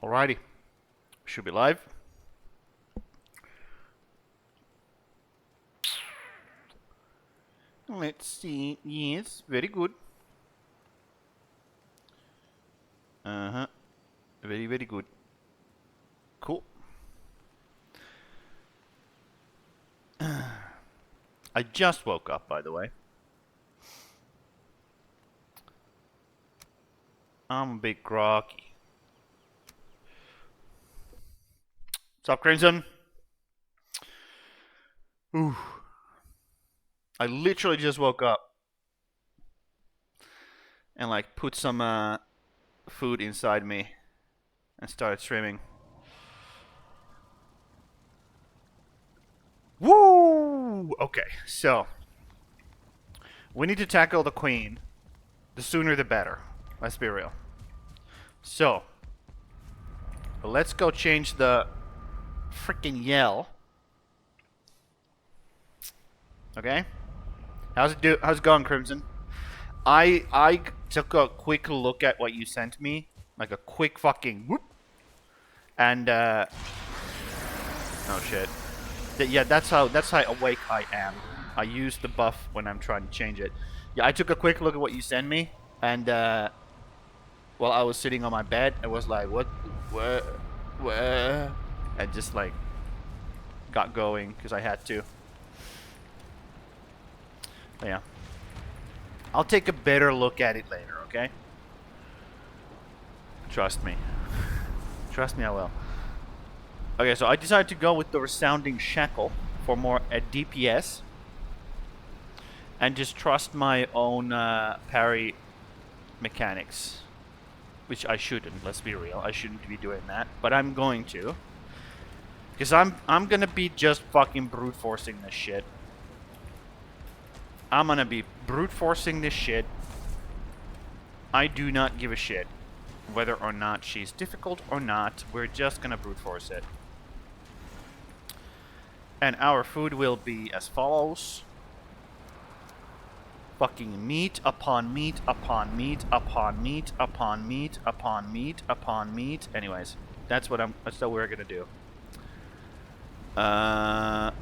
Alrighty, should be live. Let's see. Yes, very good. Very, very good. Cool. I just woke up, by the way. I'm a bit groggy. What's up, Crimson? Ooh. I literally just woke up and like put some food inside me and started streaming. Woo! Okay, so we need to tackle the queen. The sooner the better. Let's be real. So let's go change the freaking yell. Okay? How's it going, Crimson? I took a quick look at what you sent me, like a quick fucking whoop, and oh shit. Yeah, that's how awake I am. I use the buff when I'm trying to change it. Yeah, I took a quick look at what you sent me, and while I was sitting on my bed, I was like, what, and just like got going because I had to. But yeah. I'll take a better look at it later, okay? Trust me. Trust me, I will. Okay, so I decided to go with the resounding shackle for more DPS. And just trust my own parry mechanics. Which I shouldn't, let's be real. I shouldn't be doing that. But I'm going to. Because I'm gonna be just fucking brute forcing this shit. I'm gonna be brute forcing this shit. I do not give a shit whether or not she's difficult or not. We're just gonna brute force it. And our food will be as follows. Fucking meat upon meat upon meat upon meat upon meat upon meat upon meat. Anyways, that's what we're gonna do. Now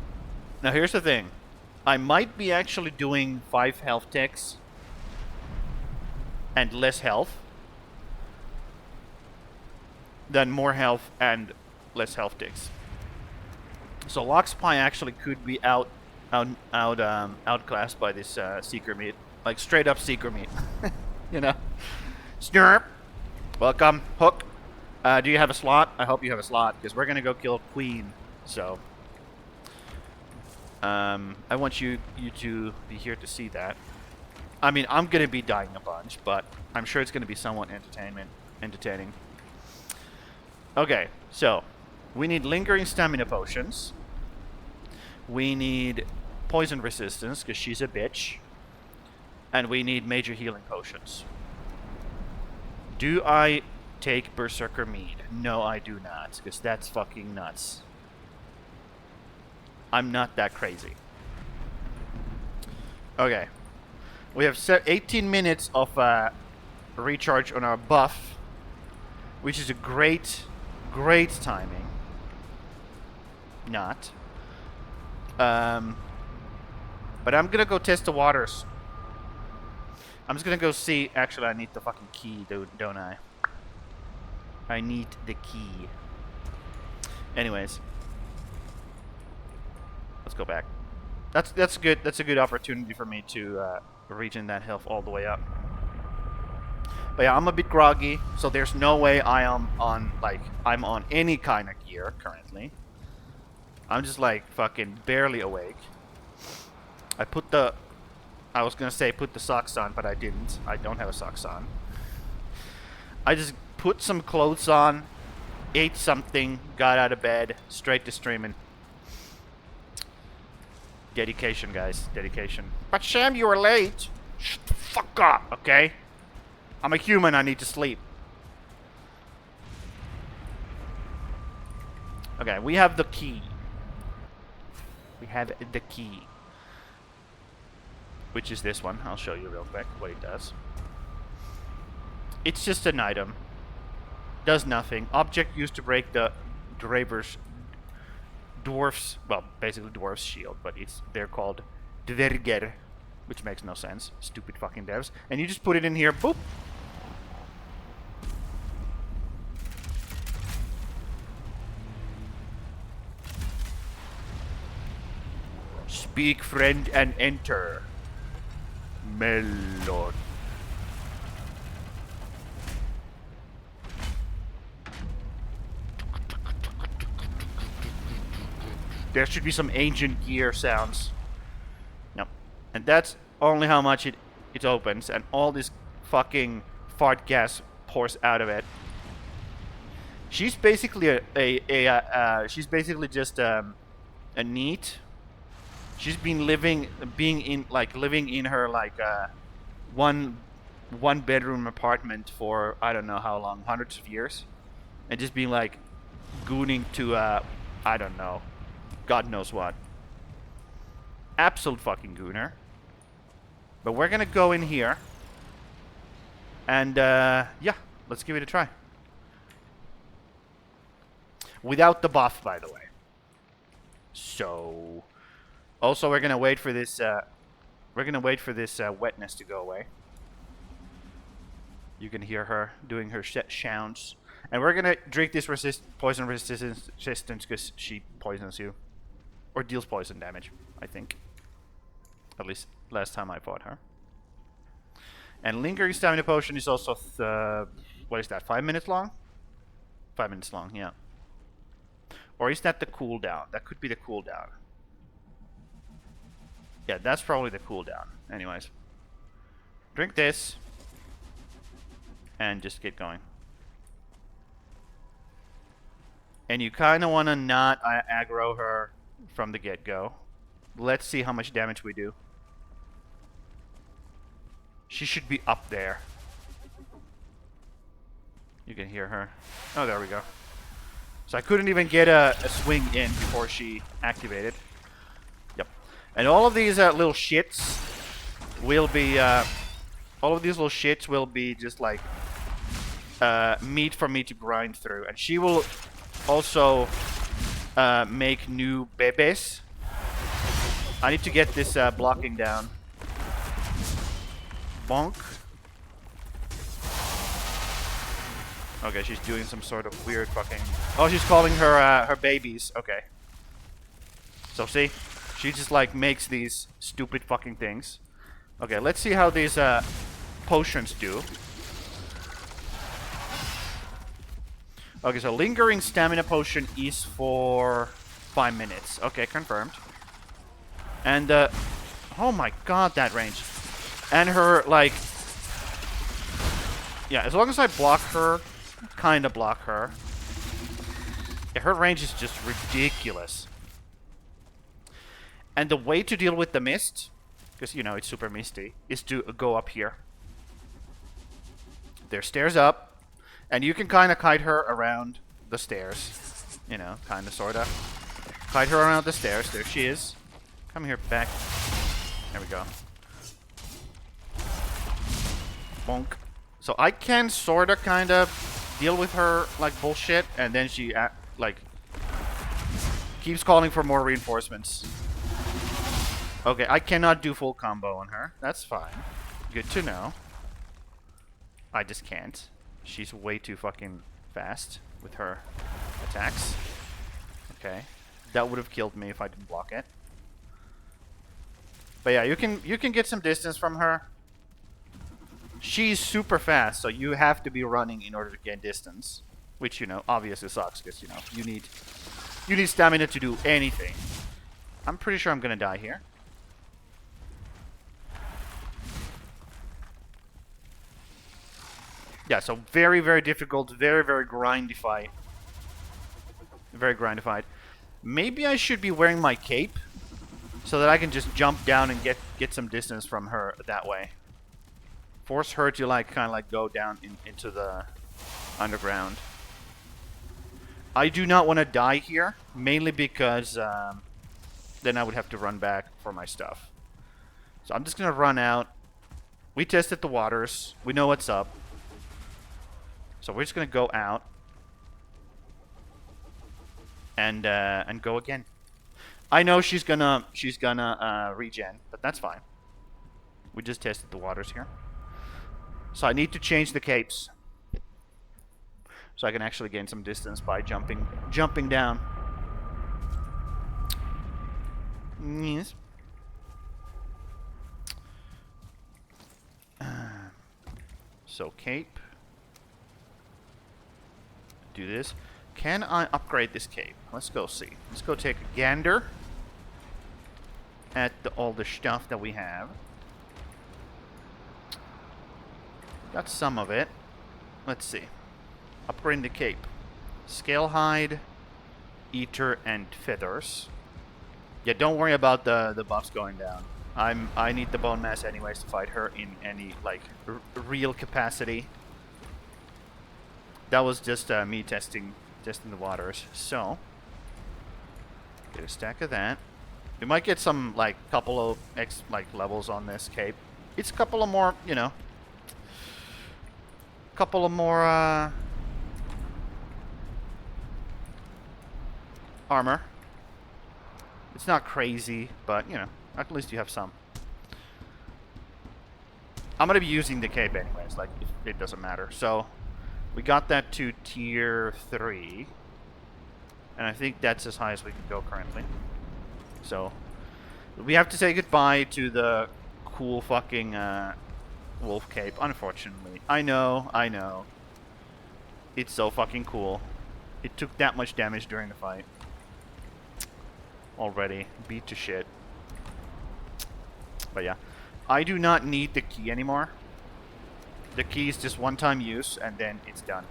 here's the thing. I might be actually doing 5 health ticks and less health than more health and less health ticks. So Lockspy actually could be outclassed by this Seeker meat, like straight up Seeker meat. You know, Snurp. Welcome, Hook. Do you have a slot? I hope you have a slot because we're gonna go kill Queen. So. I want you to be here to see that. I mean, I'm gonna be dying a bunch, but I'm sure it's gonna be somewhat entertaining. Okay, so we need lingering stamina potions. We need poison resistance because she's a bitch, and we need major healing potions. Do I take Berserker Mead? No, I do not, because that's fucking nuts. I'm not that crazy. Okay. We have 18 minutes of recharge on our buff, which is a great timing. Not. But I'm gonna go test the waters. I'm just gonna go see. Actually, I need the fucking key, don't I? I need the key. Anyways. Let's go back. That's good. That's a good opportunity for me to regen that health all the way up. But yeah, I'm a bit groggy, so there's no way I'm on any kind of gear currently. I'm just like fucking barely awake. I was gonna say put the socks on, but I didn't. I don't have a socks on. I just put some clothes on, ate something, got out of bed, straight to streaming. Dedication, guys. Dedication. But Sam, you were late. Shut the fuck up, okay? I'm a human. I need to sleep. Okay, we have the key. We have the key. Which is this one. I'll show you real quick what it does. It's just an item. Does nothing. Object used to break the dwarf's, well, basically dwarf's shield, but they're called dverger, which makes no sense. Stupid fucking devs. And you just put it in here, boop. Speak, friend, and enter. Melon. There should be some ancient gear sounds. Yep. And that's only how much it opens, and all this fucking fart gas pours out of it. She's basically she's basically just a neat. She's been living in her like one bedroom apartment for I don't know how long, hundreds of years, and just being like gooning to I don't know, God knows what. Absolute fucking gooner. But we're gonna go in here, and yeah, let's give it a try. Without the buff, by the way. So. Also, we're gonna wait for this. Wetness to go away. You can hear her doing her sounds, and we're gonna drink this poison resistance because she poisons you, or deals poison damage. I think. At least last time I fought her. And lingering stamina potion is also what is that? 5 minutes long? 5 minutes long, yeah. Or is that the cooldown? That could be the cooldown. Yeah, that's probably the cooldown. Anyways. Drink this. And just get going. And you kind of want to not aggro her from the get-go. Let's see how much damage we do. She should be up there. You can hear her. Oh, there we go. So I couldn't even get a swing in before she activated. Yep. And all of these little shits will be just like meat for me to grind through. And she will also make new bebes. I need to get this blocking down. Bonk. Okay, she's doing some sort of weird fucking... Oh, she's calling her babies. Okay. So see? She just like makes these stupid fucking things. Okay, let's see how these potions do. Okay, so lingering stamina potion is for 5 minutes. Okay, confirmed. And oh my god, that range. And her like, yeah, as long as I block her, kind of block her. Yeah, her range is just ridiculous. And the way to deal with the mist, because you know it's super misty, is to go up here. There's stairs up, and you can kind of kite her around the stairs. You know, kind of, sort of. Kite her around the stairs. There she is. Come here, back. There we go. Bonk. So I can sort of, kind of deal with her like bullshit, and then she like keeps calling for more reinforcements. Okay, I cannot do full combo on her. That's fine. Good to know. I just can't. She's way too fucking fast with her attacks. Okay. That would have killed me if I didn't block it. But yeah, you can get some distance from her. She's super fast, so you have to be running in order to gain distance. Which, you know, obviously sucks, because, you know, you need stamina to do anything. I'm pretty sure I'm gonna die here. Yeah, so very, very difficult, very, very grindified. Very grindified. Maybe I should be wearing my cape, so that I can just jump down and get some distance from her that way. Force her to like kind of like go down into the underground. I do not want to die here, mainly because then I would have to run back for my stuff. So I'm just gonna run out. We tested the waters. We know what's up. So we're just gonna go out. and go again. I know she's gonna regen, but that's fine. We just tested the waters here. So I need to change the capes, so I can actually gain some distance by jumping down. Yes. So cape. Do this. Can I upgrade this cape? Let's go see. Let's go take a gander at all the stuff that we have. Got some of it. Let's see. Upgrading the cape. Scale hide, eater, and feathers. Yeah, don't worry about the buffs going down. I need the bone mass anyways to fight her in any like real capacity. That was just me testing the waters. So get a stack of that. We might get some like couple of levels on this cape. It's a couple of more, you know, couple of more armor. It's not crazy, but you know, at least you have some. I'm gonna be using the cape anyways, like it doesn't matter. So we got that to tier 3. And I think that's as high as we can go currently. So we have to say goodbye to the cool fucking wolf cape, unfortunately. I know. It's so fucking cool. It took that much damage during the fight. Already. Beat to shit. But yeah. I do not need the key anymore. The key is just one-time use, and then it's done.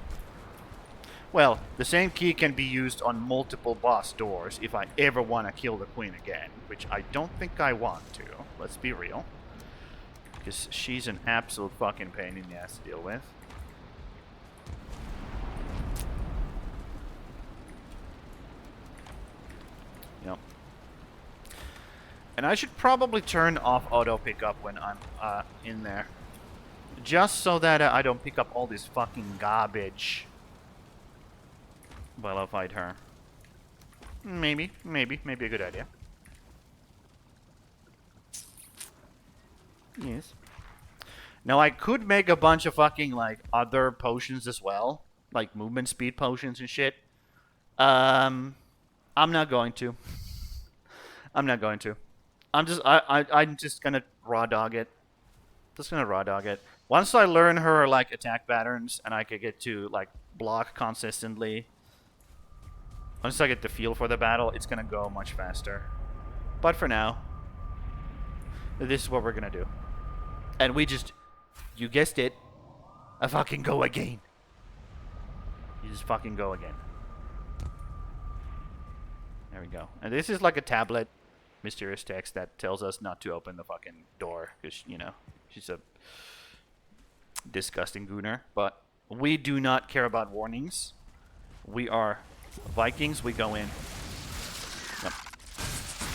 Well, the same key can be used on multiple boss doors if I ever want to kill the queen again, which I don't think I want to. Let's be real. Because she's an absolute fucking pain in the ass to deal with. Yep. And I should probably turn off auto pickup when I'm in there. Just so that I don't pick up all this fucking garbage while I fight her. Maybe a good idea. Yes. Now I could make a bunch of fucking like other potions as well, like movement speed potions and shit. I'm not going to. I'm just gonna raw dog it. Once I learn her like attack patterns and I can get to like block consistently, once I get the feel for the battle, it's gonna go much faster. But for now, this is what we're gonna do. And we just, you guessed it, I fucking go again. You just fucking go again. There we go. And this is like a tablet mysterious text that tells us not to open the fucking door because, you know, she's a disgusting gooner. But we do not care about warnings. We are Vikings. We go in. Yep.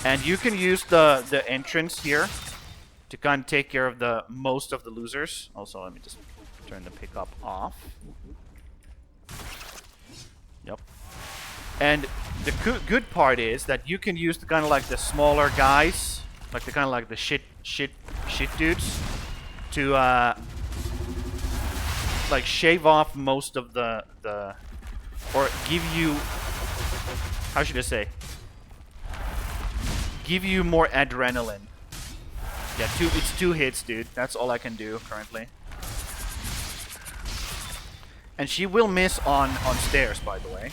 And you can use the entrance here to kind of take care of the most of the losers. Also, let me just turn the pickup off. Yep. And the good part is that you can use the kind of like the smaller guys, like the kind of like the shit dudes, to like shave off most of the or give you, how should I say, give you more adrenaline. Yeah, it's 2 hits, dude. That's all I can do currently. And she will miss on stairs, by the way.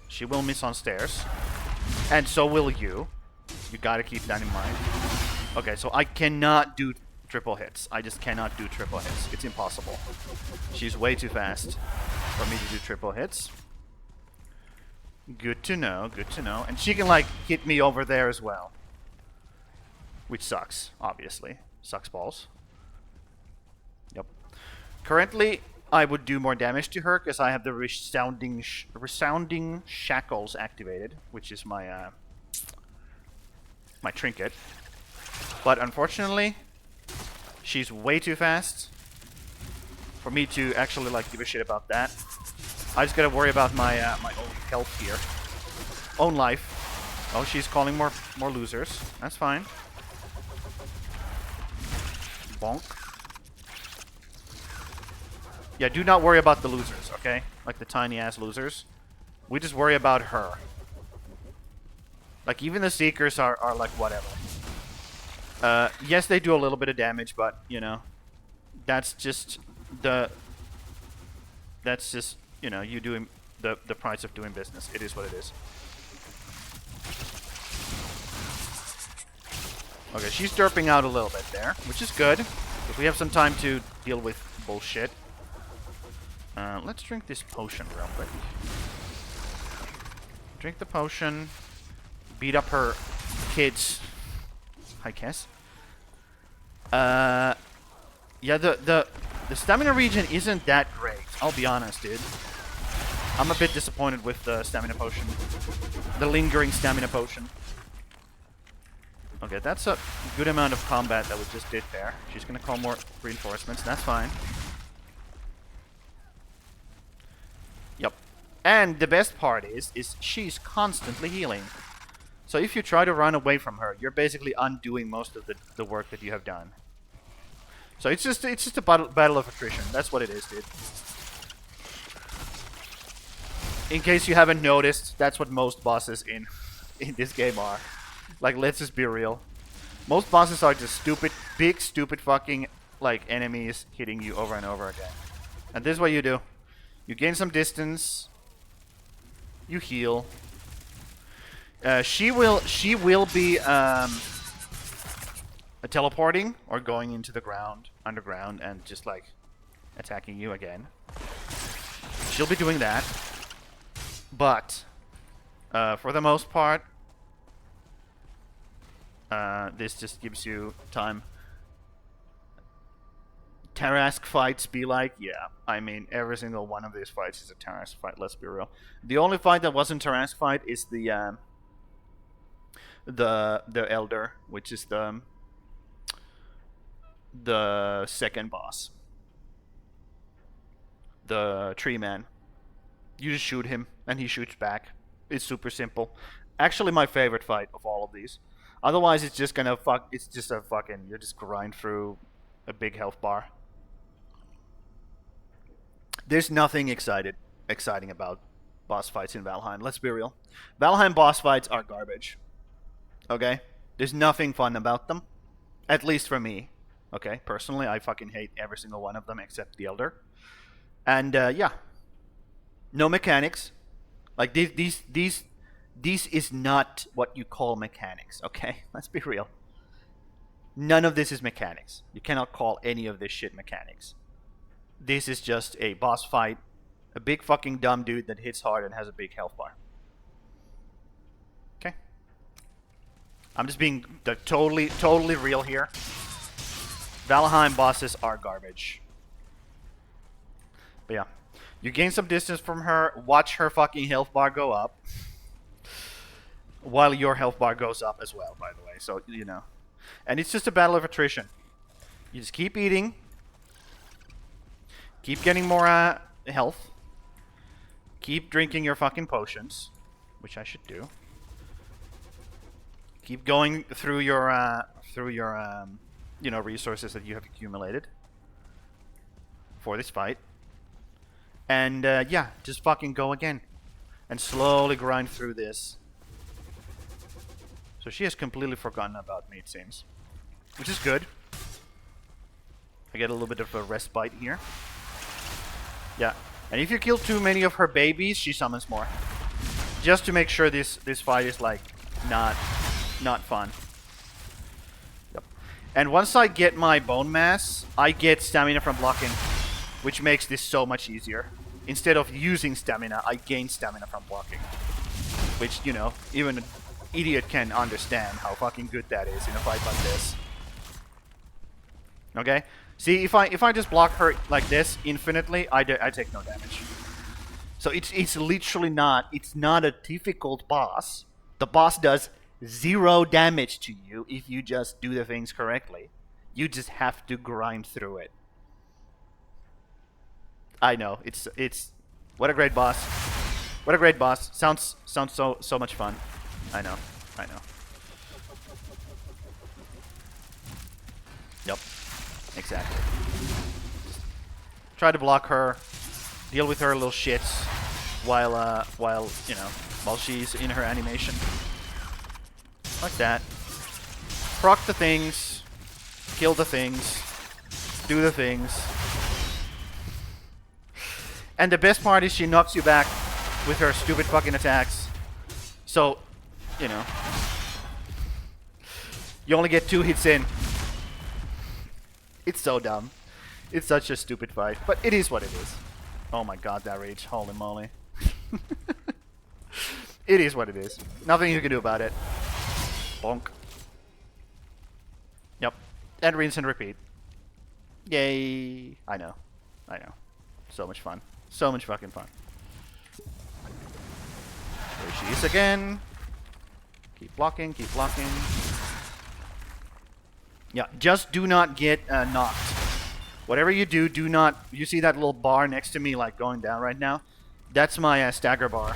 She will miss on stairs. And so will you. You gotta keep that in mind. Okay, so I cannot do triple hits. I just cannot do triple hits. It's impossible. She's way too fast for me to do triple hits. Good to know, good to know. And she can, like, hit me over there as well. Which sucks, obviously. Sucks balls. Yep. Currently, I would do more damage to her because I have the resounding shackles activated, which is my my trinket. But unfortunately, she's way too fast for me to actually like give a shit about that. I just gotta worry about my my own health here. own life. Oh, she's calling more losers. That's fine. Bonk. Yeah, do not worry about the losers, okay? Like the tiny-ass losers. We just worry about her. Like, even the Seekers are like, whatever. Yes, they do a little bit of damage, but, you know, that's just the... That's just, you know, you doing the price of doing business. It is what it is. Okay, she's derping out a little bit there, which is good. Because we have some time to deal with bullshit. Let's drink this potion real quick. Drink the potion. Beat up her kids. Hi, Cass. Yeah, the stamina regen isn't that great. I'll be honest, dude. I'm a bit disappointed with the stamina potion. The lingering stamina potion. Okay, that's a good amount of combat that we just did there. She's gonna call more reinforcements. That's fine. Yep. And the best part is she's constantly healing. So if you try to run away from her, you're basically undoing most of the work that you have done. So it's just a battle of attrition. That's what it is, dude. In case you haven't noticed, that's what most bosses in this game are. Like, let's just be real. Most bosses are just stupid, big, stupid fucking, like, enemies hitting you over and over again. And this is what you do. You gain some distance. You heal. She will be teleporting or going into the underground, and just like attacking you again. She'll be doing that, but for the most part, this just gives you time. Tarrasque fights be like, yeah, I mean, every single one of these fights is a Tarrasque fight, let's be real. The only fight that wasn't Tarrasque fight is the Elder, which is the second boss. The tree man. You just shoot him and he shoots back. It's super simple. Actually my favorite fight of all of these. Otherwise it's just gonna it's just a fucking, you just grind through a big health bar. There's nothing exciting about boss fights in Valheim, let's be real. Valheim boss fights are garbage. Okay? There's nothing fun about them. At least for me. Okay? Personally, I fucking hate every single one of them except the Elder. And, yeah. No mechanics. Like, these is not what you call mechanics, okay? Let's be real. None of this is mechanics. You cannot call any of this shit mechanics. This is just a boss fight. A big fucking dumb dude that hits hard and has a big health bar. Okay? I'm just being totally real here. Valheim bosses are garbage. But yeah. You gain some distance from her. Watch her fucking health bar go up. While your health bar goes up as well, by the way. So, you know. And it's just a battle of attrition. You just keep eating. Keep getting more health. Keep drinking your fucking potions. Which I should do. Keep going through your you know, resources that you have accumulated for this fight. And yeah, just fucking go again. And slowly grind through this. So she has completely forgotten about me, it seems. Which is good. I get a little bit of a respite here. Yeah. And if you kill too many of her babies, she summons more. Just to make sure this fight is like not fun. Yep. And once I get my bone mass, I get stamina from blocking, which makes this so much easier. Instead of using stamina, I gain stamina from blocking. Which, you know, even an idiot can understand how fucking good that is in a fight like this. Okay? See, if I just block her like this infinitely, I take no damage. So it's literally not, it's not a difficult boss. The boss does 0 damage to you if you just do the things correctly. You just have to grind through it. I know, it's what a great boss. What a great boss. Sounds so much fun. I know. I know. Yep. Exactly. Try to block her. Deal with her little shits while she's in her animation. Like that. Proc the things. Kill the things. Do the things. And the best part is she knocks you back with her stupid fucking attacks. So, you know. You only get 2 hits in. It's so dumb. It's such a stupid fight. But it is what it is. Oh my god, that rage. Holy moly. It is what it is. Nothing you can do about it. Bonk. Yep. And rinse and repeat. Yay. I know. I know. So much fun. So much fucking fun. There she is again. Keep blocking, keep blocking. Yeah, just do not get knocked. Whatever you do, do not... You see that little bar next to me, like, going down right now? That's my stagger bar.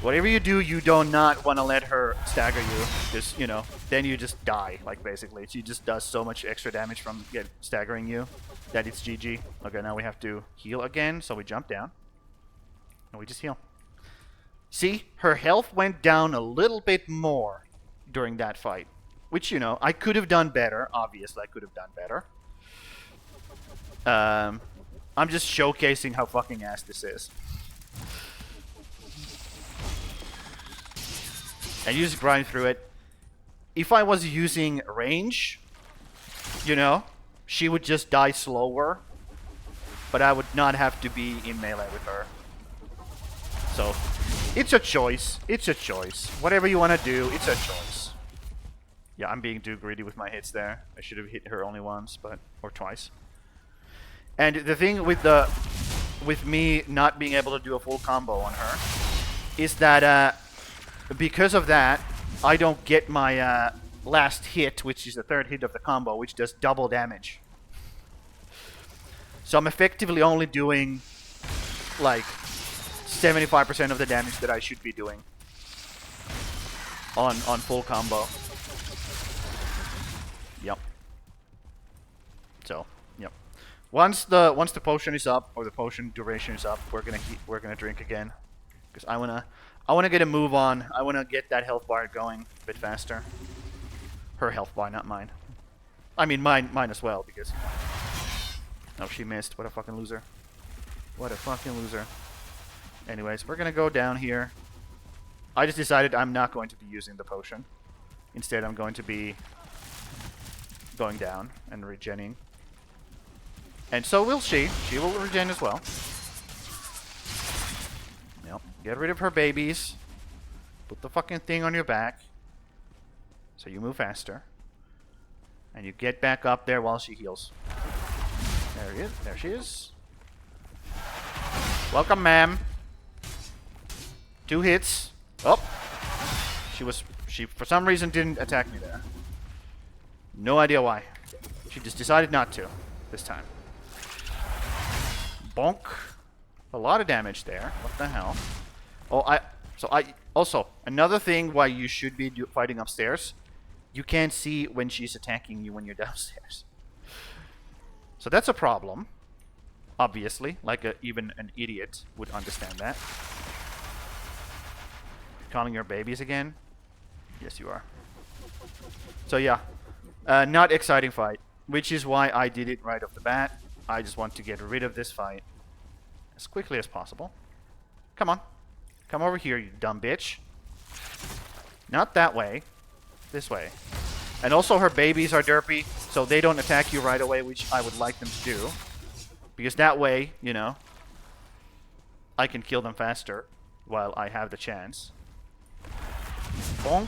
Whatever you do, you do not want to let her stagger you. Just, you know, then you just die, like, basically. She just does so much extra damage from staggering you that it's GG. Okay, now we have to heal again, so we jump down. And we just heal. See? Her health went down a little bit more during that fight. Which, you know, I could have done better. Obviously, I could have done better. I'm just showcasing how fucking ass this is. And you just grind through it. If I was using range, you know, she would just die slower. But I would not have to be in melee with her. So, it's a choice. It's a choice. Whatever you want to do, it's a choice. Yeah, I'm being too greedy with my hits there. I should have hit her only once, or twice. And the thing with me not being able to do a full combo on her is that because of that, I don't get my last hit, which is the 3rd hit of the combo, which does double damage. So I'm effectively only doing like 75% of the damage that I should be doing on full combo. Yep. So, yep. Once the potion is up, or the potion duration is up, we're gonna drink again, because I wanna get a move on. I wanna get that health bar going a bit faster. Her health bar, not mine. I mean mine as well, because. Oh, she missed. What a fucking loser. What a fucking loser. Anyways, we're gonna go down here. I just decided I'm not going to be using the potion. Instead, I'm going to be going down and regenning. And so will she. She will regen as well. Yep. Get rid of her babies. Put the fucking thing on your back. So you move faster. And you get back up there while she heals. There he is. There she is. Welcome, ma'am. 2 hits. Oh. She for some reason didn't attack me there. No idea why. She just decided not to this time. Bonk. A lot of damage there. What the hell? Oh, also, another thing why you should be fighting upstairs, you can't see when she's attacking you when you're downstairs. So that's a problem. Obviously, like even an idiot would understand that. Calling your babies again? Yes, you are. So yeah, not exciting fight, which is why I did it right off the bat. I just want to get rid of this fight as quickly as possible. Come on. Come over here, you dumb bitch. Not that way. This way. And also her babies are derpy, so they don't attack you right away, which I would like them to do. Because that way, you know, I can kill them faster while I have the chance. Bonk.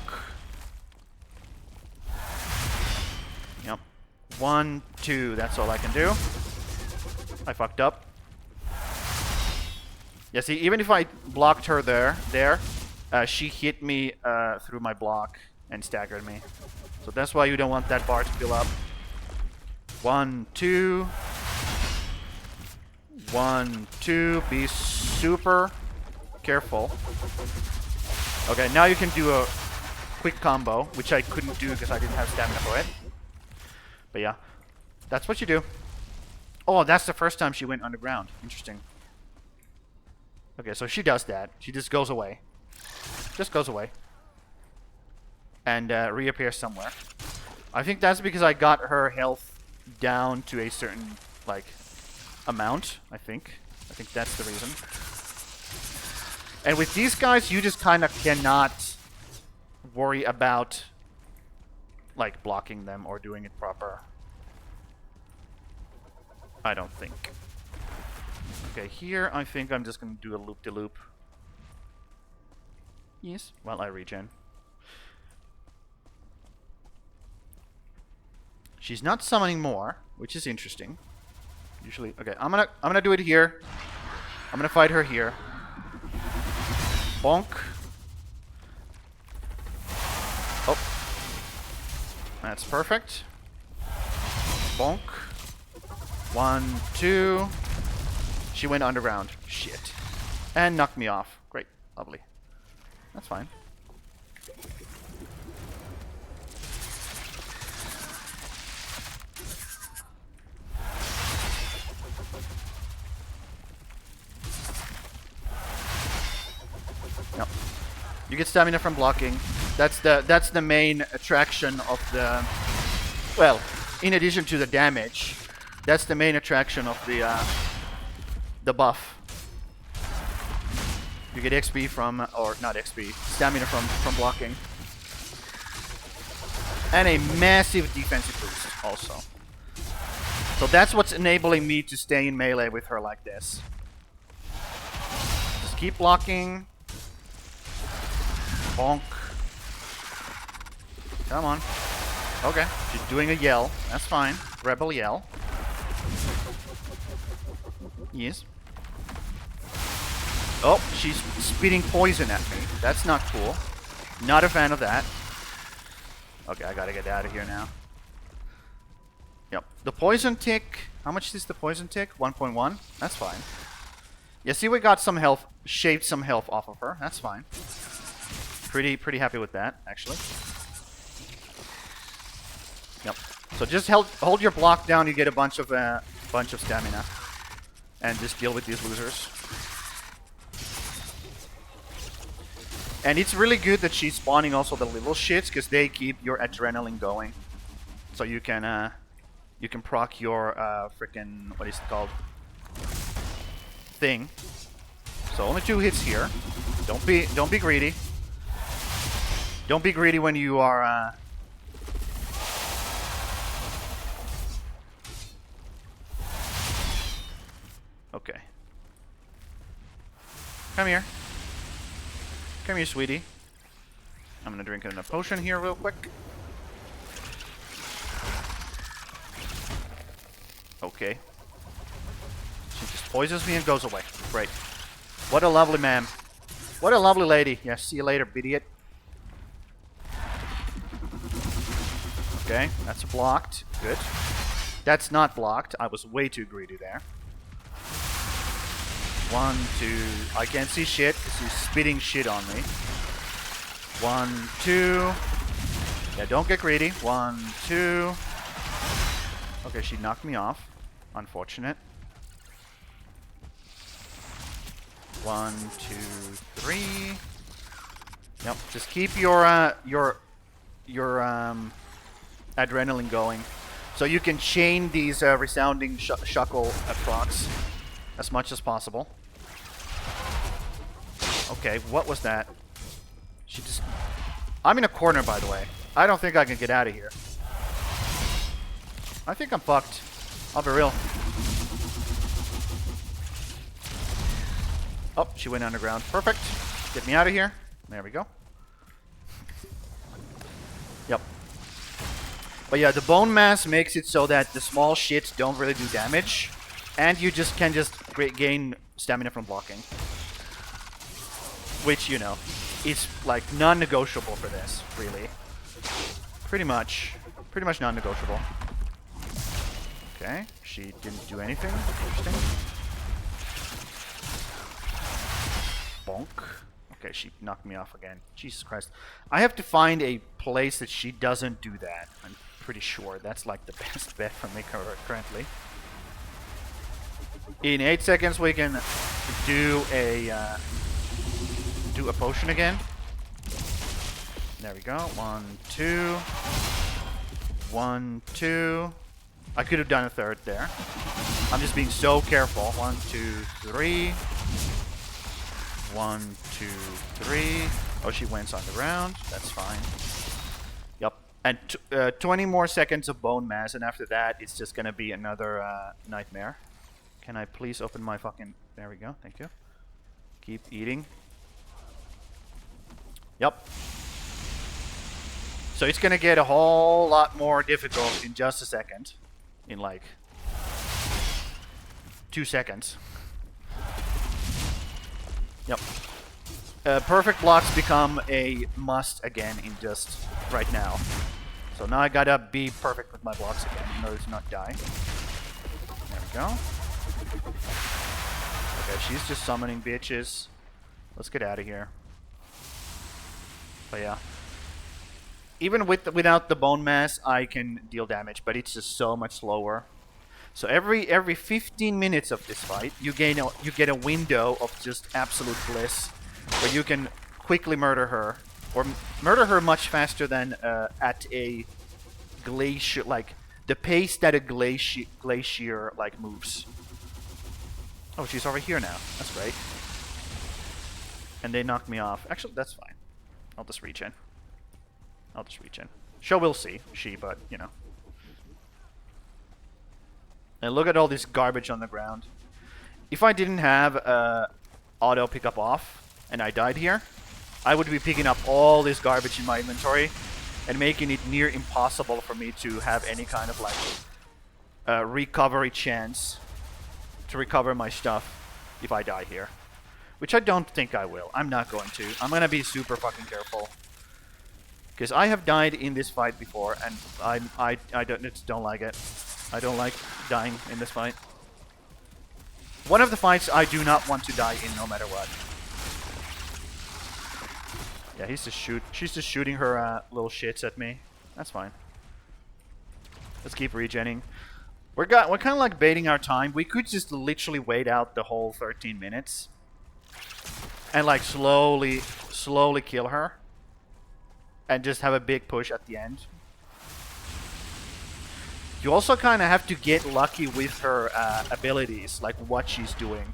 Yep. 1, 2, that's all I can do. I fucked up. Yeah, see, even if I blocked her there, she hit me through my block and staggered me. So that's why you don't want that bar to fill up. 1, 2. 1, 2. Be super. Careful. Okay, now you can do a quick combo, which I couldn't do because I didn't have stamina for it. But yeah, that's what you do. Oh, that's the first time she went underground. Interesting. Okay, so she does that. She just goes away. Just goes away. And reappears somewhere. I think that's because I got her health down to a certain, like, amount, I think. I think that's the reason. And with these guys, you just kind of cannot worry about, like, blocking them or doing it proper. I don't think. Okay, here I think I'm just going to do a loop-de-loop. Yes, while I regen. She's not summoning more, which is interesting. Usually, okay, I'm gonna do it here. I'm gonna fight her here. Bonk. Oh. That's perfect. Bonk. 1, 2. She went underground. Shit. And knocked me off. Great. Lovely. That's fine. Yep. You get stamina from blocking. That's the main attraction of the... Well, in addition to the damage, that's the main attraction of the buff. You get XP from, or not XP, stamina from blocking. And a massive defensive boost also. So that's what's enabling me to stay in melee with her like this. Just keep blocking. Bonk. Come on. Okay, she's doing a yell. That's fine. Rebel yell. Yes. Oh, she's spitting poison at me. That's not cool. Not a fan of that. Okay, I gotta get out of here now. Yep. The poison tick. How much is the poison tick? 1.1? That's fine. Yeah, see, we got some health, shaved some health off of her. That's fine. Pretty happy with that, actually. Yep. So just hold your block down. You get a bunch of stamina, and just deal with these losers. And it's really good that she's spawning also the little shits, because they keep your adrenaline going. So you can proc your freaking, what is it called? Thing. So only 2 hits here. Don't be greedy. Don't be greedy when you are okay. Come here. Come here, sweetie. I'm gonna drink another potion here real quick. Okay. She just poisons me and goes away. Great. What a lovely man. What a lovely lady. Yeah, see you later, idiot. Okay, that's blocked. Good. That's not blocked. I was way too greedy there. 1, 2. I can't see shit because he's spitting shit on me. 1, 2. Yeah, don't get greedy. 1, 2. Okay, she knocked me off. Unfortunate. 1, 2, 3. Yep. Just keep your adrenaline going, so you can chain these resounding shuckle procs as much as possible. Okay, what was that? She just... I'm in a corner, by the way. I don't think I can get out of here. I think I'm fucked. I'll be real. Oh, she went underground. Perfect. Get me out of here. There we go. Yep. But yeah, the bone mass makes it so that the small shits don't really do damage. And you just can gain stamina from blocking. Which, you know, is like non-negotiable for this, really. Pretty much non-negotiable. Okay, she didn't do anything. Interesting. Bonk. Bonk. Okay, she knocked me off again. Jesus Christ. I have to find a place that she doesn't do that. I'm pretty sure that's like the best bet for me currently. In 8 seconds we can do a potion again. There we go. 1, 2. 1, 2. I could have done a third there. I'm just being so careful. 1, 2, 3. 1, 2, 3. Oh, she wins on the round. That's fine. Yep. And 20 more seconds of bone mass, and after that, it's just gonna be another nightmare. Can I please open my fucking... There we go. Thank you. Keep eating. Yep. So it's gonna get a whole lot more difficult in just a second. In like 2 seconds. Yep. Perfect blocks become a must again in just right now. So now I gotta be perfect with my blocks again in order to not die. There we go. Okay, she's just summoning bitches. Let's get out of here. But yeah. Even without the bone mass, I can deal damage, but it's just so much slower. So every 15 minutes of this fight, you get a window of just absolute bliss, where you can quickly murder her, or murder her much faster than at a glacier, like the pace that a glacier like moves. Oh, she's over here now. That's great. And they knocked me off. Actually, that's fine. I'll just reach in. She'll will see. But, you know. And look at all this garbage on the ground. If I didn't have auto pick up off, and I died here, I would be picking up all this garbage in my inventory, and making it near impossible for me to have any kind of, like, recovery chance to recover my stuff if I die here. Which I don't think I will. I'm not going to. I'm gonna be super fucking careful. Because I have died in this fight before, and I don't like it. I don't like dying in this fight. One of the fights I do not want to die in, no matter what. Yeah, she's just shooting her little shits at me. That's fine. Let's keep regenning. We're kind of like baiting our time. We could just literally wait out the whole 13 minutes. And like slowly kill her. And just have a big push at the end. You also kind of have to get lucky with her abilities, like what she's doing.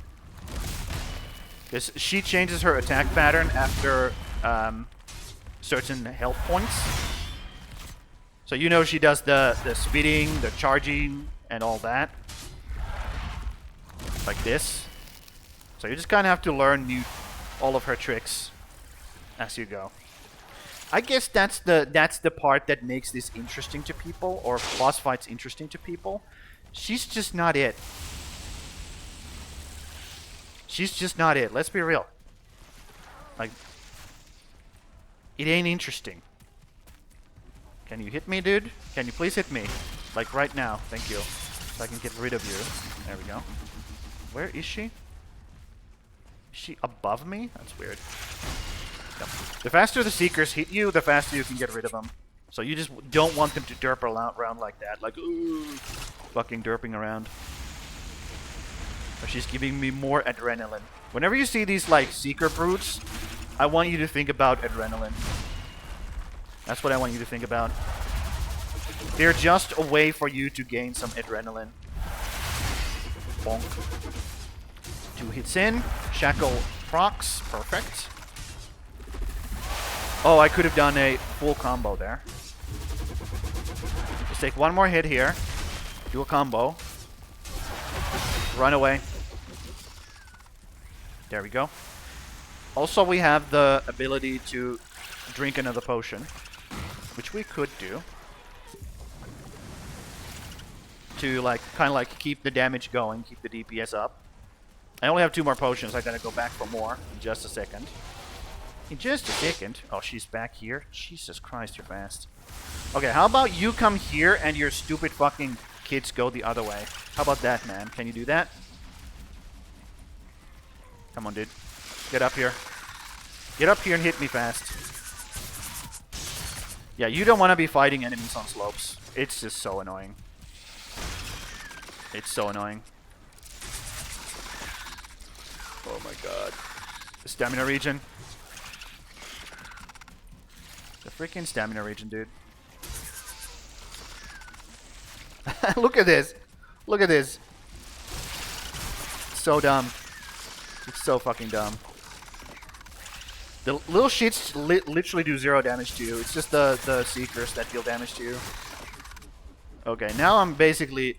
Because she changes her attack pattern after certain health points. So you know she does the speeding, the charging, and all that. Like this. So you just kind of have to learn all of her tricks as you go. I guess that's the part that makes this interesting to people, or boss fights interesting to people. She's just not it. She's just not it. Let's be real. Like, it ain't interesting. Can you hit me, dude? Can you please hit me? Like right now. Thank you. So I can get rid of you. There we go. Where is she? Is she above me? That's weird. Yep. The faster the Seekers hit you, the faster you can get rid of them. So you just don't want them to derp around like that. Like, ooh, fucking derping around. But she's giving me more adrenaline. Whenever you see these, like, Seeker brutes, I want you to think about adrenaline. That's what I want you to think about. They're just a way for you to gain some adrenaline. Bonk. 2 hits in. Shackle procs. Perfect. Oh, I could have done a full combo there. Just take one more hit here. Do a combo. Run away. There we go. Also, we have the ability to drink another potion, which we could do. To like kind of like keep the damage going, keep the DPS up. I only have 2 more potions. I gotta go back for more in just a second. In just a second. Oh, she's back here. Jesus Christ, you're fast. Okay, how about you come here and your stupid fucking kids go the other way? How about that, man? Can you do that? Come on, dude. Get up here. Get up here and hit me fast. Yeah, you don't want to be fighting enemies on slopes. It's just so annoying. It's so annoying. Oh my god. The stamina regen. The freaking stamina regen, dude. Look at this. Look at this. So dumb. It's so fucking dumb. The little shits literally do 0 damage to you. It's just the seekers that deal damage to you. Okay, now I'm basically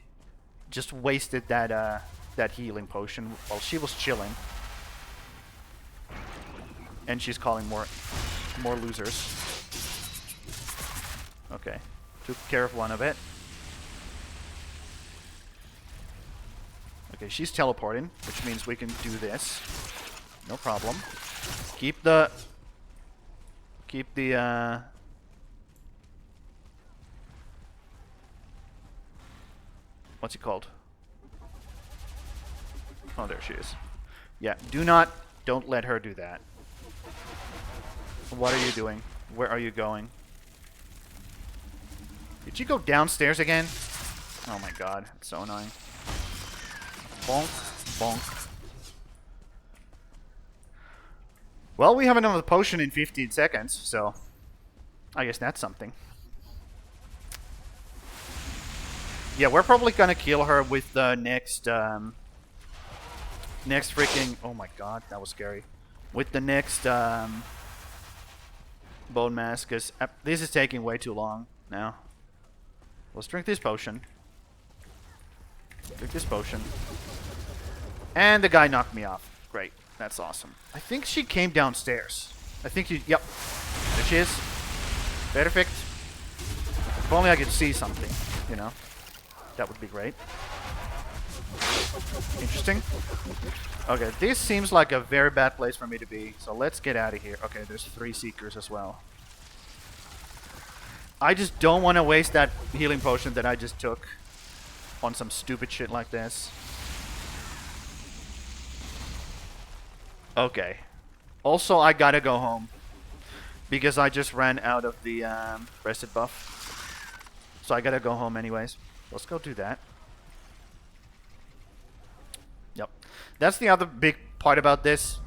just wasted that that healing potion while she was chilling. And she's calling more losers. Okay, took care of one of it. Okay, she's teleporting, which means we can do this. No problem. Keep the what's it called? Oh, there she is. Yeah, don't let her do that. What are you doing? Where are you going? Did you go downstairs again? Oh my god, it's so annoying. Bonk, bonk. Well, we have another potion in 15 seconds, so I guess that's something. Yeah, we're probably gonna kill her with the next next freaking... Oh my god, that was scary. With the next bone mask, because this is taking way too long now. Let's drink this potion. Drink this potion. And the guy knocked me off. Great. That's awesome. I think she came downstairs. I think you... Yep. There she is. Perfect. If only I could see something, you know. That would be great. Interesting. Okay, this seems like a very bad place for me to be. So let's get out of here. Okay, there's 3 seekers as well. I just don't want to waste that healing potion that I just took on some stupid shit like this. Okay. Also, I gotta go home. Because I just ran out of the rested buff. So I gotta go home anyways. Let's go do that. Yep. That's the other big part about this.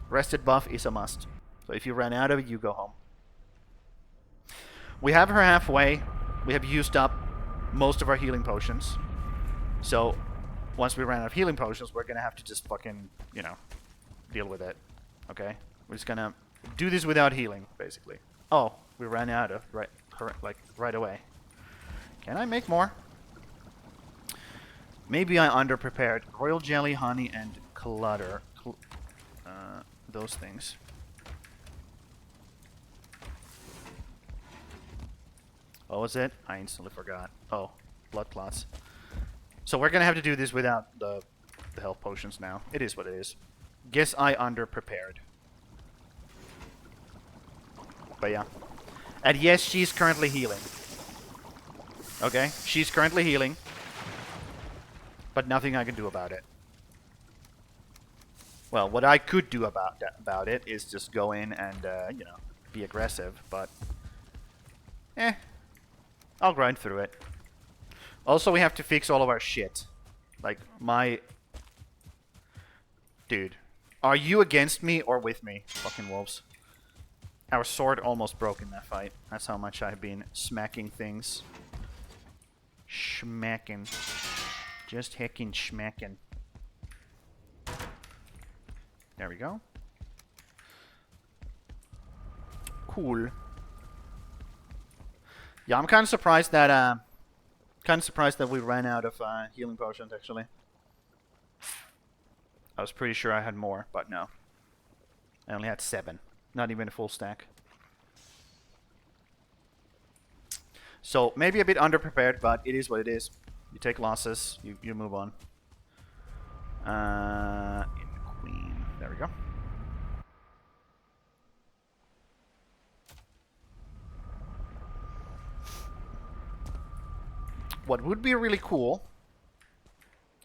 Rested buff is a must. So if you ran out of it, you go home. We have her halfway. We have used up most of our healing potions. So once we ran out of healing potions, we're gonna have to just fucking, you know, deal with it. Okay? We're just gonna do this without healing, basically. Oh, we ran out of right away. Can I make more? Maybe I underprepared. Royal jelly, honey, and clutter. Those things. What was it? I instantly forgot. Oh, blood clots. So we're gonna have to do this without the health potions now. It is what it is. Guess I underprepared. But yeah. And yes, she's currently healing. Okay, she's currently healing. But nothing I can do about it. Well, what I could do about it is just go in and, you know, be aggressive, but... I'll grind through it. Also, we have to fix all of our shit. Like, my... Dude. Are you against me or with me? Fucking wolves. Our sword almost broke in that fight. That's how much I've been smacking things. Schmacking. Just heckin' schmacking. There we go. Cool. Yeah, I'm kind of surprised that we ran out of healing potions. Actually, I was pretty sure I had more, but no. I only had 7. Not even a full stack. So maybe a bit underprepared, but it is what it is. You take losses, you move on. In Queen. There we go. What would be really cool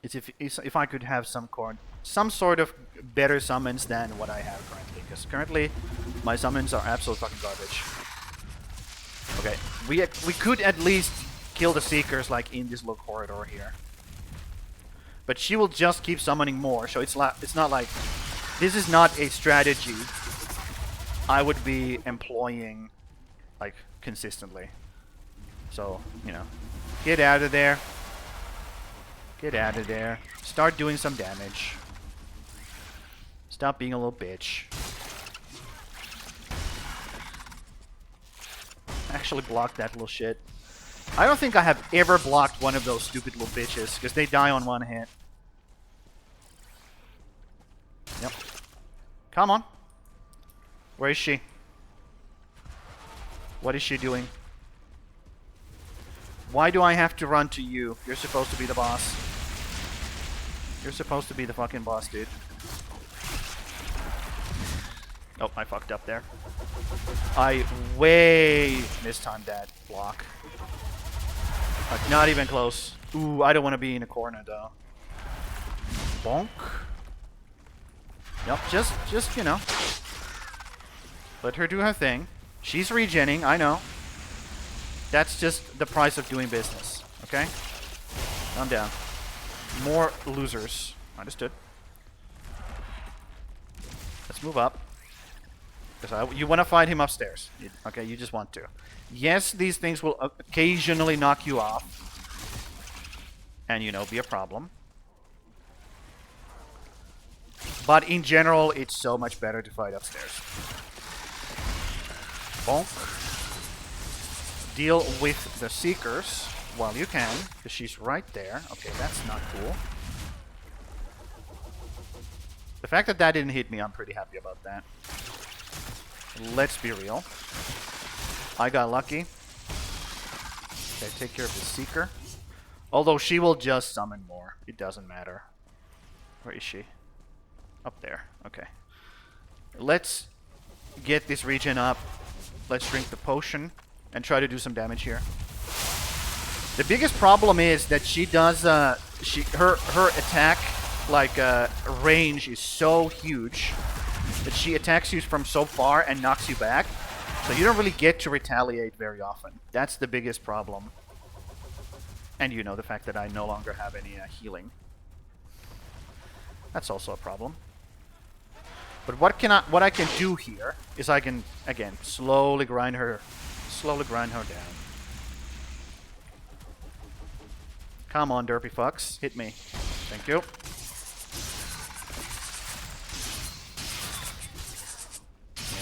is if I could have some sort of better summons than what I have currently. because currently my summons are absolute fucking garbage. Okay, we could at least kill the Seekers like in this little corridor here. But she will just keep summoning more, so it's not like... This is not a strategy I would be employing, like, consistently. So, you know, get out of there. Get out of there. Start doing some damage. Stop being a little bitch. Actually block that little shit. I don't think I have ever blocked one of those stupid little bitches, because they die on one hit. Yep. Come on. Where is she? What is she doing? Why do I have to run to you? You're supposed to be the boss. You're supposed to be the fucking boss, dude. Oh, I fucked up there. I way mistimed that block. Like, not even close. Ooh, I don't want to be in a corner, though. Bonk. Yep, just, you know. Let her do her thing. She's regenning, I know. That's just the price of doing business, okay? Calm down. More losers. Understood. Let's move up. Because you want to fight him upstairs. Okay, you just want to. Yes, these things will occasionally knock you off. And, you know, be a problem. But in general, it's so much better to fight upstairs. Bonk. Deal with the Seekers while you can, because she's right there. Okay, that's not cool. The fact that that didn't hit me, I'm pretty happy about that. Let's be real. I got lucky. Okay, take care of the Seeker. Although she will just summon more. It doesn't matter. Where is she? Up there. Okay. Let's get this regen up. Let's drink the potion and try to do some damage here. The biggest problem is that she does her attack range is so huge that she attacks you from so far and knocks you back. So you don't really get to retaliate very often. That's the biggest problem. And you know, the fact that I no longer have any healing. That's also a problem. But what I can do here is I can, again, slowly grind her down. Come on, derpy fucks. Hit me. Thank you.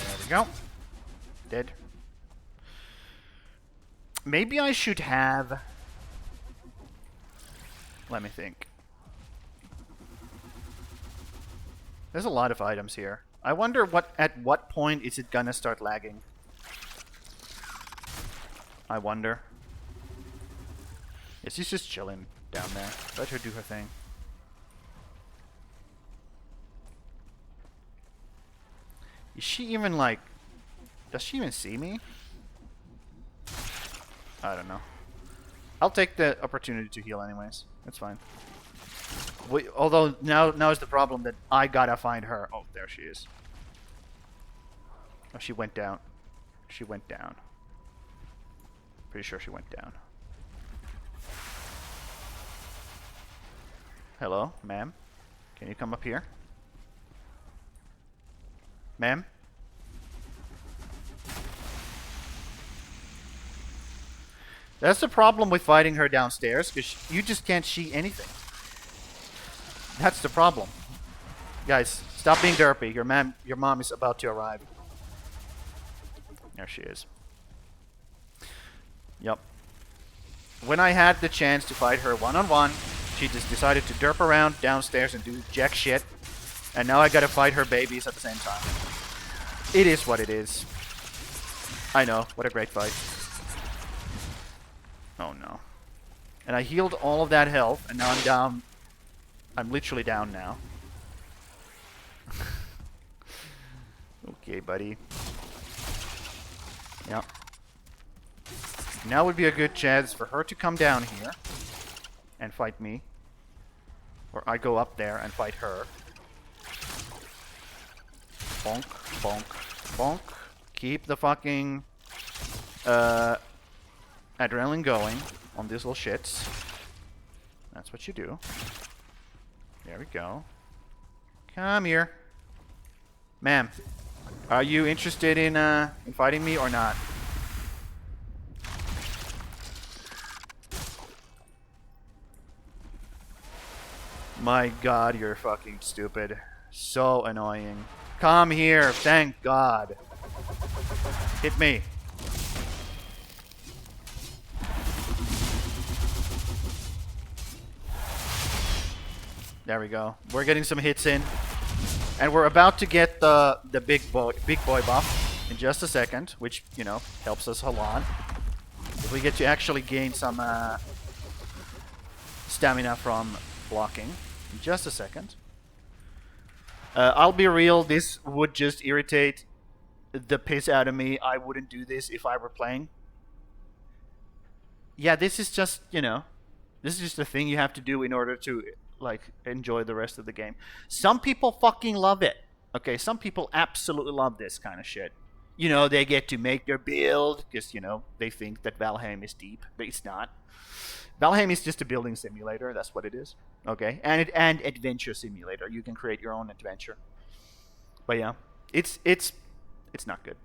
There we go. Dead. Maybe I should have... Let me think. There's a lot of items here. I wonder at what point is it gonna start lagging? I wonder. Yeah, she's just chilling down there. Let her do her thing. Is she even like... Does she even see me? I don't know. I'll take the opportunity to heal anyways. That's fine. Although now is the problem that I gotta find her. Oh, there she is. Oh, she went down. She went down. Pretty sure she went down. Hello, ma'am. Can you come up here? Ma'am? That's the problem with fighting her downstairs, because you just can't see anything. That's the problem. Guys, stop being derpy. Your mom is about to arrive. There she is. Yep. When I had the chance to fight her one-on-one, she just decided to derp around downstairs and do jack shit. And now I gotta fight her babies at the same time. It is what it is. I know. What a great fight. Oh no. And I healed all of that health, and now I'm down. I'm literally down now. Okay, buddy. Yep. Now would be a good chance for her to come down here and fight me. Or I go up there and fight her. Bonk, bonk, bonk. Keep the fucking adrenaline going on these little shits. That's what you do. There we go. Come here. Ma'am, are you interested in fighting me or not? My god, you're fucking stupid. So annoying. Come here, thank god. Hit me. There we go. We're getting some hits in. And we're about to get the big boy buff in just a second, which, you know, helps us a lot. If we get to actually gain some stamina from blocking. In just a second. I'll be real, this would just irritate the piss out of me. I wouldn't do this if I were playing. Yeah, this is just, you know, this is just a thing you have to do in order to, like, enjoy the rest of the game. Some people fucking love it. Okay, some people absolutely love this kind of shit. You know, they get to make their build because, you know, they think that Valheim is deep, but it's not. Valheim is just a building simulator. That's what it is. Okay, and adventure simulator. You can create your own adventure. But yeah, it's not good.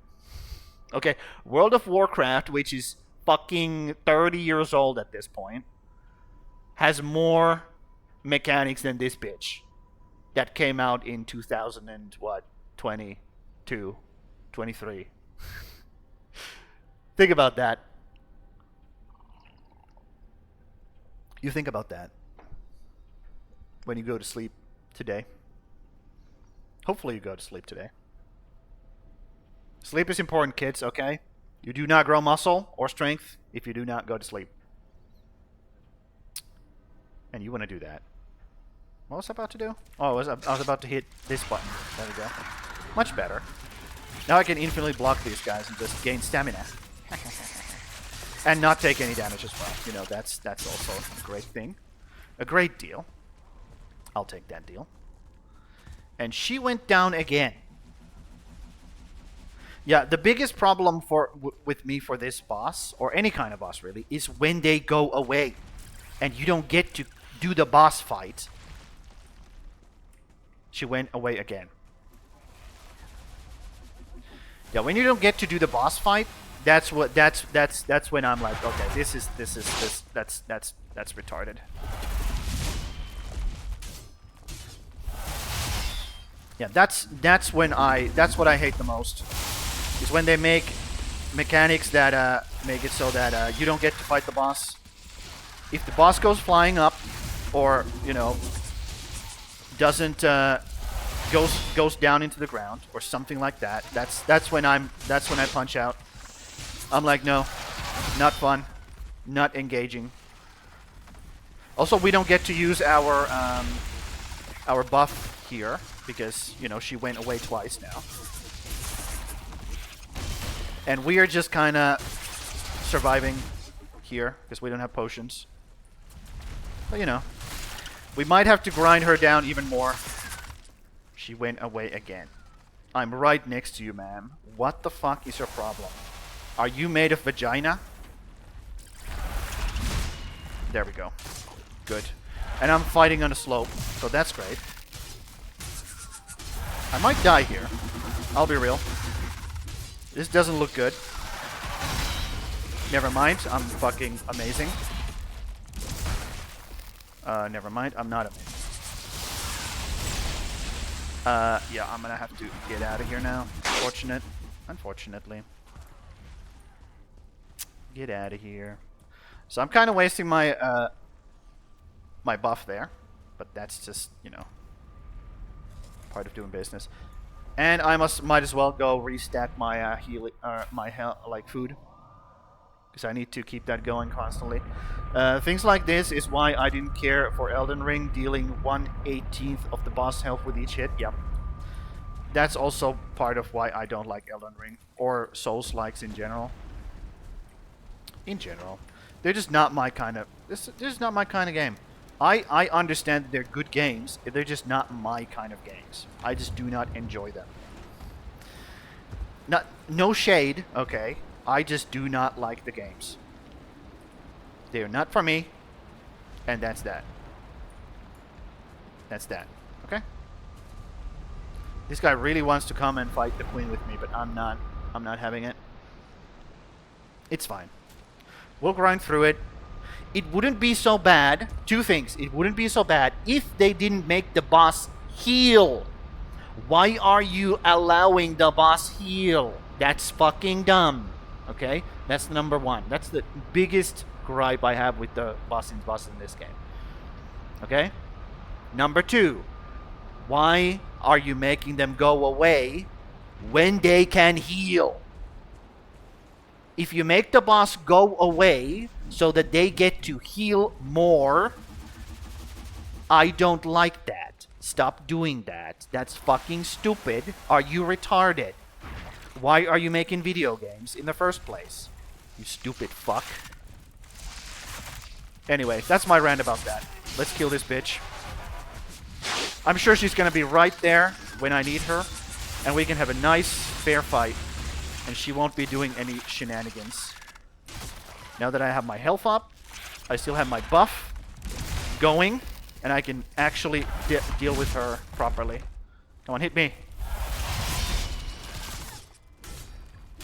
Okay, World of Warcraft, which is fucking 30 years old at this point, has more mechanics than this bitch that came out in 2022, 23. Think about that. You think about that when you go to sleep today. Hopefully you go to sleep today. Sleep is important, kids, okay? You do not grow muscle or strength if you do not go to sleep. And you want to do that. What was I about to do? Oh, I was about to hit this button. There we go. Much better. Now I can infinitely block these guys and just gain stamina. And not take any damage as well. You know, that's also a great thing. A great deal. I'll take that deal. And she went down again. Yeah, the biggest problem with me for this boss, or any kind of boss really, is when they go away. And you don't get to do the boss fight. She went away again. Yeah, when you don't get to do the boss fight, that's when I'm like, okay, that's retarded. Yeah, that's what I hate the most. Is when they make mechanics that make it so that you don't get to fight the boss. If the boss goes flying up, or you know, doesn't goes down into the ground or something like that, that's when I punch out. I'm like, no, not fun, not engaging. Also, we don't get to use our buff here because, you know, she went away twice now. And we are just kind of surviving here because we don't have potions. But, you know, we might have to grind her down even more. She went away again. I'm right next to you, ma'am. What the fuck is your problem? Are you made of vagina? There we go. Good. And I'm fighting on a slope, so that's great. I might die here. I'll be real. This doesn't look good. Never mind, I'm fucking amazing. Never mind, I'm not amazing. Yeah, I'm gonna have to get out of here now. Unfortunately. Get out of here. So I'm kind of wasting my my buff there, but that's just, you know, part of doing business. And I might as well go restack my food, because I need to keep that going constantly. Things like this is why I didn't care for Elden Ring, dealing 1/18 of the boss health with each hit. Yep. That's also part of why I don't like Elden Ring, or Souls-likes in general. They're just not my kind of... This is not my kind of game. I understand they're good games, they're just not my kind of games. I just do not enjoy them. No shade, okay? I just do not like the games. They're not for me, and that's that. That's that. Okay? This guy really wants to come and fight the queen with me, but I'm not having it. It's fine. We'll grind through it. It wouldn't be so bad. Two things. It wouldn't be so bad if they didn't make the boss heal. Why are you allowing the boss heal? That's fucking dumb. Okay? That's number one. That's the biggest gripe I have with the boss in this game. Okay? Number two. Why are you making them go away when they can heal? If you make the boss go away so that they get to heal more, I don't like that. Stop doing that. That's fucking stupid. Are you retarded? Why are you making video games in the first place? You stupid fuck. Anyway, that's my rant about that. Let's kill this bitch. I'm sure she's gonna be right there when I need her, and we can have a nice, fair fight, and she won't be doing any shenanigans. Now that I have my health up, I still have my buff going, and I can actually deal with her properly. Come on, hit me.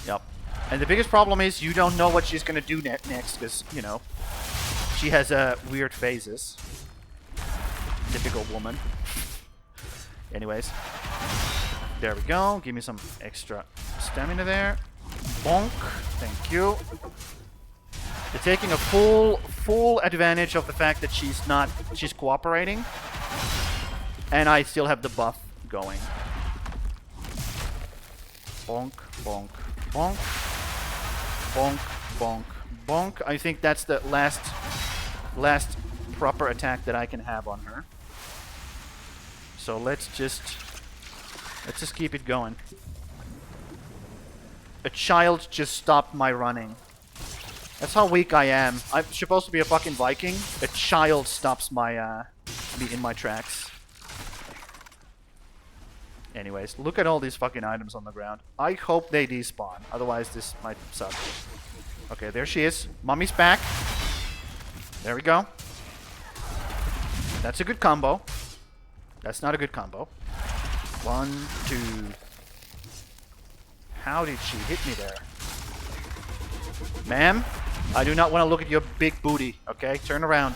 Yep. And the biggest problem is you don't know what she's gonna do next, because, you know, she has weird phases. Typical woman. Anyways. There we go. Give me some extra stamina there. Bonk. Thank you. You're taking a full advantage of the fact that she's cooperating. And I still have the buff going. Bonk, bonk, bonk. Bonk, bonk, bonk. I think that's the last proper attack that I can have on her. So let's just keep it going. A child just stopped my running. That's how weak I am. I'm supposed to be a fucking Viking. A child stops my me in my tracks. Anyways, look at all these fucking items on the ground. I hope they despawn. Otherwise, this might suck. Okay, there she is. Mummy's back. There we go. That's a good combo. That's not a good combo. 1, 2. How did she hit me there? Ma'am, I do not want to look at your big booty, okay? Turn around.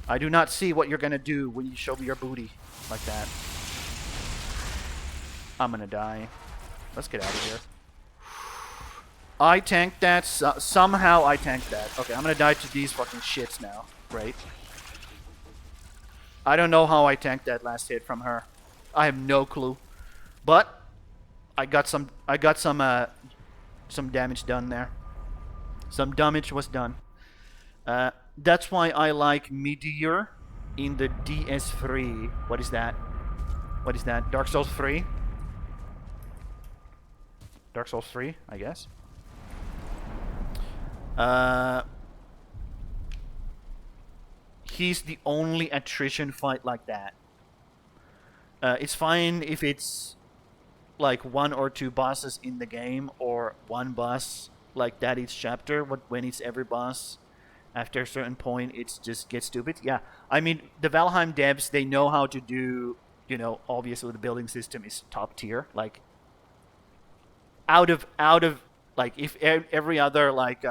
I do not see what you're gonna do when you show me your booty like that. I'm gonna die. Let's get out of here. I tanked that. Somehow I tanked that. Okay, I'm gonna die to these fucking shits now. Great. I don't know how I tanked that last hit from her. I have no clue. But I got some damage done there. Some damage was done. That's why I like Meteor in the DS3. What is that? What is that? Dark Souls 3? Dark Souls 3, I guess. He's the only attrition fight like that. It's fine if it's like 1 or 2 bosses in the game, or 1 boss like that each chapter. But when it's every boss, after a certain point, it just gets stupid. Yeah, I mean, the Valheim devs, they know how to do, you know, obviously the building system is top tier. Like, out of like, if every other like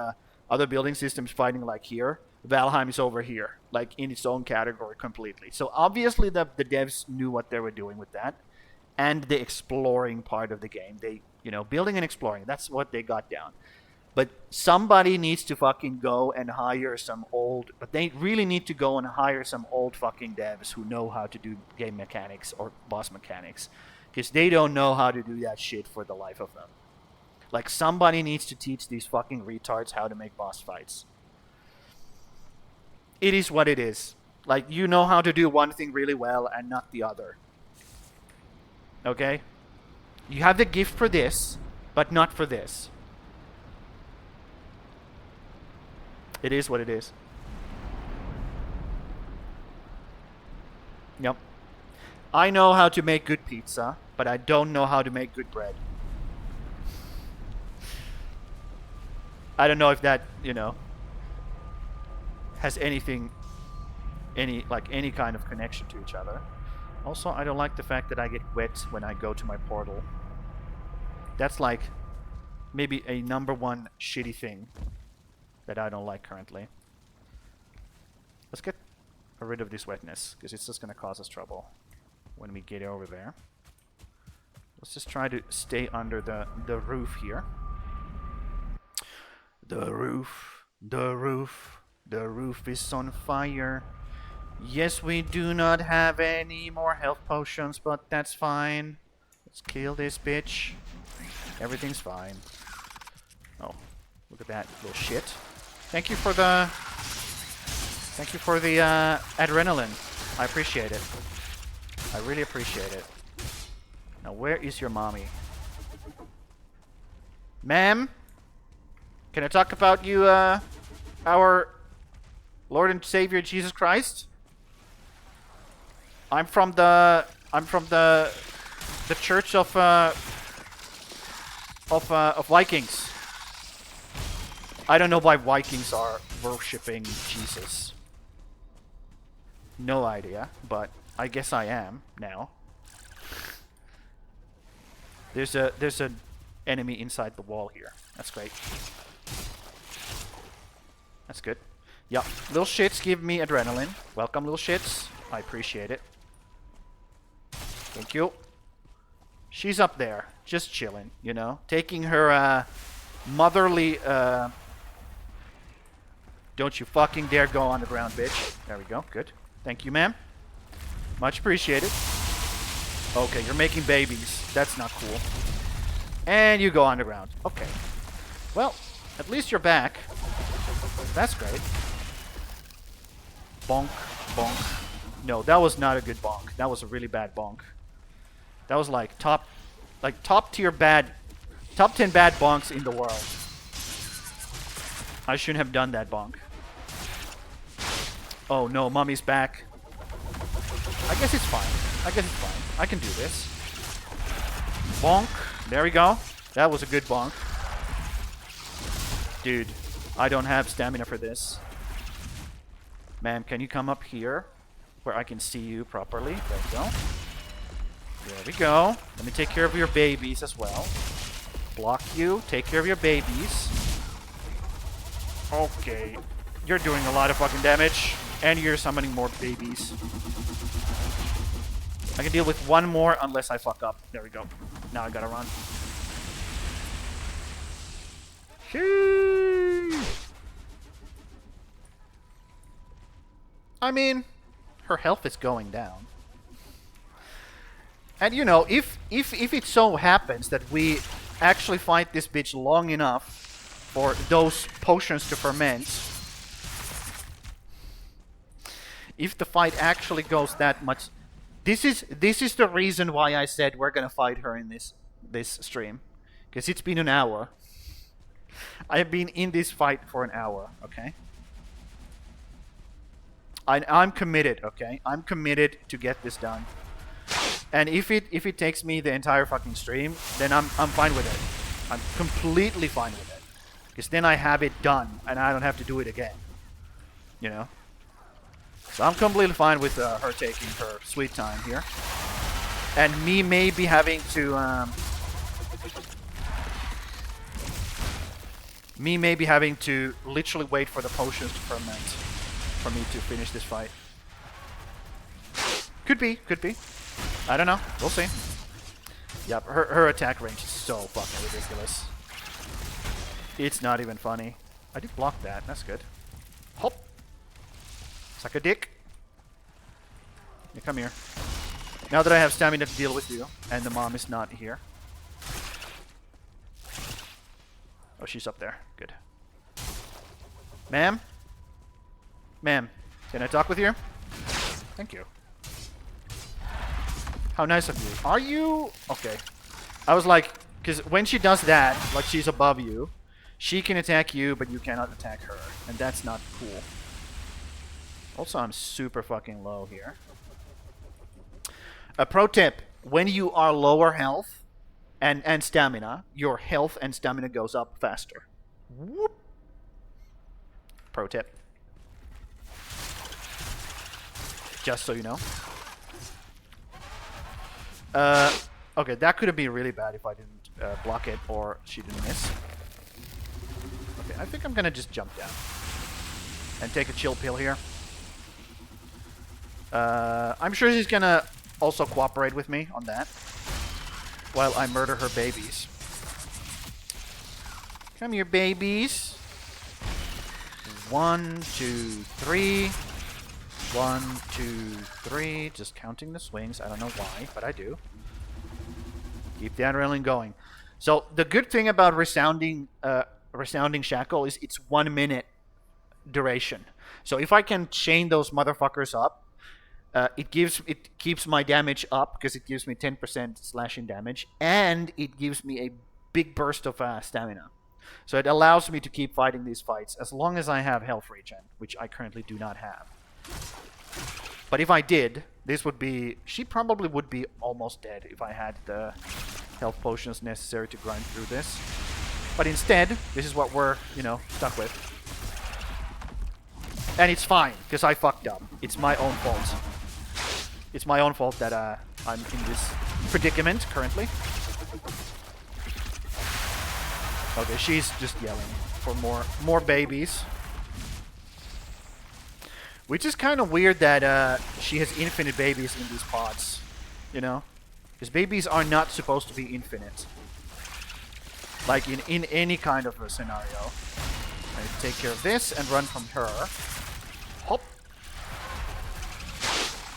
other building systems fighting like here, Valheim is over here, like in its own category completely. So obviously the devs knew what they were doing with that, and the exploring part of the game. They, you know, building and exploring, that's what they got down. But somebody needs to fucking go and hire some old, but they really need to go and hire some old fucking devs who know how to do game mechanics or boss mechanics, because they don't know how to do that shit for the life of them. Like, somebody needs to teach these fucking retards how to make boss fights. It is what it is. Like, you know how to do one thing really well and not the other. Okay? You have the gift for this, but not for this. It is what it is. Yep. I know how to make good pizza, but I don't know how to make good bread. I don't know if that, you know, has anything, any kind of connection to each other. Also, I don't like the fact that I get wet when I go to my portal. That's like maybe a #1 shitty thing that I don't like currently. Let's get rid of this wetness, because it's just going to cause us trouble when we get over there. Let's just try to stay under the roof here. The roof, the roof, the roof is on fire. Yes, we do not have any more health potions, but that's fine. Let's kill this bitch. Everything's fine. Oh, look at that little shit. Thank you for the adrenaline. I appreciate it. I really appreciate it. Now, where is your mommy? Ma'am? Can I talk about you, our Lord and Savior Jesus Christ? I'm from the Church of Vikings. I don't know why Vikings are worshipping Jesus. No idea, but I guess I am now. There's an enemy inside the wall here. That's great. That's good. Yup. Little shits give me adrenaline. Welcome, little shits. I appreciate it. Thank you. She's up there, just chilling, you know, taking her motherly. Don't you fucking dare go on the ground, bitch. There we go. Good. Thank you, ma'am. Much appreciated. Okay, you're making babies. That's not cool. And you go on the ground. Okay. Well, at least you're back. That's great. Bonk, bonk. No, that was not a good bonk. That was a really bad bonk. That was like top tier bad, top 10 bad bonks in the world. I shouldn't have done that bonk. Oh no, mommy's back. I guess it's fine. I guess it's fine. I can do this. Bonk. There we go. That was a good bonk. Dude, I don't have stamina for this. Ma'am, can you come up here where I can see you properly? There we go. There we go. Let me take care of your babies as well. Block you. Take care of your babies. Okay. You're doing a lot of fucking damage. And you're summoning more babies. I can deal with one more unless I fuck up. There we go. Now I gotta run. Sheesh. I mean, her health is going down. And you know, if it so happens that we actually fight this bitch long enough for those potions to ferment, if the fight actually goes that much, this is the reason why I said we're gonna fight her in this stream, because it's been an hour. I have been in this fight for an hour. Okay. I'm committed. Okay, I'm committed to get this done. And if it takes me the entire fucking stream, then I'm fine with it. I'm completely fine with it, because then I have it done and I don't have to do it again. You know. So I'm completely fine with her taking her sweet time here, and me maybe having to literally wait for the potions to ferment for me to finish this fight. Could be. I don't know. We'll see. Yep, her attack range is so fucking ridiculous. It's not even funny. I did block that. That's good. Hop. Suck a dick. Yeah, come here. Now that I have stamina to deal with you, and the mom is not here. Oh, she's up there. Good. Ma'am? Ma'am, can I talk with you? Thank you. How nice of you. Are you... Okay. I was like... Because when she does that, like she's above you, she can attack you, but you cannot attack her. And that's not cool. Also, I'm super fucking low here. A pro tip. When you are lower health and stamina, your health and stamina goes up faster. Whoop. Pro tip. Just so you know. Okay, that could have been really bad if I didn't block it or she didn't miss. Okay, I think I'm gonna just jump down and take a chill pill here. I'm sure she's gonna also cooperate with me on that while I murder her babies. Come here, babies. 1, 2, 3. 1, 2, 3. Just counting the swings. I don't know why, but I do. Keep the adrenaline going. So the good thing about resounding shackle is it's 1 minute duration. So if I can chain those motherfuckers up, it keeps my damage up because it gives me 10% slashing damage, and it gives me a big burst of stamina. So it allows me to keep fighting these fights as long as I have health regen, which I currently do not have. But if I did, this would be... She probably would be almost dead if I had the health potions necessary to grind through this. But instead, this is what we're, stuck with. And it's fine, because I fucked up. It's my own fault. It's my own fault that I'm in this predicament currently. Okay, she's just yelling for more babies. Which is kind of weird that she has infinite babies in these pods. Because babies are not supposed to be infinite. Like in any kind of a scenario. I take care of this and run from her. Hop.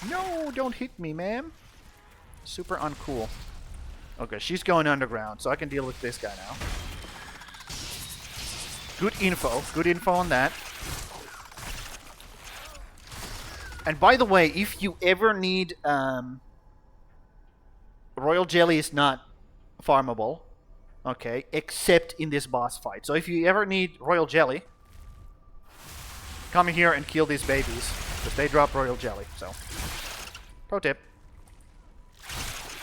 No, don't hit me, ma'am. Super uncool. Okay, she's going underground, so I can deal with this guy now. Good info. Good info on that. And by the way, if you ever need... Royal Jelly is not farmable. Okay, except in this boss fight. So if you ever need Royal Jelly, come here and kill these babies. Because they drop Royal Jelly, so... Pro tip.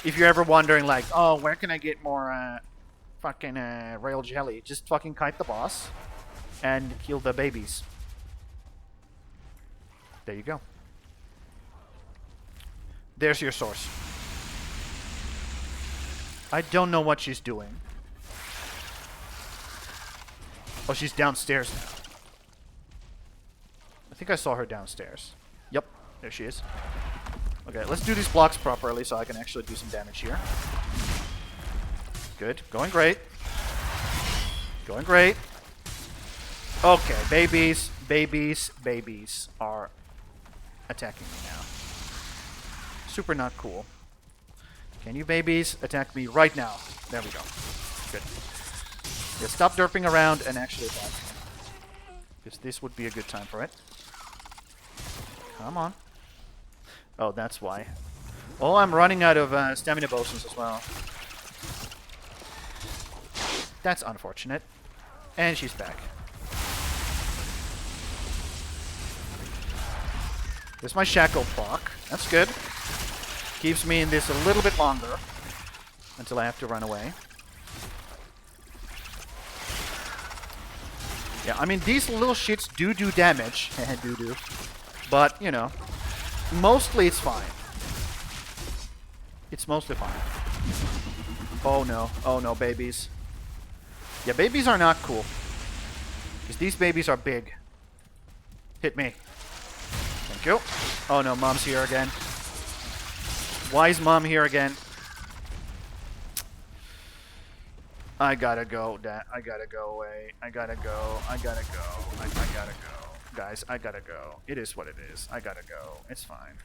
If you're ever wondering, like, oh, where can I get more fucking Royal Jelly? Just fucking kite the boss and kill the babies. There you go. There's your source. I don't know what she's doing. Oh, she's downstairs now. I think I saw her downstairs. Yep, there she is. Okay, let's do these blocks properly so I can actually do some damage here. Good, going great. Going great. Okay, babies are attacking me now. Super not cool. Can you babies attack me right now? There we go. Good. Yeah, stop derping around and actually attack me. Because this would be a good time for it. Come on. Oh, that's why. Oh, I'm running out of stamina potions as well. That's unfortunate. And she's back. This is my shackle block. That's good. Keeps me in this a little bit longer. Until I have to run away. Yeah, I mean, these little shits do damage. do. But, mostly it's fine. It's mostly fine. Oh no, babies. Yeah, babies are not cool. Because these babies are big. Hit me. Thank you. Oh no, mom's here again. Why is mom here again? I gotta go, Dad. I gotta go away. I gotta go. I gotta go. I gotta go. Guys, I gotta go. It is what it is. I gotta go. It's fine.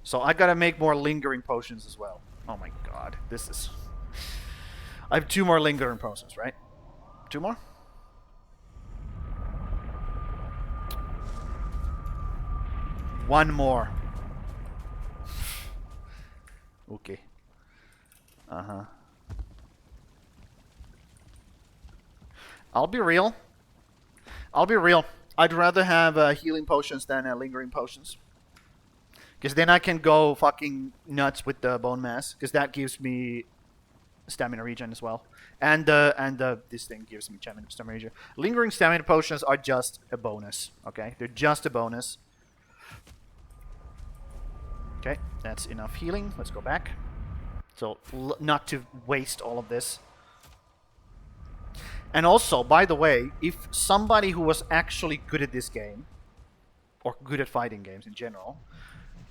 So I gotta make more lingering potions as well. Oh my god. This is... I have 2 more lingering potions, right? 2 more? One more. Okay. Uh-huh. I'll be real. I'd rather have healing potions than lingering potions. Because then I can go fucking nuts with the bone mass. Because that gives me stamina regen as well. And this thing gives me stamina regen. Lingering stamina potions are just a bonus. Okay, they're just a bonus. Okay, that's enough healing. Let's go back. So not to waste all of this. And also, by the way, if somebody who was actually good at this game, or good at fighting games in general,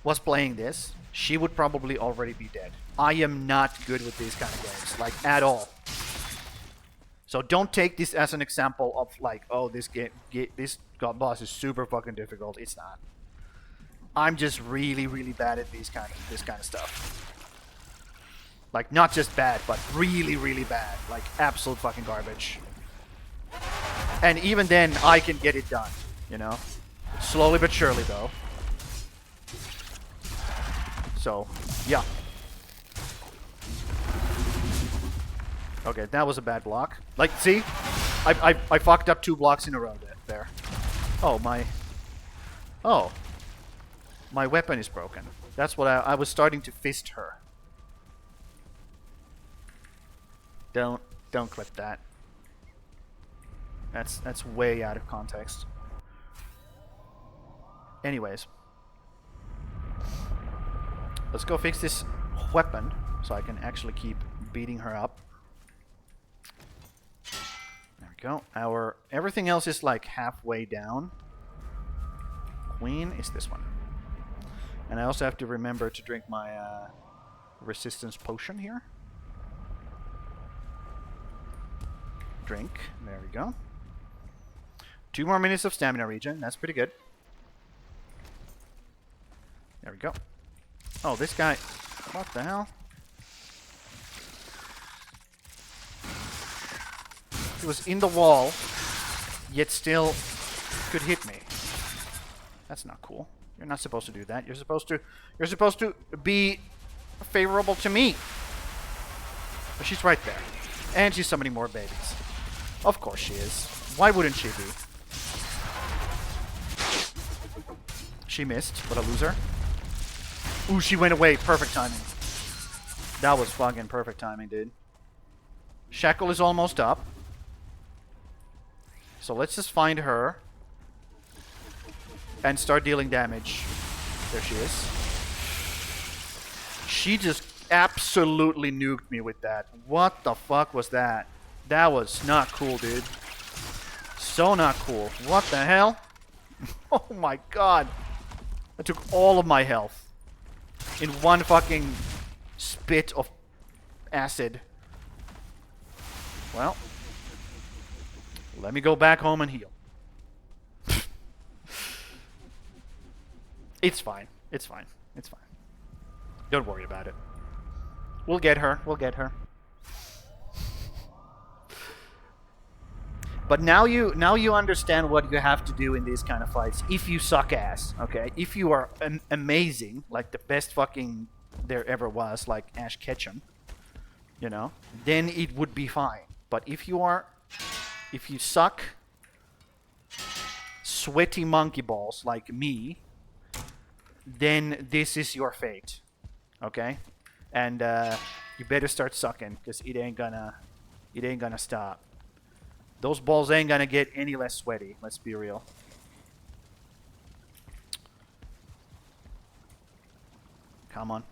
was playing this, she would probably already be dead. I am not good with these kind of games, like, at all. So don't take this as an example of, like, oh, this god boss is super fucking difficult. It's not. I'm just really, really bad at this kind of stuff. Like, not just bad, but really, really bad. Like, absolute fucking garbage. And even then, I can get it done, you know? Slowly but surely, though. So, yeah. Okay, that was a bad block. Like, see? I fucked up 2 blocks in a row there. Oh, my... Oh. My weapon is broken. That's what I was starting to fist her. Don't clip that. That's way out of context. Anyways. Let's go fix this weapon so I can actually keep beating her up. There we go. Everything else is like halfway down. Queen is this one. And I also have to remember to drink my resistance potion here. Drink. There we go. 2 more minutes of stamina regen. That's pretty good. There we go. Oh, this guy. What the hell? He was in the wall, yet still could hit me. That's not cool. You're not supposed to do that. You're supposed to be favorable to me. But she's right there. And she's summoning more babies. Of course she is. Why wouldn't she be? She missed. What a loser. Ooh, she went away. Perfect timing. That was fucking perfect timing, dude. Shackle is almost up. So let's just find her. And start dealing damage. There she is. She just absolutely nuked me with that. What the fuck was that? That was not cool, dude. So not cool. What the hell? Oh my god. I took all of my health. In one fucking spit of acid. Well. Let me go back home and heal. It's fine. It's fine. It's fine. Don't worry about it. We'll get her. We'll get her. But now you understand what you have to do in these kind of fights. If you suck ass, okay? If you are amazing, like the best fucking there ever was, like Ash Ketchum, you know, then it would be fine. But if you suck sweaty monkey balls like me, then this is your fate, okay? And you better start sucking, because it ain't gonna stop. Those balls ain't gonna get any less sweaty, let's be real. Come on.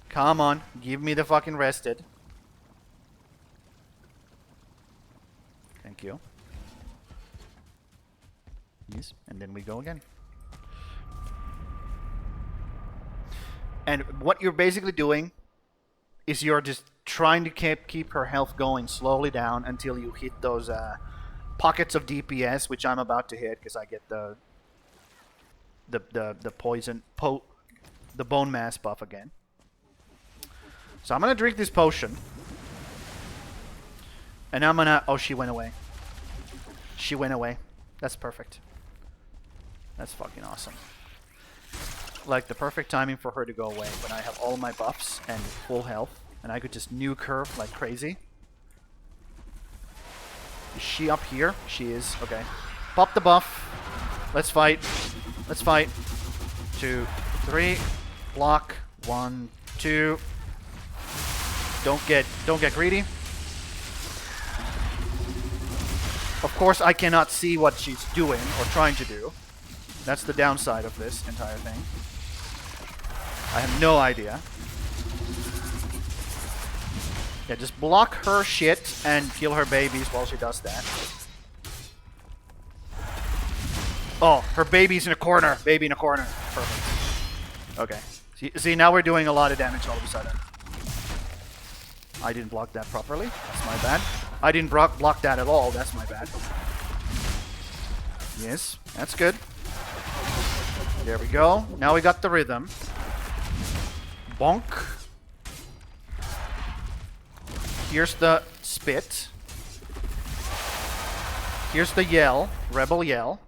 Come on, give me the fucking rested. Thank you. Yes, and then we go again. And what you're basically doing is you're just trying to keep her health going slowly down until you hit those pockets of DPS, which I'm about to hit because I get the poison the bone mass buff again. So I'm gonna drink this potion, and I'm gonna. Oh, she went away. She went away. That's perfect. That's fucking awesome. Like the perfect timing for her to go away when I have all my buffs and full health, and I could just nuke her like crazy. Is she up here? She is. Okay. Pop the buff. Let's fight. Let's fight. 2, 3. Block. 1, 2. Don't get greedy. Of course, I cannot see what she's doing or trying to do. That's the downside of this entire thing. I have no idea. Yeah, just block her shit and kill her babies while she does that. Oh, her baby's in a corner. Baby in a corner. Perfect. Okay. See, now we're doing a lot of damage all of a sudden. I didn't block that properly. That's my bad. I didn't block that at all. That's my bad. Yes, that's good. There we go. Now we got the rhythm. Bonk. Here's the spit. Here's the yell. Rebel yell.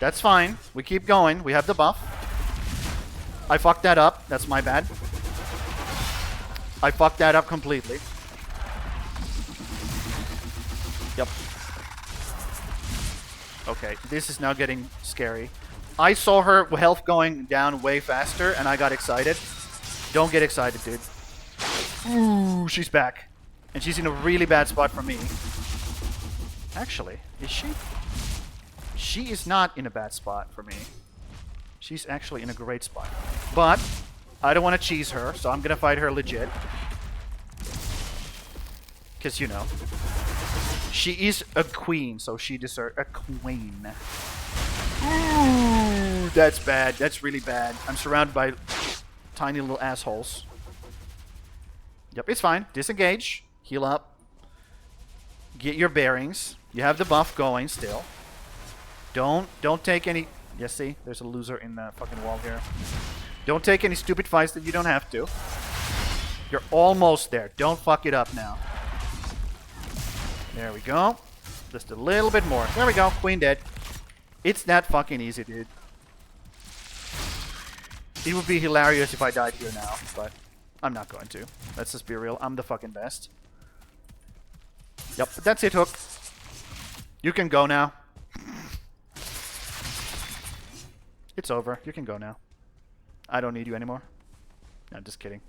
That's fine. We keep going. We have the buff. I fucked that up. That's my bad. I fucked that up completely. Yep. Okay, this is now getting scary. I saw her health going down way faster, and I got excited. Don't get excited, dude. Ooh, she's back. And she's in a really bad spot for me. Actually, is she? She is not in a bad spot for me. She's actually in a great spot. But I don't want to cheese her, so I'm going to fight her legit. Because, you know, she is a queen, so she deserves a queen. Ooh, that's bad. That's really bad. I'm surrounded by tiny little assholes. Yep, it's fine. Disengage. Heal up. Get your bearings. You have the buff going still. Don't take any... Yes, see? There's a loser in the fucking wall here. Don't take any stupid fights that you don't have to. You're almost there. Don't fuck it up now. There we go. Just a little bit more. There we go. Queen dead. It's that fucking easy, dude. It would be hilarious if I died here now, but I'm not going to. Let's just be real. I'm the fucking best. Yep, that's it, Hook. You can go now. It's over. You can go now. I don't need you anymore. No, just kidding.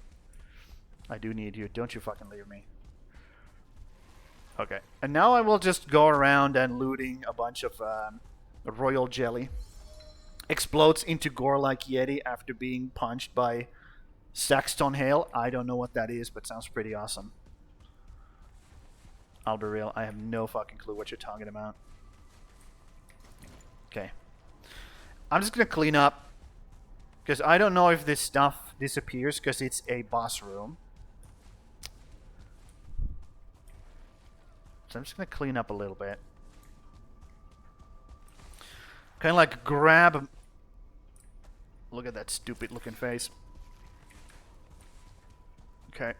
I do need you. Don't you fucking leave me. Okay. And now I will just go around and looting a bunch of royal jelly. Explodes into gore like Yeti after being punched by Saxton Hail. I don't know what that is, but sounds pretty awesome. I'll be real. I have no fucking clue what you're talking about. Okay. I'm just going to clean up. Because I don't know if this stuff disappears because it's a boss room. So I'm just going to clean up a little bit. Kind of like grab... Look at that stupid looking face. Okay.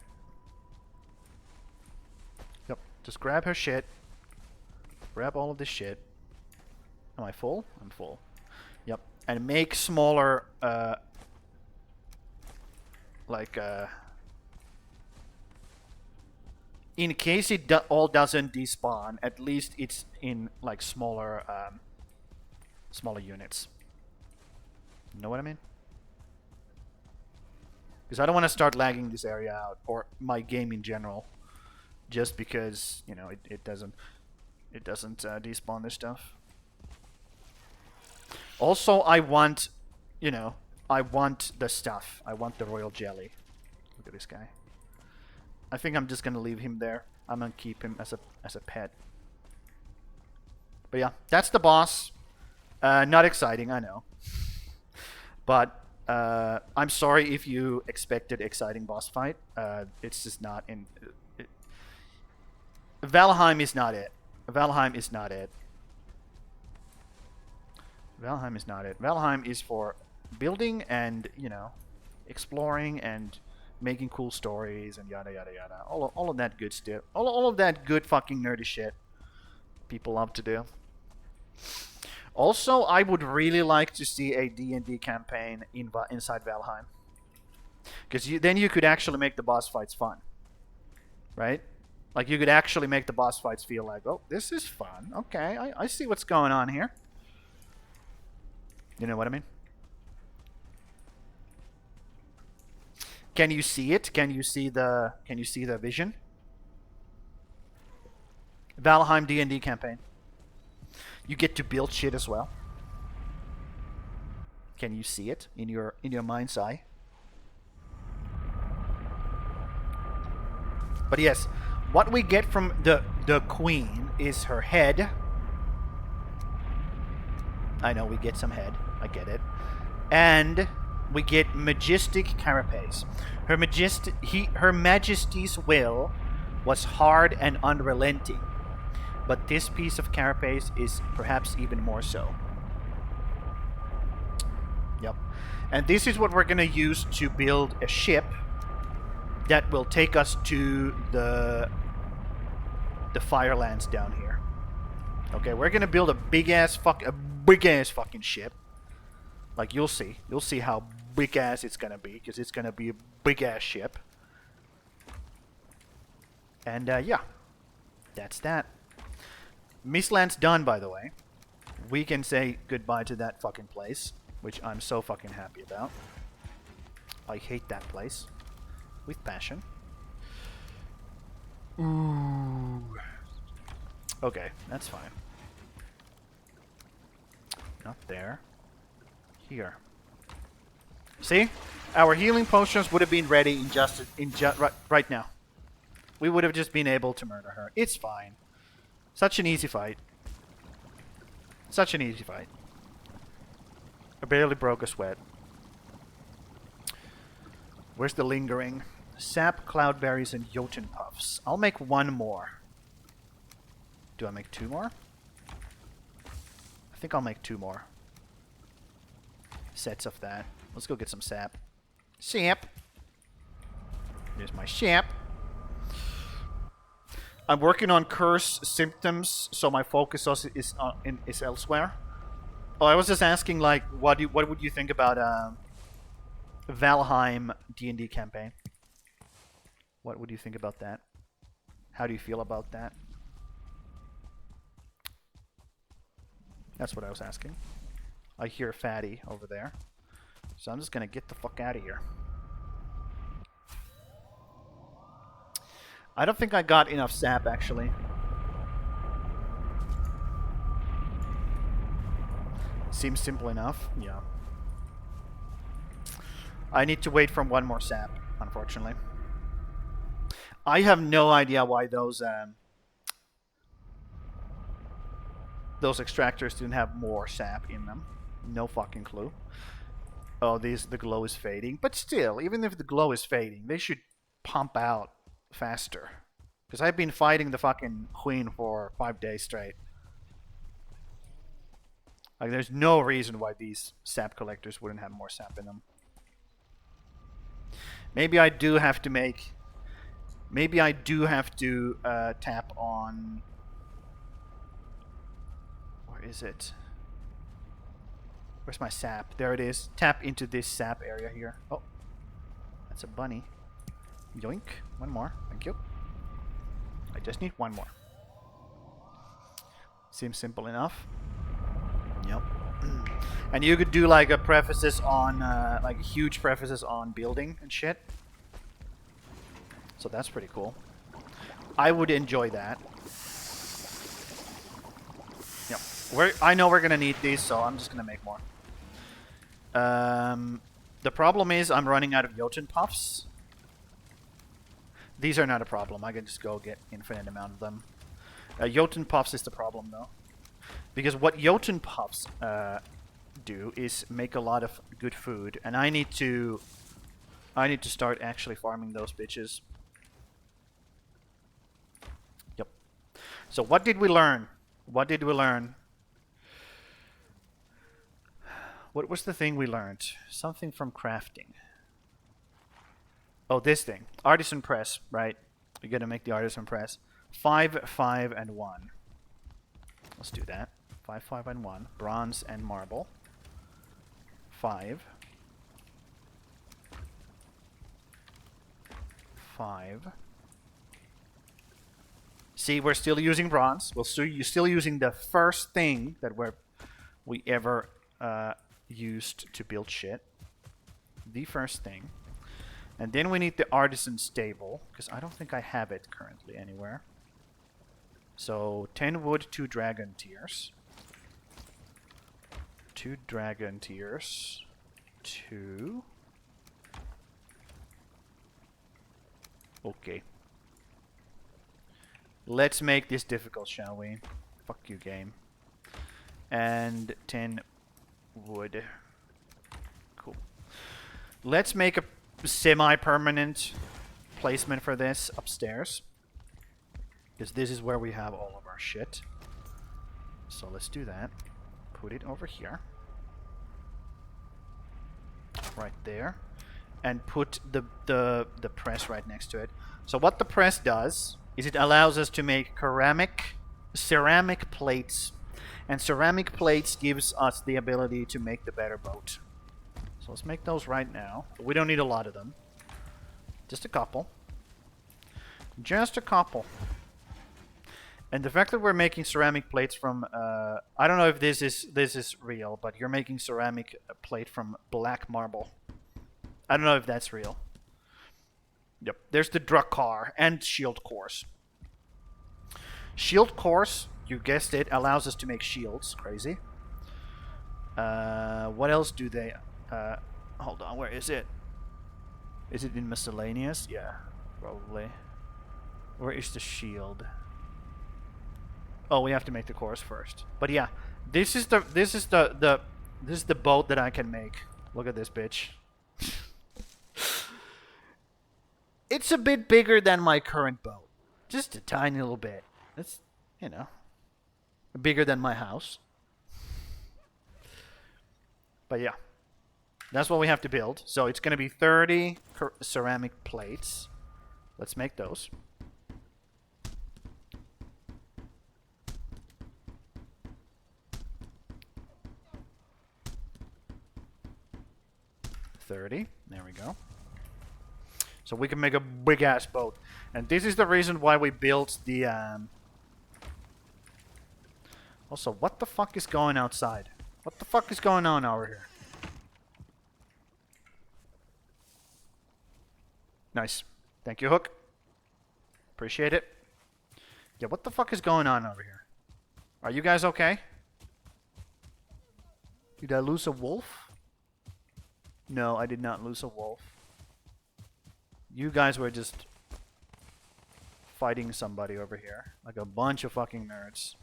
Yep. Just grab her shit. Grab all of this shit. Am I full? I'm full. Yep. And make smaller, in case it all doesn't despawn, at least it's in like smaller units. You know what I mean? Because I don't want to start lagging this area out, or my game in general, just because, you know, it doesn't despawn this stuff. Also, I want, you know, I want the stuff. I want the royal jelly. Look at this guy. I think I'm just gonna leave him there. I'm gonna keep him as a pet. But yeah, that's the boss. Not exciting, I know. But I'm sorry if you expected exciting boss fight. It's just not in. Valheim is not it. Valheim is not it. Valheim is not it. Valheim is for building and, you know, exploring and making cool stories and yada yada yada. All of that good stuff. All of that good fucking nerdy shit people love to do. Also, I would really like to see a D&D campaign inside Valheim. Because then you could actually make the boss fights fun. Right? Like, you could actually make the boss fights feel like, oh, this is fun. Okay, I see what's going on here. You know what I mean? Can you see it? Can you see the vision? Valheim D&D campaign. You get to build shit as well. Can you see it in your mind's eye? But yes, what we get from the queen is her head. I know we get some head. I get it. And we get majestic carapace. Her Majesty's will was hard and unrelenting, but this piece of carapace is perhaps even more so. Yep. And this is what we're gonna use to build a ship that will take us to the Firelands down here. Okay, we're gonna build a big ass fucking ship. Like, you'll see how big ass it's gonna be, because it's gonna be a big ass ship. And yeah, that's that. Mistlands done, by the way. We can say goodbye to that fucking place, which I'm so fucking happy about. I hate that place with passion. Ooh. Okay, that's fine. Not there. Here. See? Our healing potions would have been ready right now. We would have just been able to murder her. It's fine. Such an easy fight. Such an easy fight. I barely broke a sweat. Where's the lingering? Sap, cloudberries, and Jotun puffs. I'll make one more. Do I make two more? I think I'll make two more sets of that. Let's go get some sap. Sap. There's my sap. I'm working on curse symptoms, so my focus also is elsewhere. Oh, I was just asking, like, what would you think about Valheim D&D campaign? What would you think about that? How do you feel about that? That's what I was asking. I hear Fatty over there, so I'm just gonna get the fuck out of here. I don't think I got enough sap, actually. Seems simple enough. Yeah. I need to wait for one more sap, unfortunately. I have no idea why those extractors didn't have more sap in them. No fucking clue. Oh, the glow is fading. But still, even if the glow is fading, they should pump out faster. Because I've been fighting the fucking queen for 5 days straight. Like, there's no reason why these sap collectors wouldn't have more sap in them. Maybe I do have to make... Maybe I do have to tap on... Where is it? Where's my sap? There it is. Tap into this sap area here. Oh. That's a bunny. Yoink. One more. Thank you. I just need one more. Seems simple enough. Yep. And you could do like a prefaces on, like huge prefaces on building and shit. So that's pretty cool. I would enjoy that. Yep. I know we're gonna need these, so I'm just gonna make more. The problem is I'm running out of Jotun puffs. These are not a problem. I can just go get infinite amount of them. Jotun puffs is the problem, though. Because what Jotun puffs do is make a lot of good food, and I need to start actually farming those bitches. Yep. So what did we learn? What did we learn? What was the thing we learned? Something from crafting. Oh, this thing. Artisan press, right? We gotta make the artisan press. 5, 5, and 1. Let's do that. 5, 5, and 1. Bronze and marble. 5. 5. See, we're still using bronze. You're still using the first thing that we ever used to build shit. The first thing. And then we need the artisan stable, because I don't think I have it currently anywhere. So 10 wood, 2 dragon tears. 2 dragon tears. 2. Okay. Let's make this difficult, shall we? Fuck you, game. And 10 wood. Cool. Let's make a semi-permanent placement for this upstairs. Because this is where we have all of our shit. So let's do that. Put it over here. Right there. And put the press right next to it. So what the press does is it allows us to make ceramic plates. And ceramic plates gives us the ability to make the better boat. So let's make those right now. We don't need a lot of them. Just a couple. Just a couple. And the fact that we're making ceramic plates from... I don't know if this is real, but you're making ceramic plate from black marble. I don't know if that's real. Yep. There's the Drakkar and shield cores. Shield cores, you guessed it, allows us to make shields. Crazy. What else do they... hold on, where is it? Is it in miscellaneous? Yeah, probably. Where is the shield? Oh, we have to make the cores first. But yeah, this is the boat that I can make. Look at this bitch. It's a bit bigger than my current boat. Just a tiny little bit. It's, you know, bigger than my house. But yeah, that's what we have to build. So it's going to be 30 ceramic plates. Let's make those. There we go. So we can make a big ass boat. And this is the reason why we built the Also, what the fuck is going outside? What the fuck is going on over here? Nice. Thank you, Hook. Appreciate it. Yeah, what the fuck is going on over here? Are you guys okay? Did I lose a wolf? No, I did not lose a wolf. You guys were just fighting somebody over here. Like a bunch of fucking nerds.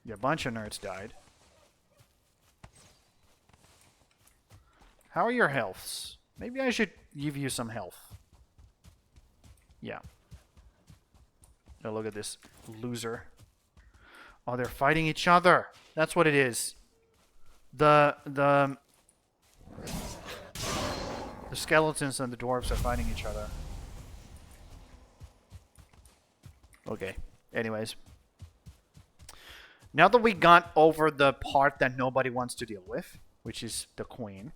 Yeah, a bunch of nerds died. How are your healths? Maybe I should give you some health. Yeah. Oh, look at this loser. Oh, they're fighting each other. That's what it is. The skeletons and the dwarves are fighting each other. Okay. Anyways. Now that we got over the part that nobody wants to deal with, which is the queen,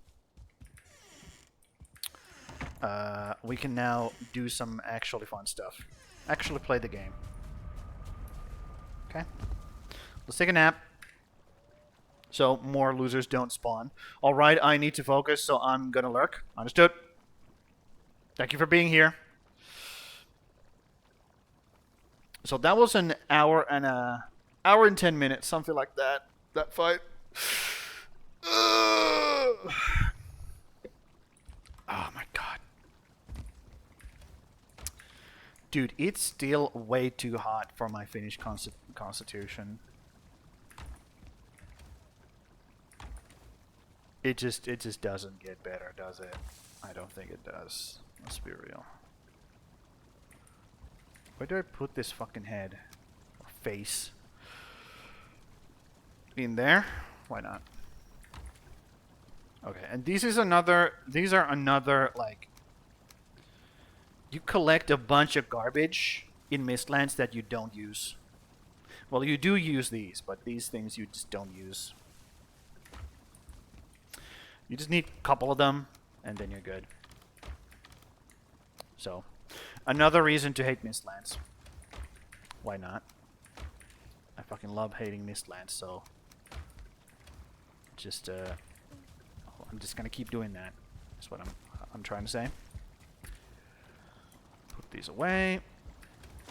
we can now do some actually fun stuff. Actually play the game. Okay. Let's take a nap. So more losers don't spawn. Alright, I need to focus, so I'm gonna lurk. Understood. Thank you for being here. So that was an hour and 10 minutes, something like that. That fight. Oh my god. Dude, it's still way too hot for my Finnish constitution. It just doesn't get better, does it? I don't think it does. Let's be real. Where do I put this fucking head? Or face? In there? Why not? Okay, and these are another, like... You collect a bunch of garbage in Mistlands that you don't use. Well, you do use these, but these things you just don't use. You just need a couple of them, and then you're good. So, another reason to hate Mistlands. Why not? I fucking love hating Mistlands, so... I'm just gonna keep doing that. That's what I'm trying to say. Put these away.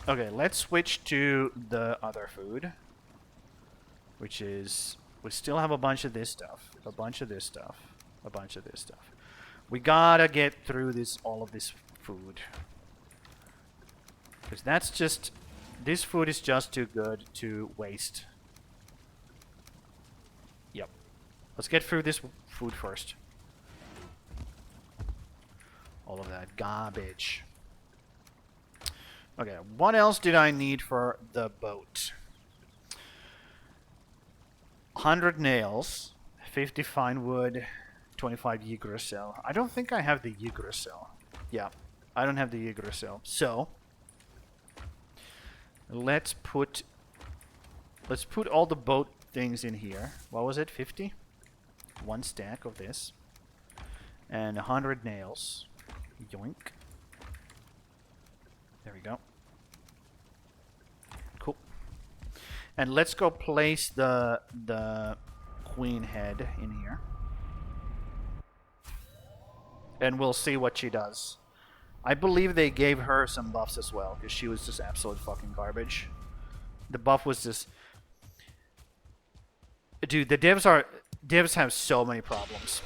Okay, let's switch to the other food. Which is... We still have a bunch of this stuff. A bunch of this stuff. A bunch of this stuff. We gotta get through all of this food. Because that's just... This food is just too good to waste. Yep. Let's get through this food first. All of that garbage. Okay, what else did I need for the boat? 100 nails, 50 fine wood, 25 Yggdrasil. I don't think I have the Yggdrasil. Yeah, I don't have the Yggdrasil. So, let's put all the boat things in here. What was it? 50? One stack of this. And 100 nails. Yoink. There we go. Cool. And let's go place the queen head in here. And we'll see what she does. I believe they gave her some buffs as well, because she was just absolute fucking garbage. The buff was just... Dude, the devs have so many problems.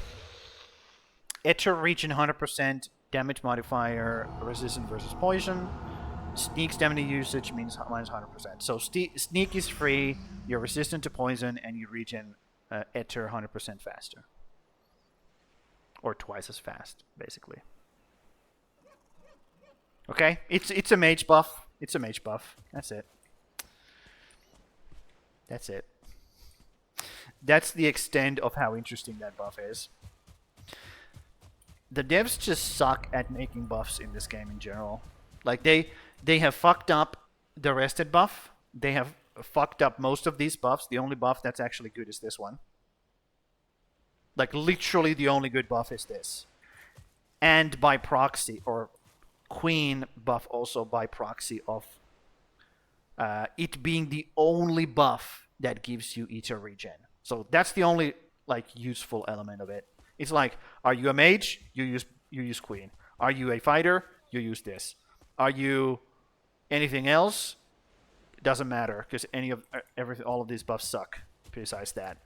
Etcher region 100%, damage modifier, resistant versus poison. Sneak stamina usage means minus 100%. So sneak is free, you're resistant to poison, and you regen Etcher 100% faster. Or twice as fast, basically. Okay, it's a mage buff. It's a mage buff. That's it. That's it. That's the extent of how interesting that buff is. The devs just suck at making buffs in this game in general. Like, they have fucked up the rested buff. They have fucked up most of these buffs. The only buff that's actually good is this one. Like, literally the only good buff is this. And by proxy, or queen buff also by proxy of it being the only buff that gives you ether regen. So that's the only, like, useful element of it. It's like, are you a mage? You use queen. Are you a fighter? You use this. Are you anything else? It doesn't matter, because all of these buffs suck. Besides that,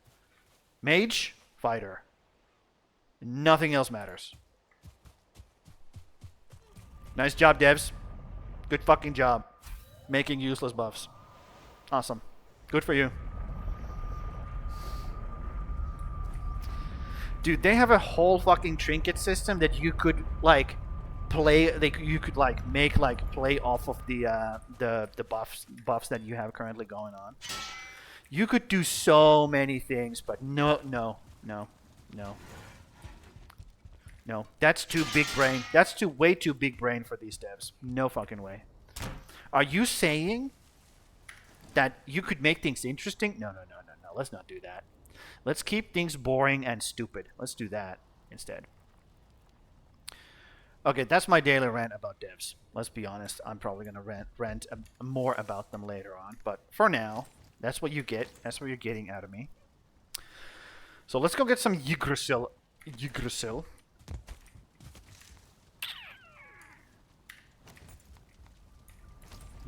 mage, fighter. Nothing else matters. Nice job, devs. Good fucking job making useless buffs. Awesome. Good for you. Dude, they have a whole fucking trinket system that you could, like, play. You could, like, make, like, play off of the buffs that you have currently going on. You could do so many things, but no. That's too big brain. That's way too big brain for these devs. No fucking way. Are you saying that you could make things interesting? No. Let's not do that. Let's keep things boring and stupid. Let's do that instead. Okay, that's my daily rant about devs. Let's be honest. I'm probably going to rant more about them later on. But for now, that's what you get. That's what you're getting out of me. So let's go get some Yggdrasil.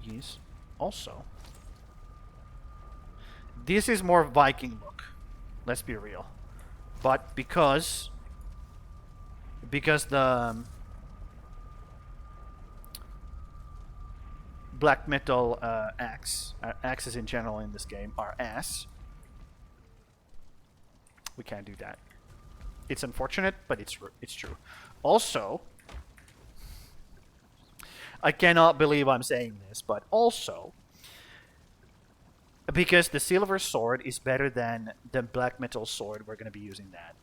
Yes. Also, this is more Viking look. Let's be real. But because the black metal axes in general in this game are ass, we can't do that. It's unfortunate, but it's true. Also, I cannot believe I'm saying this, but also, because the silver sword is better than the black metal sword, we're going to be using that.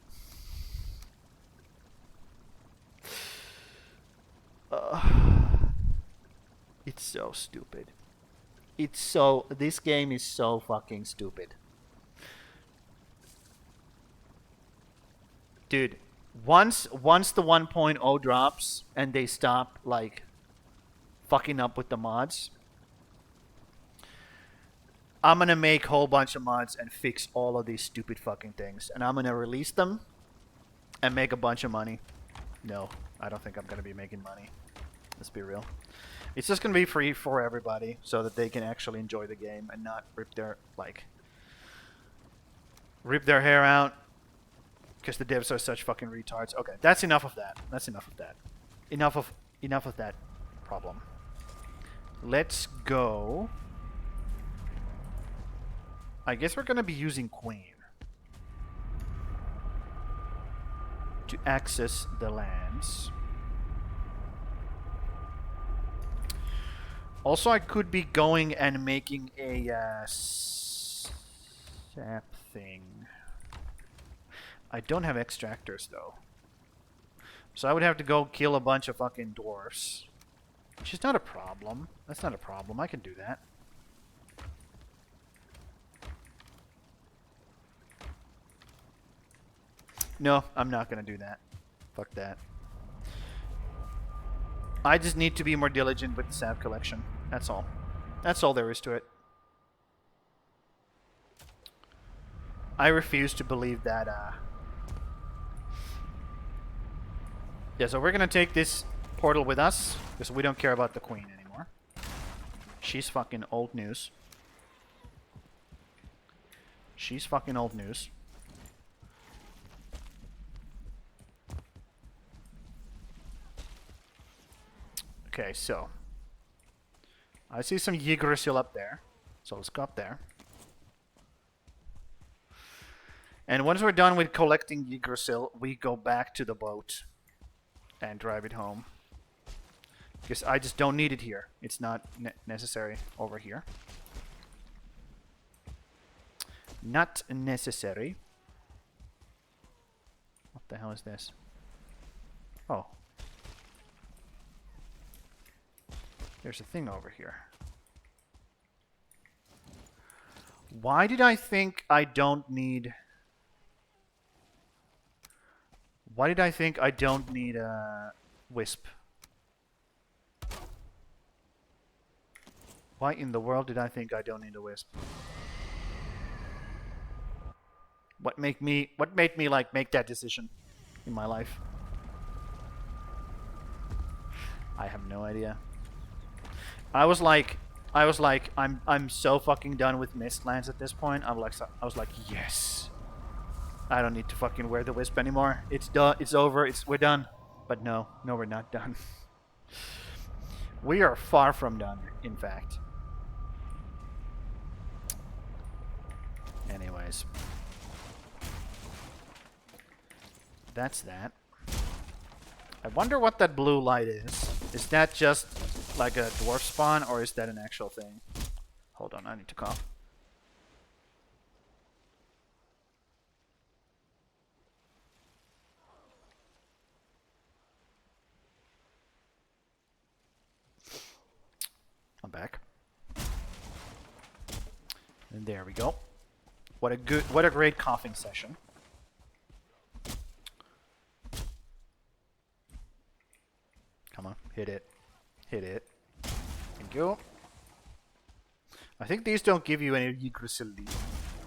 It's so stupid. This game is so fucking stupid. Dude, once the 1.0 drops and they stop, like, fucking up with the mods, I'm gonna make a whole bunch of mods and fix all of these stupid fucking things. And I'm gonna release them and make a bunch of money. No, I don't think I'm going to be making money. Let's be real. It's just going to be free for everybody so that they can actually enjoy the game and not rip their, like, rip their hair out because the devs are such fucking retards. Okay, that's enough of that. That's enough of that. Enough of that problem. Let's go. I guess we're going to be using Queen to access the lands. Also, I could be going and making a sap thing. I don't have extractors though. So I would have to go kill a bunch of fucking dwarfs. Which is not a problem. That's not a problem. I can do that. No, I'm not gonna do that. Fuck that. I just need to be more diligent with the sap collection. That's all. That's all there is to it. I refuse to believe that, yeah, so we're gonna take this portal with us, because we don't care about the queen anymore. She's fucking old news. She's fucking old news. Okay, so I see some Yggdrasil up there, so let's go up there. And once we're done with collecting Yggdrasil, we go back to the boat and drive it home. Because I just don't need it here. It's not necessary over here. Not necessary. What the hell is this? Oh. There's a thing over here. Why did I think I don't need... Why did I think I don't need a wisp? Why in the world did I think I don't need a wisp? What made me like make that decision in my life? I have no idea. I was like I'm so fucking done with Mistlands at this point. I was like yes. I don't need to fucking wear the wisp anymore. It's done. It's over. We're done. But no, we're not done. We are far from done, in fact. Anyways. That's that. I wonder what that blue light is. Is that just like a dwarf spawn, or is that an actual thing? Hold on, I need to cough. I'm back. And there we go. What a great coughing session. Come on, hit it. Hit it. Thank you. I think these don't give you any Yggdrasil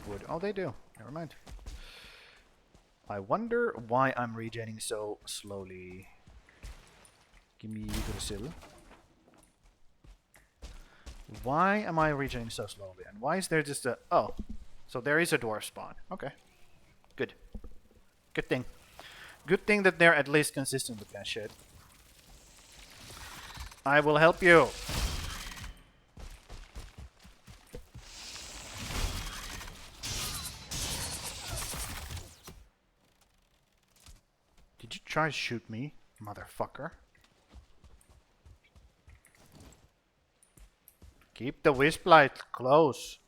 wood. Oh, they do. Never mind. I wonder why I'm regenerating so slowly. Give me Yggdrasil. Why am I regenerating so slowly? And why is there just a... Oh. So there is a dwarf spawn. Okay. Good. Good thing. Good thing that they're at least consistent with that shit. I will help you. Did you try to shoot me, motherfucker? Keep the wisp light close.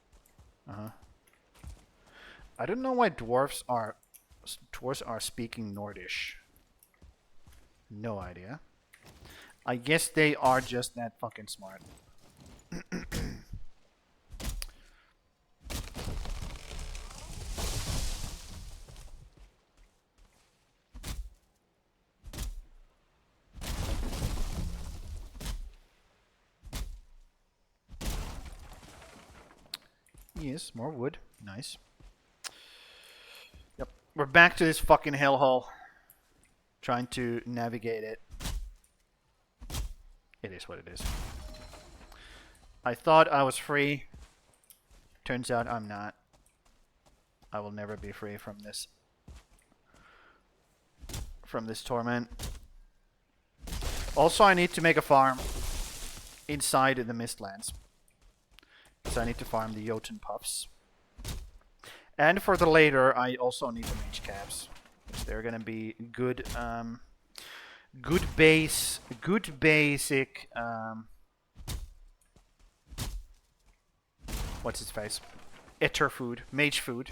I don't know why dwarves are speaking Nordish. No idea. I guess they are just that fucking smart. Yes, more wood. Nice. Yep. We're back to this fucking hellhole. Trying to navigate it. It is what it is. I thought I was free. Turns out I'm not. I will never be free from this. From this torment. Also, I need to make a farm inside the Mistlands. Because I need to farm the Jotun puffs. And for the later, I also need the mage caps. Because they're gonna be good, good basic, what's its face? Etter food, mage food.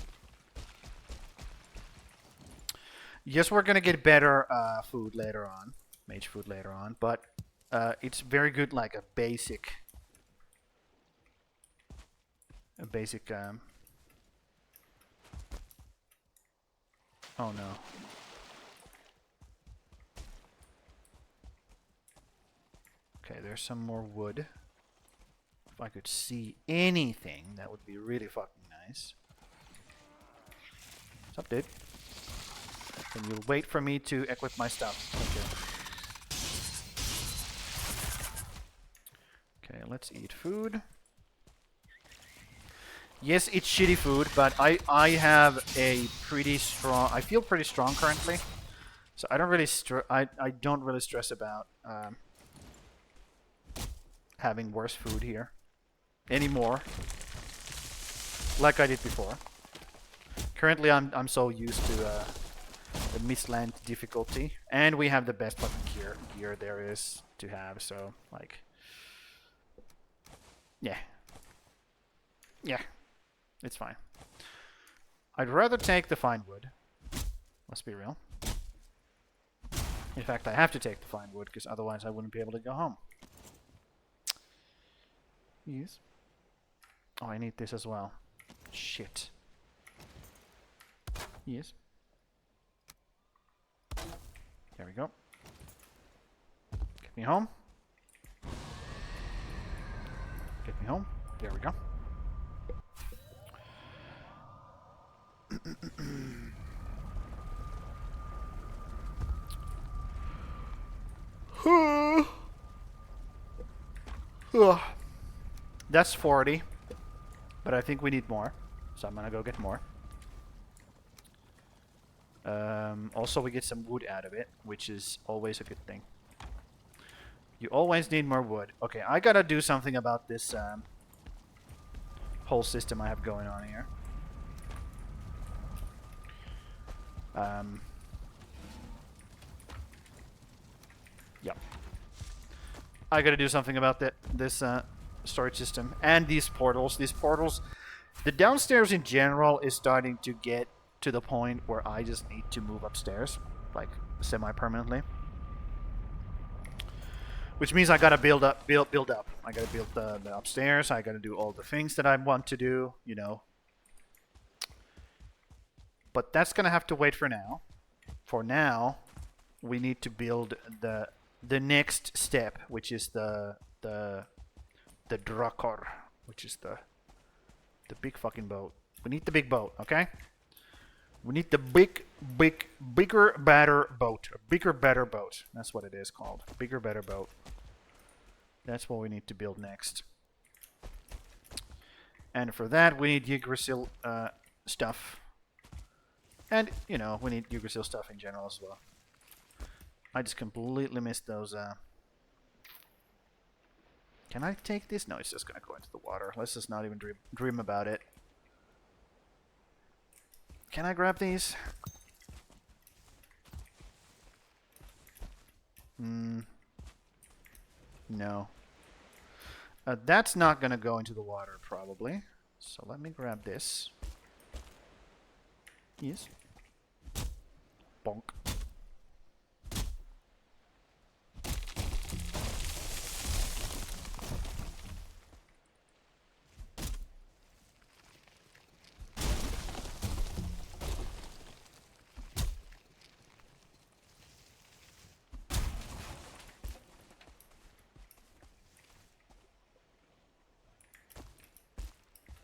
Yes, we're gonna get better food later on, mage food later on, but it's very good, like a basic, oh no. Okay, there's some more wood. If I could see anything, that would be really fucking nice. What's up, dude? Can you wait for me to equip my stuff? Okay, let's eat food. Yes, it's shitty food, but I have a pretty strong... I feel pretty strong currently. So I don't really I don't really stress about having worse food here anymore, like I did before. Currently, I'm so used to the Mistland difficulty, and we have the best fucking gear there is to have. So like, yeah, it's fine. I'd rather take the fine wood. Let's be real. In fact, I have to take the fine wood because otherwise I wouldn't be able to go home. Yes. Oh, I need this as well. Shit. Yes. There we go. Get me home. Get me home. There we go. That's 40. But I think we need more. So I'm gonna go get more. Also, we get some wood out of it, which is always a good thing. You always need more wood. Okay, I gotta do something about this whole system I have going on here. Yep. I gotta do something about this storage system and these portals. These portals, the downstairs in general is starting to get to the point where I just need to move upstairs, like semi-permanently. Which means I gotta build up. I gotta build the upstairs. I gotta do all the things that I want to do, you know. But that's gonna have to wait for now. For now, we need to build the next step, which is the Drakar, which is the big fucking boat. We need the big boat, okay? We need the bigger, better boat. A bigger, better boat. That's what it is called. Bigger, better boat. That's what we need to build next. And for that, we need Yggdrasil stuff. And, you know, we need Yggdrasil stuff in general as well. I just completely missed those. Can I take this? No, it's just gonna go into the water. Let's just not even dream about it. Can I grab these? No. That's not gonna go into the water, probably. So let me grab this. Yes. Bonk.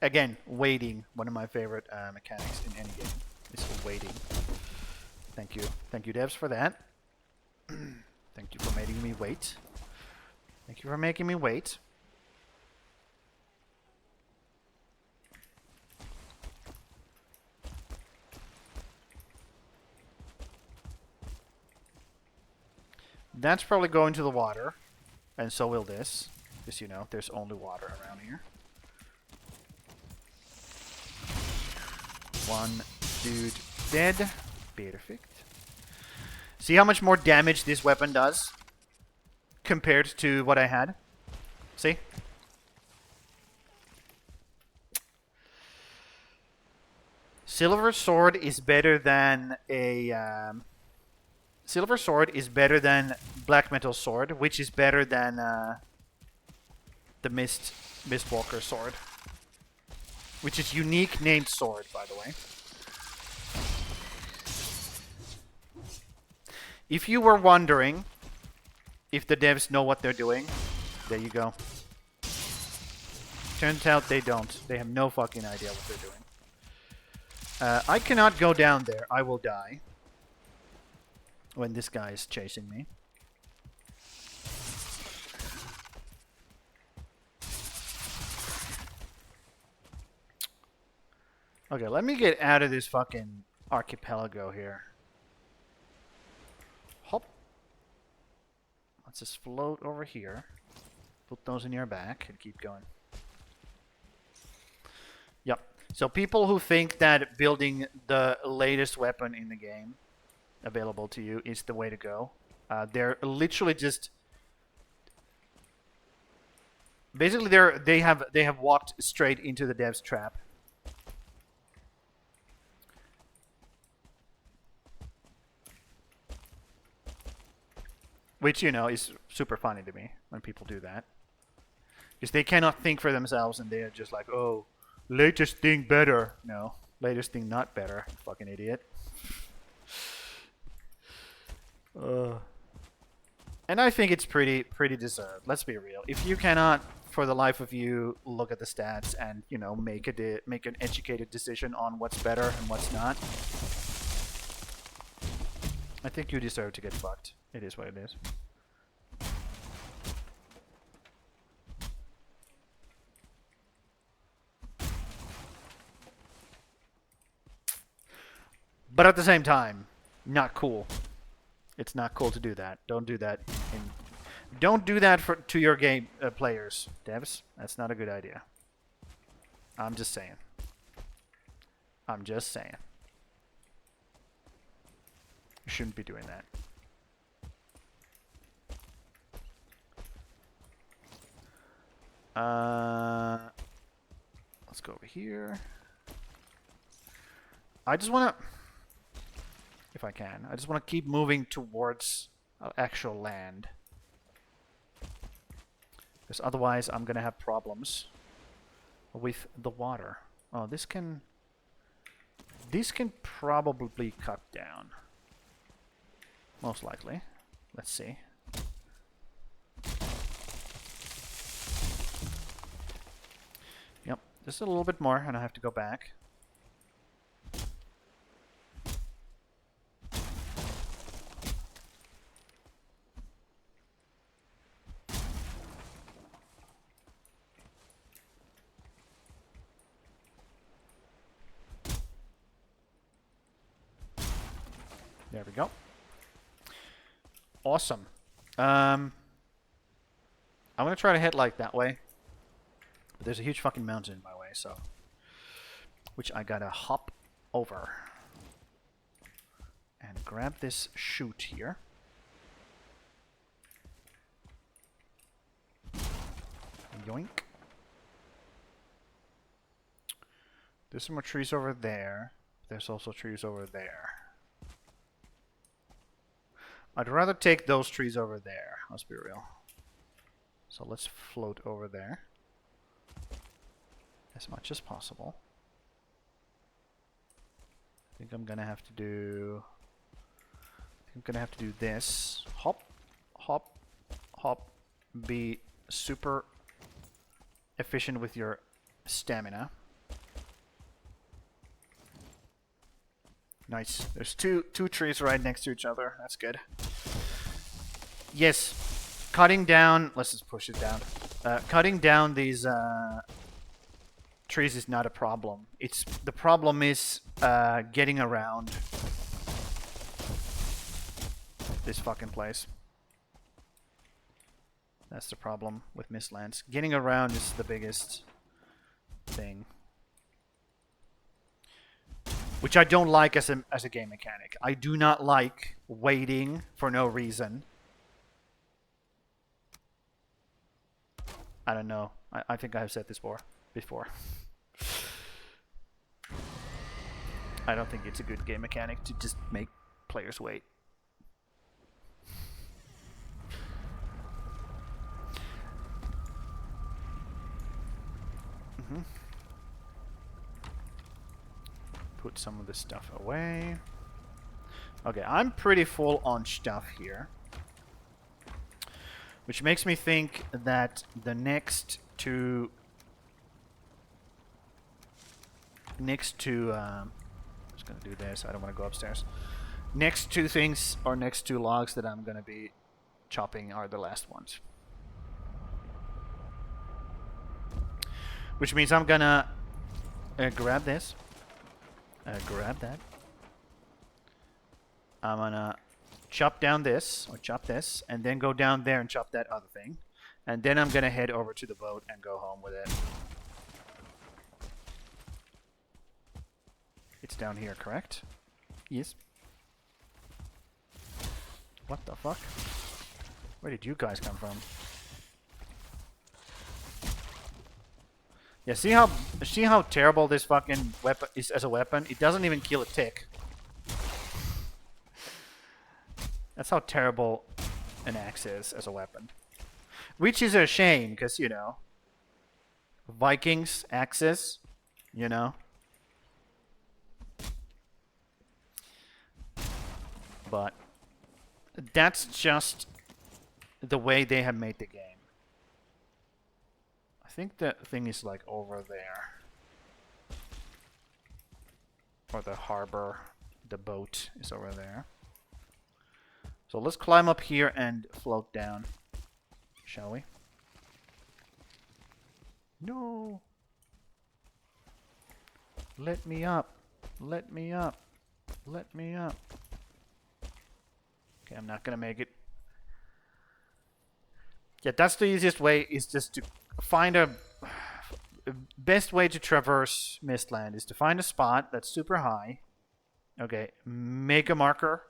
Again, waiting, one of my favorite mechanics in any game is waiting. Thank you devs for that. making me wait. Thank you for making me wait. That's probably going to the water. And so will this. Because, you know, there's only water around here. One dude dead. Perfect. See how much more damage this weapon does? Compared to what I had? See? Silver sword is better than a... Silver sword is better than black metal sword, which is better than the Mistwalker sword. Which is unique named sword, by the way. If you were wondering if the devs know what they're doing, there you go. Turns out they don't. They have no fucking idea what they're doing. I cannot go down there. I will die. When this guy is chasing me. Okay, let me get out of this fucking archipelago here. Hop. Let's just float over here. Put those in your back and keep going. Yep. So people who think that building the latest weapon in the game available to you is the way to go. They're literally just basically they have walked straight into the dev's trap. Which, you know, is super funny to me when people do that. Because they cannot think for themselves and they're just like, oh, latest thing better. No, latest thing not better. Fucking idiot. And I think it's pretty deserved. Let's be real. If you cannot, for the life of you, look at the stats and, you know, make an educated decision on what's better and what's not, I think you deserve to get fucked. It is what it is. But at the same time, not cool. It's not cool to do that. Don't do that. Don't do that to your game players, devs. That's not a good idea. I'm just saying. I'm just saying. You shouldn't be doing that. Let's go over here. I just want to... If I can. I just want to keep moving towards actual land. Because otherwise I'm going to have problems with the water. Oh, this can probably cut down. Most likely. Let's see. Yep, just a little bit more and I have to go back. There we go. Awesome. I'm gonna try to head like that way. But there's a huge fucking mountain in my way, so... Which I gotta hop over. And grab this chute here. Yoink. There's some more trees over there. There's also trees over there. I'd rather take those trees over there, let's be real. So let's float over there as much as possible. I think I'm gonna have to do this. Hop, hop, hop. Be super efficient with your stamina. Nice. There's two trees right next to each other. That's good. yes, cutting down... Let's just push it down. Cutting down these trees is not a problem. The problem is getting around this fucking place. That's the problem with Mistlands. Getting around is the biggest thing. Which I don't like as a game mechanic. I do not like waiting for no reason. I don't know. I think I have said this before. I don't think it's a good game mechanic to just make players wait. Put some of this stuff away. Okay, I'm pretty full on stuff here. Which makes me think that the next two... I'm just gonna do this, I don't want to go upstairs. Next two things, or next two logs that I'm gonna be chopping are the last ones. Which means I'm gonna grab this. Grab that. I'm gonna chop down this, or chop this, and then go down there and chop that other thing. And then I'm gonna head over to the boat and go home with it. It's down here, correct? Yes. What the fuck? Where did you guys come from? Yeah, see how terrible this fucking weapon is as a weapon? It doesn't even kill a tick. That's how terrible an axe is as a weapon. Which is a shame, because, you know, Vikings, axes, you know. But that's just the way they have made the game. I think that thing is like over there. Or the harbor, the boat is over there. So let's climb up here and float down, shall we? No! Let me up. Let me up. Let me up. Okay, I'm not gonna make it. Yeah, that's the easiest way, is just to find a... Best way to traverse Mistland is to find a spot that's super high. Okay, make a marker.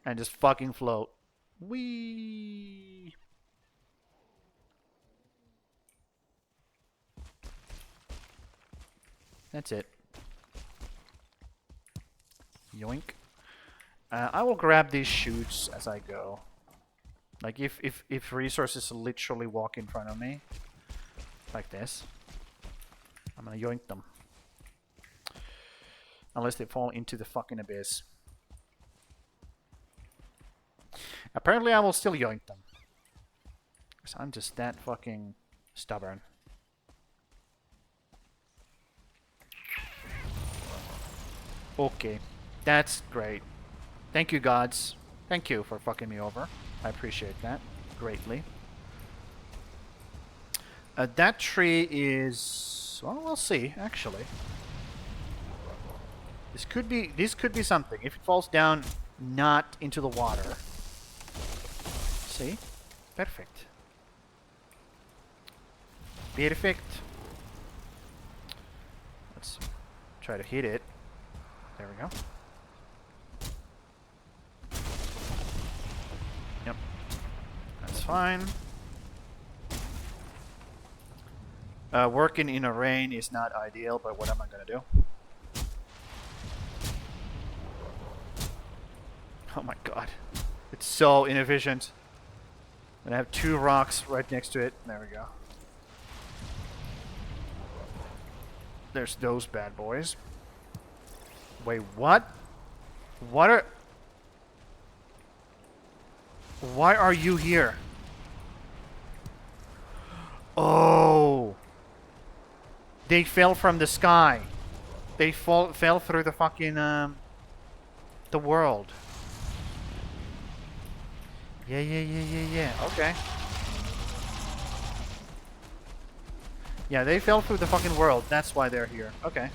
And just fucking float. Whee! That's it. Yoink. I will grab these shoots as I go. Like if resources literally walk in front of me, like this, I'm gonna yoink them. Unless they fall into the fucking abyss. Apparently I will still yoink them. Because I'm just that fucking stubborn. Okay. That's great. Thank you, gods. Thank you for fucking me over. I appreciate that greatly. That tree is... Well, we'll see, actually. This could be something. If it falls down not into the water. See? Perfect. Perfect. Let's try to hit it. There we go. Yep. That's fine. Working in a rain is not ideal, but what am I gonna do? Oh my god. It's so inefficient. And I have two rocks right next to it. There we go. There's those bad boys. Wait, what? What are... Why are you here? Oh! They fell from the sky. They fell through the fucking, the world. Yeah, yeah, yeah, yeah, yeah. Okay. Yeah, they fell through the fucking world. That's why they're here. Okay.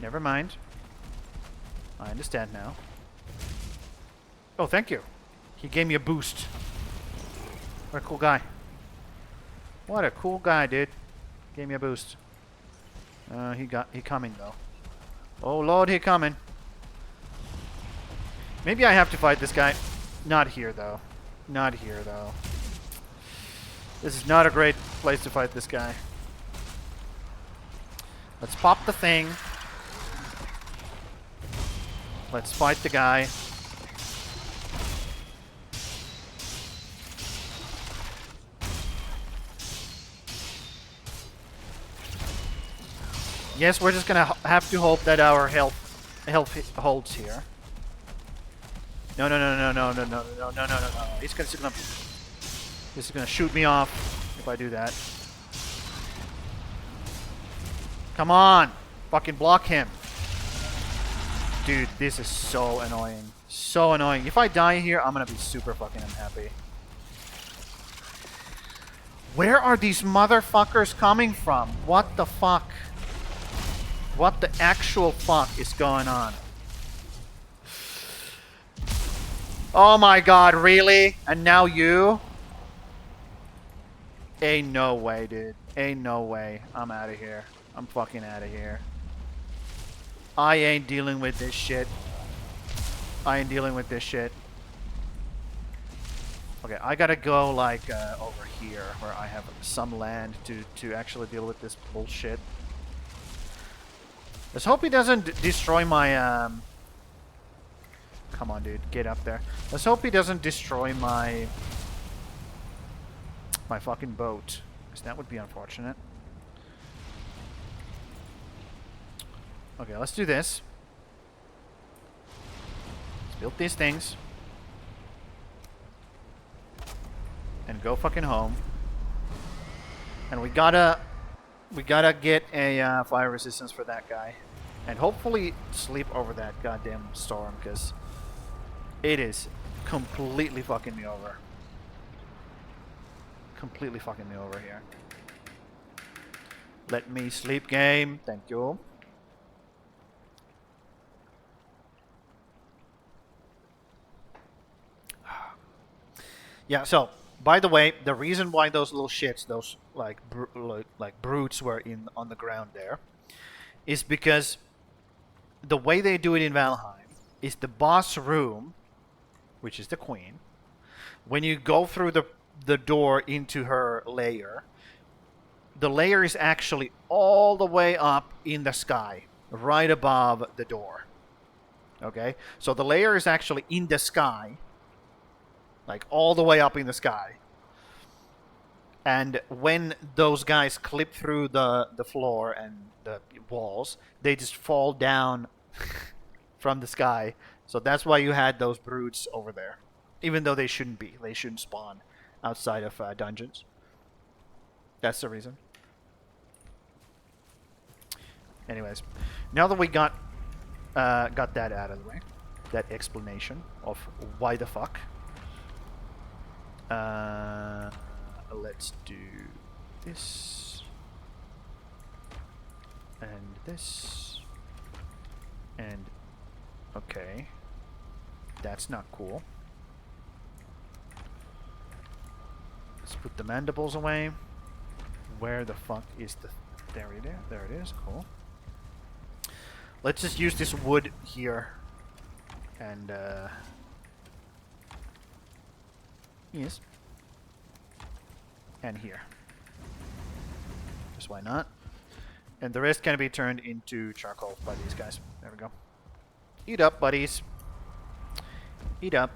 Never mind. I understand now. Oh, thank you. He gave me a boost. What a cool guy. What a cool guy, dude. Gave me a boost. He coming though. Oh lord, he coming. Maybe I have to fight this guy. Not here though. Not here though. This is not a great place to fight this guy. Let's pop the thing. Let's fight the guy. Yes, we're just gonna have to hope that our health holds here. No, no, no, no, no, no, no, no, no, no, no, no. He's gonna shoot me off if I do that. Come on! Fucking block him. Dude, this is so annoying. So annoying. If I die here, I'm gonna be super fucking unhappy. Where are these motherfuckers coming from? What the fuck? What the actual fuck is going on? Oh my god, really? And now you? Ain't no way, dude. Ain't no way. I'm out of here. I'm fucking out of here. I ain't dealing with this shit. I ain't dealing with this shit. Okay, I gotta go like over here where I have some land to actually deal with this bullshit. Let's hope he doesn't destroy my come on, dude, get up there. Let's hope he doesn't destroy my fucking boat, because that would be unfortunate. Okay, let's do this. Let's build these things. And go fucking home. And we gotta get a fire resistance for that guy. And hopefully sleep over that goddamn storm, because it is completely fucking me over. Completely fucking me over here. Let me sleep, game. Thank you. Yeah, so by the way, the reason why those little shits, those like brutes were on the ground there, is because the way they do it in Valheim is the boss room, which is the queen. When you go through the door into her lair, the lair is actually all the way up in the sky, right above the door. Okay, so the lair is actually in the sky. Like, all the way up in the sky. And when those guys clip through the floor and the walls, they just fall down from the sky. So that's why you had those brutes over there. Even though they shouldn't be. They shouldn't spawn outside of dungeons. That's the reason. Anyways, now that we got that out of the way, that explanation of why the fuck, let's do this and this and okay, that's not cool. Let's put the mandibles away. Where the fuck is the... There it is. Cool. Let's just use this wood here and yes. And here. Just why not? And the rest can be turned into charcoal by these guys. There we go. Eat up, buddies. Eat up.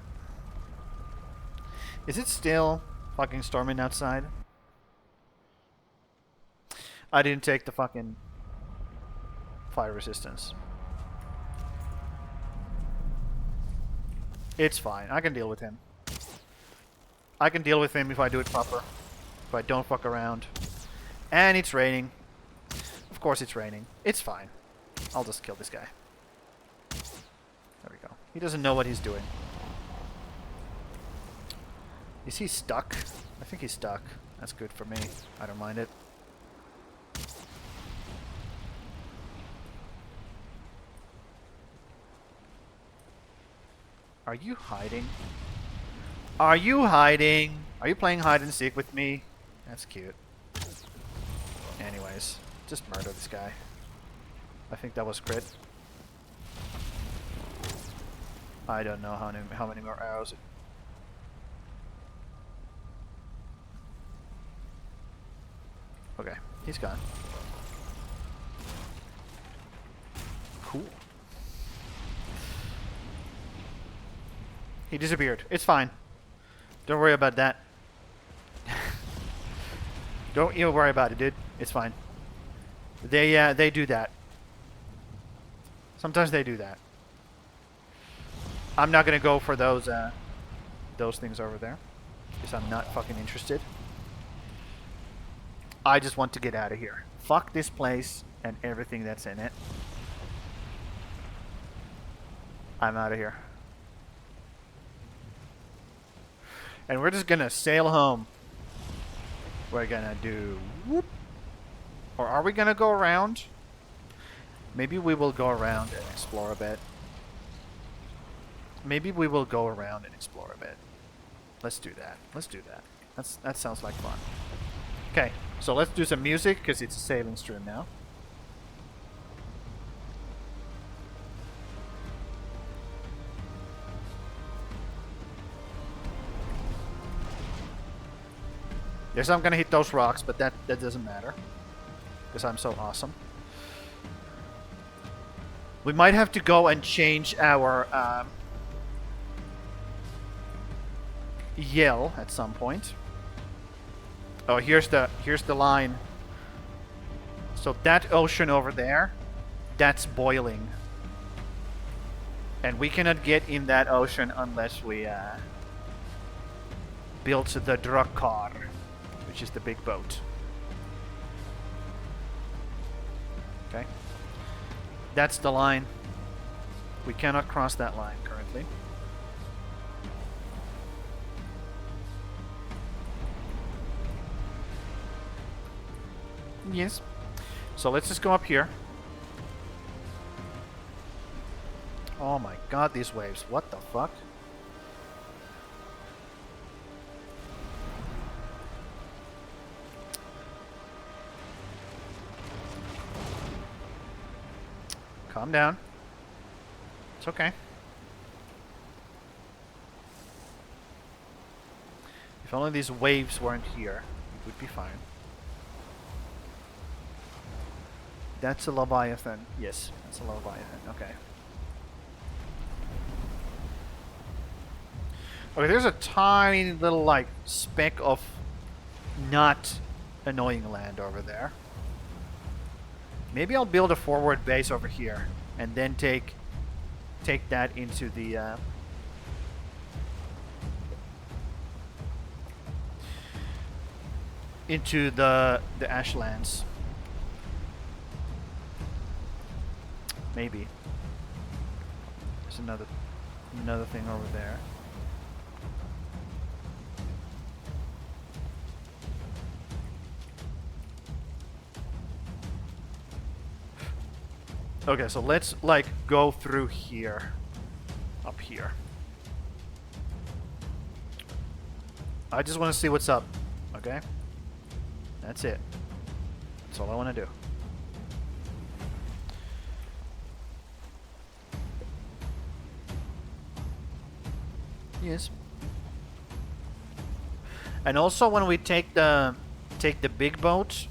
Is it still fucking storming outside? I didn't take the fucking fire resistance. It's fine. I can deal with him. I can deal with him if I do it proper. If I don't fuck around. And it's raining. Of course it's raining. It's fine. I'll just kill this guy. There we go. He doesn't know what he's doing. Is he stuck? I think he's stuck. That's good for me. I don't mind it. Are you hiding? Are you hiding? Are you playing hide and seek with me? That's cute. Anyways, just murder this guy. I think that was crit. I don't know how many more arrows. Okay, he's gone. Cool. He disappeared. It's fine. Don't worry about that. Don't you worry about it, dude. It's fine. They do that. Sometimes they do that. I'm not gonna go for those things over there, because I'm not fucking interested. I just want to get out of here. Fuck this place and everything that's in it. I'm out of here. And we're just gonna sail home. We're gonna do whoop. Or are we gonna go around? Maybe we will go around and explore a bit. Maybe we will go around and explore a bit. Let's do that. Let's do that. That sounds like fun. Okay, so let's do some music because it's a sailing stream now. Yes, I'm gonna hit those rocks, but that doesn't matter because I'm so awesome. We might have to go and change our yell at some point. Oh, here's the line. So that ocean over there, that's boiling, and we cannot get in that ocean unless we build the Drakkar, which is the big boat. Okay. That's the line. We cannot cross that line currently. Yes. So let's just go up here. Oh my god, these waves. What the fuck? Calm down. It's okay. If only these waves weren't here, it would be fine. That's a Leviathan. Yes, that's a Leviathan. Okay. Okay, there's a tiny little, like, speck of not annoying land over there. Maybe I'll build a forward base over here and then take that into the Ashlands. Maybe. There's another thing over there. Okay, so let's like go through here. Up here. I just want to see what's up. Okay? That's it. That's all I want to do. Yes. And also when we take the big boat,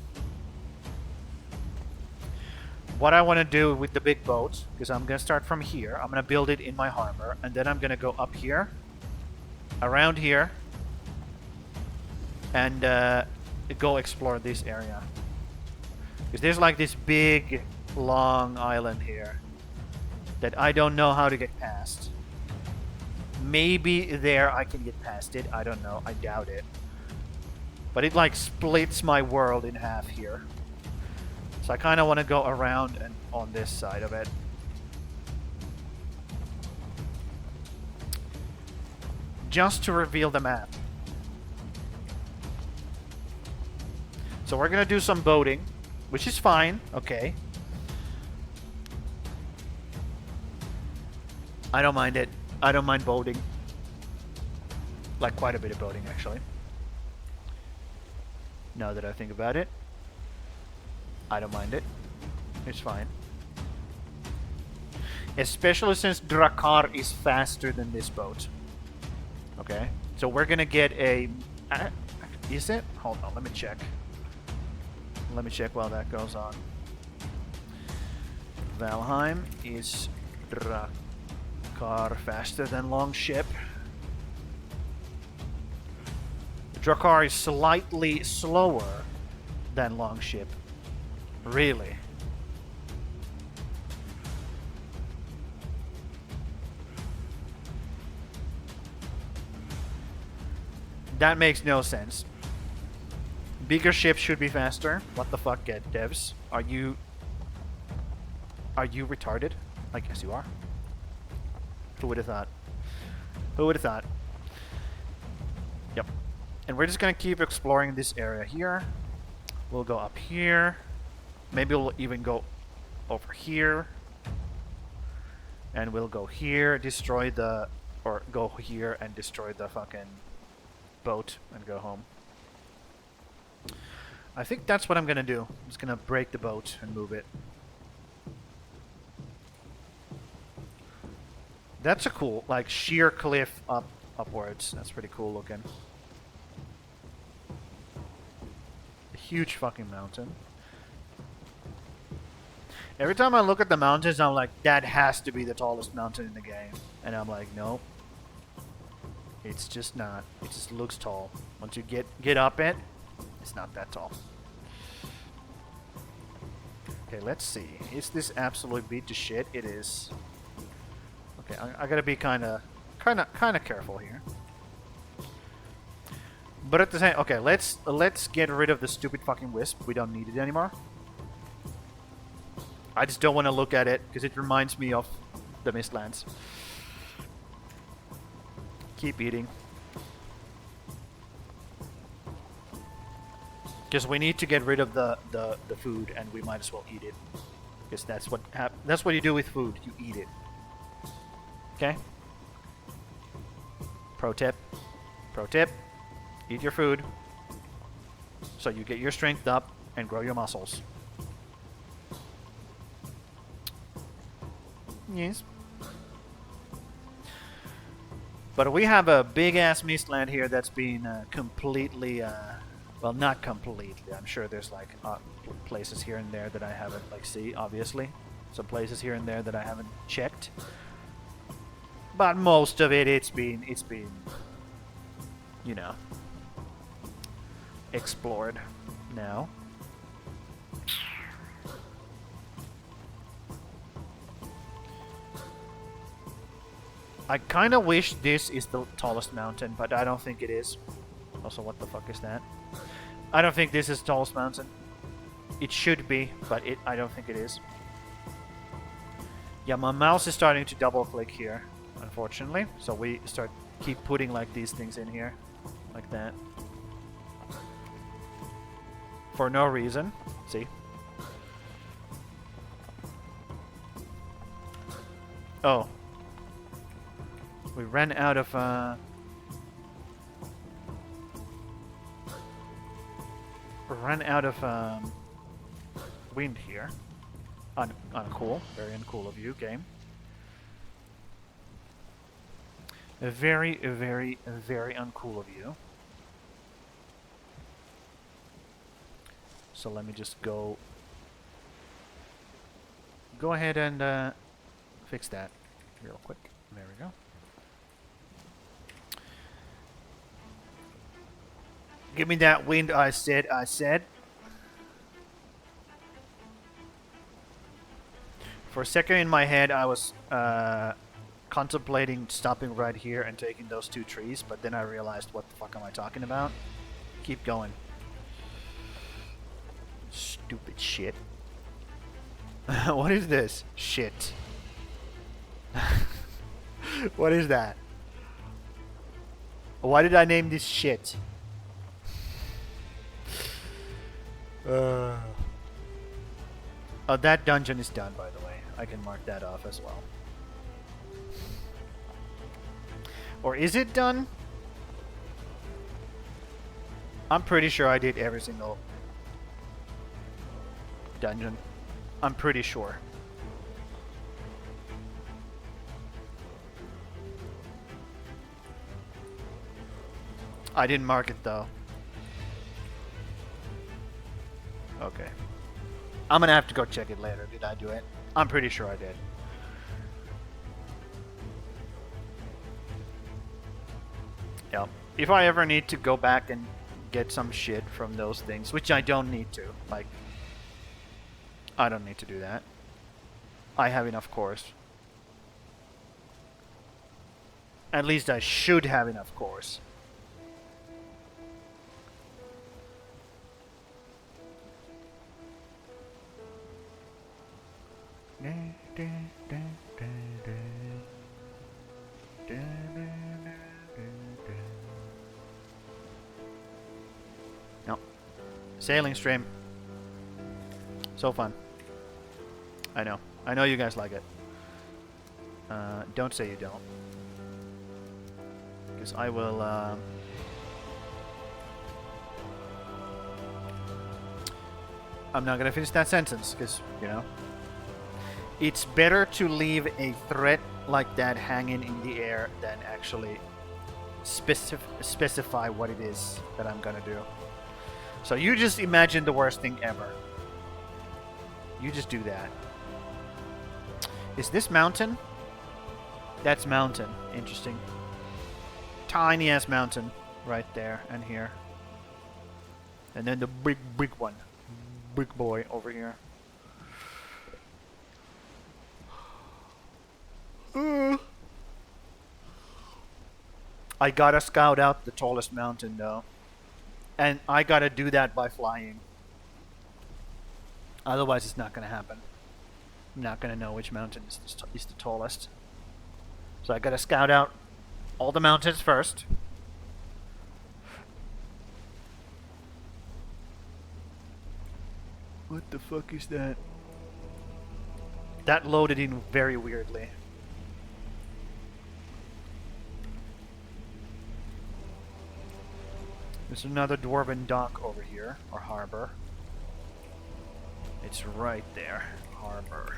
what I want to do with the big boat, because I'm going to start from here, I'm going to build it in my harbor, and then I'm going to go up here, around here, and go explore this area. Because there's like this big, long island here that I don't know how to get past. Maybe there I can get past it. I don't know. I doubt it. But it like splits my world in half here. So I kind of want to go around and on this side of it. Just to reveal the map. So we're gonna do some boating, which is fine. Okay. I don't mind it. I don't mind boating. Like quite a bit of boating, actually. Now that I think about it, I don't mind it. It's fine. Especially since Drakkar is faster than this boat. Okay, so we're gonna get a... is it? Hold on, let me check. Let me check while that goes on. Valheim is Drakkar faster than Longship. Drakkar is slightly slower than Longship. Really? That makes no sense. Bigger ships should be faster. What the fuck, devs? Are you retarded? I guess you are. Who would have thought? Who would have thought? Yep. And we're just gonna keep exploring this area here. We'll go up here. Maybe we'll even go over here. And we'll go here, destroy the... or go here and destroy the fucking boat and go home. I think that's what I'm gonna do. I'm just gonna break the boat and move it. That's a cool, like, sheer cliff upwards. That's pretty cool looking. A huge fucking mountain. Every time I look at the mountains, I'm like, that has to be the tallest mountain in the game. And I'm like, nope. It's just not. It just looks tall. Once you get up it, it's not that tall. Okay, let's see. Is this absolute beat to shit? It is. Okay, I gotta be kind of careful here. But at the same, okay, let's get rid of the stupid fucking wisp. We don't need it anymore. I just don't want to look at it because it reminds me of the Mistlands. Keep eating. Because we need to get rid of the food, and we might as well eat it. Because that's what you do with food. You eat it. Okay? Pro tip. Pro tip. Eat your food. So you get your strength up and grow your muscles. Yes. But we have a big-ass Mistland here that's been completely... well, not completely. I'm sure there's like places here and there that I haven't obviously. Some places here and there that I haven't checked. But most of it, it's been, you know, explored now. I kind of wish this is the tallest mountain, but I don't think it is. Also, what the fuck is that? I don't think this is the tallest mountain. It should be, but I don't think it is. Yeah, my mouse is starting to double click here, unfortunately. So we keep putting like these things in here, like that. For no reason. See? Oh. We ran out of wind here. Uncool. Very uncool of you, game. Very, very, very uncool of you. So let me just go ahead and fix that real quick. There we go. Give me that wind, I said. For a second in my head, I was contemplating stopping right here and taking those two trees, but then I realized, what the fuck am I talking about? Keep going. Stupid shit. What is this? Shit. What is that? Why did I name this shit? That dungeon is done, by the way. I can mark that off as well. Or is it done? I'm pretty sure I did every single dungeon. I'm pretty sure. I didn't mark it though. Okay. I'm gonna have to go check it later. Did I do it? I'm pretty sure I did. Yeah. If I ever need to go back and get some shit from those things, which I don't need to. Like, I don't need to do that. I have enough cores. At least I should have enough cores. No. Sailing stream. So fun. I know. I know you guys like it. Don't say you don't. Because I will... I'm not gonna finish that sentence, because, you know... It's better to leave a threat like that hanging in the air than actually specify what it is that I'm gonna do. So you just imagine the worst thing ever. You just do that. Is this mountain? That's mountain. Interesting. Tiny ass mountain right there and here. And then the big one. Big boy over here. I gotta scout out the tallest mountain though. And I gotta do that by flying. Otherwise it's not gonna happen. I'm not gonna know which mountain is the tallest. So I gotta scout out all the mountains first. What the fuck is that? That loaded in very weirdly. There's another dwarven dock over here, or harbor. It's right there, harbor.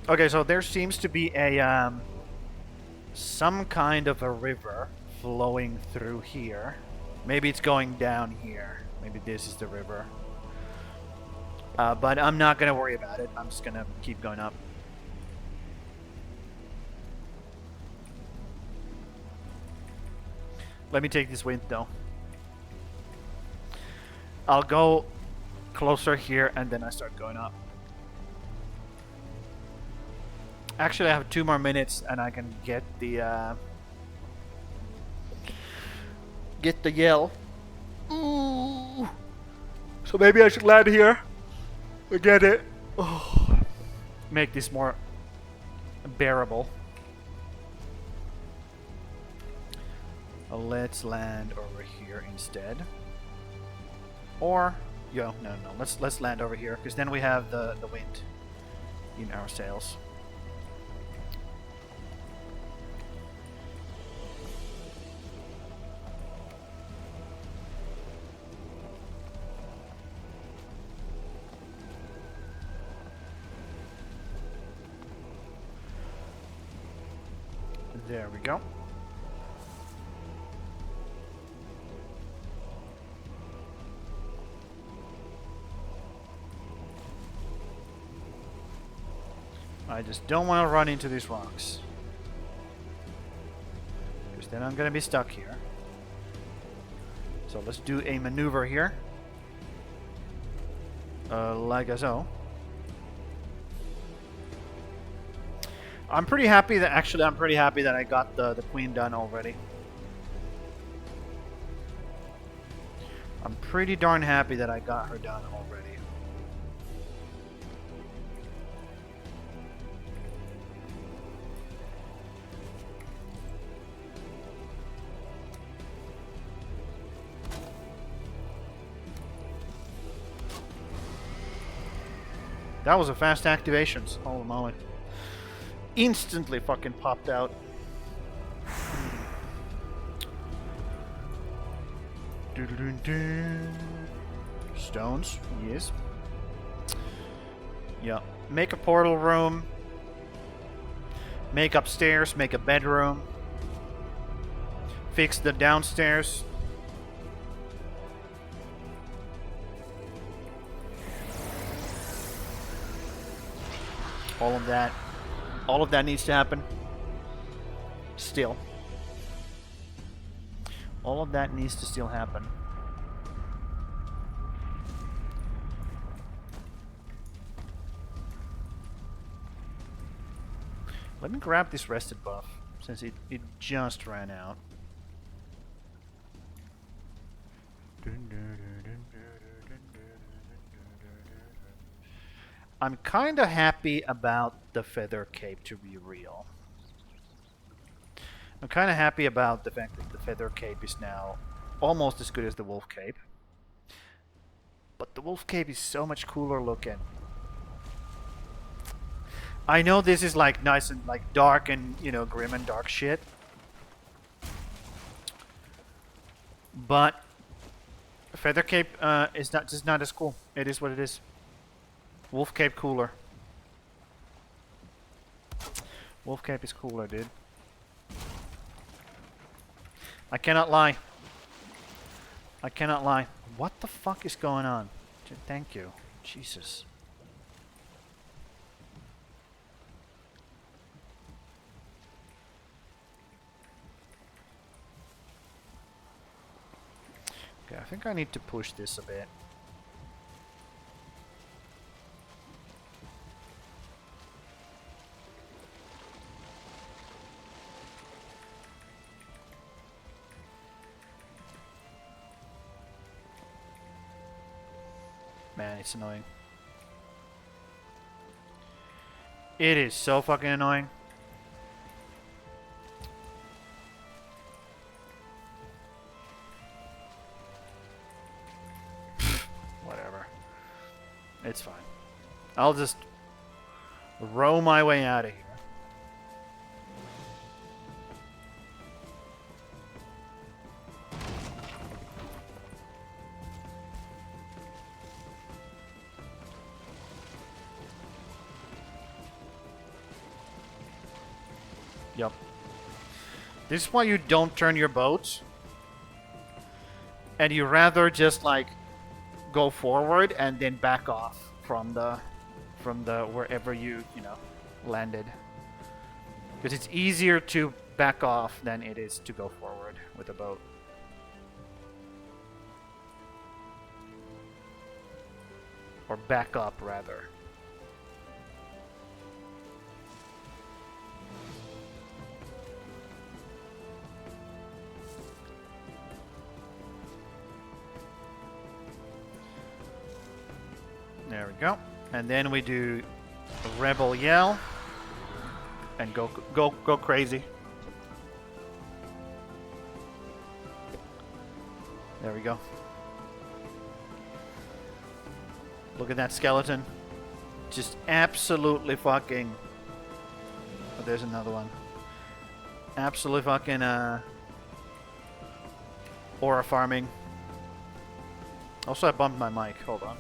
Okay, so there seems to be a some kind of a river flowing through here. Maybe it's going down here. Maybe this is the river. But I'm not gonna worry about it. I'm just gonna keep going up. Let me take this wind though. I'll go closer here and then I start going up. Actually, I have 2 more minutes and I can get the yell. Ooh. So maybe I should land here. Get it. Oh. Make this more bearable. Let's land over here instead. Or no. Let's land over here because then we have the wind in our sails. There we go. I just don't want to run into these rocks. Because then I'm going to be stuck here. So let's do a maneuver here. Like so. I'm pretty happy that I got the queen done already. I'm pretty darn happy that I got her done already. That was a fast activation. Holy moly. Instantly fucking popped out. Stones, yes. Yeah. Make a portal room. Make upstairs, make a bedroom. Fix the downstairs. All of that. All of that needs to happen. Still. All of that needs to still happen. Let me grab this rested buff, since it just ran out. I'm kinda happy about the feather cape, to be real. I'm kinda happy about the fact that the feather cape is now almost as good as the wolf cape. But the wolf cape is so much cooler looking. I know this is like nice and like dark and, you know, grim and dark shit. But feather cape is just not as cool. It is what it is. Wolf cape cooler. Wolf cape is cooler, dude. I cannot lie. I cannot lie. What the fuck is going on? Thank you. Jesus. Okay, I think I need to push this a bit. Man, it's annoying. It is so fucking annoying. Whatever. It's fine. I'll just row my way out of here. Yep. This is why you don't turn your boat. And you rather just like go forward and then back off from the wherever you know, landed. Because it's easier to back off than it is to go forward with a boat. Or back up rather. There we go. And then we do a rebel yell and go crazy. There we go. Look at that skeleton. Just absolutely fucking... Oh, there's another one. Absolutely fucking aura farming. Also, I bumped my mic. Hold on.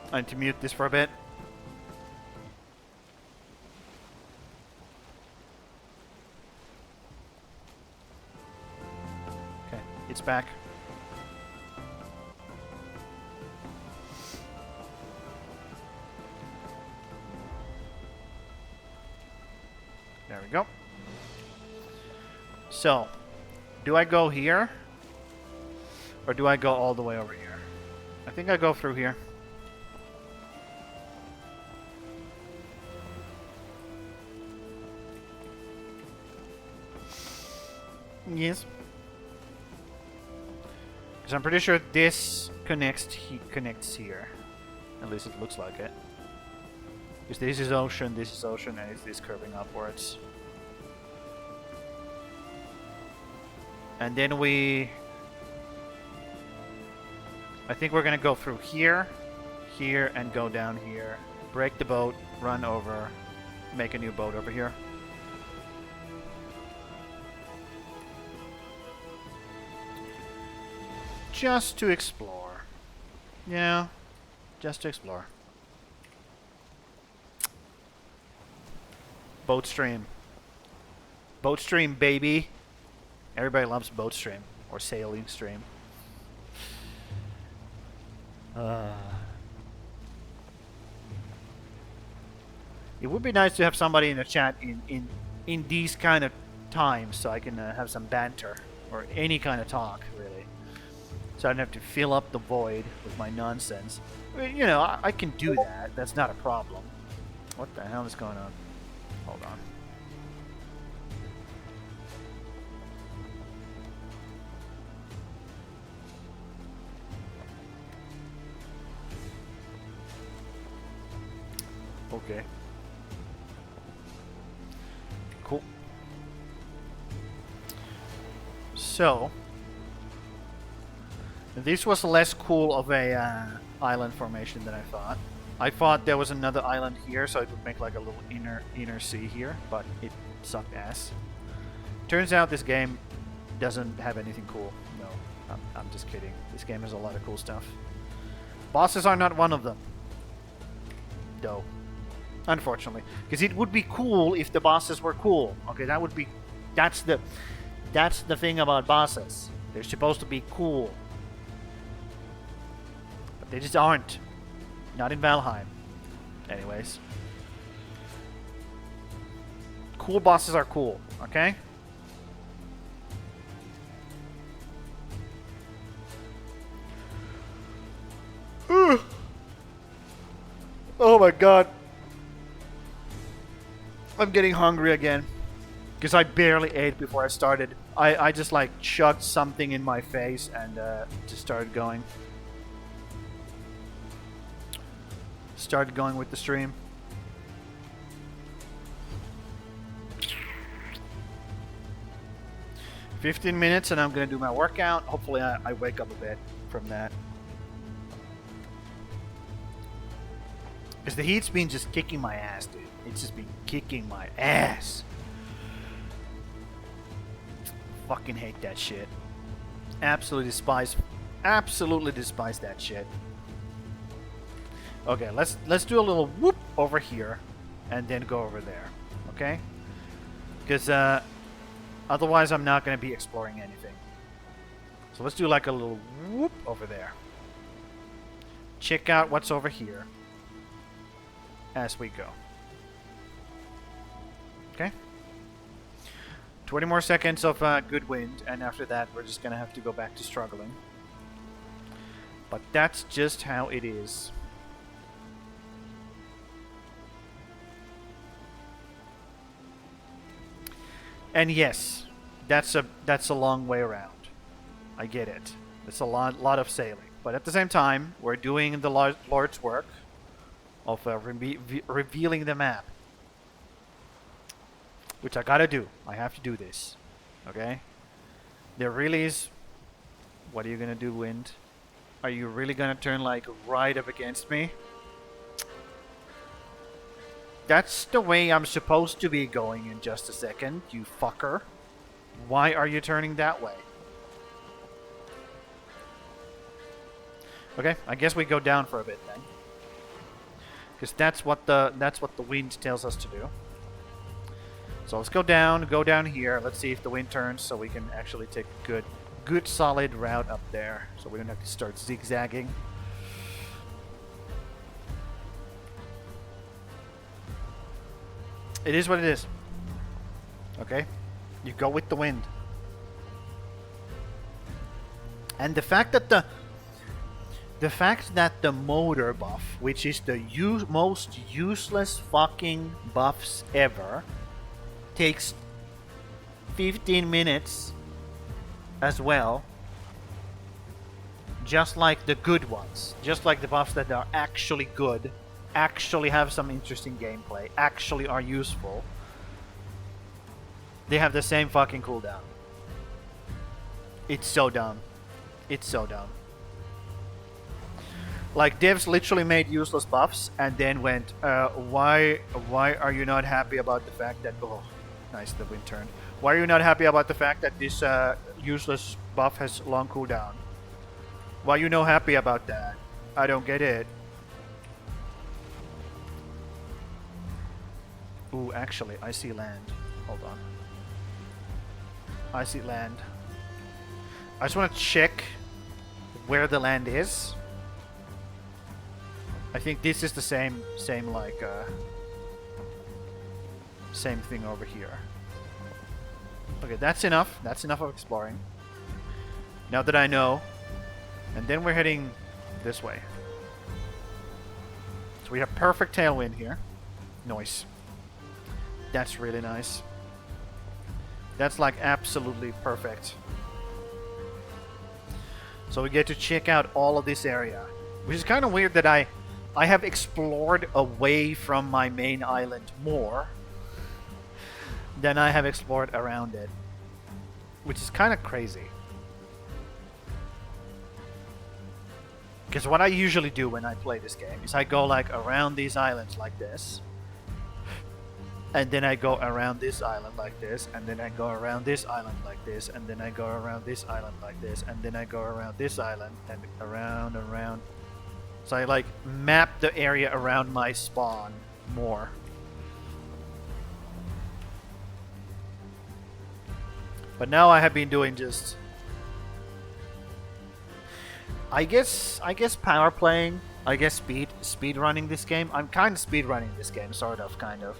I need to mute this for a bit. Okay, it's back. There we go. So, do I go here? Or do I go all the way over here? I think I go through here. Yes. Because I'm pretty sure this connects here. At least it looks like it. Because this is ocean, and it's this curving upwards. And then I think we're gonna go through here, here, and go down here. Break the boat, run over, make a new boat over here. Just to explore. You know? Just to explore. Boat stream. Boat stream, baby. Everybody loves boat stream. Or sailing stream. It would be nice to have somebody in the chat in these kind of times so I can have some banter. Or any kind of talk, really. So I don't have to fill up the void with my nonsense. I mean, you know, I can do that. That's not a problem. What the hell is going on? Hold on. Okay. Cool. So, this was less cool of a island formation than I thought. I thought there was another island here, so it would make like a little inner sea here, but it sucked ass. Turns out this game doesn't have anything cool. No, I'm just kidding. This game has a lot of cool stuff. Bosses are not one of them. Though. Unfortunately. Because it would be cool if the bosses were cool. Okay, that would be... That's the thing about bosses. They're supposed to be cool. But they just aren't. Not in Valheim. Anyways. Cool bosses are cool, okay? Oh my god. I'm getting hungry again. Because I barely ate before I started. I just like chugged something in my face and just started going. Started going with the stream. $15 minutes and I'm gonna do my workout. Hopefully I wake up a bit from that. Because the heat's been just kicking my ass, dude. It's just been kicking my ass. Fucking hate that shit. Absolutely despise that shit. Okay, let's do a little whoop over here and then go over there. Okay? Because otherwise I'm not going to be exploring anything. So let's do like a little whoop over there. Check out what's over here as we go. Okay? 20 more seconds of good wind, and after that we're just going to have to go back to struggling. But that's just how it is. And yes, that's a long way around. I get it. It's a lot of sailing. But at the same time, we're doing the Lord's work of revealing the map. Which I gotta do. I have to do this. Okay? There really is... What are you gonna do, wind? Are you really gonna turn like right up against me? That's the way I'm supposed to be going in just a second, you fucker. Why are you turning that way? Okay, I guess we go down for a bit then. Because that's what the wind tells us to do. So let's go down here. Let's see if the wind turns so we can actually take a good solid route up there. So we don't have to start zigzagging. It is what it is. Okay? You go with the wind. And the fact that the motor buff, which is the most useless fucking buffs ever, takes 15 minutes as well. just like the good ones, just like the buffs that are actually good, actually have some interesting gameplay, actually are useful, they have the same fucking cooldown. It's so dumb. It's so dumb. Like, devs literally made useless buffs and then went, why are you not happy about the fact that... Oh, nice, the wind turned. Why are you not happy about the fact that this useless buff has long cooldown? Why are you not happy about that? I don't get it. Ooh, actually, I see land. Hold on. I see land. I just want to check where the land is. I think this is the same like, same thing over here. Okay, that's enough. That's enough of exploring. Now that I know. And then we're heading this way. So we have perfect tailwind here. Nice. That's really nice. That's like absolutely perfect. So we get to check out all of this area. Which is kind of weird that I have explored away from my main island more than I have explored around it. Which is kind of crazy. Because what I usually do when I play this game is I go like around these islands like this. And then I go around this island like this. And then I go around this island like this. And then I go around this island like this. And then I go around this island and around and around. So I like map the area around my spawn more. But now I have been doing just... I guess power playing, I guess speed running this game. I'm kind of speed running this game, sort of, kind of.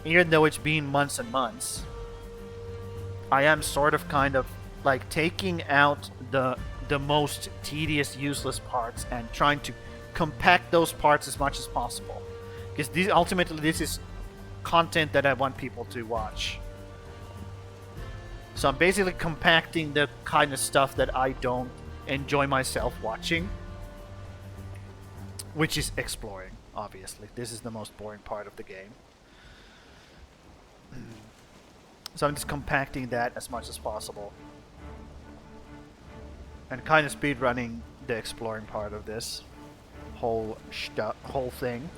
Even though it's been months and months, I am sort of kind of like taking out the most tedious, useless parts and trying to compact those parts as much as possible. Because ultimately this is content that I want people to watch. So I'm basically compacting the kind of stuff that I don't enjoy myself watching, which is exploring, obviously. This is the most boring part of the game. So I'm just compacting that as much as possible. And kind of speedrunning the exploring part of this whole thing.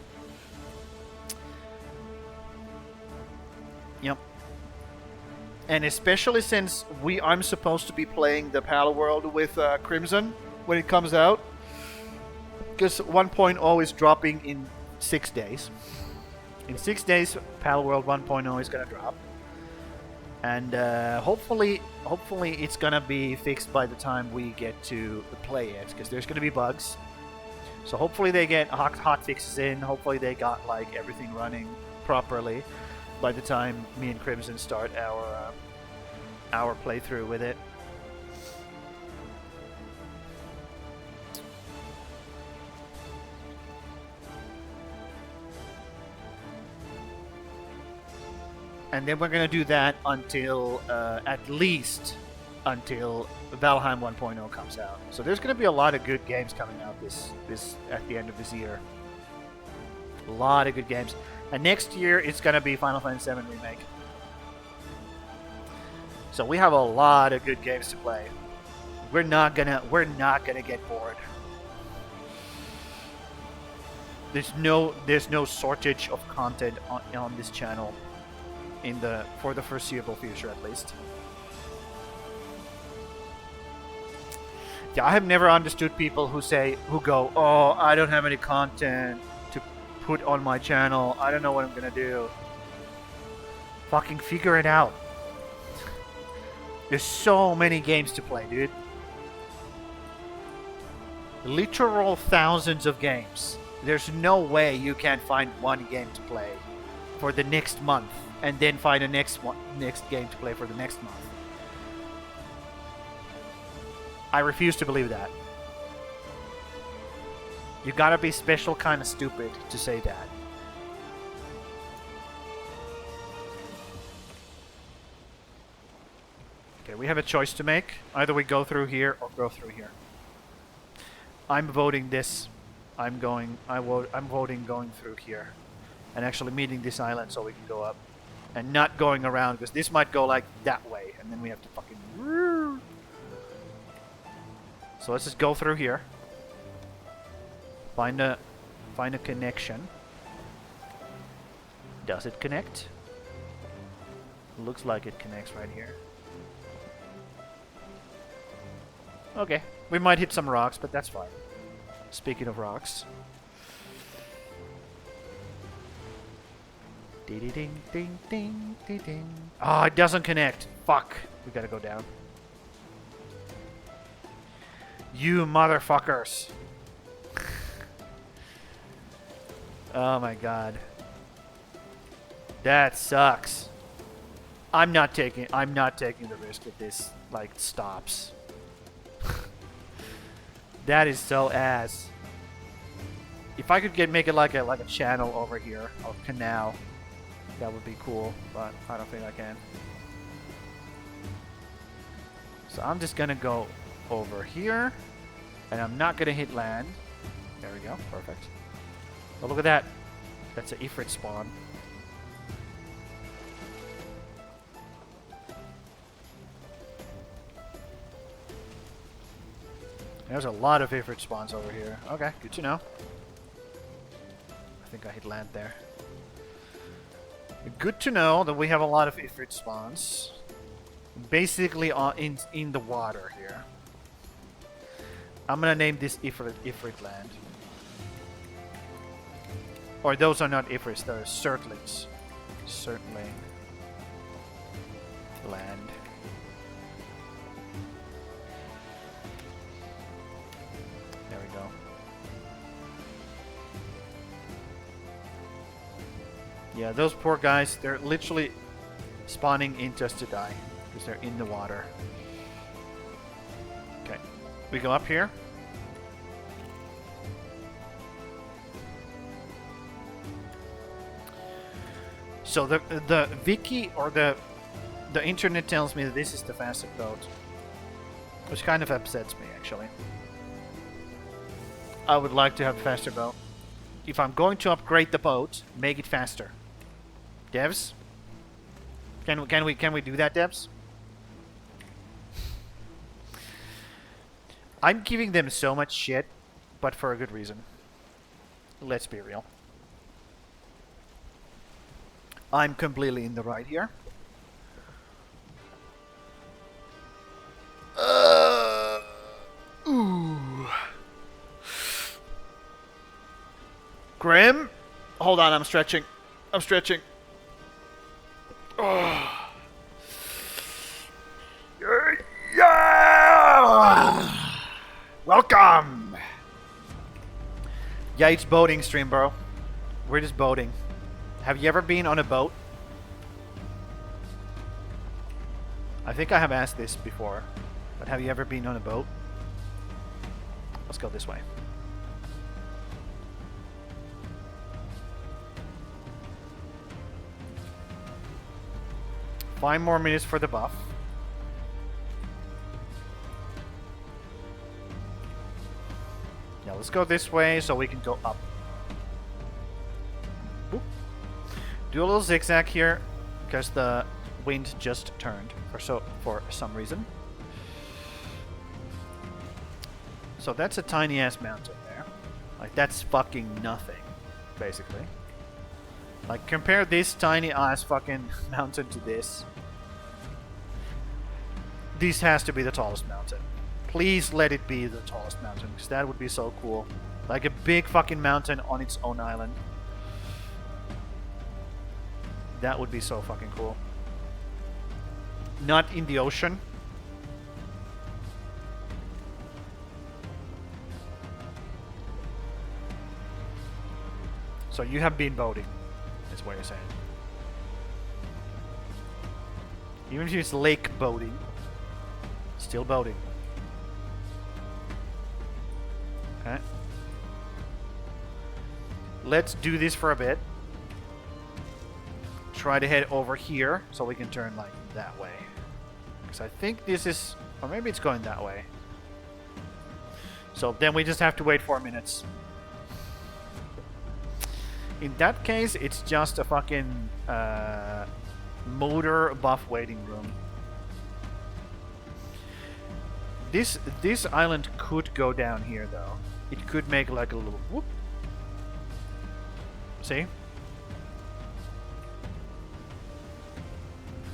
Yep. And especially since I'm supposed to be playing the Pal World with Crimson when it comes out. Because 1.0 is dropping in 6 days. In 6 days, Pal World 1.0 is going to drop. And hopefully it's going to be fixed by the time we get to play it. Because there's going to be bugs. So hopefully they get hot fixes in. Hopefully they got like everything running properly by the time me and Crimson start our playthrough with it. And then we're gonna do that until at least until Valheim 1.0 comes out. So there's gonna be a lot of good games coming out this at the end of this year. A lot of good games. And next year, it's going to be Final Fantasy VII Remake. So we have a lot of good games to play. We're not gonna get bored. There's no shortage of content on this channel for the foreseeable future, at least. Yeah, I have never understood people who go, "Oh, I don't have any content to put on my channel. I don't know what I'm gonna do." Fucking figure it out. There's so many games to play, dude. Literal thousands of games. There's no way you can't find one game to play for the next month and then find a next game to play for the next month. I refuse to believe that. You gotta be special kind of stupid to say that. Okay, we have a choice to make. Either we go through here or go through here. I'm voting this. I'm voting going through here. And actually meeting this island so we can go up. And not going around, because this might go like that way. And then we have to fucking... So let's just go through here. Find a connection. Does it connect? Looks like it connects right here. Okay. We might hit some rocks, but that's fine. Speaking of rocks. Ding ding ding ding ding ding. Oh, it doesn't connect. Fuck. We gotta go down. You motherfuckers. Oh my god. That sucks. I'm not taking the risk that this like stops. That is so ass. If I could make it like a channel over here, or canal, that would be cool, but I don't think I can. So I'm just gonna go over here, and I'm not gonna hit land. There we go, perfect. Oh, look at that. That's an Ifrit spawn. There's a lot of Ifrit spawns over here. Okay, good to know. I think I hit land there. Good to know that we have a lot of Ifrit spawns. Basically in the water here. I'm gonna name this Ifrit land. Or those are not Ifrits, they're Surtlings. Surtling land. There we go. Yeah, those poor guys, they're literally spawning in just to die. Because they're in the water. Okay. We go up here. So the wiki or the internet tells me that this is the fastest boat. Which kind of upsets me, actually. I would like to have a faster boat. If I'm going to upgrade the boat, make it faster. Devs? Can we do that, devs? I'm giving them so much shit, but for a good reason. Let's be real. I'm completely in the right here. Ooh. Grim? Hold on, I'm stretching. I'm stretching. Oh. Yeah! Welcome! Yeah, it's boating stream, bro. We're just boating. Have you ever been on a boat? I think I have asked this before, but have you ever been on a boat? Let's go this way. Five more minutes for the buff. Now let's go this way so we can go up. Boop. Do a little zigzag here because the wind just turned for some reason. So that's a tiny ass mountain there. Like that's fucking nothing, basically. Like compare this tiny ass fucking mountain to this. This has to be the tallest mountain. Please let it be the tallest mountain, because that would be so cool. Like a big fucking mountain on its own island. That would be so fucking cool. Not in the ocean. So you have been boating, is what you're saying. Even if it's lake boating, still boating. Okay. Let's do this for a bit. Try to head over here so we can turn like that way. Because I think this is... Or maybe it's going that way. So then we just have to wait 4 minutes. In that case, it's just a fucking motor buff waiting room. This island could go down here though. It could make like a little whoop. See?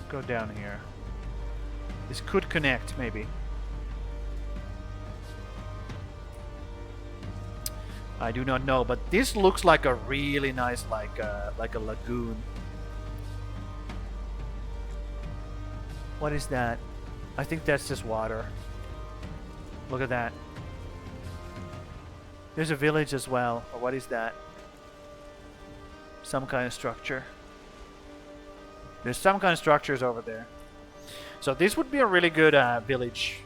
Go down here. This could connect maybe. I do not know, but this looks like a really nice like a lagoon. What is that? I think that's just water. Look at that. There's a village as well. Or what is that? Some kind of structure. There's some kind of structures over there. So this would be a really good village,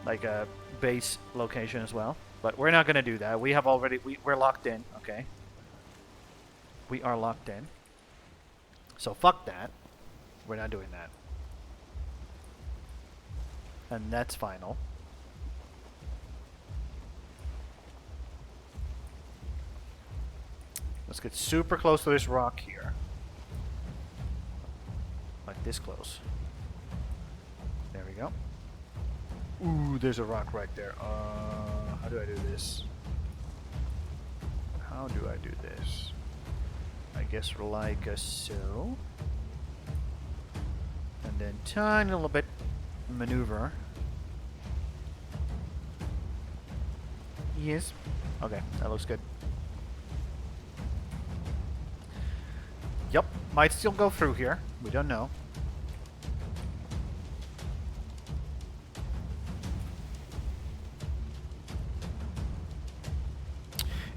like a base location as well. But we're not gonna do that. We have already we're locked in. Okay. We are locked in. So fuck that. We're not doing that. And that's final. Let's get super close to this rock here. Like this close. There we go. Ooh, there's a rock right there. How do I do this? How do I do this? I guess like so. And then tiny little bit maneuver. Yes. Okay, that looks good. Yep, might still go through here. We don't know.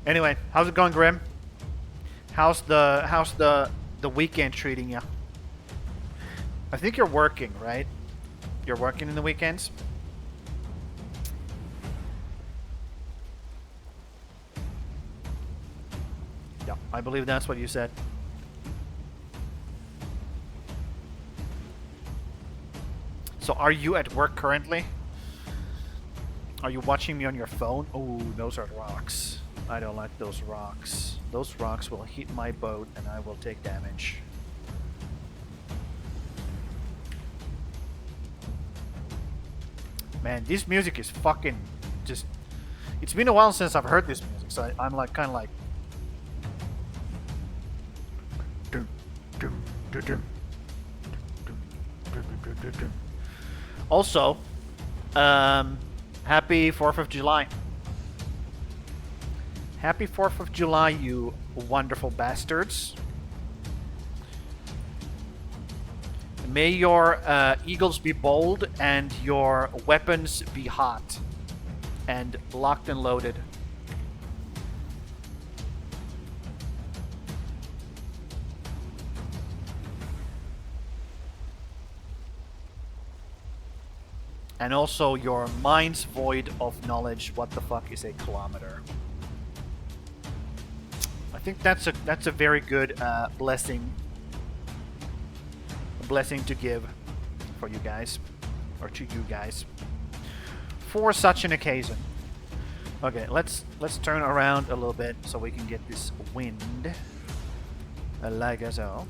Anyway, how's it going, Grim? How's the weekend treating you? I think you're working, right? You're working in the weekends? Yeah, I believe that's what you said. So are you at work currently? Are you watching me on your phone? Oh, those are rocks. I don't like those rocks. Those rocks will hit my boat and I will take damage. Man, this music is fucking just... It's been a while since I've heard this music, so I'm like kind of like... Also, happy 4th of July. Happy 4th of July, you wonderful bastards. May your eagles be bold and your weapons be hot and locked and loaded. And also your minds void of knowledge. What the fuck is a kilometer? I think that's a very good blessing to give for you guys, or to you guys, for such an occasion. Okay, let's turn around a little bit so we can get this wind. Like so.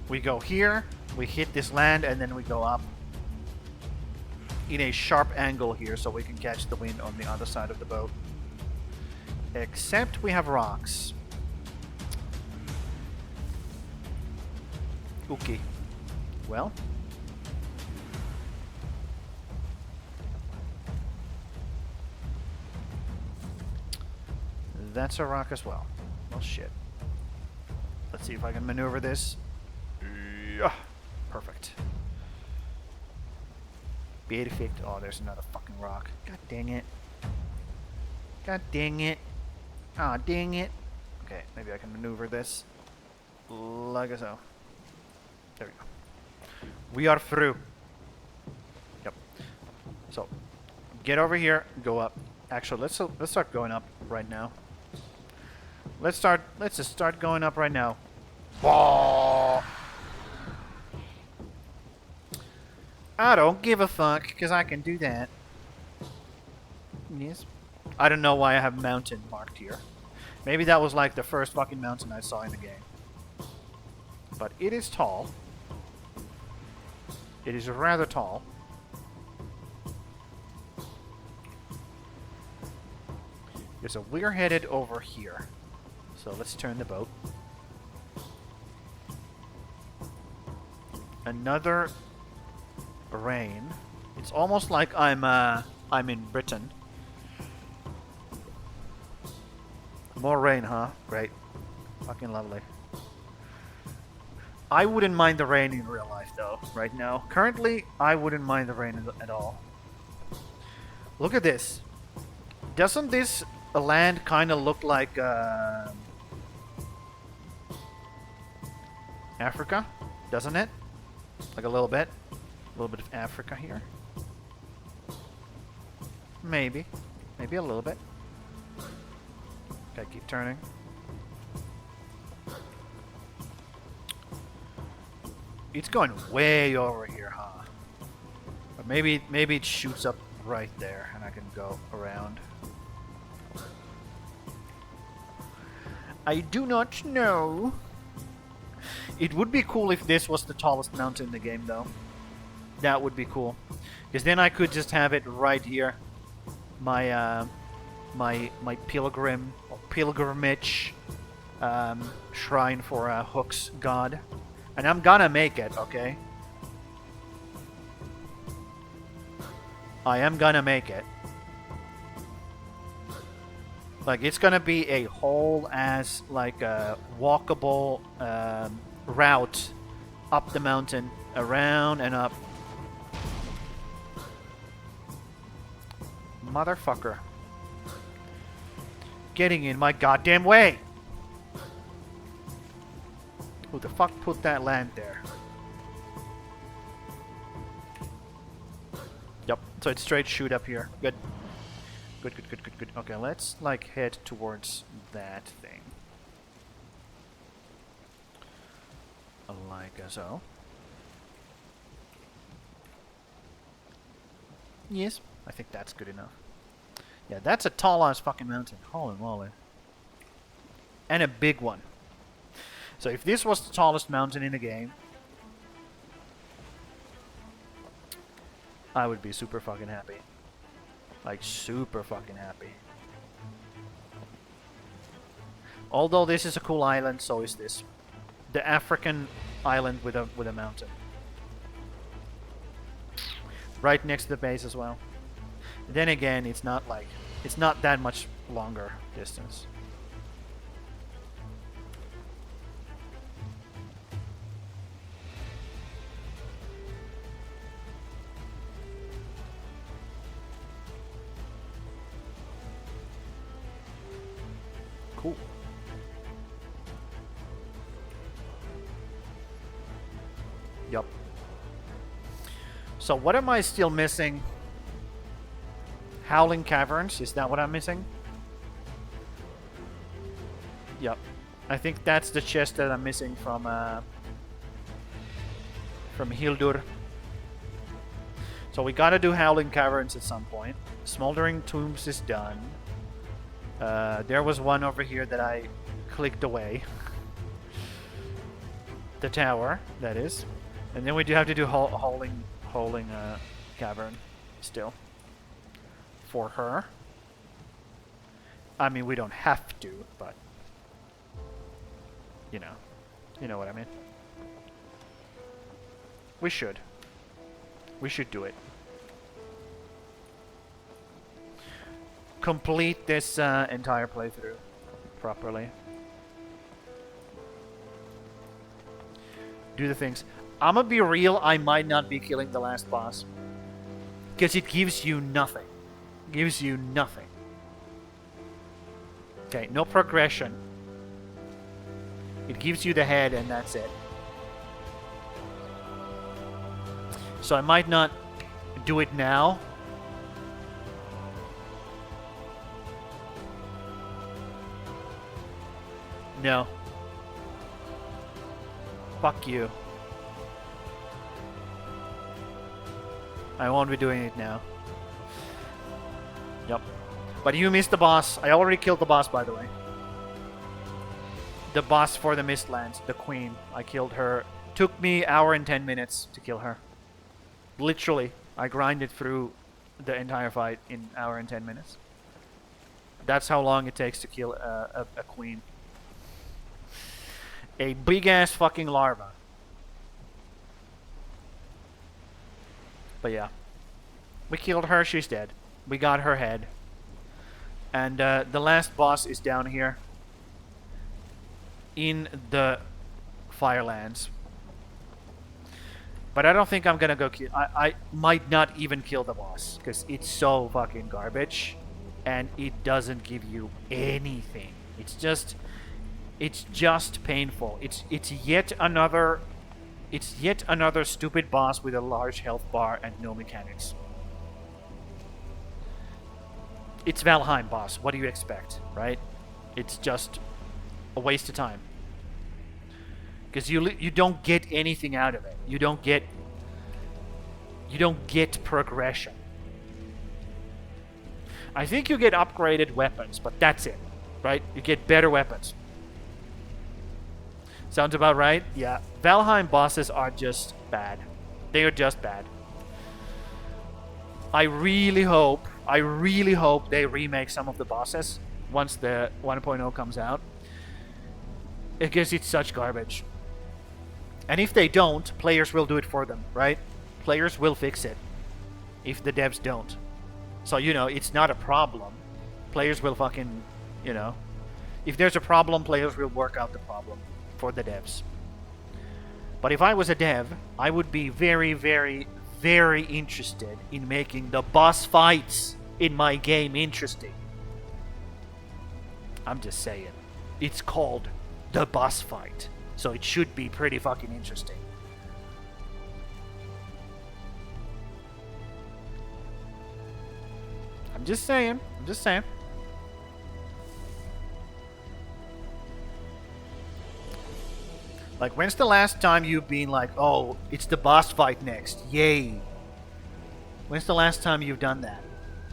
We go here, we hit this land, and then we go up in a sharp angle here so we can catch the wind on the other side of the boat. Except we have rocks. Okay. Well. That's a rock as well. Well, shit. Let's see if I can maneuver this. Yeah. Perfect. Perfect. Oh, there's another fucking rock. God dang it. God dang it. Ah, oh, dang it. Okay, maybe I can maneuver this. Like so. There we go. We are through. Yep. So, get over here, go up. Actually, let's start going up right now. Let's just start going up right now. Oh. I don't give a fuck, because I can do that. Yes. I don't know why I have mountain marked here. Maybe that was like the first fucking mountain I saw in the game. But it is tall. It is rather tall. Okay, so we're headed over here. So let's turn the boat. Another rain. It's almost like I'm in Britain. More rain, huh? Great. Fucking lovely. I wouldn't mind the rain in real life, though, right now. Currently, I wouldn't mind the rain at all. Look at this. Doesn't this land kind of look like Africa? Doesn't it? Like a little bit? A little bit of Africa here? Maybe. Maybe a little bit. Okay, keep turning. It's going way over here, huh? But maybe it shoots up right there and I can go around. I do not know. It would be cool if this was the tallest mountain in the game, though. That would be cool. Because then I could just have it right here. My my pilgrimage shrine for Hook's god. And I'm gonna make it, okay? I am gonna make it. Like, it's gonna be a whole ass, like, walkable route up the mountain, around and up. Motherfucker. Getting in my goddamn way! Who the fuck put that land there? Yep, so it's straight shoot up here. Good. Good, good, good, good, good. Okay, let's, like, head towards that thing. Like so. Yes, I think that's good enough. Yeah, that's a tall-ass fucking mountain. Holy moly. And a big one. So if this was the tallest mountain in the game, I would be super fucking happy. Like, super fucking happy. Although this is a cool island, so is this. The African island with a mountain. Right next to the base as well. Then again, it's not that much longer distance. Cool. Yup. So what am I still missing? Howling Caverns, is that what I'm missing? Yep. I think that's the chest that I'm missing from Hildur. So we gotta do Howling Caverns at some point. Smoldering Tombs is done. There was one over here that I clicked away. The tower, that is. And then we do have to do Howling Cavern still. For her. I mean, we don't have to, but you know what I mean. We should do it. Complete this entire playthrough properly. Do the things. I'm gonna be real, I might not be killing the last boss. Because it gives you nothing. Gives you nothing. Okay, no progression. It gives you the head and that's it. So I might not do it now. No. Fuck you. I won't be doing it now. Yep. But you missed the boss. I already killed the boss, by the way. The boss for the Mistlands, the queen. I killed her. Took me 1 hour and 10 minutes to kill her. Literally, I grinded through the entire fight in 1 hour and 10 minutes. That's how long it takes to kill a queen. A big-ass fucking larva. But yeah. We killed her, she's dead. We got her head. And the last boss is down here. In the Firelands. But I don't think I'm gonna go kill... I might not even kill the boss. Because it's so fucking garbage. And it doesn't give you anything. It's just painful. It's yet another stupid boss with a large health bar and no mechanics. It's Valheim boss. What do you expect, right? It's just a waste of time. Because you don't get anything out of it. You don't get progression. I think you get upgraded weapons, but that's it, right? You get better weapons. Sounds about right? Yeah. Valheim bosses are just bad. They are just bad. I really hope they remake some of the bosses once the 1.0 comes out. Because it's such garbage. And if they don't, players will do it for them, right? Players will fix it. If the devs don't. So, you know, it's not a problem. Players will fucking, you know... If there's a problem, players will work out the problem for the devs. But if I was a dev, I would be very, very, very interested in making the boss fights in my game interesting. I'm just saying. It's called the boss fight. So it should be pretty fucking interesting. I'm just saying. Like, when's the last time you've been like, oh, it's the boss fight next. Yay. When's the last time you've done that?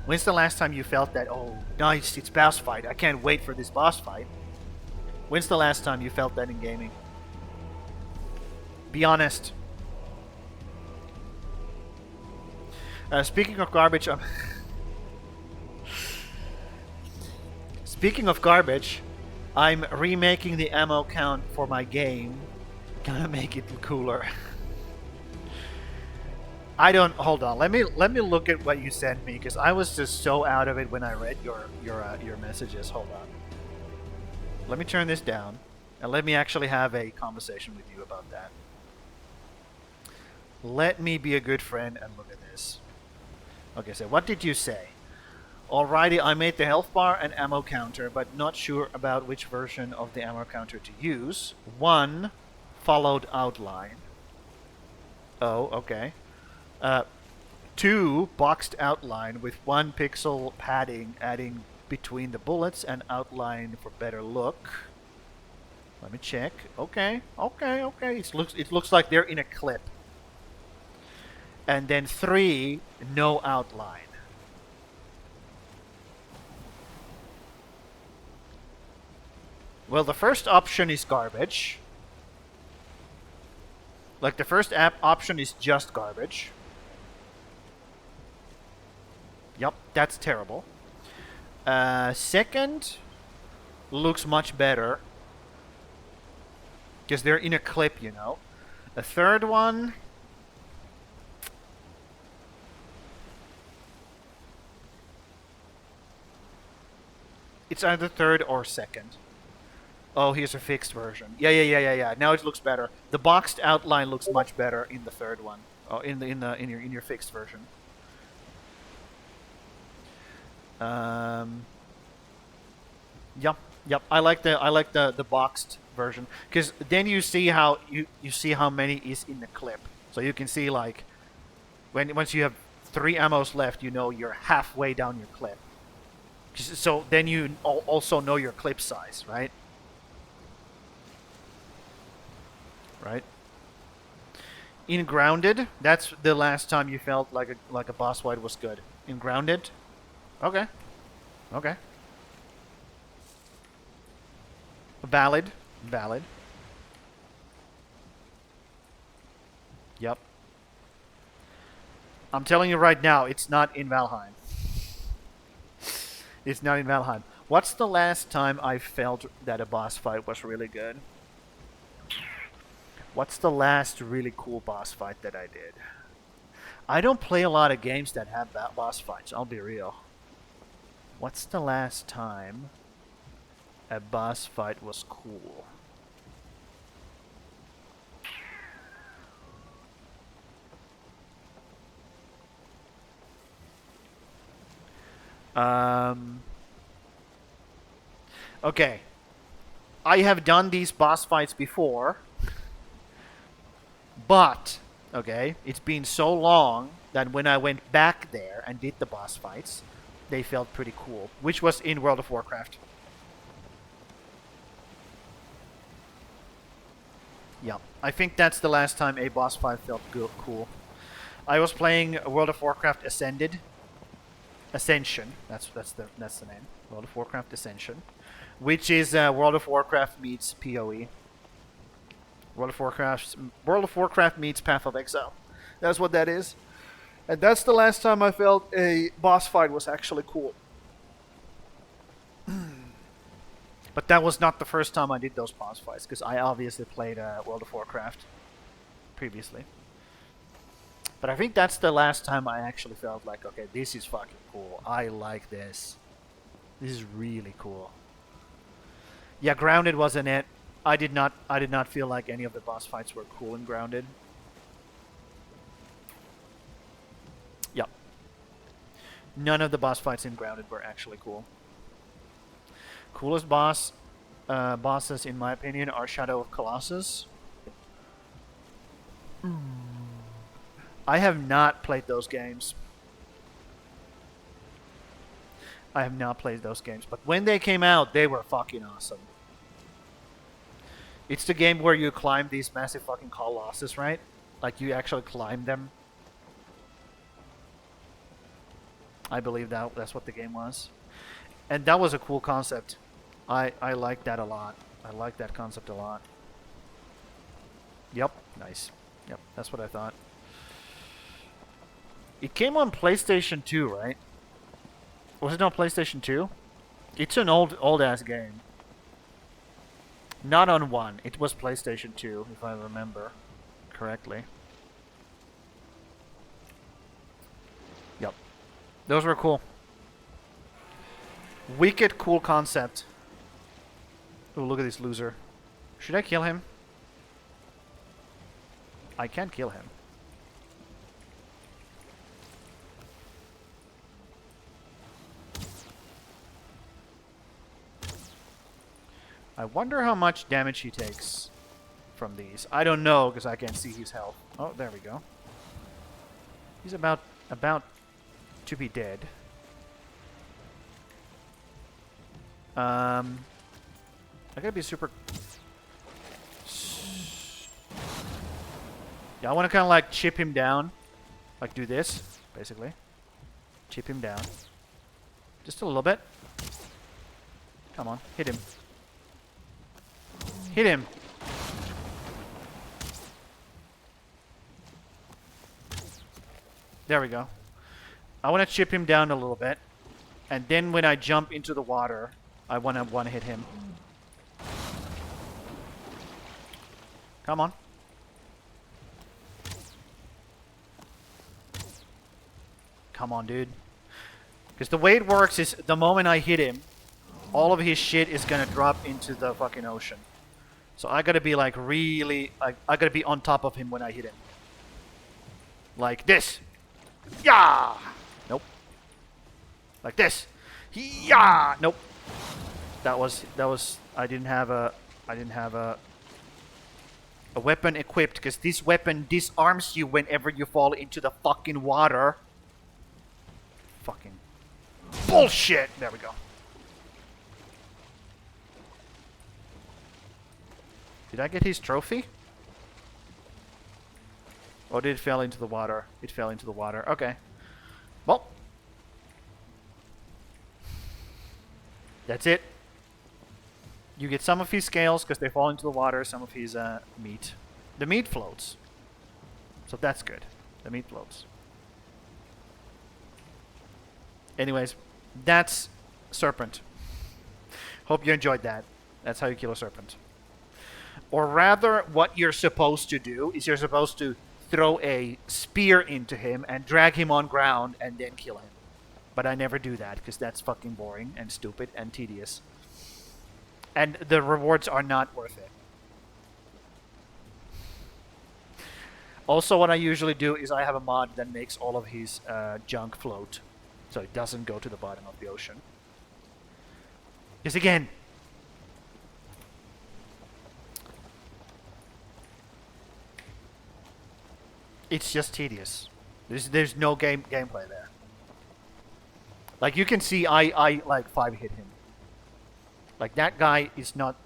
When's the last time you felt that, oh, nice, it's boss fight. I can't wait for this boss fight. When's the last time you felt that in gaming? Be honest. Speaking of garbage, speaking of garbage, I'm remaking the ammo count for my game. Gonna make it cooler. I don't. Hold on. Let me look at what you sent me because I was just so out of it when I read your messages. Hold on. Let me turn this down and let me actually have a conversation with you about that. Let me be a good friend and look at this. Okay, so what did you say? Alrighty, I made the health bar and ammo counter, but not sure about which version of the ammo counter to use. 1 followed outline. Oh, okay. 2 boxed outline with 1 pixel padding adding between the bullets and outline for better look. Let me check. Okay. It looks like they're in a clip. And then 3, no outline. Well, the first option is garbage. Like, the first option is just garbage. Yup, that's terrible. Second looks much better. Because they're in a clip, you know. The third one... It's either third or second. Oh, here's a fixed version. Yeah. Now it looks better. The boxed outline looks much better in the third one. Oh, in your fixed version. Yep. I like the boxed version because then you see how many is in the clip. So you can see like once you have 3 ammos left, you know you're halfway down your clip. So then you also know your clip size, right? Right. In Grounded, that's the last time you felt like a boss fight was good. In Grounded, okay. Okay. Valid. Valid. Yep. I'm telling you right now, it's not in Valheim. It's not in Valheim. What's the last time I felt that a boss fight was really good? What's the last really cool boss fight that I did? I don't play a lot of games that have boss fights, I'll be real. What's the last time a boss fight was cool? Okay. I have done these boss fights before, but, okay, it's been so long that when I went back there and did the boss fights, they felt pretty cool, which was in World of Warcraft. Yeah, I think that's the last time a boss fight felt cool. I was playing World of Warcraft Ascension. That's the name. World of Warcraft Ascension, which is World of Warcraft meets PoE. World of Warcraft meets Path of Exile. That's what that is. And that's the last time I felt a boss fight was actually cool. But that was not the first time I did those boss fights, because I obviously played World of Warcraft previously. But I think that's the last time I actually felt like, okay, this is fucking cool. I like this. This is really cool. Yeah, Grounded wasn't it. I did not feel like any of the boss fights were cool in Grounded. Yep. None of the boss fights in Grounded were actually cool. Coolest bosses, in my opinion, are Shadow of Colossus. I have not played those games. I have not played those games, but when they came out, they were fucking awesome. It's the game where you climb these massive fucking colossus, right? Like, you actually climb them. I believe that's what the game was. And that was a cool concept. I like that a lot. I like that concept a lot. Yep, nice. Yep, that's what I thought. It came on PlayStation 2, right? Was it on PlayStation 2? It's an old-ass game. Not on 1. It was PlayStation 2, if I remember correctly. Yep. Those were cool. Wicked cool concept. Oh, look at this loser. Should I kill him? I can't kill him. I wonder how much damage he takes from these. I don't know, because I can't see his health. Oh, there we go. He's about to be dead. I gotta be super... Yeah, I want to kind of like chip him down. Like do this, basically. Chip him down. Just a little bit. Come on, hit him. Hit him. There we go. I want to chip him down a little bit. And then when I jump into the water, I want to hit him. Come on. Come on, dude. Because the way it works is the moment I hit him, all of his shit is gonna drop into the fucking ocean. So I gotta be like really... I gotta be on top of him when I hit him. Like this. Yeah. Nope. Like this. Yeah. Nope. That was... I didn't have a weapon equipped, because this weapon disarms you whenever you fall into the fucking water. Fucking bullshit. There we go. Did I get his trophy? Or did it fall into the water? It fell into the water. Okay. Well. That's it. You get some of his scales because they fall into the water, some of his meat. The meat floats. So that's good. The meat floats. Anyways, that's serpent. Hope you enjoyed that. That's how you kill a serpent. Or rather, what you're supposed to do is you're supposed to throw a spear into him and drag him on ground and then kill him. But I never do that because that's fucking boring and stupid and tedious. And the rewards are not worth it. Also, what I usually do is I have a mod that makes all of his junk float. So it doesn't go to the bottom of the ocean. Because again, it's just tedious. There's no gameplay there. Like you can see I like 5-hit him. Like that guy is not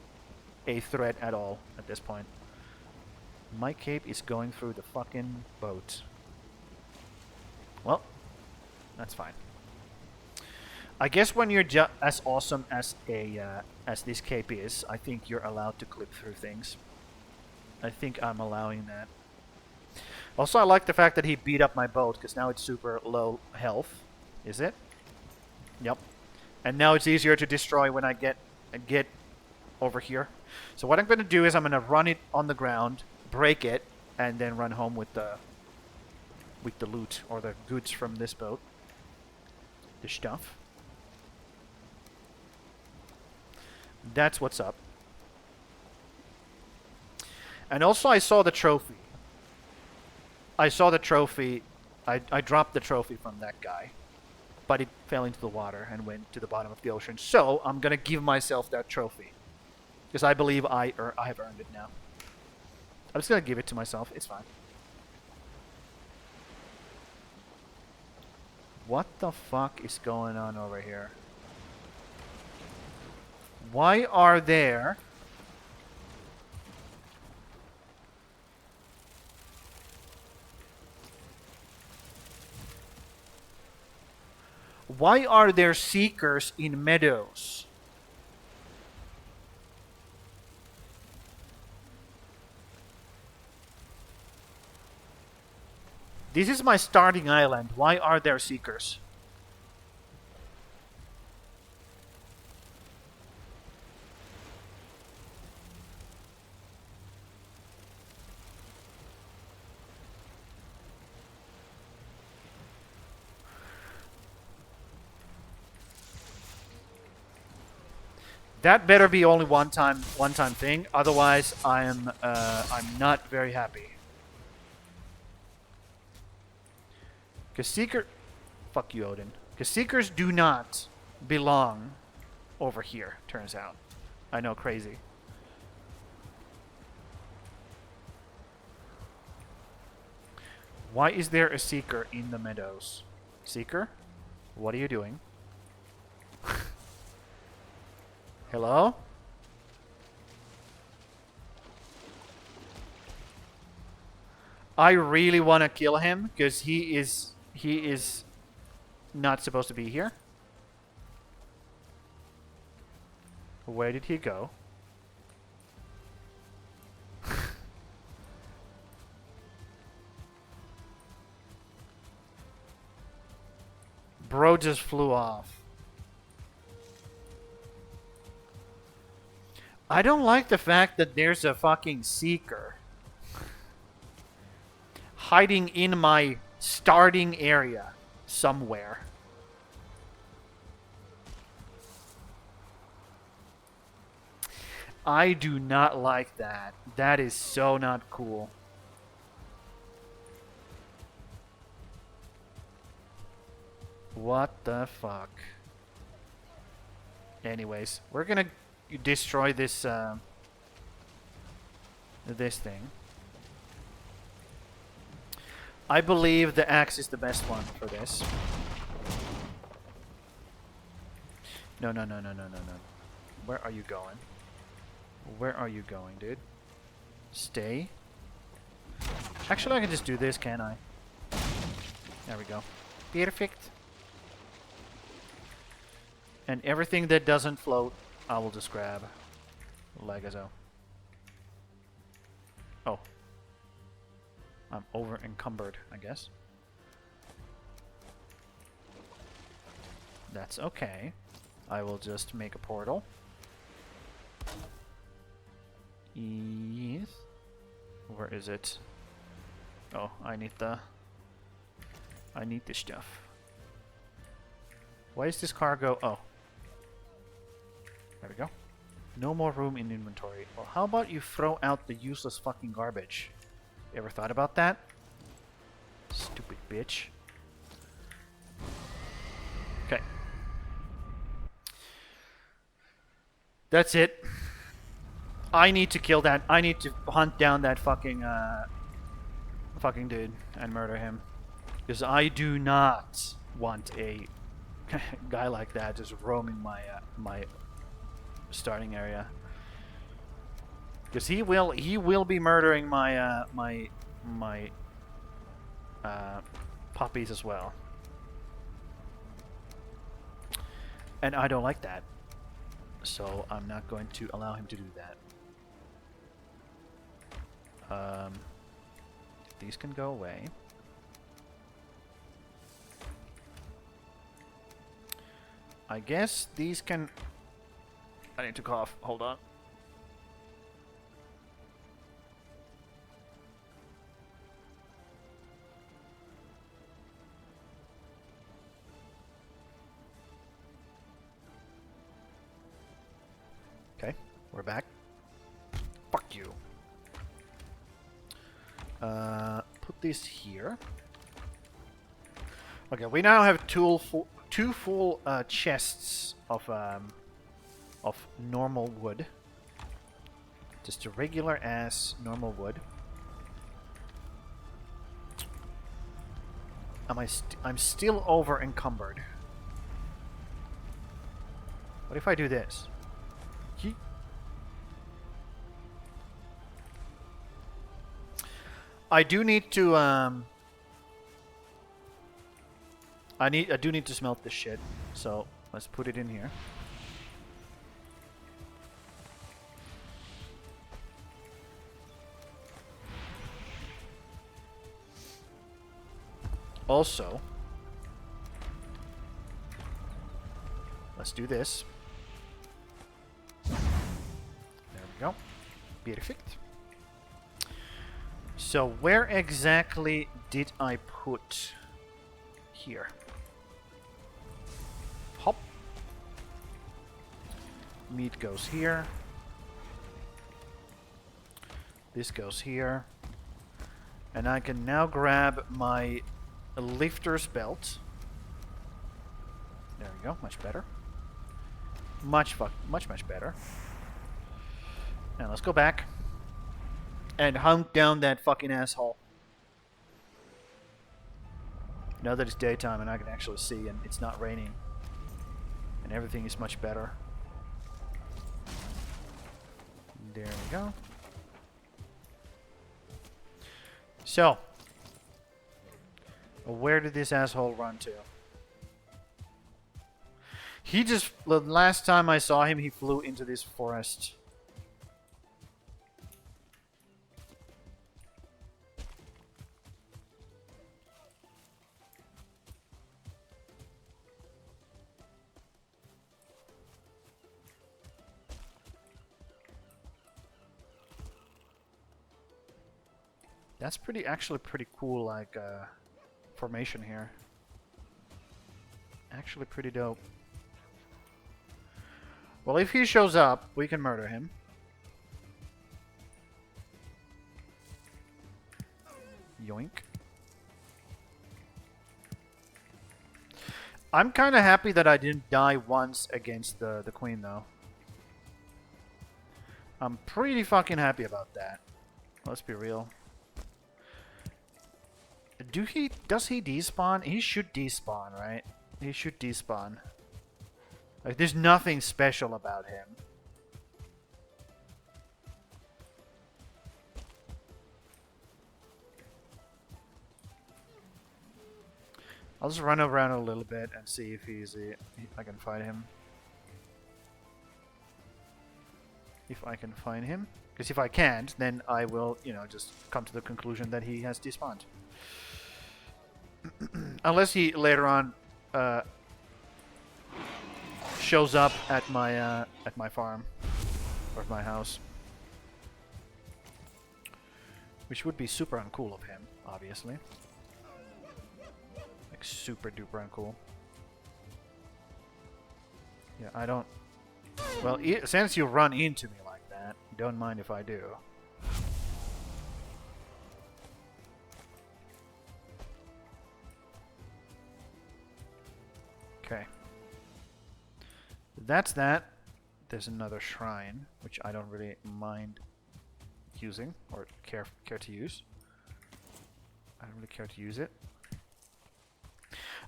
a threat at all at this point. My cape is going through the fucking boat. Well, that's fine. I guess when you're as awesome as as this cape is, I think you're allowed to clip through things. I think I'm allowing that. Also, I like the fact that he beat up my boat because now it's super low health. Is it? Yep. And now it's easier to destroy when I get over here. So what I'm going to do is I'm going to run it on the ground, break it, and then run home with the loot or the goods from this boat. The stuff. That's what's up. And also I saw the trophy. I dropped the trophy from that guy. But it fell into the water and went to the bottom of the ocean. So I'm going to give myself that trophy. Because I believe I have earned it now. I'm just going to give it to myself. It's fine. What the fuck is going on over here? Why are there... Why are there seekers in meadows? This is my starting island. Why are there seekers? That better be only one time thing. Otherwise, I'm not very happy. Because fuck you, Odin. Because seekers do not belong over here. Turns out, I know, crazy. Why is there a seeker in the meadows? Seeker, what are you doing? Hello? I really want to kill him because he is not supposed to be here. Where did he go? Bro just flew off. I don't like the fact that there's a fucking seeker hiding in my starting area somewhere. I do not like that. That is so not cool. What the fuck? Anyways, we're gonna destroy this this thing. I believe the axe is the best one for this. No. Where are you going? Where are you going, dude? Stay. Actually, I can just do this, can't I? There we go. Perfect. And everything that doesn't float, I will just grab. Like so. Oh. I'm over encumbered, I guess. That's okay. I will just make a portal. Yes. Where is it? Oh, I need the stuff. Why is this cargo? Oh. There we go. No more room in inventory. Well, how about you throw out the useless fucking garbage? You ever thought about that? Stupid bitch. Okay. That's it. I need to kill that. I need to hunt down that fucking dude and murder him. Because I do not want a guy like that just roaming my my starting area. Because he will be murdering my my puppies as well. And I don't like that. So I'm not going to allow him to do that. These can go away. I guess these can... I need to cough. Hold on. Okay, we're back. Fuck you. Put this here. Okay, we now have two full chests of normal wood. Just a regular ass normal wood. I'm still over encumbered. What if I do this? I do need to I do need to smelt this shit. So let's put it in here. Also, let's do this. There we go. Perfect. So where exactly did I put here? Hop. Meat goes here. This goes here. And I can now grab my lifter's belt. There we go, much better. Much better. Now let's go back and hunt down that fucking asshole. Now that it's daytime and I can actually see and it's not raining. And everything is much better. There we go. So, where did this asshole run to? He just, the last time I saw him, he flew into this forest. That's actually pretty cool, like, formation here. Actually pretty dope. Well, if he shows up, we can murder him. Yoink. I'm kind of happy that I didn't die once against the queen, though. I'm pretty fucking happy about that. Let's be real. Does he despawn? He should despawn, right? He should despawn. Like, there's nothing special about him. I'll just run around a little bit and see if I can find him. if I can find him. Because if I can't, then I will, you know, just come to the conclusion that he has despawned. Unless he later on shows up at my farm or my house, which would be super uncool of him, obviously. Like super duper uncool. Yeah, I don't. Well, since you run into me like that, don't mind if I do. Okay. That's that. There's another shrine, which I don't really mind using or care to use. I don't really care to use it.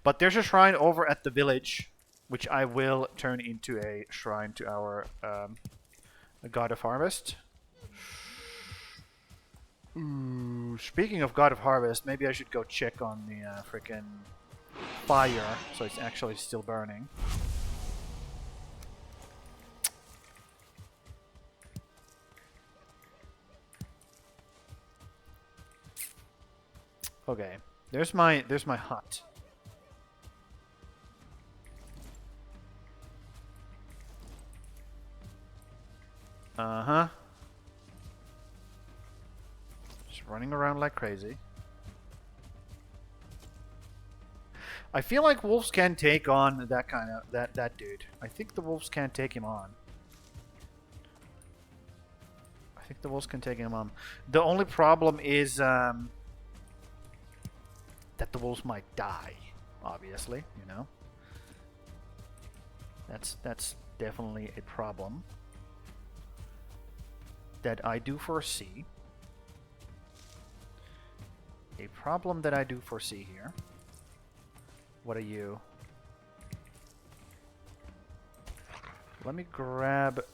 But there's a shrine over at the village, which I will turn into a shrine to our God of Harvest. Ooh, speaking of God of Harvest, maybe I should go check on the frickin' fire, so it's actually still burning. Okay, there's my hut. Uh-huh. Just running around like crazy. I feel like wolves can take on that kind of that dude. I think the wolves can take him on. I think the wolves can take him on. The only problem is that the wolves might die, obviously, you know. That's definitely a problem that I do foresee. A problem that I do foresee here. What are you? Let me grab...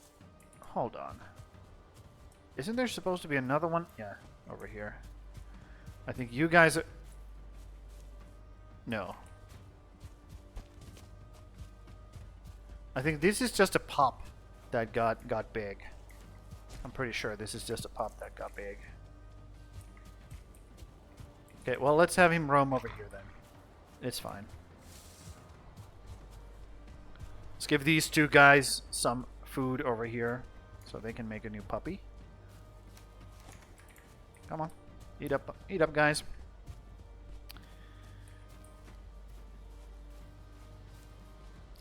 Hold on. Isn't there supposed to be another one? Yeah, over here. I think you guys are... No. I think this is just a pup that got big. I'm pretty sure this is just a pup that got big. Okay, well, let's have him roam over here then. It's fine. Let's give these two guys some food over here so they can make a new puppy. Come on. Eat up, guys.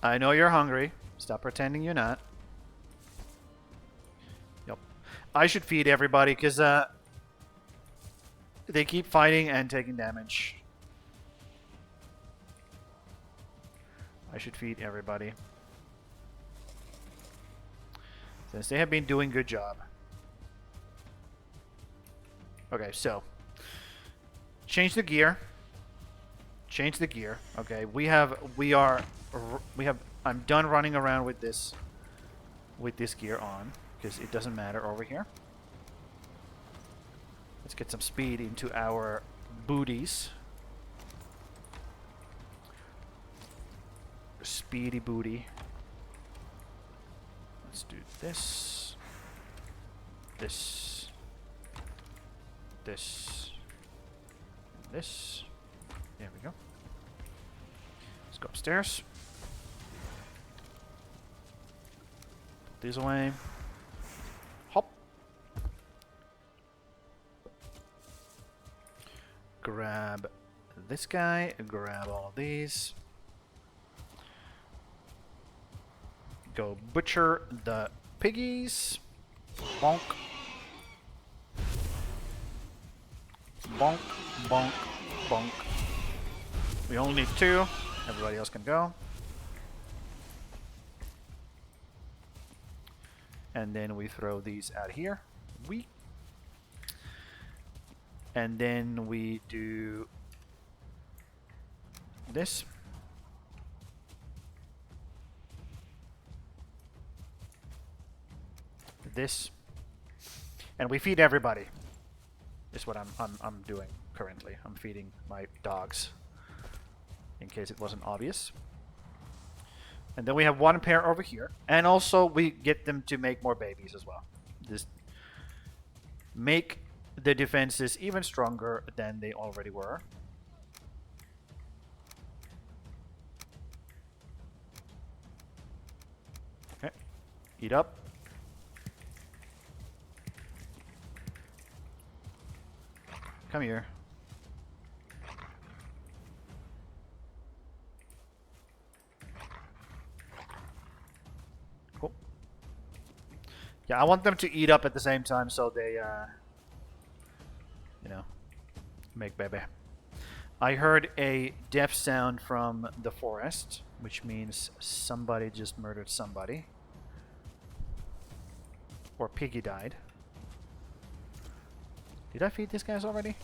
I know you're hungry. Stop pretending you're not. Yep. I should feed everybody because they keep fighting and taking damage. I should feed everybody, since they have been doing a good job. Okay, so change the gear. Change the gear. Okay, I'm done running around with this gear on because it doesn't matter over here. Let's get some speed into our booties. Speedy booty. Let's do this. This. This. And this. There we go. Let's go upstairs. Put these away. Hop. Grab this guy. Grab all of these. Go butcher the piggies. Bonk. Bonk, bonk, bonk. We only need 2. Everybody else can go. And then we throw these out here. And then we do this. This. And we feed everybody. Is what I'm doing currently. I'm feeding my dogs, in case it wasn't obvious. And then we have 1 pair over here, and also we get them to make more babies as well. Just make the defenses even stronger than they already were. Okay. Eat up. Come here. Cool. Yeah, I want them to eat up at the same time so they, you know, make baby. I heard a death sound from the forest, which means somebody just murdered somebody. Or Piggy died. Did I feed these guys already?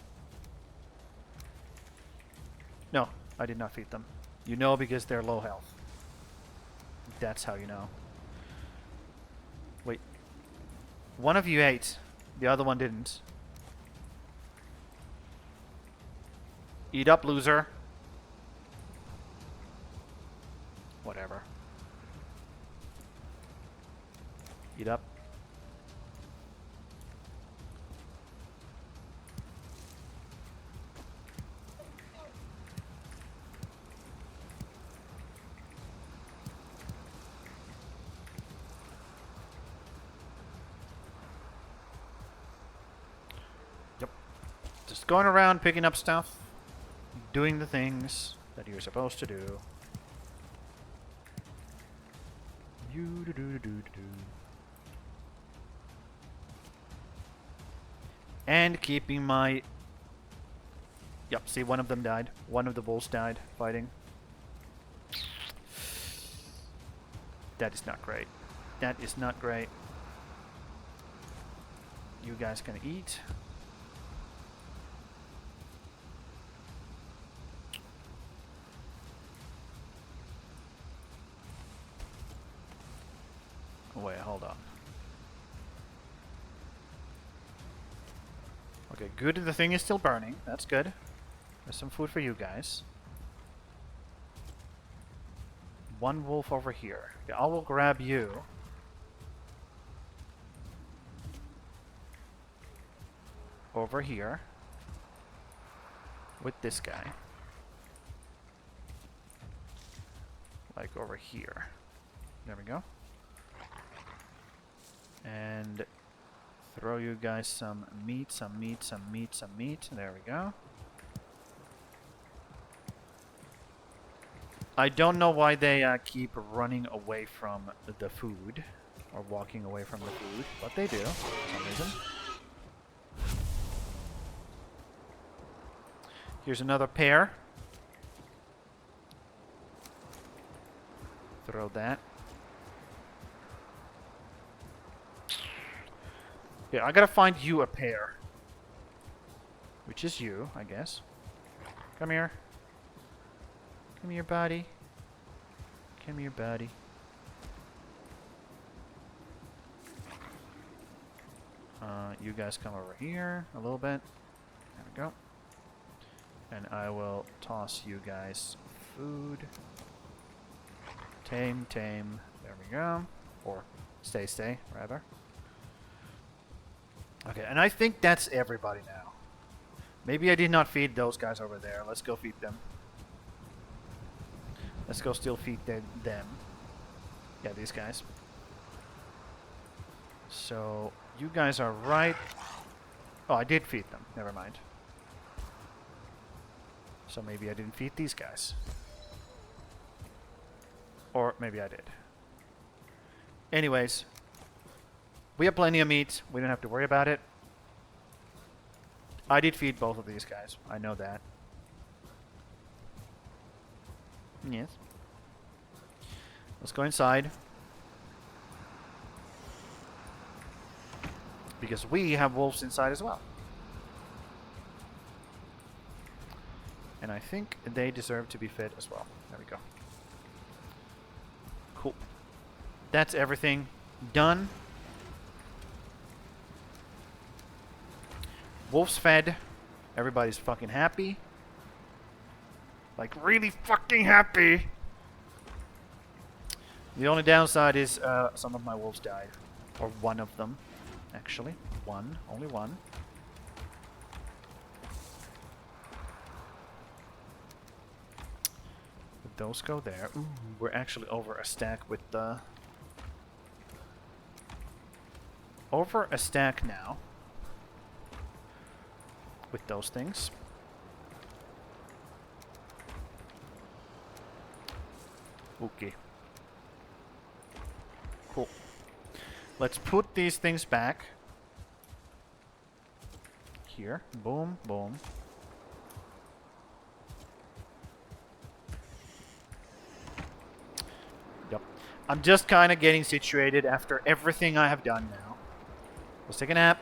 No, I did not feed them. You know because they're low health. That's how you know. Wait. One of you ate. The other one didn't. Eat up, loser. Whatever. Eat up. Yep. Just going around picking up stuff. Doing the things that you're supposed to do. And keeping my... Yep, see, one of them died. One of the wolves died fighting. That is not great. That is not great. You guys can eat. Wait, hold on. Okay, good. The thing is still burning. That's good. There's some food for you guys. One wolf over here. Okay, I will grab you. Over here. With this guy. Like over here. There we go. And throw you guys some meat, some meat, some meat, some meat. There we go. I don't know why they keep running away from the food. Or walking away from the food. But they do, for some reason. Here's another pair. Throw that. Yeah, I gotta find you a pair. Which is you, I guess. Come here. Come here, buddy. Come here, buddy. You guys come over here a little bit. There we go. And I will toss you guys food. Tame, tame. There we go. Or stay, stay, rather. Okay, and I think that's everybody now. Maybe I did not feed those guys over there. Let's go feed them. Let's go still feed them. Yeah, these guys. So, you guys are right. Oh, I did feed them. Never mind. So maybe I didn't feed these guys. Or maybe I did. Anyways. We have plenty of meat. We don't have to worry about it. I did feed both of these guys. I know that. Yes. Let's go inside. Because we have wolves inside as well. And I think they deserve to be fed as well. There we go. Cool. That's everything done. Wolves fed. Everybody's fucking happy. Like, really fucking happy. The only downside is some of my wolves died. Or one of them, actually. One. Only one. Would those go there? Ooh, we're actually over a stack with the... Over a stack now. With those things. Okay. Cool. Let's put these things back. Here. Boom, boom. Yep. I'm just kind of getting situated after everything I have done now. Let's take a nap.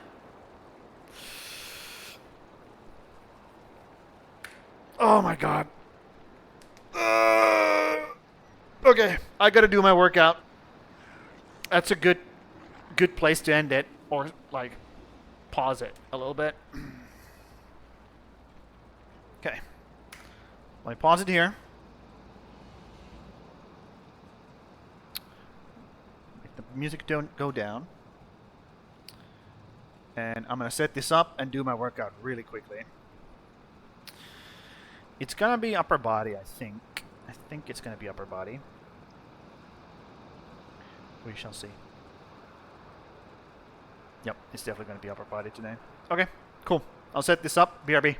Oh my god. Okay, I gotta do my workout. That's a good place to end it. Or, like, pause it a little bit. Okay. Let me pause it here. Make the music don't go down. And I'm gonna set this up and do my workout really quickly. It's gonna be upper body, I think. I think it's gonna be upper body. We shall see. Yep, it's definitely gonna be upper body today. Okay, cool. I'll set this up. BRB.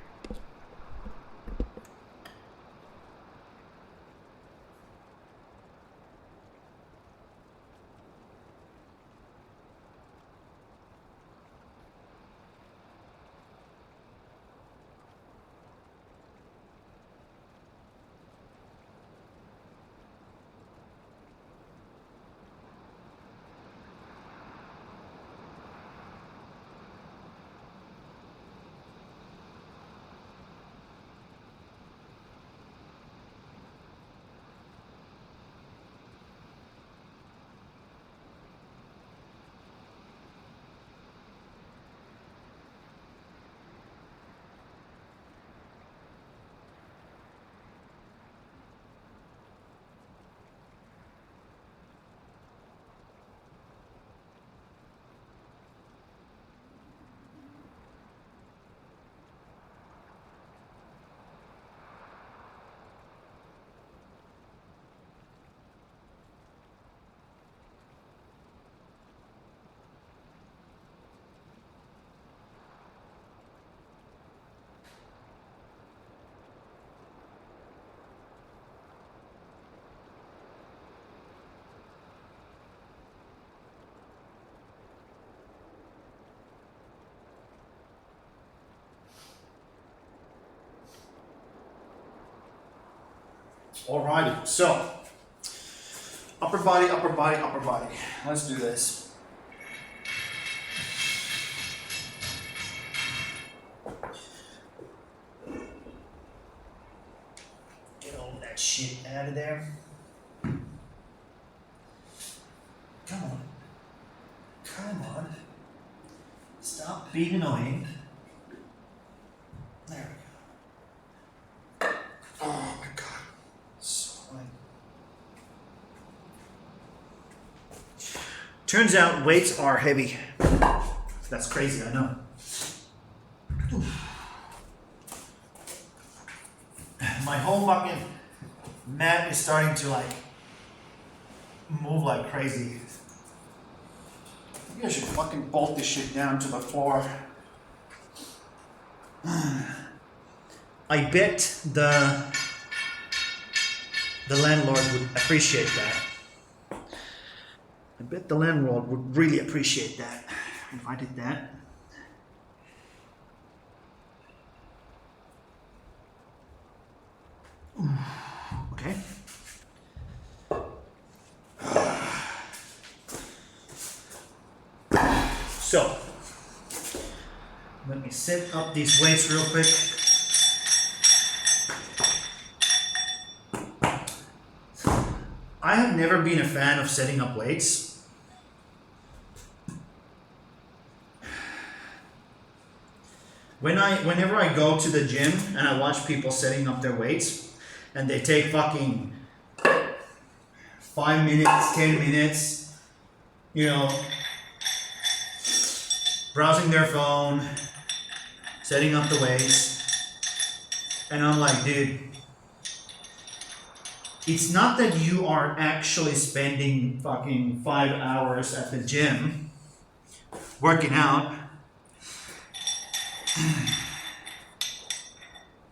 Alrighty, so upper body, upper body, upper body. Let's do this. Get all that shit out of there. Come on. Come on. Stop being annoying. There we go. Oh my god. Turns out weights are heavy. That's crazy, I know. My whole fucking mat is starting to like move like crazy. Maybe I should fucking bolt this shit down to the floor. I bet the landlord would appreciate that. I bet the landlord would really appreciate that if I did that. Okay. So, let me set up these weights real quick. I have never been a fan of setting up weights. Whenever I go to the gym and I watch people setting up their weights and they take fucking 5 minutes, 10 minutes, you know, browsing their phone, setting up the weights. And I'm like, dude, it's not that you are actually spending fucking 5 hours at the gym working out.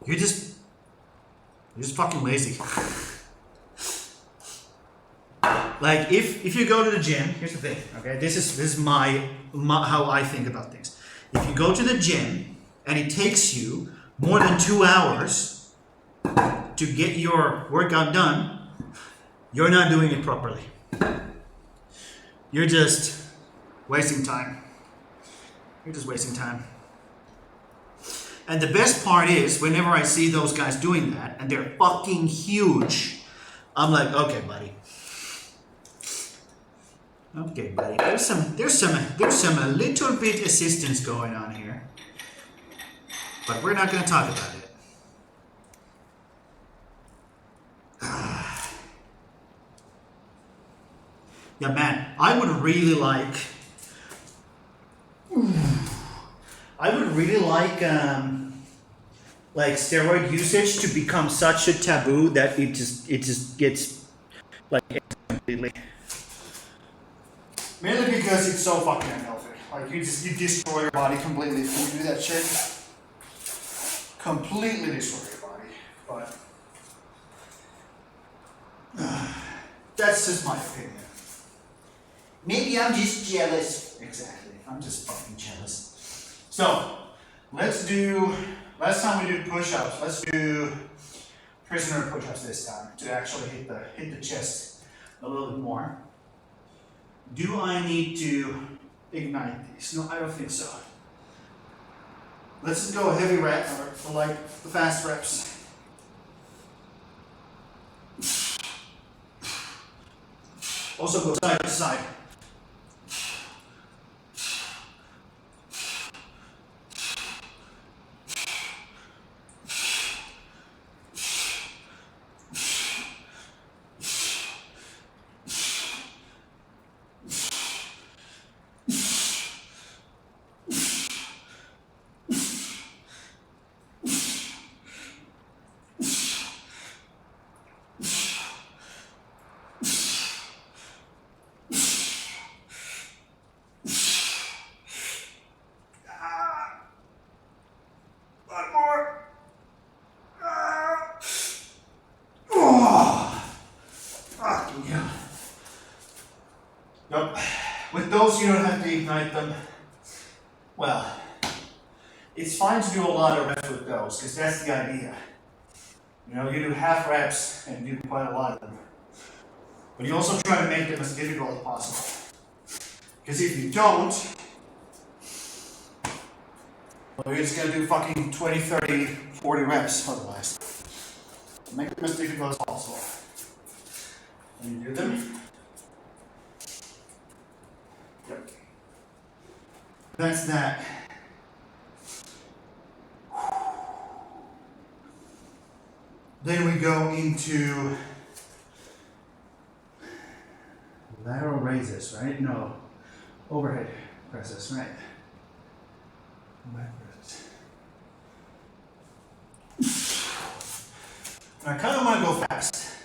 You're just fucking lazy. Like if you go to the gym, here's the thing, okay? This is my how I think about things. If you go to the gym and it takes you more than 2 hours to get your workout done, you're not doing it properly. You're just wasting time. You're just wasting time. And the best part is, whenever I see those guys doing that, and they're fucking huge, I'm like, okay, buddy. Okay, buddy. There's some a little bit assistance going on here, but we're not going to talk about it. Yeah, man. I would really like steroid usage to become such a taboo that it just gets like completely. Mainly because it's so fucking unhealthy. Like you destroy your body completely if you do that shit. Completely destroy your body. But that's just my opinion. Maybe I'm just jealous. Exactly. I'm just fucking jealous. So let's do. Last time we did push-ups. Let's do prisoner push-ups this time to actually hit the chest a little bit more. Do I need to ignite these? No, I don't think so. Let's just go heavy rep or like the fast reps. Also go side to side. Yep. With those, you don't have to ignite them. Well, it's fine to do a lot of reps with those, because that's the idea. You know, you do half reps and do quite a lot of them. But you also try to make them as difficult as possible. Because if you don't, well, you're just going to do fucking 20, 30, 40 reps otherwise. Make them as difficult as possible. And you do them. Yep. That's that. Then we go into lateral raises, right? No, overhead presses, right? Overhead presses. And I kind of want to go fast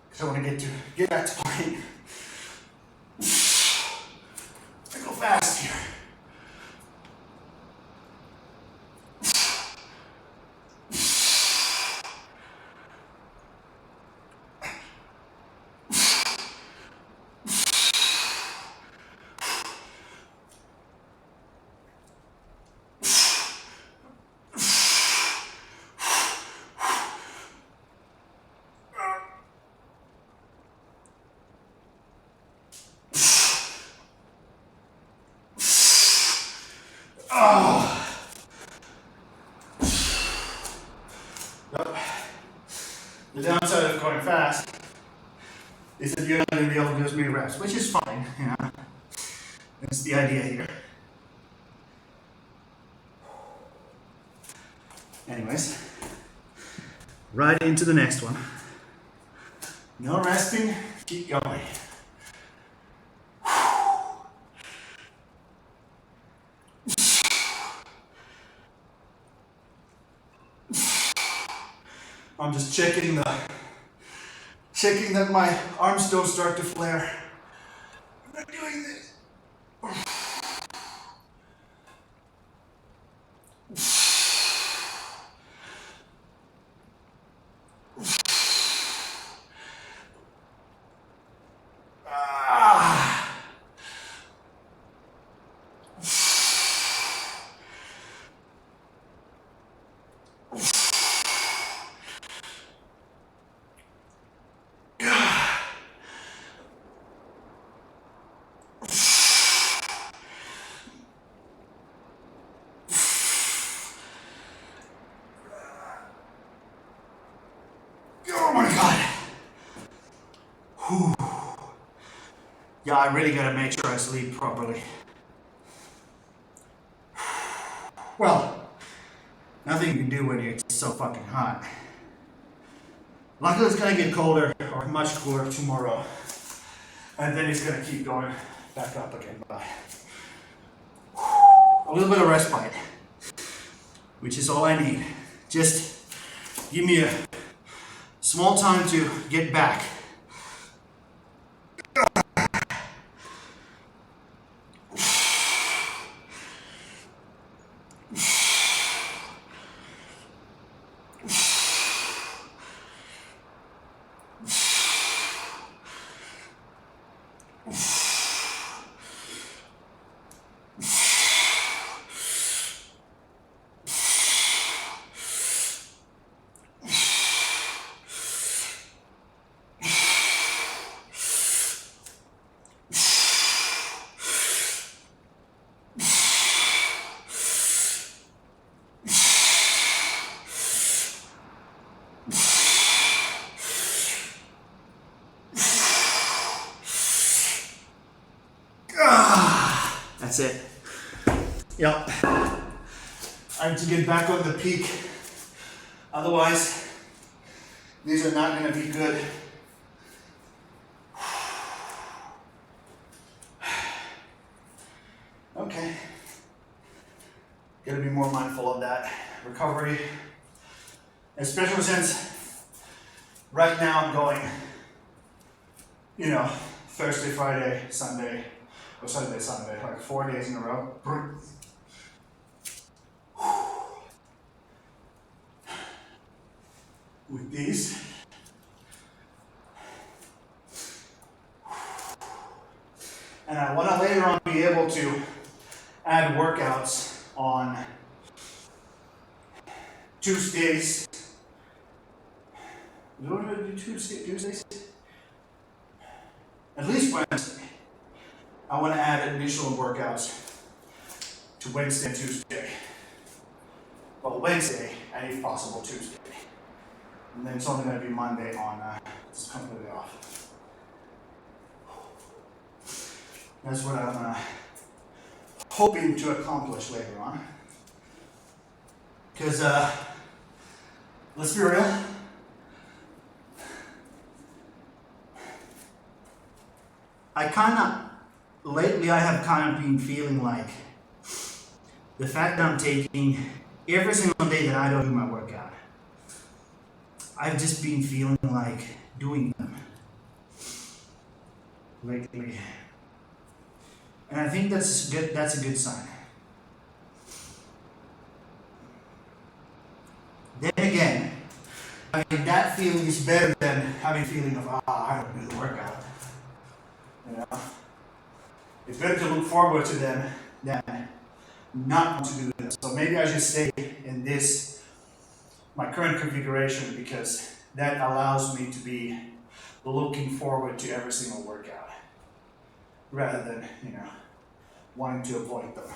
because I want to get back to playing. I go fast here. The downside of going fast is that you're not going to be able to do as many reps, which is fine. Yeah. That's the idea here. Anyways, right into the next one. No resting, keep going. just checking that my arms don't start to flare. I'm not doing this. Oh my god. Whew. Yeah, I really gotta make sure I sleep properly. Well, nothing you can do when it's so fucking hot. Luckily it's gonna get colder, or much cooler tomorrow. And then it's gonna keep going back up again. But a little bit of respite, which is all I need. Just give me a small time to get back. That's it. Yep. I have to get back on the peak. Otherwise, these are not going to be good. Okay. Gotta be more mindful of that recovery. Especially since right now I'm going, Thursday, Friday, Sunday, or Sunday, Sunday, like 4 days in a row. With these. And I want to later on be able to add workouts on Tuesdays. What do I do Tuesdays? At least Wednesday. I want to add additional workouts to Wednesday and Tuesday. Well, Wednesday, and if possible, Tuesday. And then it's only going to be Monday on, just completely off. That's what I'm hoping to accomplish later on. Because, let's be real. Lately I have kind of been feeling like the fact that I'm taking every single day that I don't do my workout, I've just been feeling like doing them lately. And I think that's a good sign. Then again, I mean, that feeling is better than having a feeling of, I don't do the workout. It's better to look forward to them than not want to do them. So maybe I should stay in my current configuration, because that allows me to be looking forward to every single workout rather than, wanting to avoid them,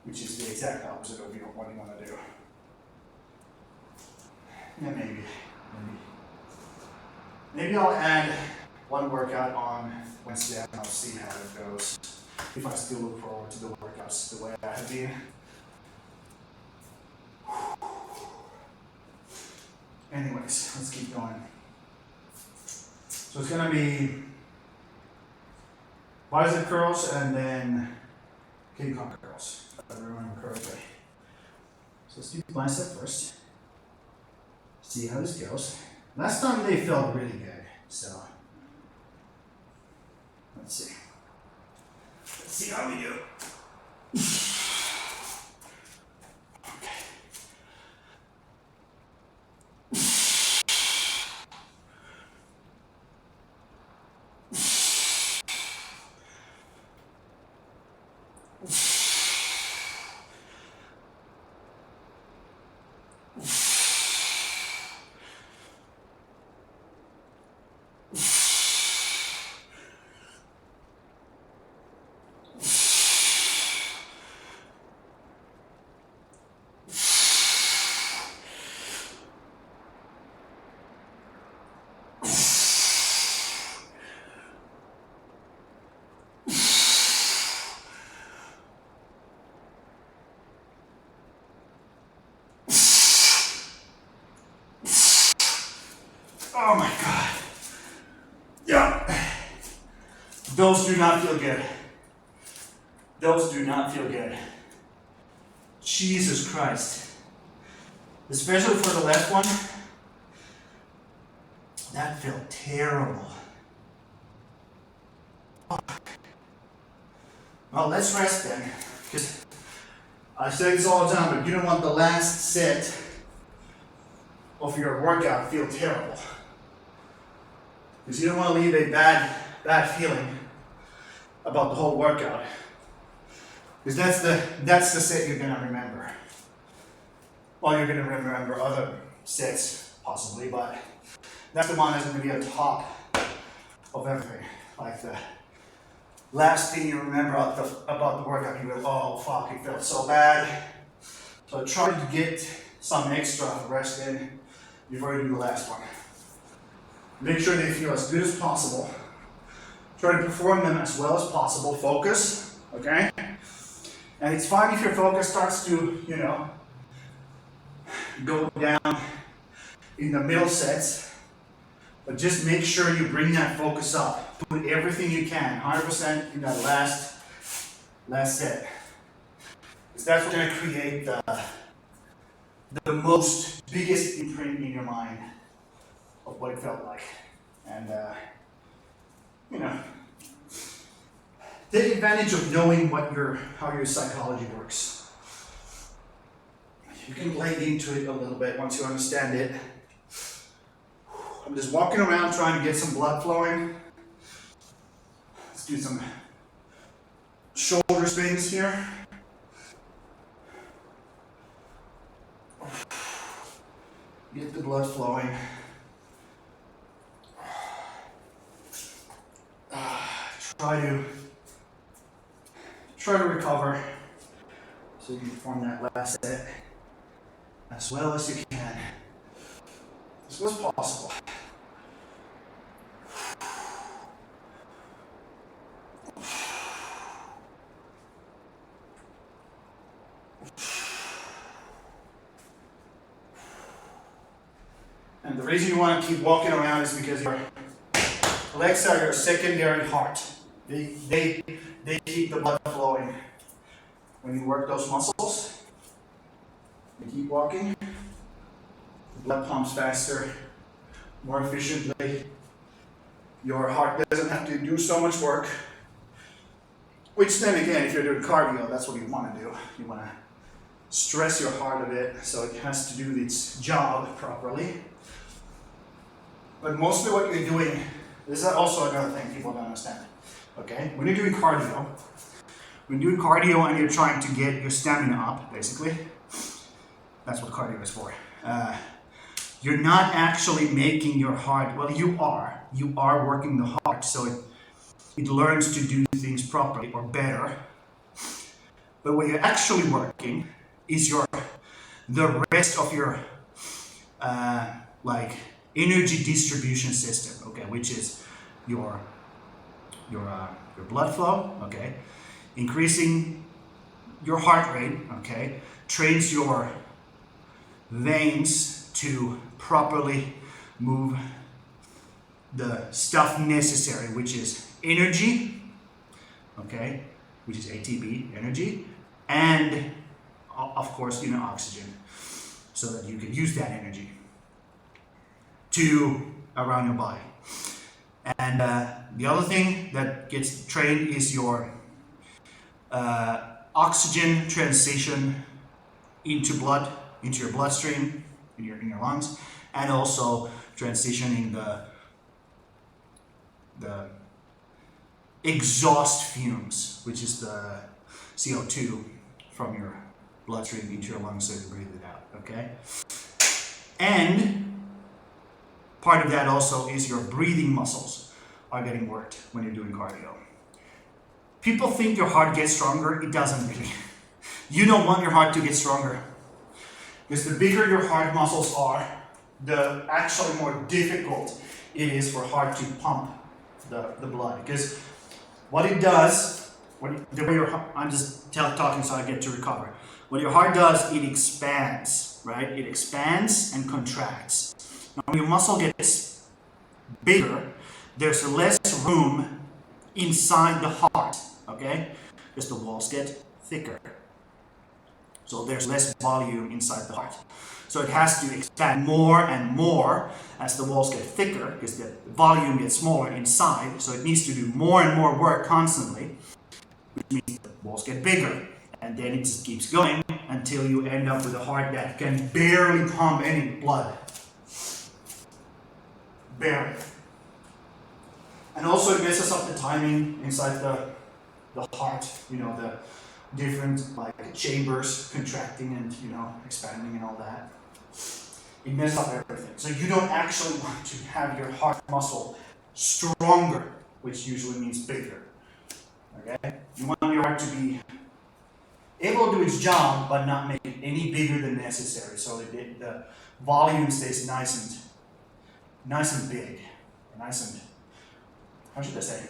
which is the exact opposite of what you want to do. Yeah, maybe I'll add one workout on Wednesday and I'll see how it goes. If I still look forward to the workouts the way I have been. Anyways, let's keep going. So it's gonna be bicep curls and then King Kong curls, if I remember correctly. So let's do bicep first. See how this goes. Last time they felt really good, so let's see. Let's see how we do. Oh my God. Yeah. Those do not feel good. Those do not feel good. Jesus Christ. Especially for the left one. That felt terrible. Well, let's rest then. Because I say this all the time, but you don't want the last set of your workout to feel terrible. Because you don't want to leave a bad feeling about the whole workout. Because that's the set you're gonna remember. Well, you're gonna remember other sets possibly, but that's the one that's gonna be on top of everything. Like the last thing you remember about the workout, you go, oh fuck, it felt so bad. So try to get some extra rest in before you do the last one. Make sure they feel as good as possible. Try to perform them as well as possible. Focus, okay? And it's fine if your focus starts to, go down in the middle sets, but just make sure you bring that focus up. Put everything you can, 100% in that last set. Because that's what's going to create the most biggest imprint in your mind of what it felt like. And, take advantage of knowing how your psychology works. You can play into it a little bit once you understand it. I'm just walking around trying to get some blood flowing. Let's do some shoulder spins here. Get the blood flowing. Try to recover so you can perform that last set as well as you can, as well as possible. And the reason you want to keep walking around is because your legs are your secondary heart. They keep the blood flowing. When you work those muscles, you keep walking, the blood pumps faster, more efficiently. Your heart doesn't have to do so much work. Which then again, if you're doing cardio, that's what you want to do. You want to stress your heart a bit so it has to do its job properly. But mostly what you're doing, this is also another thing people don't understand. Okay, when you're doing cardio and you're trying to get your stamina up, basically, that's what cardio is for. You're not actually making your heart, well, you are working the heart so it learns to do things properly or better. But what you're actually working is the rest of your energy distribution system, okay, which is your blood flow, okay, increasing your heart rate, okay, trains your veins to properly move the stuff necessary, which is energy, okay, which is ATP, energy, and of course, oxygen, so that you can use that energy. to around your body. And the other thing that gets trained is your oxygen transition into blood, into your bloodstream, in your lungs, and also transitioning the exhaust fumes, which is the CO2 from your bloodstream into your lungs so you breathe it out, okay? And part of that also is your breathing muscles are getting worked when you're doing cardio. People think your heart gets stronger. It doesn't really. You don't want your heart to get stronger. Because the bigger your heart muscles are, the actually more difficult it is for heart to pump the blood. Because what it does, I'm just talking so I get to recover. What your heart does, it expands, right? It expands and contracts. Now, when your muscle gets bigger, there's less room inside the heart, okay? Because the walls get thicker. So there's less volume inside the heart. So it has to expand more and more as the walls get thicker, because the volume gets smaller inside. So it needs to do more and more work constantly, which means the walls get bigger. And then it just keeps going until you end up with a heart that can barely pump any blood. Barely. And also it messes up the timing inside the heart, you know, the different like chambers contracting and, you know, expanding and all that. It messes up everything. So you don't actually want to have your heart muscle stronger, which usually means bigger. Okay? You want your heart to be able to do its job, but not make it any bigger than necessary, so that the volume stays nice and big, nice and, how should I say,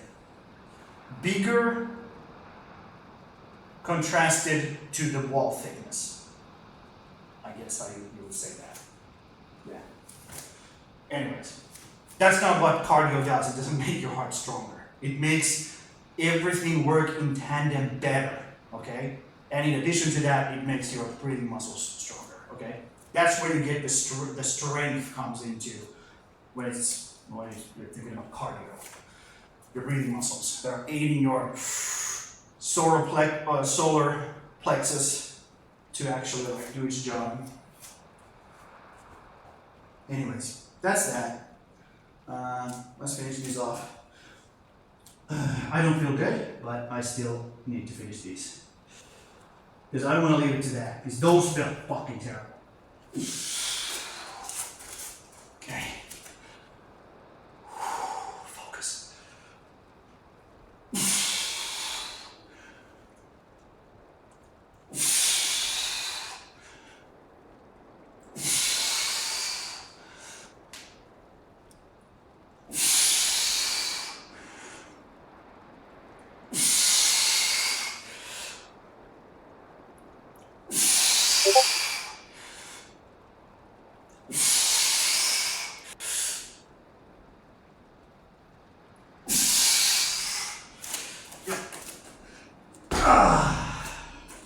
bigger contrasted to the wall thickness. I guess how you would say that. Yeah. Anyways, that's not what cardio does. It doesn't make your heart stronger. It makes everything work in tandem better, okay? And in addition to that, it makes your breathing muscles stronger, okay? That's where you get the strength comes into when you're thinking about cardio. Your breathing muscles that are aiding your solar plexus to actually like do its job. Anyways, that's that. Let's finish these off. I don't feel good, but I still need to finish these. Because I don't want to leave it to that, because those felt fucking terrible. Okay. Focus.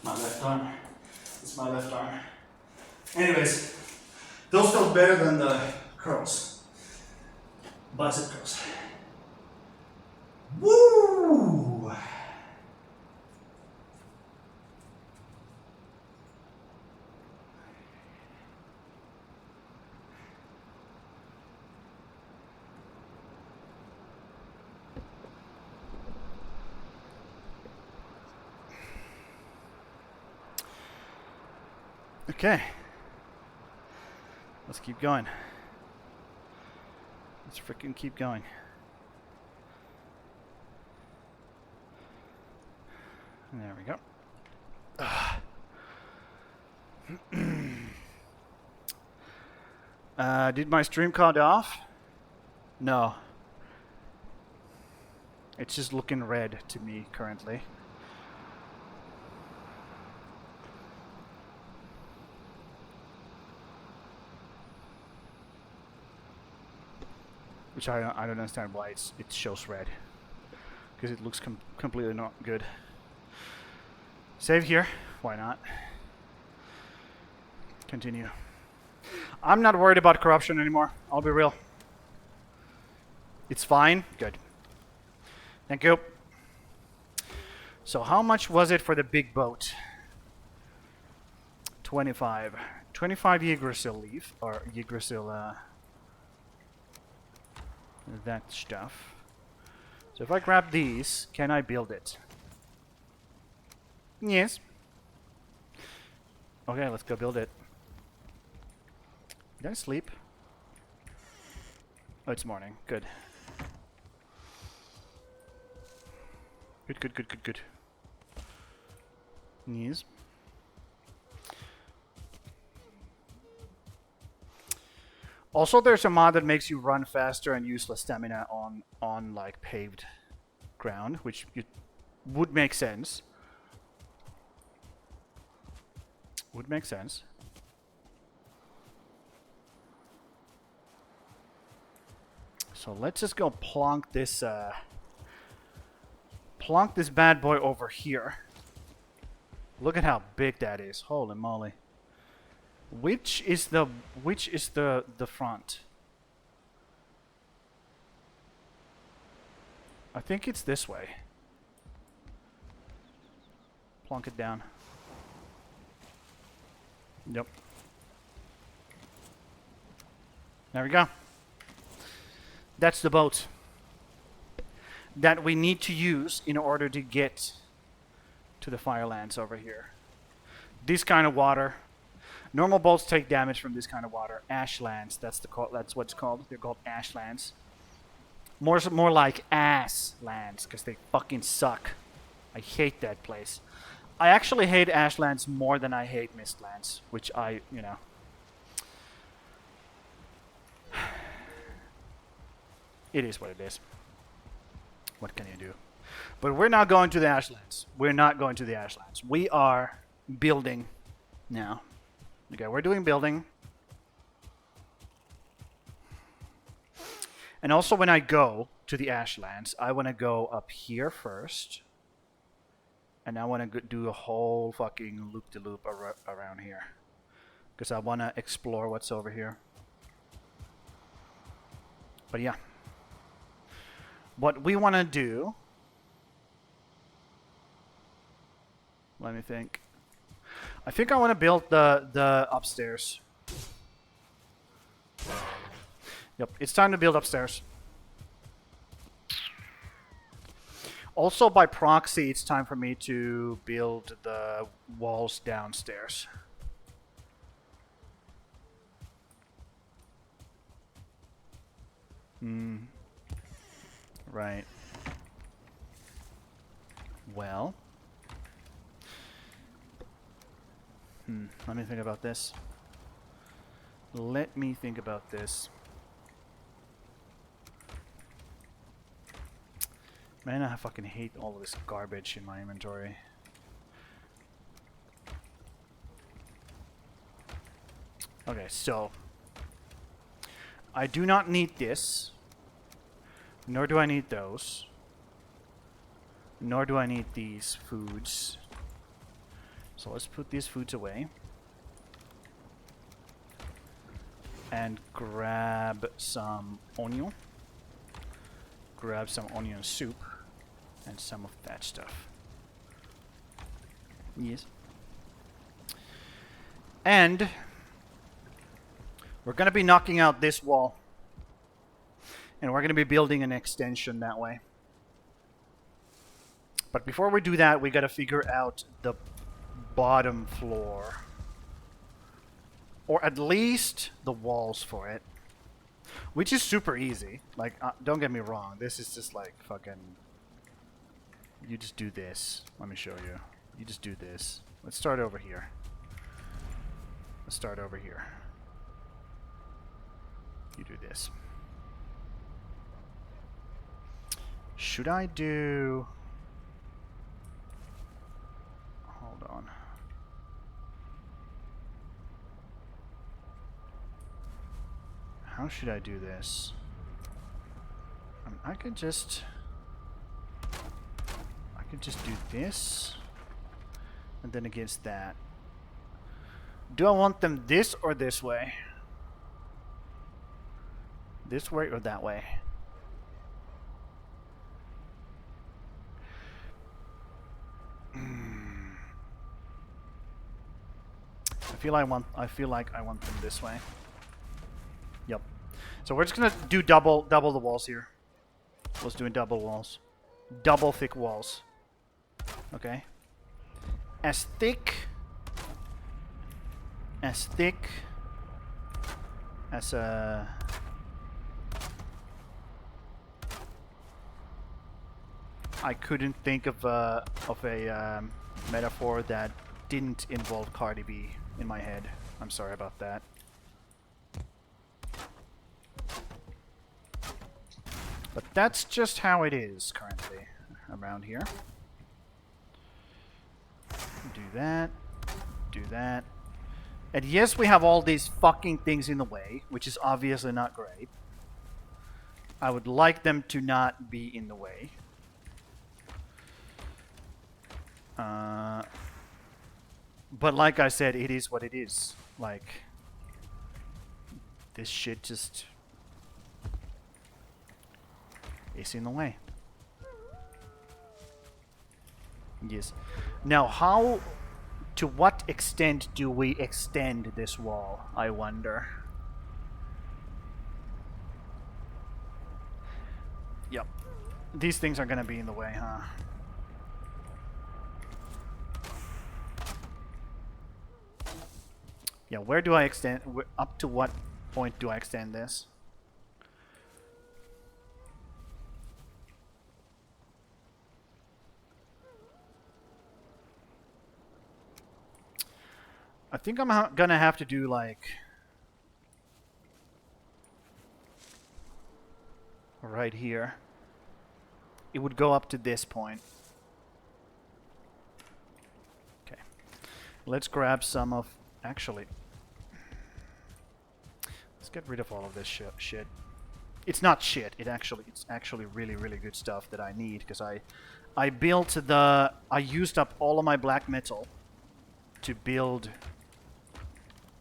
My left arm. It's my left arm. Anyways, those felt better than the curls. Bicep curls. Woo! Okay. Let's keep going. Let's freaking keep going. There we go. Did my stream card off? No. It's just looking red to me currently. Which I don't understand why it shows red. Because it looks completely not good. Save here. Why not? Continue. I'm not worried about corruption anymore. I'll be real. It's fine? Good. Thank you. So how much was it for the big boat? 25. 25 Yggdrasil leaf, or Yggdrasil, that stuff. So if I grab these, can I build it? Yes. Okay, let's go build it. Did I sleep? Oh, it's morning. Good. Good, good, good, good, good. Yes. Also, there's a mod that makes you run faster and use less stamina on like paved ground, which would make sense. Would make sense. So let's just go plonk this bad boy over here. Look at how big that is. Holy moly. Which is the front? I think it's this way. Plonk it down. Yep. There we go. That's the boat that we need to use in order to get to the Firelands over here. This kind of water. Normal boats take damage from this kind of water. Ashlands, that's what it's called. They're called ashlands. More like ass lands, because they fucking suck. I hate that place. I actually hate ashlands more than I hate Mistlands, which you know. It is what it is. What can you do? But we're not going to the ashlands. We're not going to the ashlands. We are building now. Okay, we're doing building. And also when I go to the ashlands, I want to go up here first. And I want to do a whole fucking loop-de-loop around here. Because I want to explore what's over here. But yeah. What we want to do... Let me think. I think I want to build the upstairs. Yep, it's time to build upstairs. Also, by proxy, it's time for me to build the walls downstairs. Right. Well. Let me think about this. Let me think about this. Man, I fucking hate all of this garbage in my inventory. Okay, so I do not need this, nor do I need those, nor do I need these foods. So let's put these foods away and grab some onion. Grab some onion soup and some of that stuff. Yes. And we're going to be knocking out this wall. And we're going to be building an extension that way. But before we do that, we got to figure out the bottom floor. Or at least the walls for it. Which is super easy. Like, don't get me wrong. This is just like fucking... You just do this. Let me show you. You just do this. Let's start over here. Let's start over here. You do this. Should I do... Hold on. How should I do this? I could just do this, and then against that. Do I want them this or this way? This way or that way? I feel like I want them this way. Yep. So we're just gonna do double the walls here. Let's do double walls. Double thick walls. Okay. As thick as I couldn't think of a metaphor that didn't involve Cardi B in my head. I'm sorry about that. But that's just how it is currently around here. Do that. Do that. And yes, we have all these fucking things in the way, which is obviously not great. I would like them to not be in the way. But like I said, it is what it is. Like, this shit just is in the way. Yes. Now, to what extent do we extend this wall, I wonder? Yep. These things are gonna be in the way, huh? Yeah, where do I extend? Up to what point do I extend this? I think I'm gonna have to do like right here. It would go up to this point. Okay. Let's grab some of... Actually, let's get rid of all of this shit. It's not shit. It's actually really, really good stuff that I need, because I built the... I used up all of my black metal to build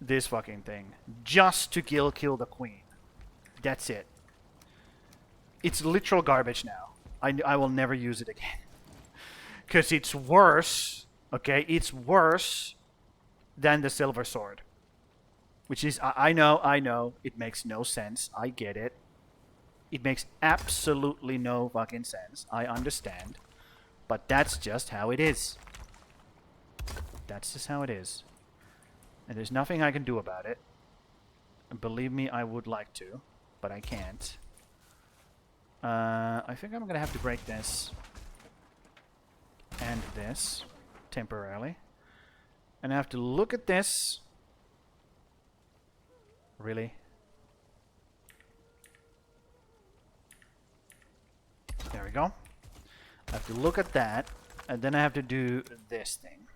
this fucking thing just to kill the queen. That's it. It's literal garbage now. I will never use it again. Because it's worse, okay? It's worse than the silver sword. Which is, I know, it makes no sense. I get it. It makes absolutely no fucking sense. I understand. But that's just how it is. That's just how it is. And there's nothing I can do about it. And believe me, I would like to, but I can't. I think I'm gonna have to break this and this temporarily. And I have to look at this. Really? There we go. I have to look at that, and then I have to do this thing.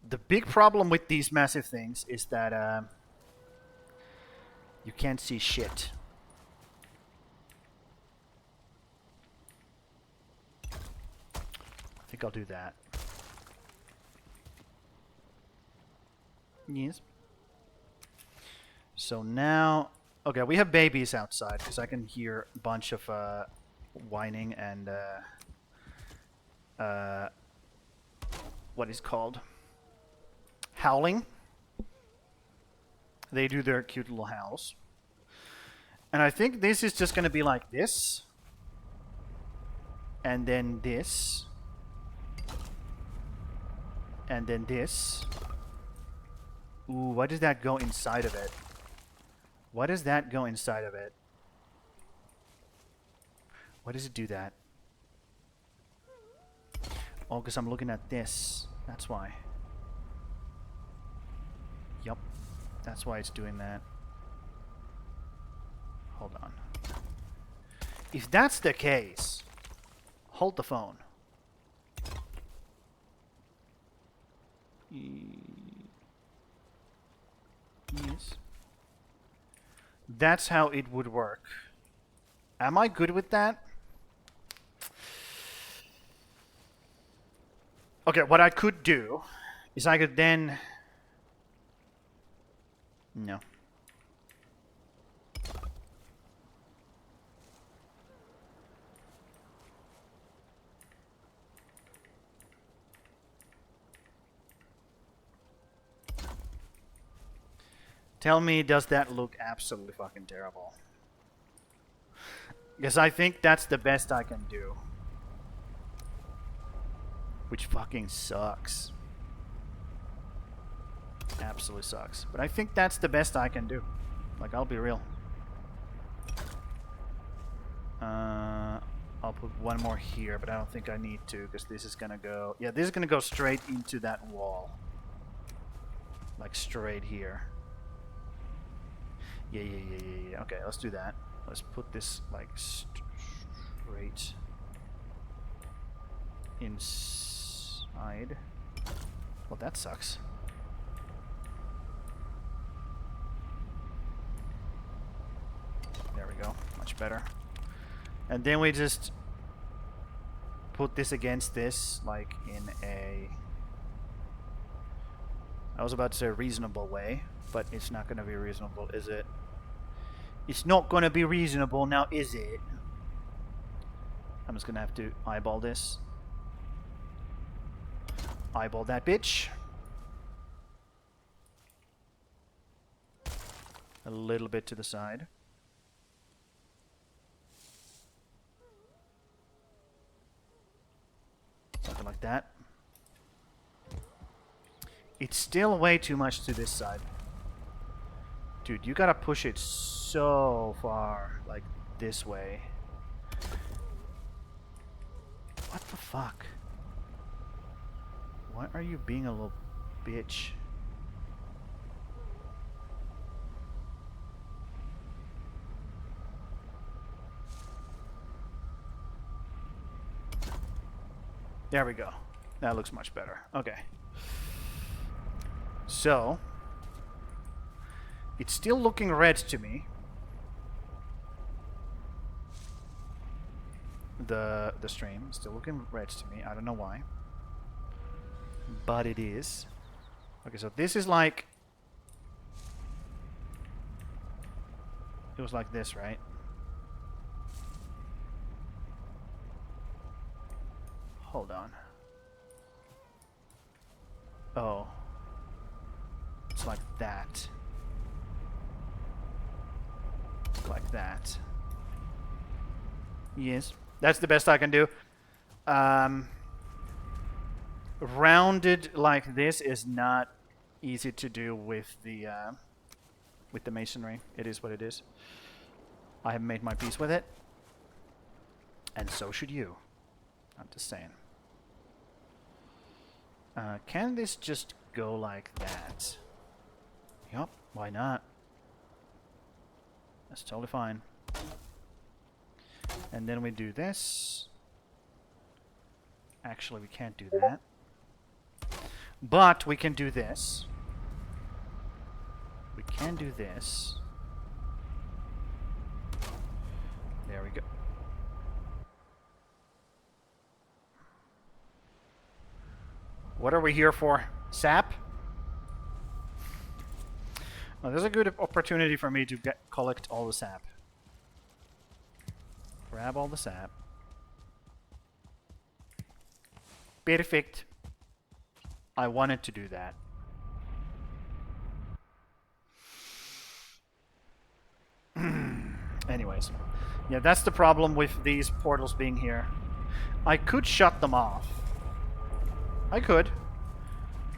The big problem with these massive things is that you can't see shit. I think I'll do that. Yes. So now... Okay, we have babies outside, because I can hear a bunch of whining and... what is called? Howling. They do their cute little howls. And I think this is just going to be like this. And then this. And then this. Ooh, why does that go inside of it? Why does that go inside of it? Why does it do that? Oh, because I'm looking at this. That's why. Yup. That's why it's doing that. Hold on. If that's the case, hold the phone. Yes. That's how it would work. Am I good with that? Okay, what I could do is I could then... No. Tell me, does that look absolutely fucking terrible? Because I think that's the best I can do. Which fucking sucks. Absolutely sucks. But I think that's the best I can do. Like, I'll be real. I'll put one more here, but I don't think I need to, because this is gonna go... Yeah, this is gonna go straight into that wall. Like, straight here. Yeah. Okay, let's do that. Let's put this, like, straight inside. Well, that sucks. There we go. Much better. And then we just put this against this, like, in a... I was about to say reasonable way, but it's not going to be reasonable, is it? It's not going to be reasonable now, is it? I'm just going to have to eyeball this. Eyeball that bitch. A little bit to the side. Something like that. It's still way too much to this side. Dude, you gotta push it so far, like this way. What the fuck? Why are you being a little bitch? There we go. That looks much better. Okay. So, it's still looking red to me. The stream is still looking red to me. I don't know why. But it is. Okay, so this is like... It was like this, right? Hold on. Oh. It's like that. Like that. Yes. That's the best I can do. Rounded like this is not easy to do with the masonry. It is what it is. I have made my peace with it. And so should you. I'm just saying. Can this just go like that? Yup, why not? That's totally fine. And then we do this. Actually, we can't do that. But we can do this. We can do this. There we go. What are we here for? Sap? Well, there's a good opportunity for me to collect all the sap. Grab all the sap. Perfect. I wanted to do that. Anyways. Yeah, that's the problem with these portals being here. I could shut them off. I could.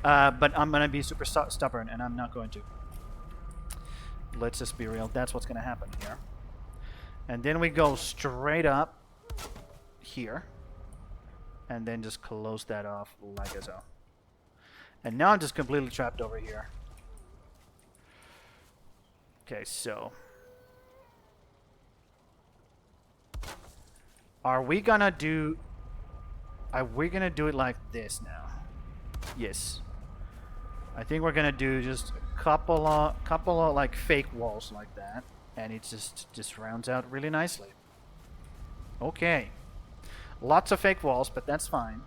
But I'm going to be super stubborn, and I'm not going to. Let's just be real. That's what's going to happen here. And then we go straight up here. And then just close that off like so. And now I'm just completely trapped over here. Okay, so. Are we going to do it like this now? Yes. I think we're gonna do just a couple of like fake walls like that, and it just rounds out really nicely. Okay. Lots of fake walls, but that's fine.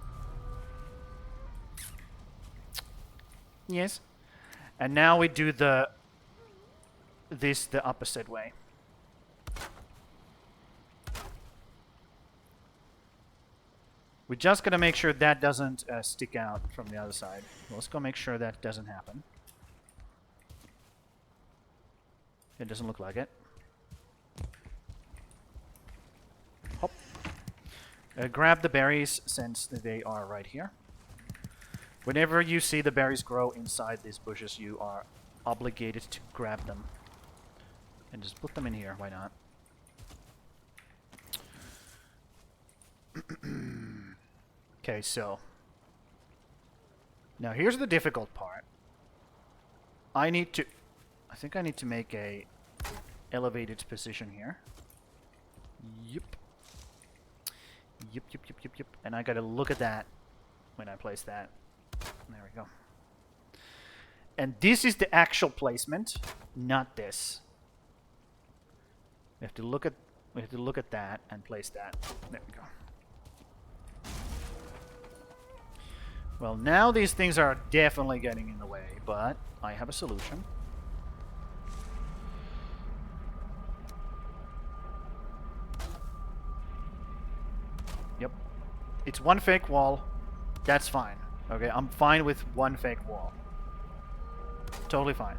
Yes. And now we do the opposite way. We just gotta make sure that doesn't stick out from the other side. Let's go make sure that doesn't happen. It doesn't look like it. Hop. Grab the berries since they are right here. Whenever you see the berries grow inside these bushes, you are obligated to grab them. And just put them in here, why not? Okay, so. Now here's the difficult part. I think I need to make a elevated position here. Yep. Yep. And I gotta look at that when I place that. There we go. And this is the actual placement, not this. We have to look at that and place that. There we go. Well, now these things are definitely getting in the way, but I have a solution. Yep. It's one fake wall. That's fine. Okay, I'm fine with one fake wall. Totally fine.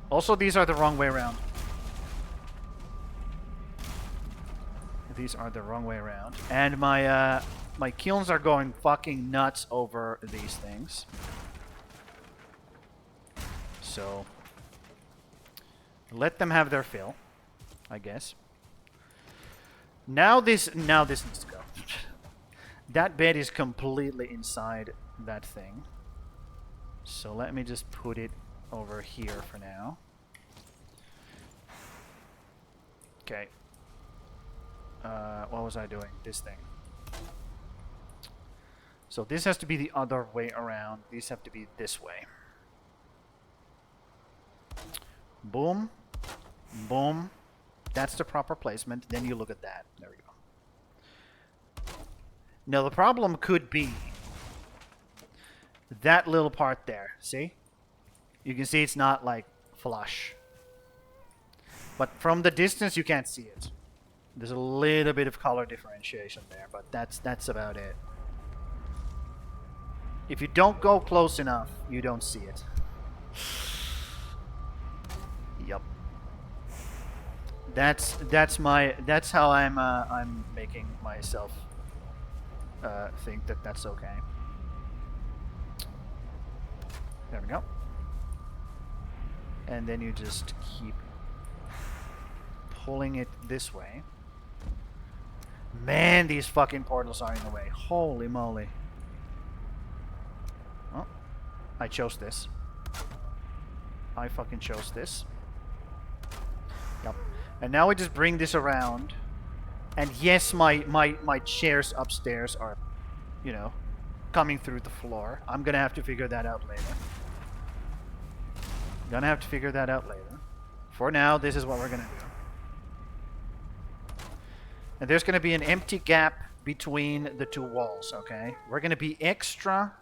Also, these are the wrong way around. These are the wrong way around. And my my kilns are going fucking nuts over these things. So let them have their fill, I guess. Now this needs to go. That bed is completely inside that thing. So let me just put it over here for now. Okay. What was I doing? This thing. So this has to be the other way around. These have to be this way. Boom. Boom. That's the proper placement. Then you look at that. There we go. Now the problem could be that little part there. See? You can see it's not like flush. But from the distance you can't see it. There's a little bit of color differentiation there, but that's about it. If you don't go close enough, you don't see it. Yep. That's how I'm making myself think that that's okay. There we go. And then you just keep pulling it this way. Man, these fucking portals are in the way. Holy moly. Oh, I chose this. I fucking chose this. Yep. And now we just bring this around. And yes, my chairs upstairs are, you know, coming through the floor. I'm gonna have to figure that out later. For now, this is what we're gonna do. And there's gonna be an empty gap between the two walls, okay? We're gonna be extra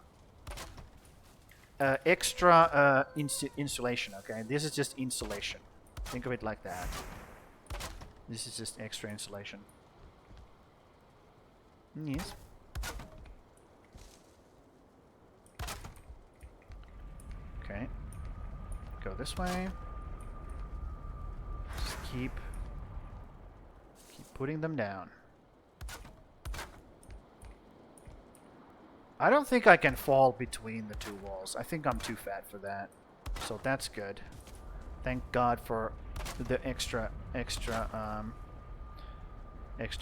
insulation, okay? This is just insulation. Think of it like that. This is just extra insulation. Yes. Okay. Go this way. Just keep putting them down. I don't think I can fall between the two walls. I think I'm too fat for that. So that's good. Thank God for the extra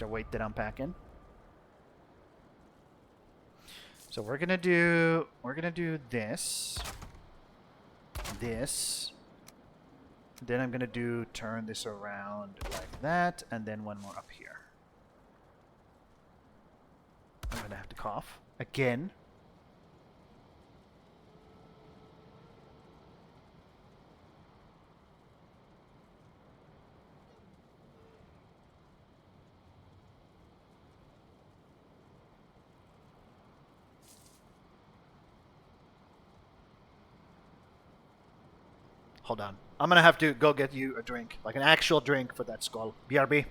weight that I'm packing. So we're gonna do this. Then I'm gonna turn this around like that, and then one more up here. I'm gonna have to cough again. Hold on. I'm gonna have to go get you a drink. Like an actual drink for that skull. BRB.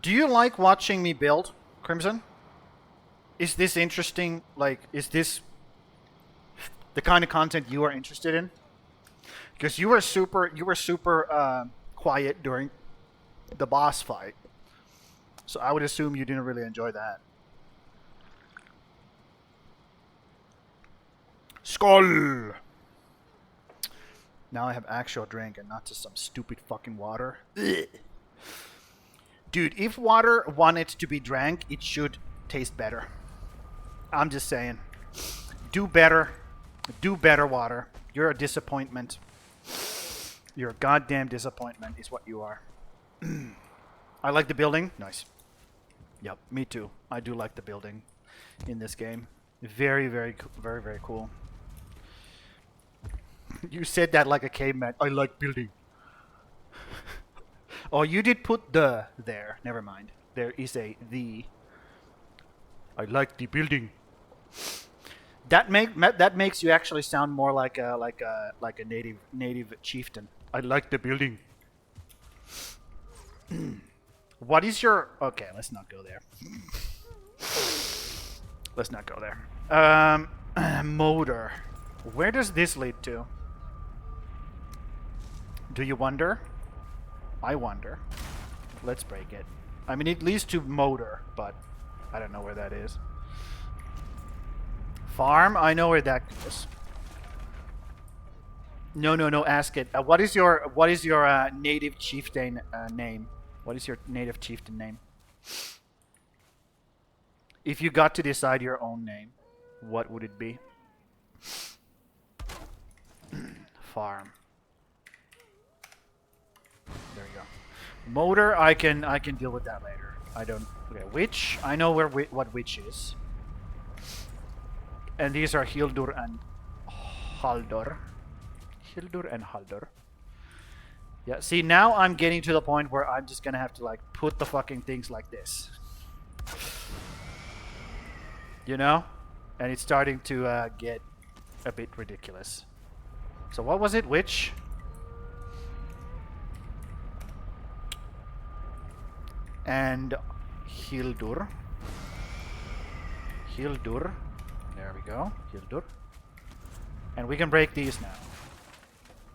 Do you like watching me build, Crimson? Is this interesting? Like, is this the kind of content you are interested in? Because you were super quiet during the boss fight, so I would assume you didn't really enjoy that. Skull. Now I have actual drink and not just some stupid fucking water. Ugh. Dude, if water wanted to be drank, it should taste better. I'm just saying. Do better. Do better, water. You're a disappointment. You're a goddamn disappointment is what you are. I like the building. Nice. Yep, me too. I do like the building in this game. Very, very, very, very cool. You said that like a caveman. I like building. Oh, you did put the there. Never mind. There is a the. I like the building. That makes you actually sound more like a native chieftain. I like the building. What is your... Okay, let's not go there. Let's not go there. Motor. Where does this lead to? Do you wonder? I wonder. Let's break it. I mean, it leads to motor, but I don't know where that is. Farm? I know where that goes. No. Ask it. What is your native chieftain name? What is your native chieftain name? If you got to decide your own name, what would it be? Farm. There you go. Motor, I can deal with that later. I don't. Okay, witch. I know what witch is. And these are Hildur and Haldor. Hildur and Haldor. Yeah, see, now I'm getting to the point where I'm just gonna have to, like, put the fucking things like this. You know? And it's starting to get a bit ridiculous. So what was it? Which? And Hildur. Hildur. There we go. Hildur. And we can break these now.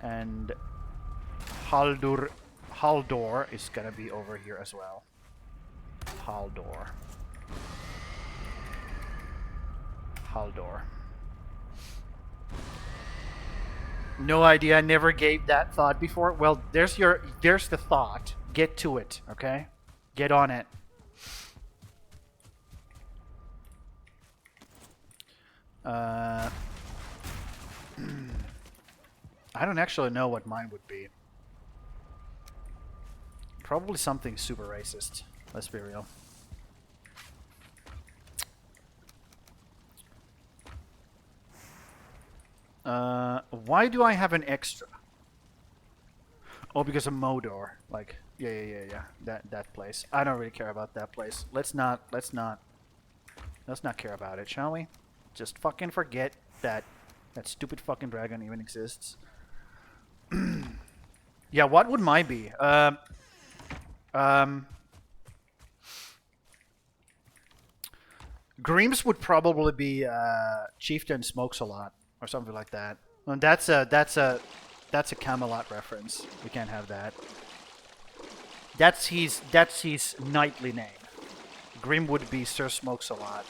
And Haldor is gonna be over here as well. Haldor. No idea. I never gave that thought before. Well, there's the thought. Get to it, okay? Get on it. I don't actually know what mine would be. Probably something super racist. Let's be real. Why do I have an extra? Oh, because of Modor. Like, yeah. That place. I don't really care about that place. Let's not care about it, shall we? Just fucking forget that stupid fucking dragon even exists. Yeah, what would mine be? Grimm's would probably be Chieftain Smokes a Lot or something like that. And that's a Camelot reference. We can't have that. That's his knightly name. Grimm would be Sir Smokes a Lot.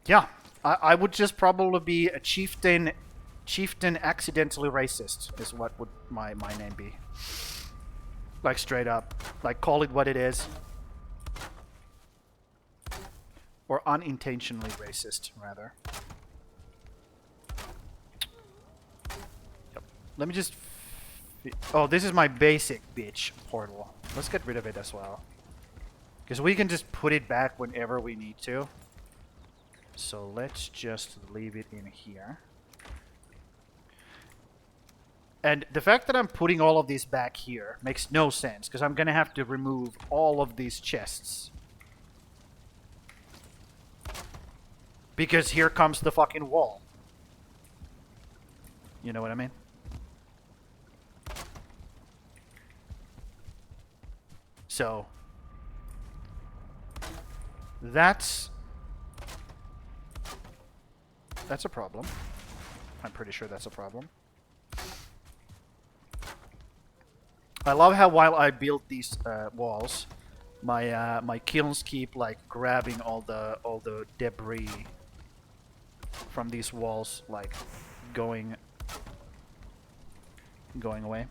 Yeah, I would just probably be a chieftain accidentally racist is what would my name be. Like, straight up. Like, call it what it is. Or unintentionally racist, rather. Yep. Let me just... Oh, this is my basic bitch portal. Let's get rid of it as well. Because we can just put it back whenever we need to. So let's just leave it in here. And the fact that I'm putting all of these back here makes no sense, because I'm going to have to remove all of these chests Because here comes the fucking wall. You know what I mean? So that's a problem. I'm pretty sure that's a problem. I love how while I build these walls, my kilns keep like grabbing all the debris from these walls, like going away.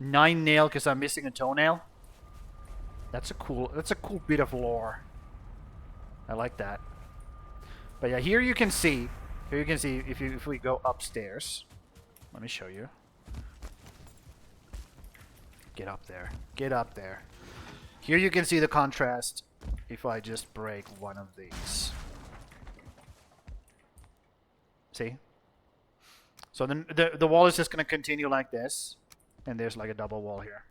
9 nail because I'm missing a toenail. That's a cool bit of lore. I like that. But yeah, here you can see if we go upstairs. Let me show you. Get up there. Get up there. Here you can see the contrast if I just break one of these. See? So then the wall is just going to continue like this. And there's like a double wall here.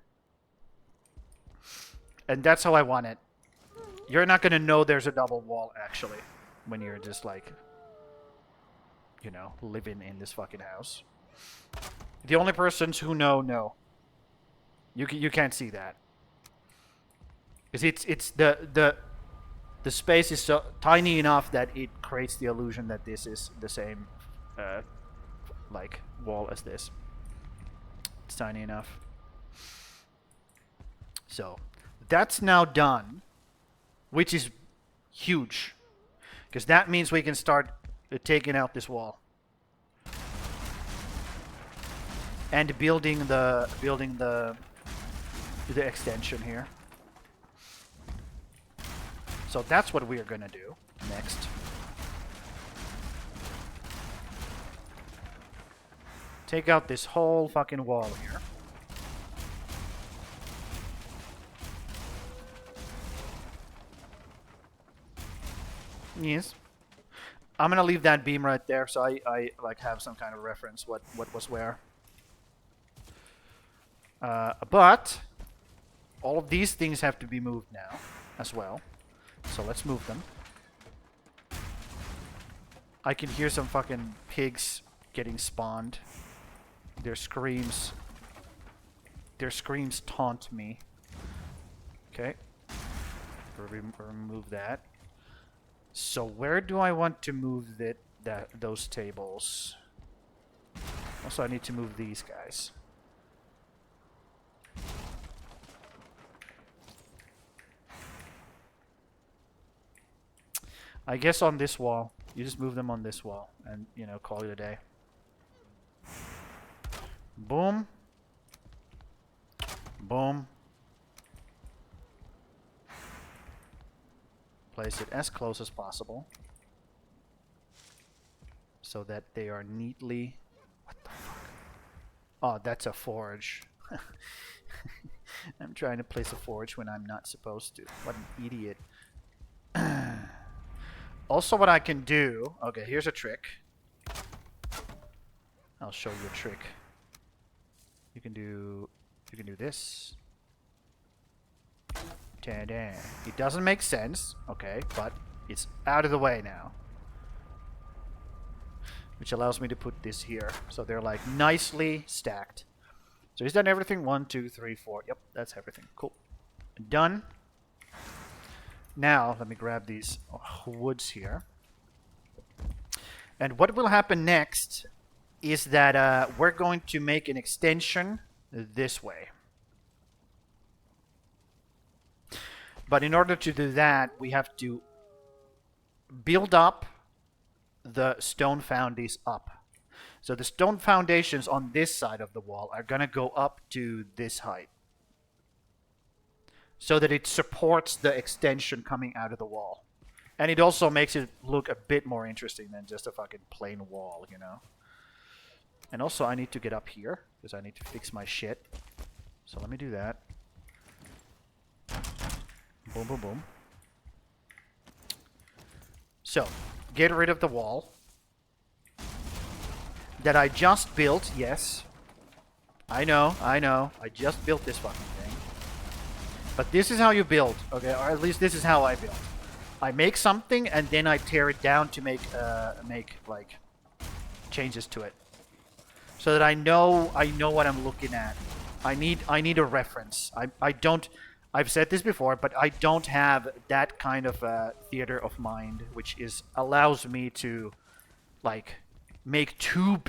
And that's how I want it. You're not going to know there's a double wall, actually. When you're just like, you know, living in this fucking house. The only persons who know. You can't see that. Because it's the space is so tiny enough that it creates the illusion that this is the same like wall as this. It's tiny enough. So that's now done, which is huge, because that means we can start taking out this wall and building the extension here. So that's what we are gonna do next. Take out this whole fucking wall here. Yes. I'm gonna leave that beam right there so I like have some kind of reference what was where. But all of these things have to be moved now as well. So let's move them. I can hear some fucking pigs getting spawned. Their screams taunt me. Okay. Remove that. So where do I want to move those tables? Also, I need to move these guys. I guess on this wall. You just move them on this wall and, you know, call it a day. Boom. Boom. Place it as close as possible so that they are neatly... What the fuck? Oh, that's a forge. I'm trying to place a forge when I'm not supposed to. What an idiot. Also, what I can do... Okay, here's a trick. I'll show you a trick. You can do this. Ta-da. It doesn't make sense, okay, but it's out of the way now. Which allows me to put this here. So they're like nicely stacked. So is that everything? 1, 2, 3, 4. Yep, that's everything. Cool. Done. Now, let me grab these woods here. And what will happen next is that we're going to make an extension this way. But in order to do that, we have to build up the stone foundations up. So the stone foundations on this side of the wall are going to go up to this height, so that it supports the extension coming out of the wall. And it also makes it look a bit more interesting than just a fucking plain wall, you know? And also I need to get up here, because I need to fix my shit. So let me do that. Boom, boom, boom. So, get rid of the wall that I just built. Yes. I know. I just built this fucking thing. But this is how you build, okay? Or at least this is how I build. I make something and then I tear it down to make like changes to it, so that I know what I'm looking at. I need a reference. I don't. I've said this before, but I don't have that kind of theater of mind, which allows me to like make too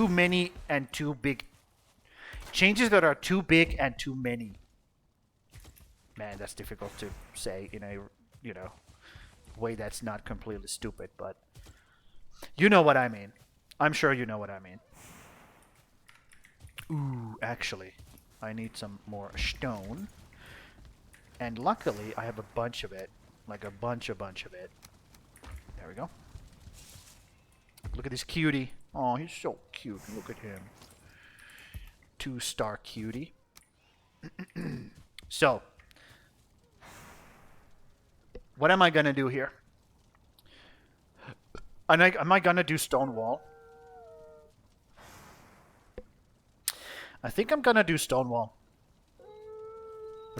many and too big changes that are too big and too many. Man, that's difficult to say in a way that's not completely stupid, but you know what I mean. I'm sure you know what I mean. Ooh, actually, I need some more stone. And luckily, I have a bunch of it. Like a bunch of it. There we go. Look at this cutie. Oh, he's so cute. Look at him. 2-star cutie. So, what am I going to do here? Am I going to do stone wall? I think I'm going to do stone wall.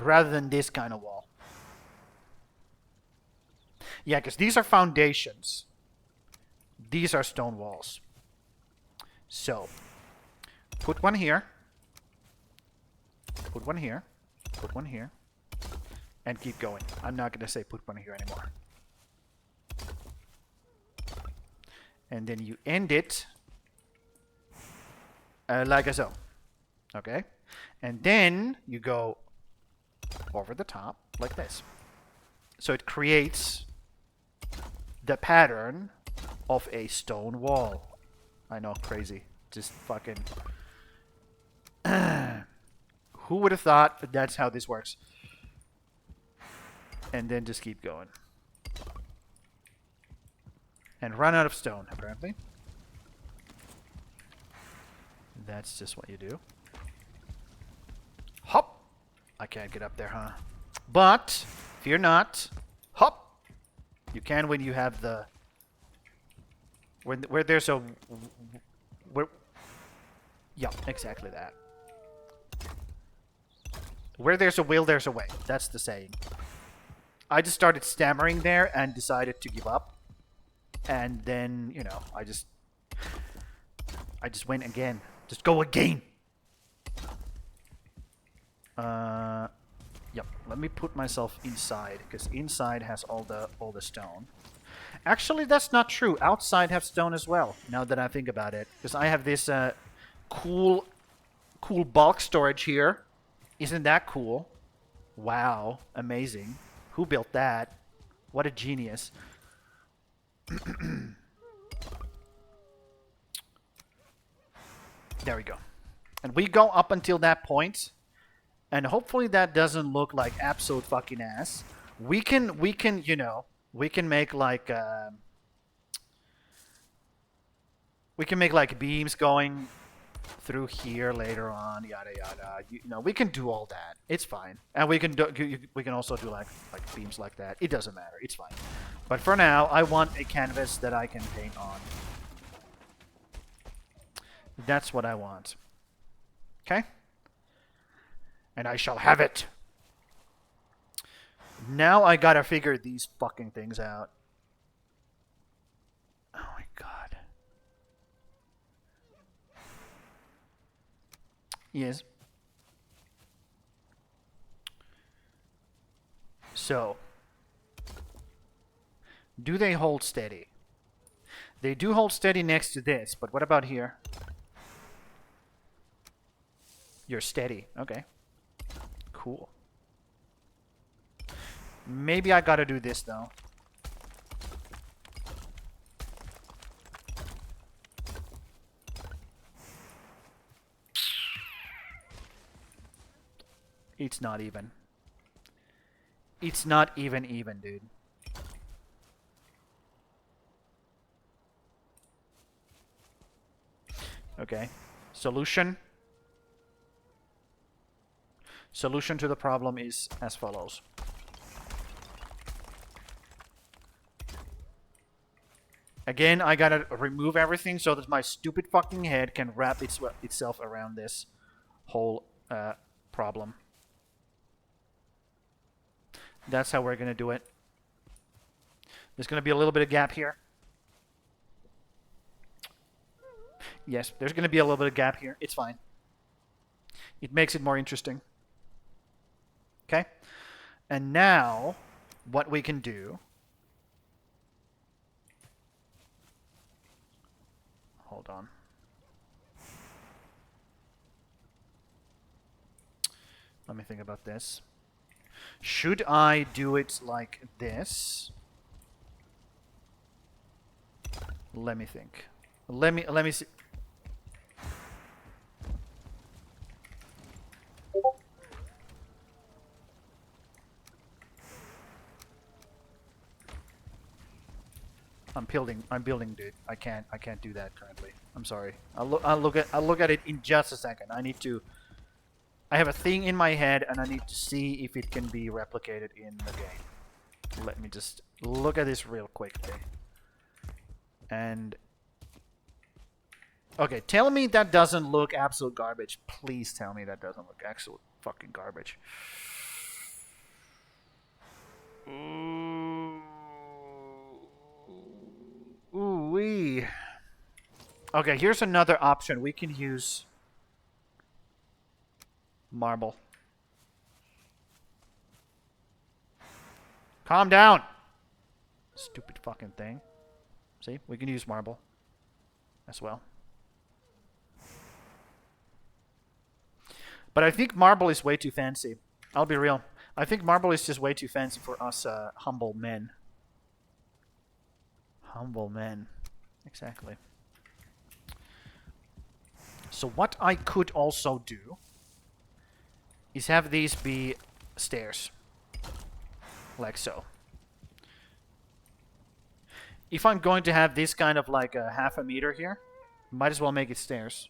Rather than this kind of wall. Yeah, because these are foundations. These are stone walls. So, put one here. Put one here. Put one here. And keep going. I'm not going to say put one here anymore. And then you end it like so. Okay? And then you go over the top like this. So it creates the pattern of a stone wall. I know, crazy. Just fucking... Who would have thought that that's how this works? And then just keep going. And run out of stone, apparently. That's just what you do. Hop! I can't get up there, huh? But, fear not. Hop! You can when you have the... Where there's a... Yeah, exactly that. Where there's a will, there's a way. That's the saying. I just started stammering there and decided to give up. And then, I just went again. Just go again. Yep. Let me put myself inside, because inside has all the stone. Actually, that's not true. Outside have stone as well. Now that I think about it, because I have this cool bulk storage here. Isn't that cool? Wow, amazing. Who built that? What a genius. There we go. And we go up until that point, and hopefully that doesn't look like absolute fucking ass. We can make like beams going through here later on, yada yada. We can do all that. It's fine, and we can also do like beams like that. It doesn't matter. It's fine. But for now, I want a canvas that I can paint on. That's what I want. Okay? And I shall have it. Now I gotta figure these fucking things out. Oh my god. Yes. So, do they hold steady? They do hold steady next to this, but what about here? You're steady. Okay. Cool. Maybe I gotta do this, though. It's not even. It's not even, dude. Okay. Solution. Solution to the problem is as follows. Again, I gotta remove everything so that my stupid fucking head can wrap itself around this whole problem. That's how we're gonna do it. There's going to be a little bit of gap here. Yes, there's going to be a little bit of gap here. It's fine. It makes it more interesting. Okay? And now, what we can do... Hold on. Let me think about this. Should I do it like this? Let me think. Let me see. I'm building, dude. I can't do that currently. I'm sorry. I'll look at it in just a second. I have a thing in my head and I need to see if it can be replicated in the game. Let me just look at this real quickly. And okay, tell me that doesn't look absolute garbage. Please tell me that doesn't look absolute fucking garbage. Ooh-wee. Okay, here's another option. We can use marble. Calm down. Stupid fucking thing. See, we can use marble as well. But I think marble is way too fancy. I'll be real. I think marble is just way too fancy for us humble men. Humble men. Exactly. So what I could also do is have these be stairs. Like so. If I'm going to have this kind of like a half a meter here, might as well make it stairs.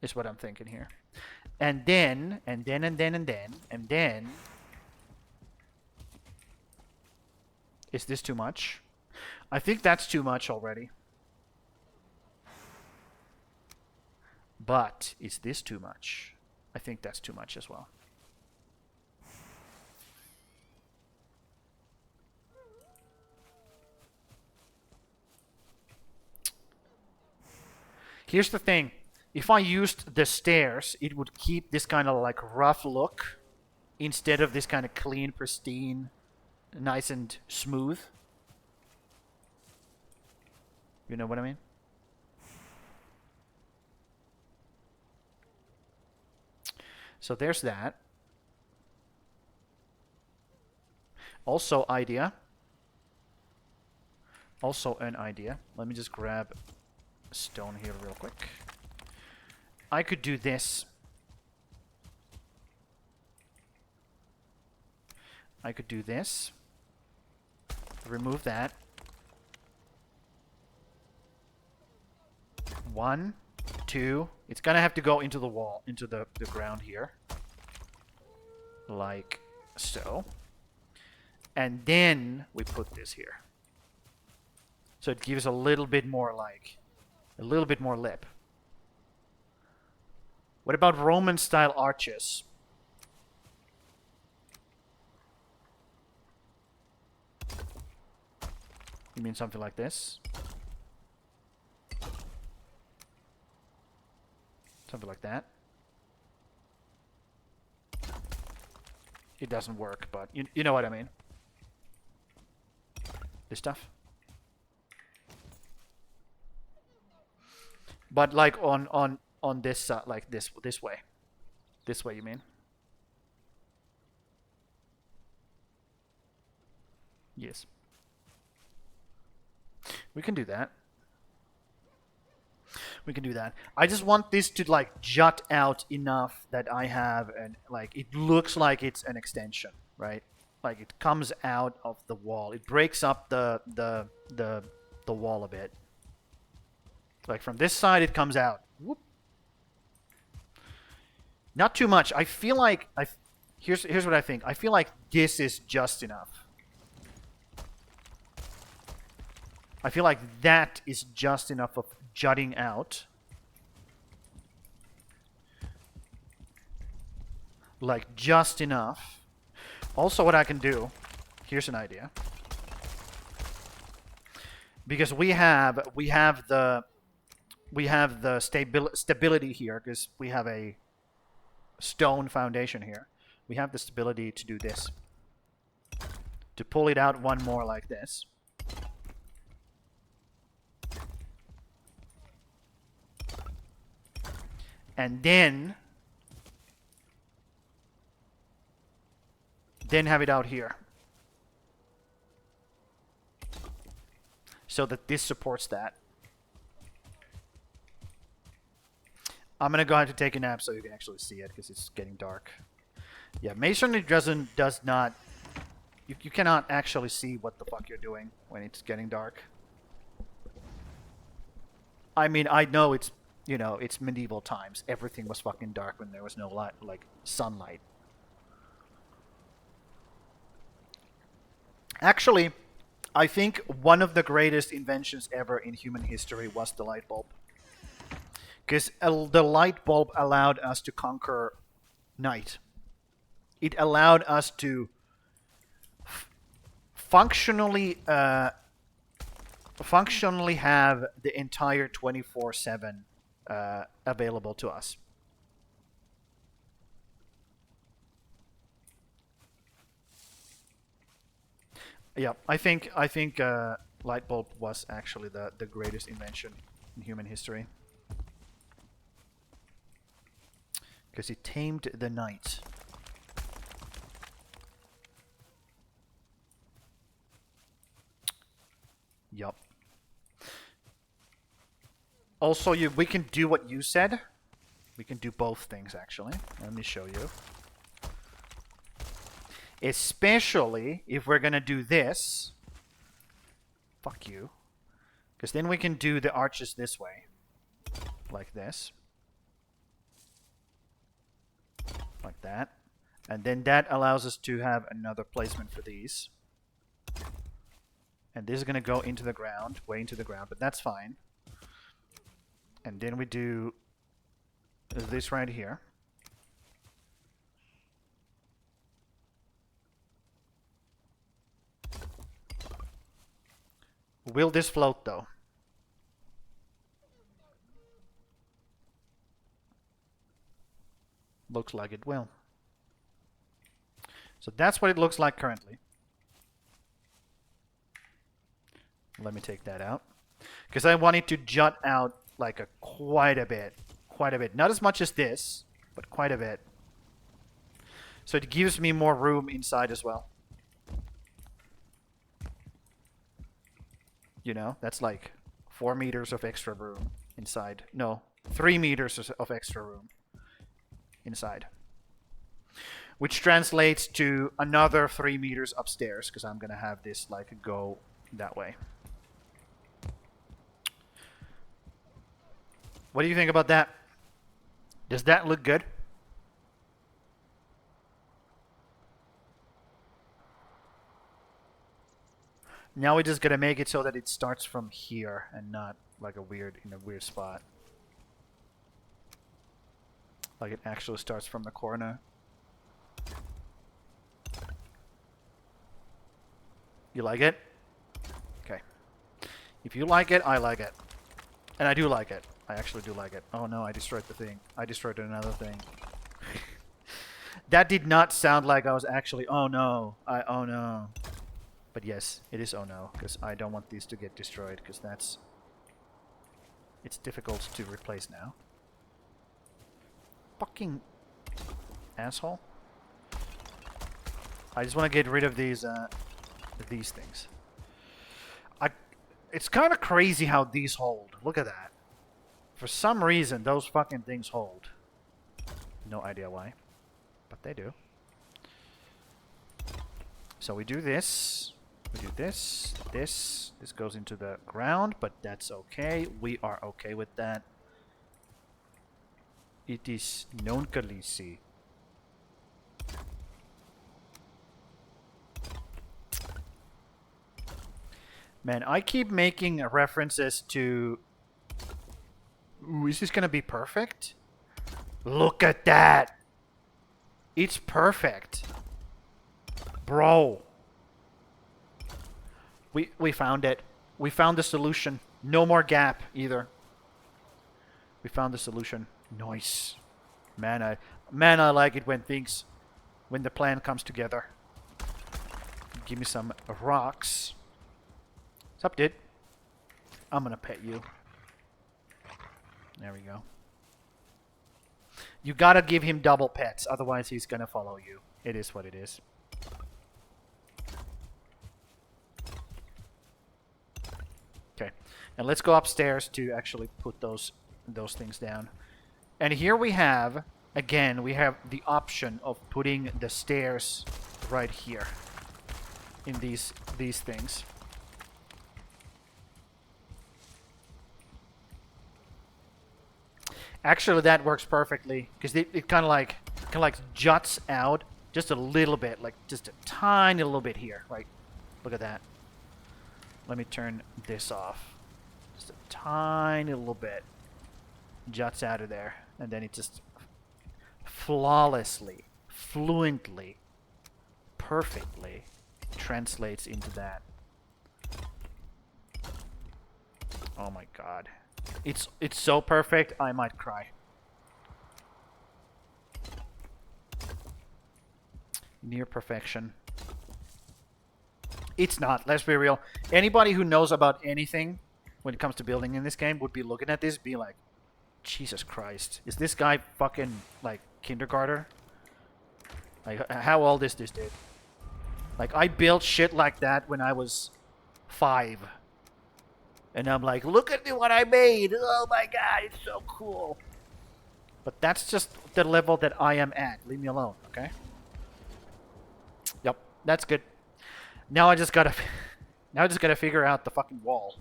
Is what I'm thinking here. And then. Is this too much? I think that's too much already. But is this too much? I think that's too much as well. Here's the thing. If I used the stairs, it would keep this kind of like rough look instead of this kind of clean, pristine, nice and smooth. You know what I mean? So there's that. Also idea. Also an idea. Let me just grab a stone here real quick. I could do this. I could do this. Remove that. 1, 2. It's gonna have to go into the wall, into the ground here. Like so. And then we put this here. So it gives a little bit more like, a little bit more lip. What about Roman style arches? You mean something like this? Something like that. It doesn't work, but you know what I mean. This stuff. But like on this like this way. This way, you mean? Yes. We can do that. We can do that. I just want this to like jut out enough that I have and like it looks like it's an extension, right? Like it comes out of the wall. It breaks up the wall a bit. Like from this side it comes out. Whoop. Not too much. I feel like here's what I think. I feel like this is just enough. I feel like that is just enough of jutting out. Like just enough. Also what I can do Here's an idea. Because we have the stability here, because we have a stone foundation here. We have the stability to do this. To pull it out one more like this. And then have it out here. So that this supports that. I'm gonna go ahead and take a nap so you can actually see it because it's getting dark. Yeah, masonry does not. You cannot actually see what the fuck you're doing when it's getting dark. I mean, I know it's, you know, it's medieval times. Everything was fucking dark when there was no light, like sunlight. Actually, I think one of the greatest inventions ever in human history was the light bulb. Because the light bulb allowed us to conquer night. It allowed us to functionally have the entire 24/7 available to us. Yeah, I think light bulb was actually the greatest invention in human history. Because it tamed the night. Yup. Also, we can do what you said. We can do both things, actually. Let me show you. Especially if we're going to do this. Fuck you. Because then we can do the arches this way. Like this. Like that. And then that allows us to have another placement for these. And this is going to go into the ground, way into the ground, but that's fine. And then we do this right here. Will this float though? Looks like it will. So that's what it looks like currently. Let me take that out. Because I want it to jut out like quite a bit. Quite a bit. Not as much as this, but quite a bit. So it gives me more room inside as well. You know, that's like 4 meters of extra room inside. No, 3 meters of extra room inside. Which translates to another 3 meters upstairs, because I'm going to have this like go that way. What do you think about that? Does that look good? Now we're just gonna make it so that it starts from here and not like in a weird spot. Like it actually starts from the corner. You like it? Okay. If you like it, I like it. And I do like it. I actually do like it. Oh no, I destroyed the thing. I destroyed another thing. That did not sound like I was actually, oh no. Oh no. But yes, it is oh no, because I don't want these to get destroyed, because it's difficult to replace now. Fucking asshole. I just want to get rid of these things. It's kind of crazy how these hold. Look at that. For some reason, those fucking things hold. No idea why, but they do. So we do this. We do this. This goes into the ground, but that's okay. We are okay with that. It is non kalisi. Man, I keep making references to... Ooh, is this gonna be perfect? Look at that! It's perfect. Bro. We found it. We found the solution. No more gap either. We found the solution. Nice. Man, I like it when the plan comes together. Give me some rocks. What's up, dude? I'm gonna pet you. There we go. You gotta give him double pets, otherwise he's gonna follow you. It is what it is. Okay, and let's go upstairs to actually put those things down. And here we have, again, we have the option of putting the stairs right here in these things. Actually, that works perfectly because it kind of like juts out just a little bit, like just a tiny little bit here. Like, look at that. Let me turn this off. Just a tiny little bit juts out of there, and then it just flawlessly, fluently, perfectly translates into that. Oh my god. It's so perfect, I might cry. Near perfection. It's not, let's be real. Anybody who knows about anything when it comes to building in this game would be looking at this, be like, Jesus Christ, is this guy fucking like kindergarten? Like, how old is this dude? Like, I built shit like that when I was 5. And I'm like, look at what I made. Oh my god, it's so cool. But that's just the level that I am at. Leave me alone, okay? Yep, that's good. Now I just gotta figure out the fucking wall.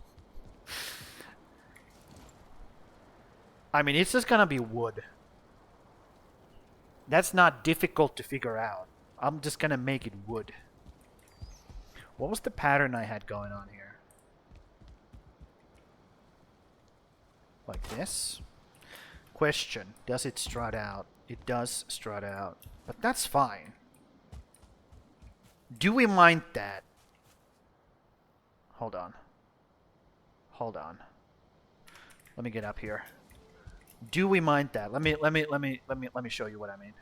I mean, it's just gonna be wood. That's not difficult to figure out. I'm just gonna make it wood. What was the pattern I had going on here? Like this. Question, does it strut out? It does strut out. But that's fine. Do we mind that? Hold on. Hold on. Let me get up here. Do we mind that? Let me show you what I mean.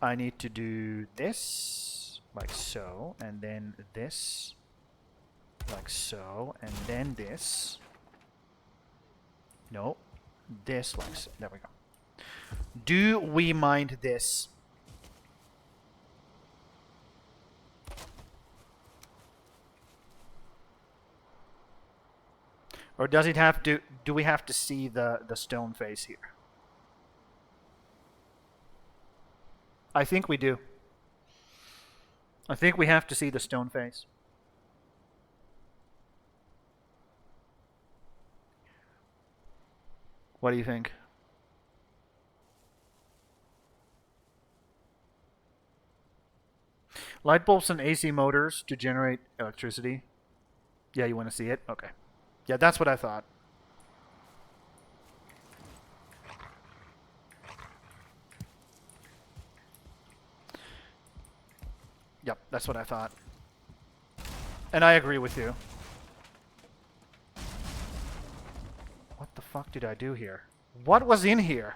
I need to do this like so, and then this like so, and then this. No, this like so. There we go. Do we mind this? Or does it have to, do we have to see the stone face here? I think we do. I think we have to see the stone face. What do you think? Light bulbs and AC motors to generate electricity. Yeah, you want to see it? Okay. Yeah, that's what I thought. Yep, that's what I thought. And I agree with you. What the fuck did I do here? What was in here?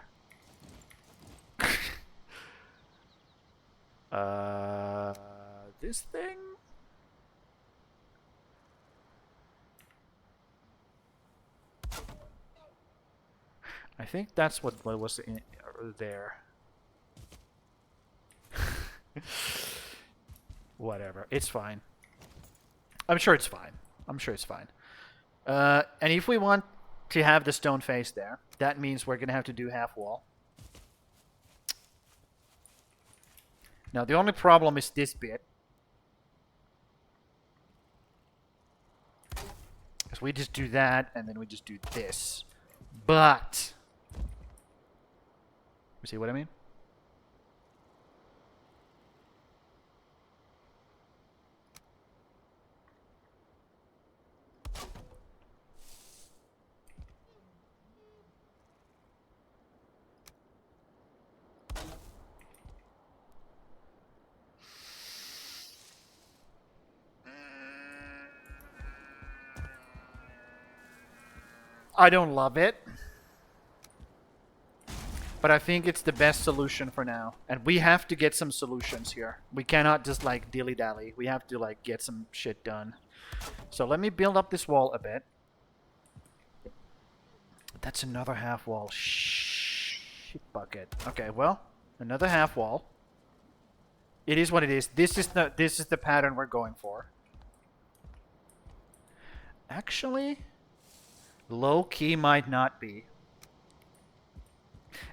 This thing? I think that's what was in there. Whatever. It's fine. I'm sure it's fine. I'm sure it's fine. And if we want to have the stone face there, that means we're going to have to do half wall. Now, the only problem is this bit. Because we just do that, and then we just do this. But... you see what I mean? I don't love it. But I think it's the best solution for now. And we have to get some solutions here. We cannot just like dilly-dally. We have to like get some shit done. So let me build up this wall a bit. That's another half wall. Shit bucket. Okay, well, another half wall. It is what it is. This is the pattern we're going for. Actually, low key might not be.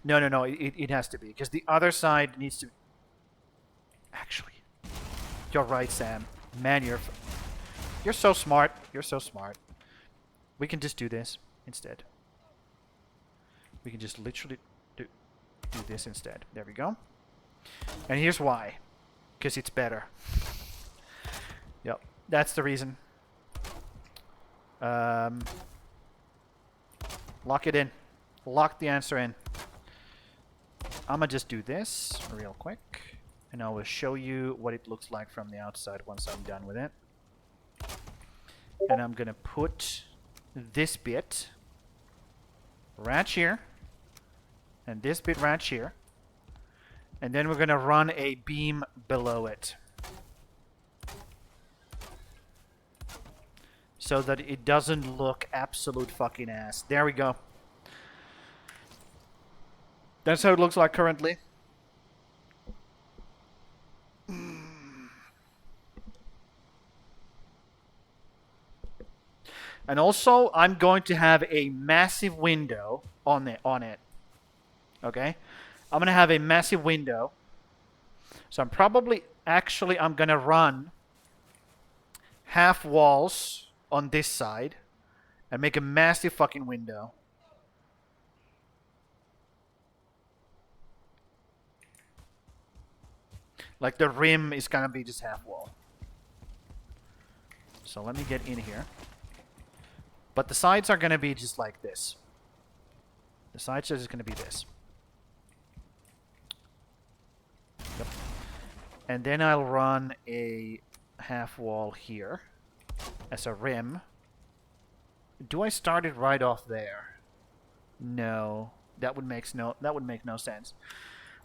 No. It has to be because the other side needs to. Actually, you're right, Sam. Man, you're so smart. You're so smart. We can just do this instead. We can just literally do this instead. There we go. And here's why. Because it's better. Yep. That's the reason. Lock it in. Lock the answer in. I'm gonna just do this real quick. And I will show you what it looks like from the outside once I'm done with it. And I'm gonna put this bit right here. And this bit right here. And then we're going to run a beam below it. So that it doesn't look absolute fucking ass. There we go. That's how it looks like currently. And also, I'm going to have a massive window on it. Okay? I'm going to have a massive window. So I'm probably, actually, I'm going to run half walls on this side and make a massive fucking window. Like the rim is going to be just half wall. So let me get in here. But the sides are going to be just like this. The sides are just going to be this. Yep. And then I'll run a half wall here as a rim. Do I start it right off there? No. That would make no sense.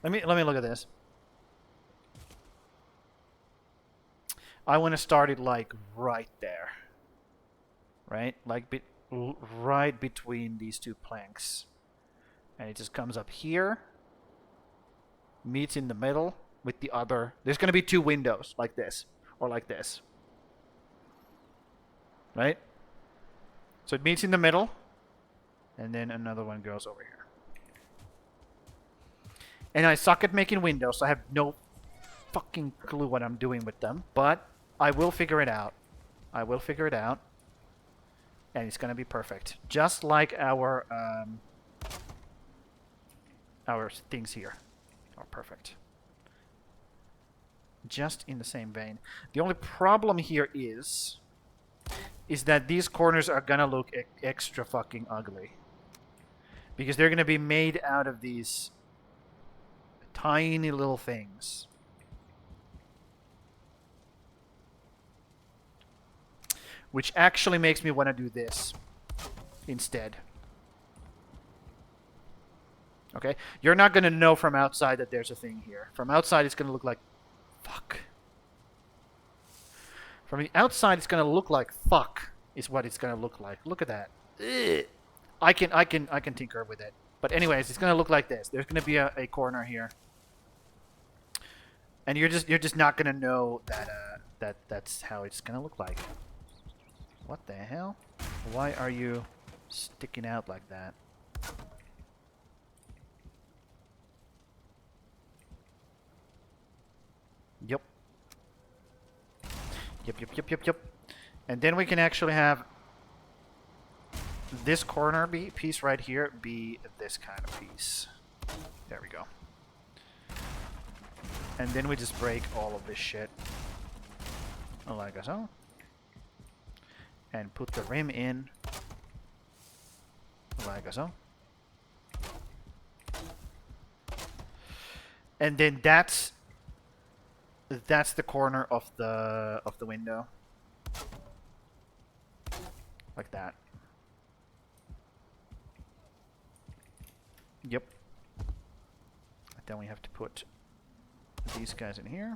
Let me look at this. I want to start it like right there. Right? Like right between these two planks. And it just comes up here. Meets in the middle with the other. There's going to be two windows like this. Or like this. Right? So it meets in the middle. And then another one goes over here. And I suck at making windows. So I have no fucking clue what I'm doing with them. But I will figure it out. I will figure it out. And it's going to be perfect. Just like our things here are perfect. Just in the same vein. The only problem here is that these corners are going to look extra fucking ugly. Because they're going to be made out of these tiny little things. Which actually makes me want to do this instead. Okay? You're not going to know from outside that there's a thing here. From outside, it's going to look like... Fuck. From the outside, it's going to look like fuck is what it's going to look like. Look at that. Ugh. I can tinker with it. But anyways, it's going to look like this. There's going to be a corner here. And you're just not going to know that that's how it's going to look like. What the hell? Why are you sticking out like that? Yep. Yep. And then we can actually have this corner piece right here be this kind of piece. There we go. And then we just break all of this shit. Like so. And put the rim in. Like so. And then that's the corner of the window. Like that. Yep. Then we have to put these guys in here.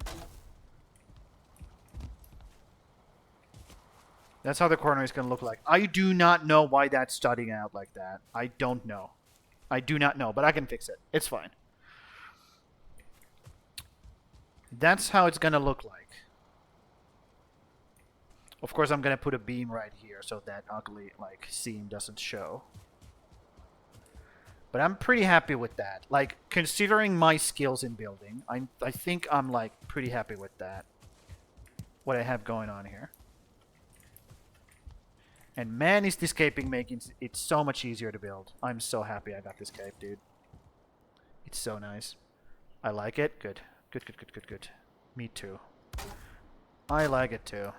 That's how the corner is going to look like. I do not know why that's studying out like that. I don't know. I do not know, but I can fix it. It's fine. That's how it's going to look like. Of course, I'm going to put a beam right here so that ugly like seam doesn't show. But I'm pretty happy with that. Like, considering my skills in building, I think I'm like pretty happy with that. What I have going on here. And man, is this caping making it so much easier to build. I'm so happy I got this cape, dude. It's so nice. I like it. Good. Good, good, good, good, good. Me too. I like it too.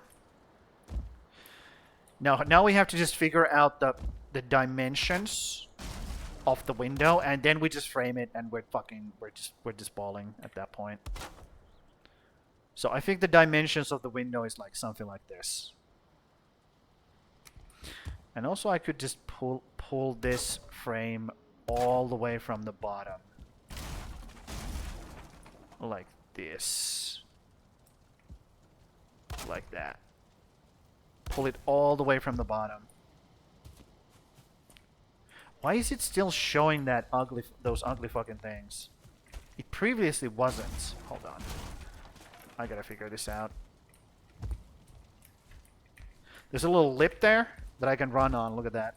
Now we have to just figure out the dimensions of the window, and then we just frame it, and we're just balling at that point. So I think the dimensions of the window is like something like this. And also I could just pull this frame all the way from the bottom. Like this. Like that. Pull it all the way from the bottom. Why is it still showing that those ugly fucking things? It previously wasn't. Hold on. I gotta figure this out. There's a little lip there that I can run on. Look at that.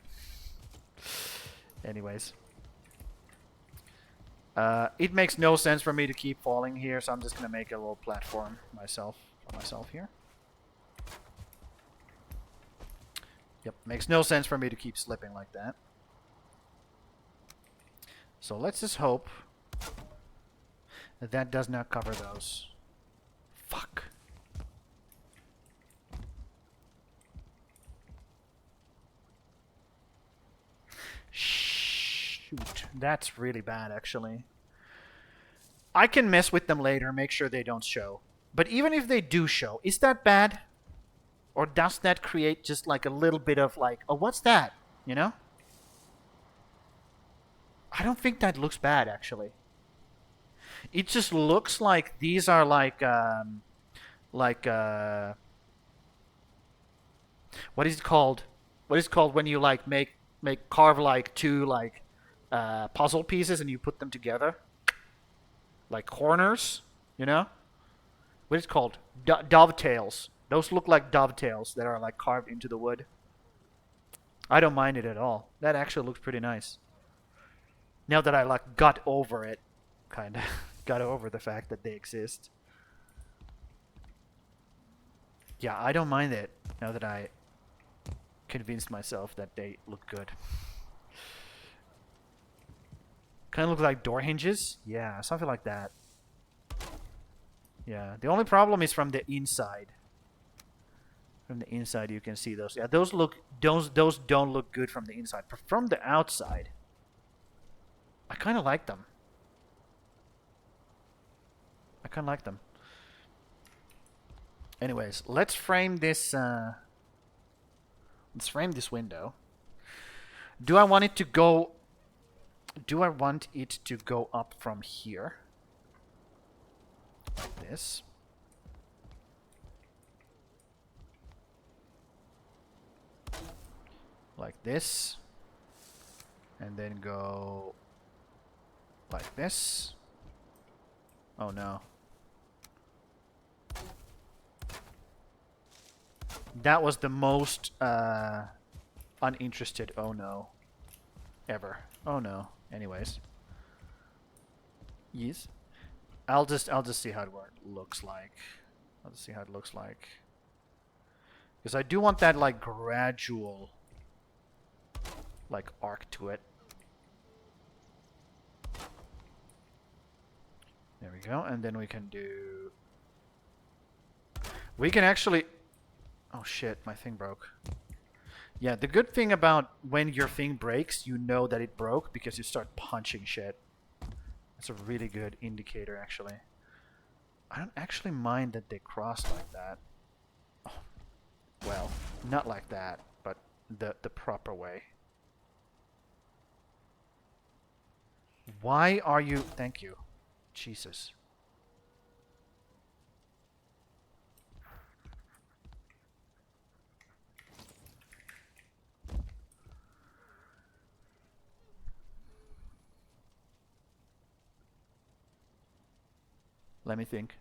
Anyways. It makes no sense for me to keep falling here, so I'm just gonna make a little platform for myself here. Yep, makes no sense for me to keep slipping like that. So let's just hope that that does not cover those. Fuck. Shoot, that's really bad actually. I can mess with them later, make sure they don't show. But even if they do show, is that bad? Or does that create just like a little bit of like, oh, what's that? You know? I don't think that looks bad actually. It just looks like these are like what is it called? What is it called when you like carve like two like puzzle pieces and you put them together? Like corners, you know? What is it called? Dovetails. Those look like dovetails that are like carved into the wood. I don't mind it at all. That actually looks pretty nice. Now that I like got over it, kind of got over the fact that they exist. Yeah, I don't mind it now that I convinced myself that they look good. Kind of look like door hinges. Yeah, something like that. Yeah, the only problem is from the inside. From the inside, you can see those. Yeah, those don't look good from the inside. But from the outside, I kind of like them. I kind of like them. Anyways, let's frame this. Let's frame this window. Do I want it to go? Do I want it to go up from here? Like this. Like this. And then go like this. Oh no. That was the most uninterested oh no ever. Oh no. Anyways. Yes. I'll just see how it looks like. I'll just see how it looks like. Because I do want that like gradual like arc to it. There we go. And then we can do... We can actually... Oh shit, my thing broke. Yeah, the good thing about when your thing breaks, you know that it broke because you start punching shit. That's a really good indicator, actually. I don't actually mind that they cross like that. Oh, well, not like that, but the proper way. Why are you... Thank you. Jesus. Let me think.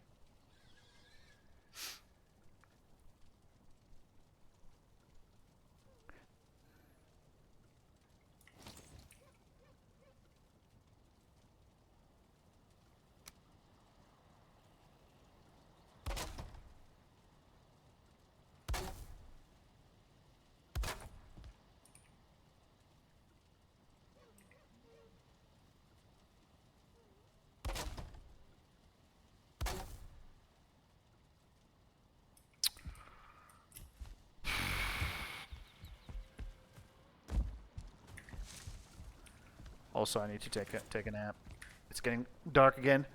Also, I need to take a nap. It's getting dark again.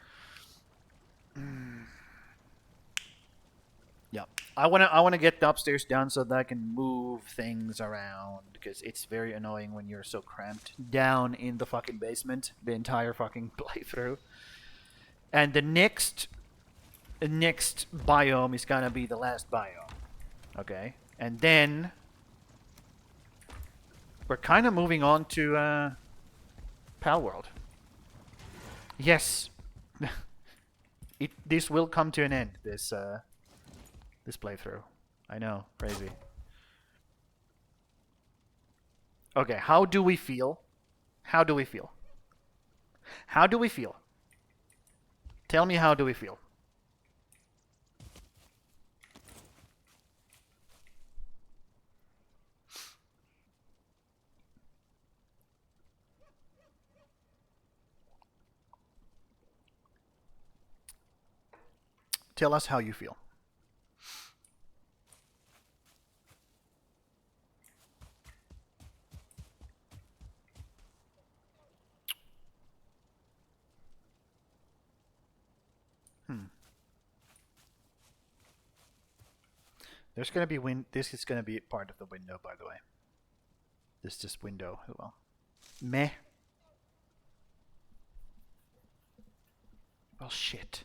Yeah, I wanna get the upstairs done so that I can move things around because it's very annoying when you're so cramped down in the fucking basement the entire fucking playthrough. And the next biome is gonna be the last biome. Okay, and then we're kind of moving on to Pal World. Yes, this will come to an end. This playthrough. I know, crazy. Okay, how do we feel? How do we feel? How do we feel? Tell me, how do we feel? Tell us how you feel. There's gonna be This is gonna be part of the window, by the way. This just window. Well, meh. Well, shit.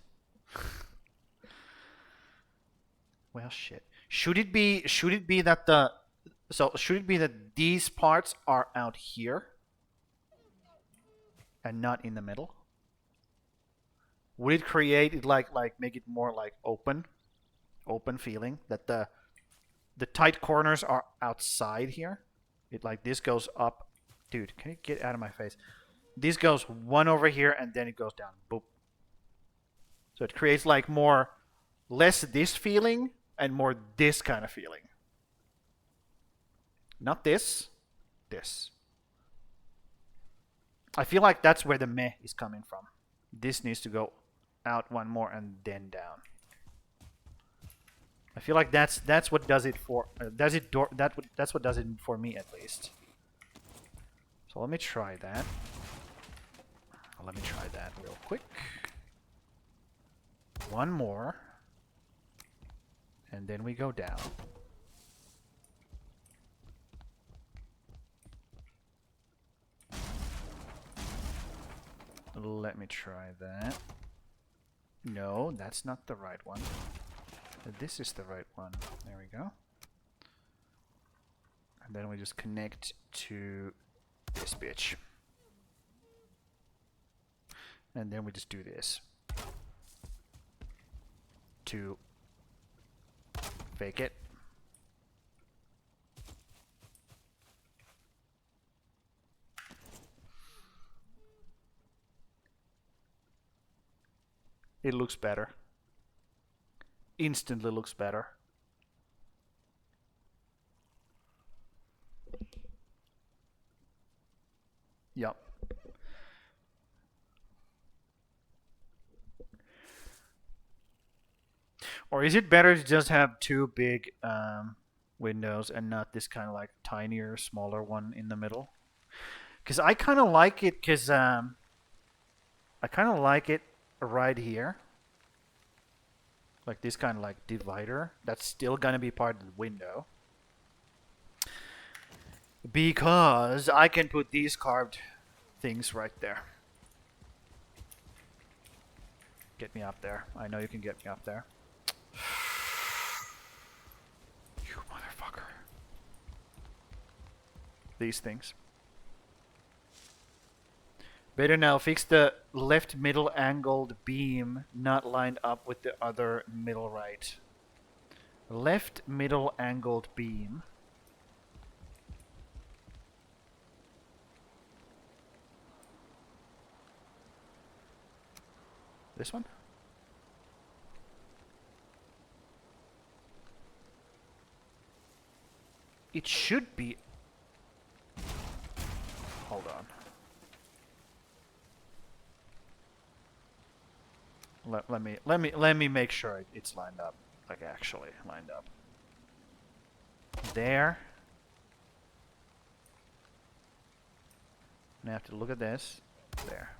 Well, shit. Should it be? Should it be that the? So should it be that these parts are out here and not in the middle? Would it create it like make it more like open feeling that the tight corners are outside here? It like this goes up. Dude, can you get out of my face? This goes one over here and then it goes down. Boop. So it creates like less this feeling and more this kind of feeling. Not this, this. I feel like that's where the meh is coming from. This needs to go out one more and then down. I feel like that's what does it for. That's what does it for me at least. So let me try that. Let me try that real quick. One more. And then we go down. Let me try that. No, that's not the right one. This is the right one. There we go. And then we just connect to this bitch. And then we just do this. To fake it. It looks better. Instantly looks better. Yep. Or is it better to just have two big windows and not this kind of like tinier, smaller one in the middle? Because I kind of like it right here. Like this kind of like divider. That's still gonna be part of the window. Because I can put these carved things right there. Get me up there. I know you can get me up there. You motherfucker. These things. Better now, fix the left middle angled beam not lined up with the other middle right. Left middle angled beam. This one? It should be. Hold on. Let me make sure it's lined up. Like actually lined up. There. And I have to look at this. There.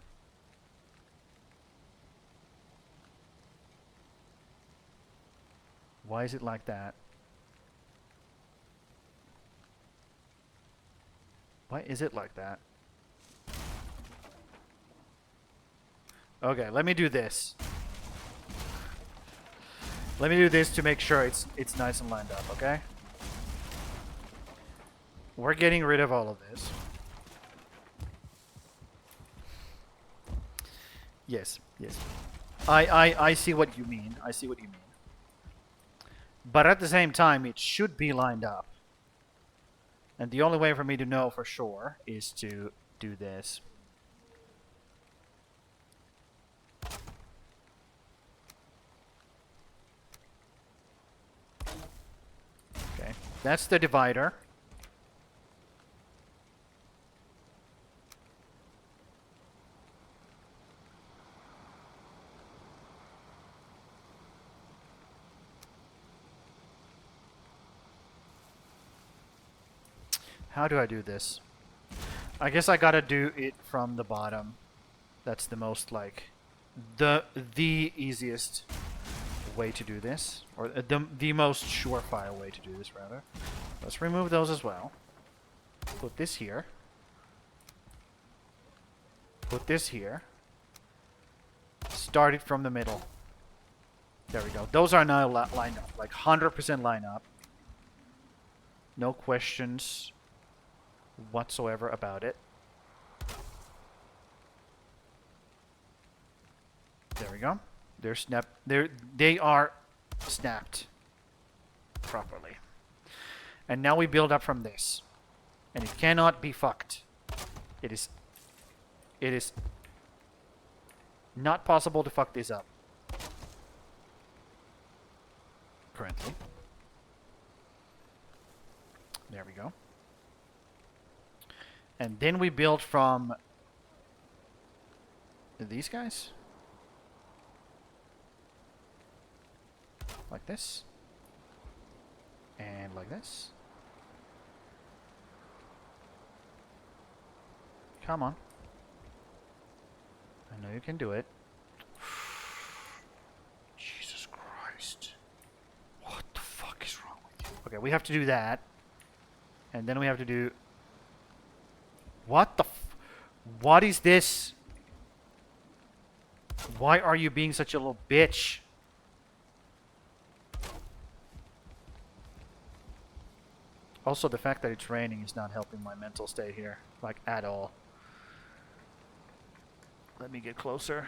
Why is it like that? Why is it like that? Okay, let me do this. Let me do this to make sure it's nice and lined up, okay? We're getting rid of all of this. Yes, yes. I see what you mean. I see what you mean. But at the same time, it should be lined up. And the only way for me to know for sure is to do this. Okay, that's the divider. How do I do this? I guess I gotta do it from the bottom. That's the most like the easiest way to do this, or the most surefire way to do this rather. Let's remove those as well. Put this here. Put this here. Start it from the middle. There we go. Those are now lined up, like 100% line up. No questions whatsoever about it. There we go. They are snapped properly. And now we build up from this. And it cannot be fucked. It is not possible to fuck this up currently. There we go. And then we build from these guys. Like this. And like this. Come on. I know you can do it. Jesus Christ. What the fuck is wrong with you? Okay, we have to do that. And then we have to do... What the what is this? Why are you being such a little bitch? Also, the fact that it's raining is not helping my mental state here. Like, at all. Let me get closer.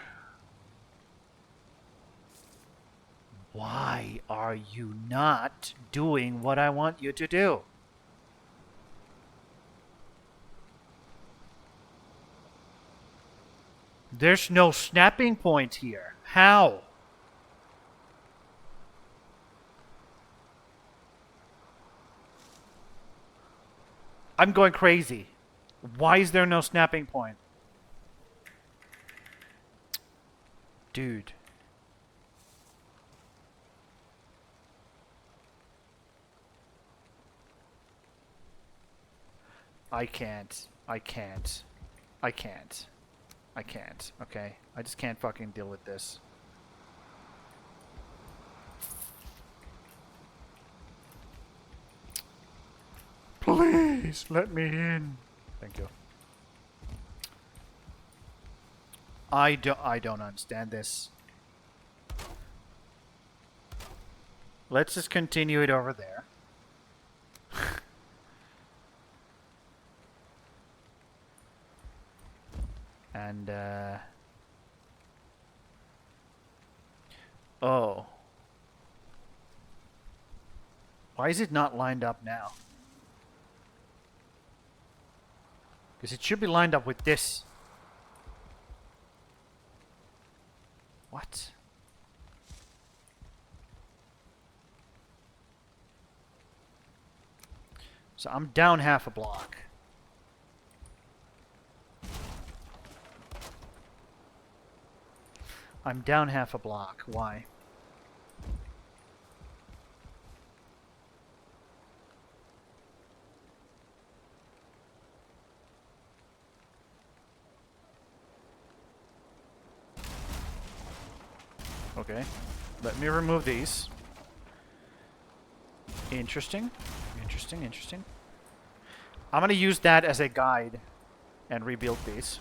Why are you not doing what I want you to do? There's no snapping point here. How? I'm going crazy. Why is there no snapping point? Dude. I can't. I can't, okay? I just can't fucking deal with this. Please, let me in. Thank you. I don't understand this. Let's just continue it over there. And, oh. Why is it not lined up now? Because it should be lined up with this. What? So I'm down half a block. I'm down half a block. Why? Okay. Let me remove these. Interesting. Interesting, interesting. I'm gonna use that as a guide and rebuild these.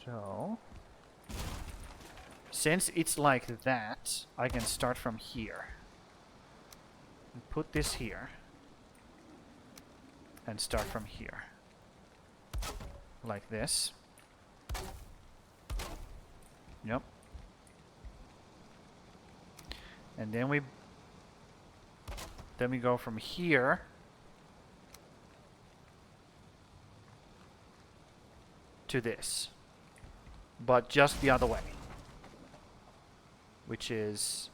So, since it's like that, I can start from here. And put this here. And start from here. Like this. Yep. And then we go from here to this. But just the other way. Which is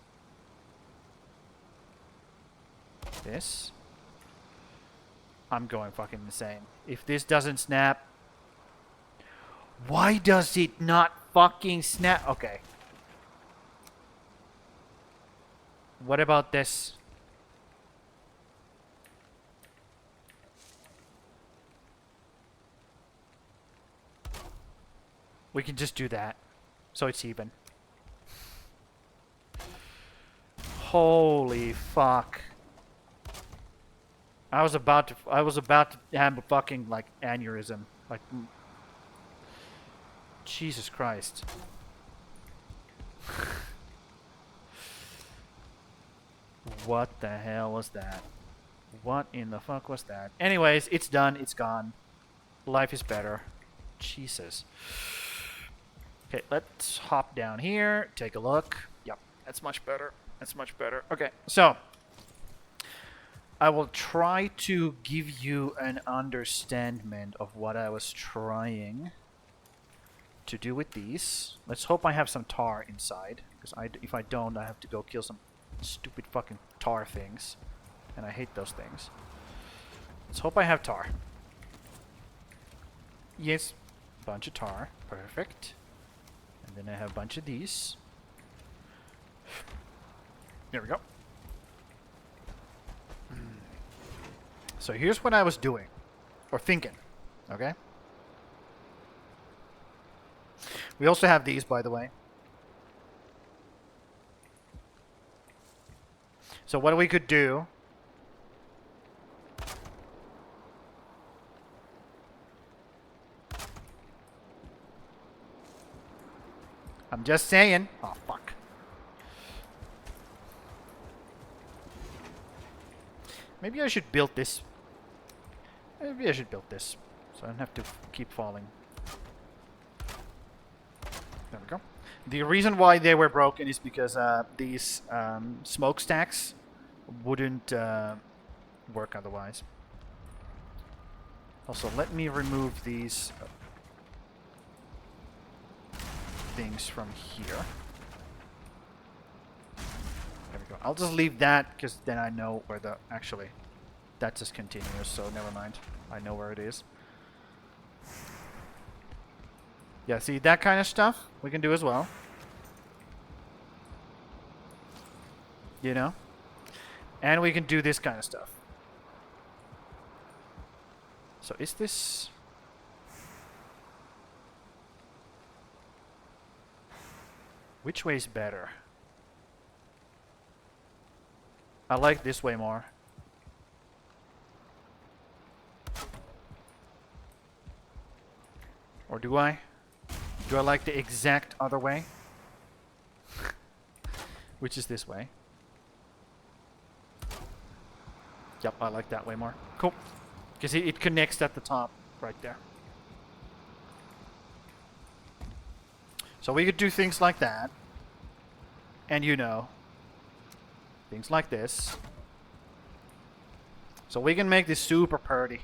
this. I'm going fucking insane. If this doesn't snap, why does it not fucking snap? Okay. What about this? We can just do that. So it's even. Holy fuck. I was about to have a fucking like aneurysm. Like Jesus Christ. What the hell was that? What in the fuck was that? Anyways, it's done. It's gone. Life is better. Jesus. Okay, let's hop down here. Take a look. Yep, that's much better. That's much better. Okay, so I will try to give you an understanding of what I was trying to do with these. Let's hope I have some tar inside, because if I don't, I have to go kill some stupid fucking tar things, and I hate those things. Let's hope I have tar. Yes, bunch of tar. Perfect. And then I have a bunch of these. There we go. So here's what I was doing, or thinking, okay? We also have these, by the way. So what we could do... I'm just saying. Oh, fuck. Maybe I should build this. Maybe I should build this, so I don't have to keep falling. There we go. The reason why they were broken is because these smokestacks wouldn't work otherwise. Also, let me remove these things from here. There we go. I'll just leave that, because then I know where the... Actually, that's just continuous, so never mind. I know where it is. Yeah, see, that kind of stuff we can do as well. You know? And we can do this kind of stuff. So is this... Which way is better? I like this way more. Or do I? Do I like the exact other way? which is this way. Yep, I like that way more. Cool. Because it connects at the top right there. So we could do things like that. And you know, things like this. So we can make this super pretty.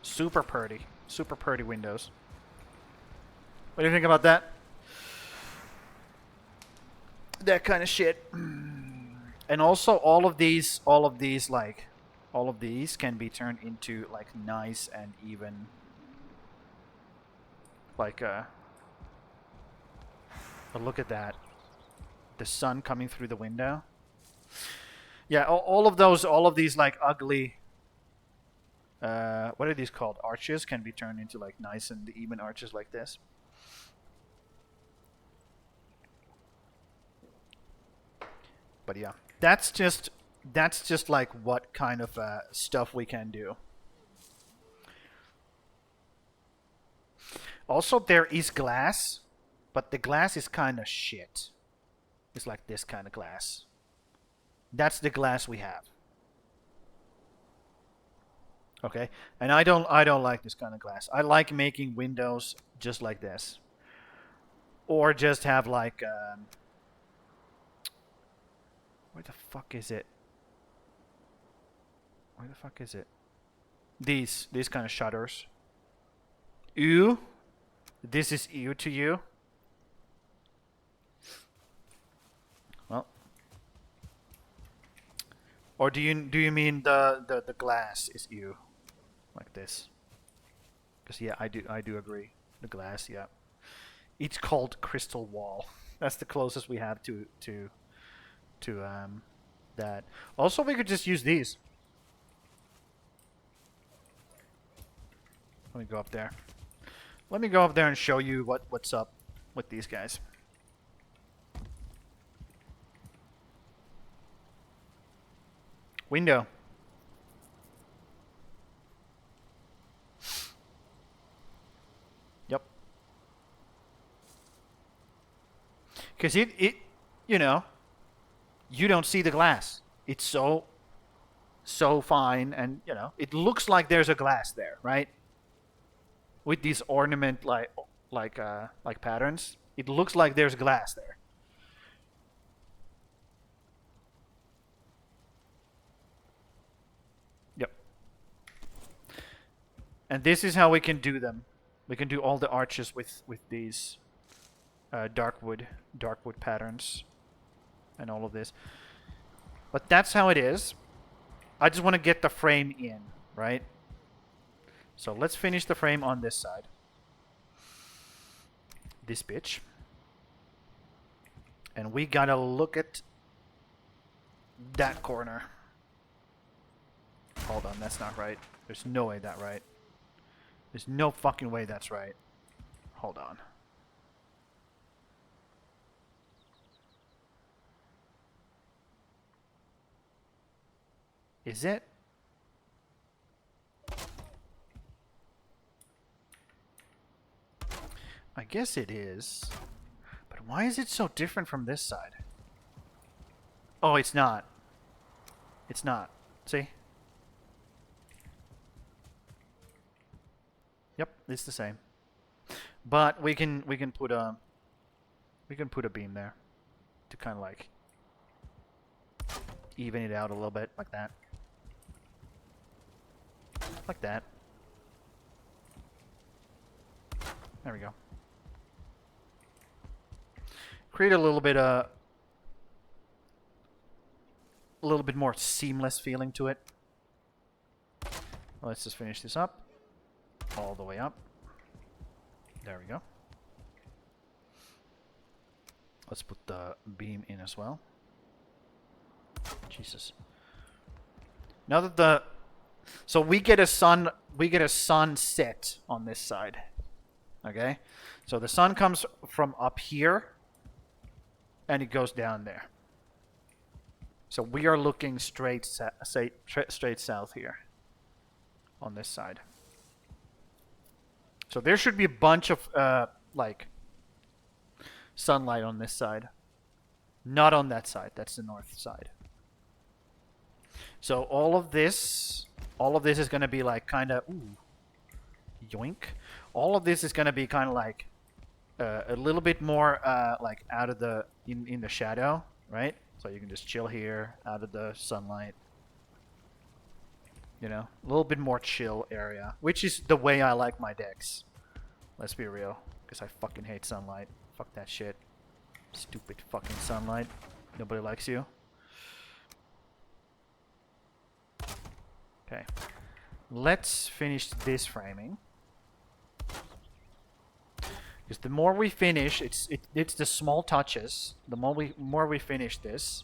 Super pretty. Super pretty windows. What do you think about that? That kind of shit. And also all of these can be turned into like nice and even like but look at that. The sun coming through the window. Yeah, all of these like ugly what are these called? Arches can be turned into like nice and even arches like this. But yeah, that's just like what kind of stuff we can do. Also, there is glass, but the glass is kind of shit. It's like this kind of glass. That's the glass we have. Okay, and I don't like this kind of glass. I like making windows just like this, or just have like where the fuck is it? Where the fuck is it? These kind of shutters. Ew. This is ew to you. Well, or do you mean the glass is ew, like this? Because yeah, I do agree. The glass, yeah. It's called crystal wall. That's the closest we have to that. Also, we could just use these. Let me go up there. Let me go up there and show you what's up with these guys. Window. Yep. Because it you know, you don't see the glass. It's so fine, and you know, it looks like there's a glass there, right? With these ornament like patterns, it looks like there's glass there. Yep. And this is how we can do them. We can do all the arches with these dark wood patterns and all of this. But that's how it is. I just want to get the frame in, right? So let's finish the frame on this side. This bitch. And we gotta look at that corner. Hold on, that's not right. There's no way that's right. There's no fucking way that's right. Hold on. Is it? I guess it is. But why is it so different from this side? Oh, it's not. It's not. See? Yep, it's the same. But we can put a beam there to kind of like even it out a little bit like that. Like that. There we go. Create a little bit more seamless feeling to it. Let's just finish this up. All the way up. There we go. Let's put the beam in as well. Jesus. Now that so we get a sunset on this side. Okay? So the sun comes from up here and it goes down there. So we are looking straight south here on this side. So there should be a bunch of like sunlight on this side. Not on that side. That's the north side. So all of this is gonna be like kind of yoink. All of this is gonna be kind of like a little bit more like out of the in the shadow, right? So you can just chill here, out of the sunlight. You know, a little bit more chill area, which is the way I like my decks. Let's be real, because I fucking hate sunlight. Fuck that shit. Stupid fucking sunlight. Nobody likes you. Okay. Let's finish this framing. Because the more we finish, it's the small touches. The more we finish this,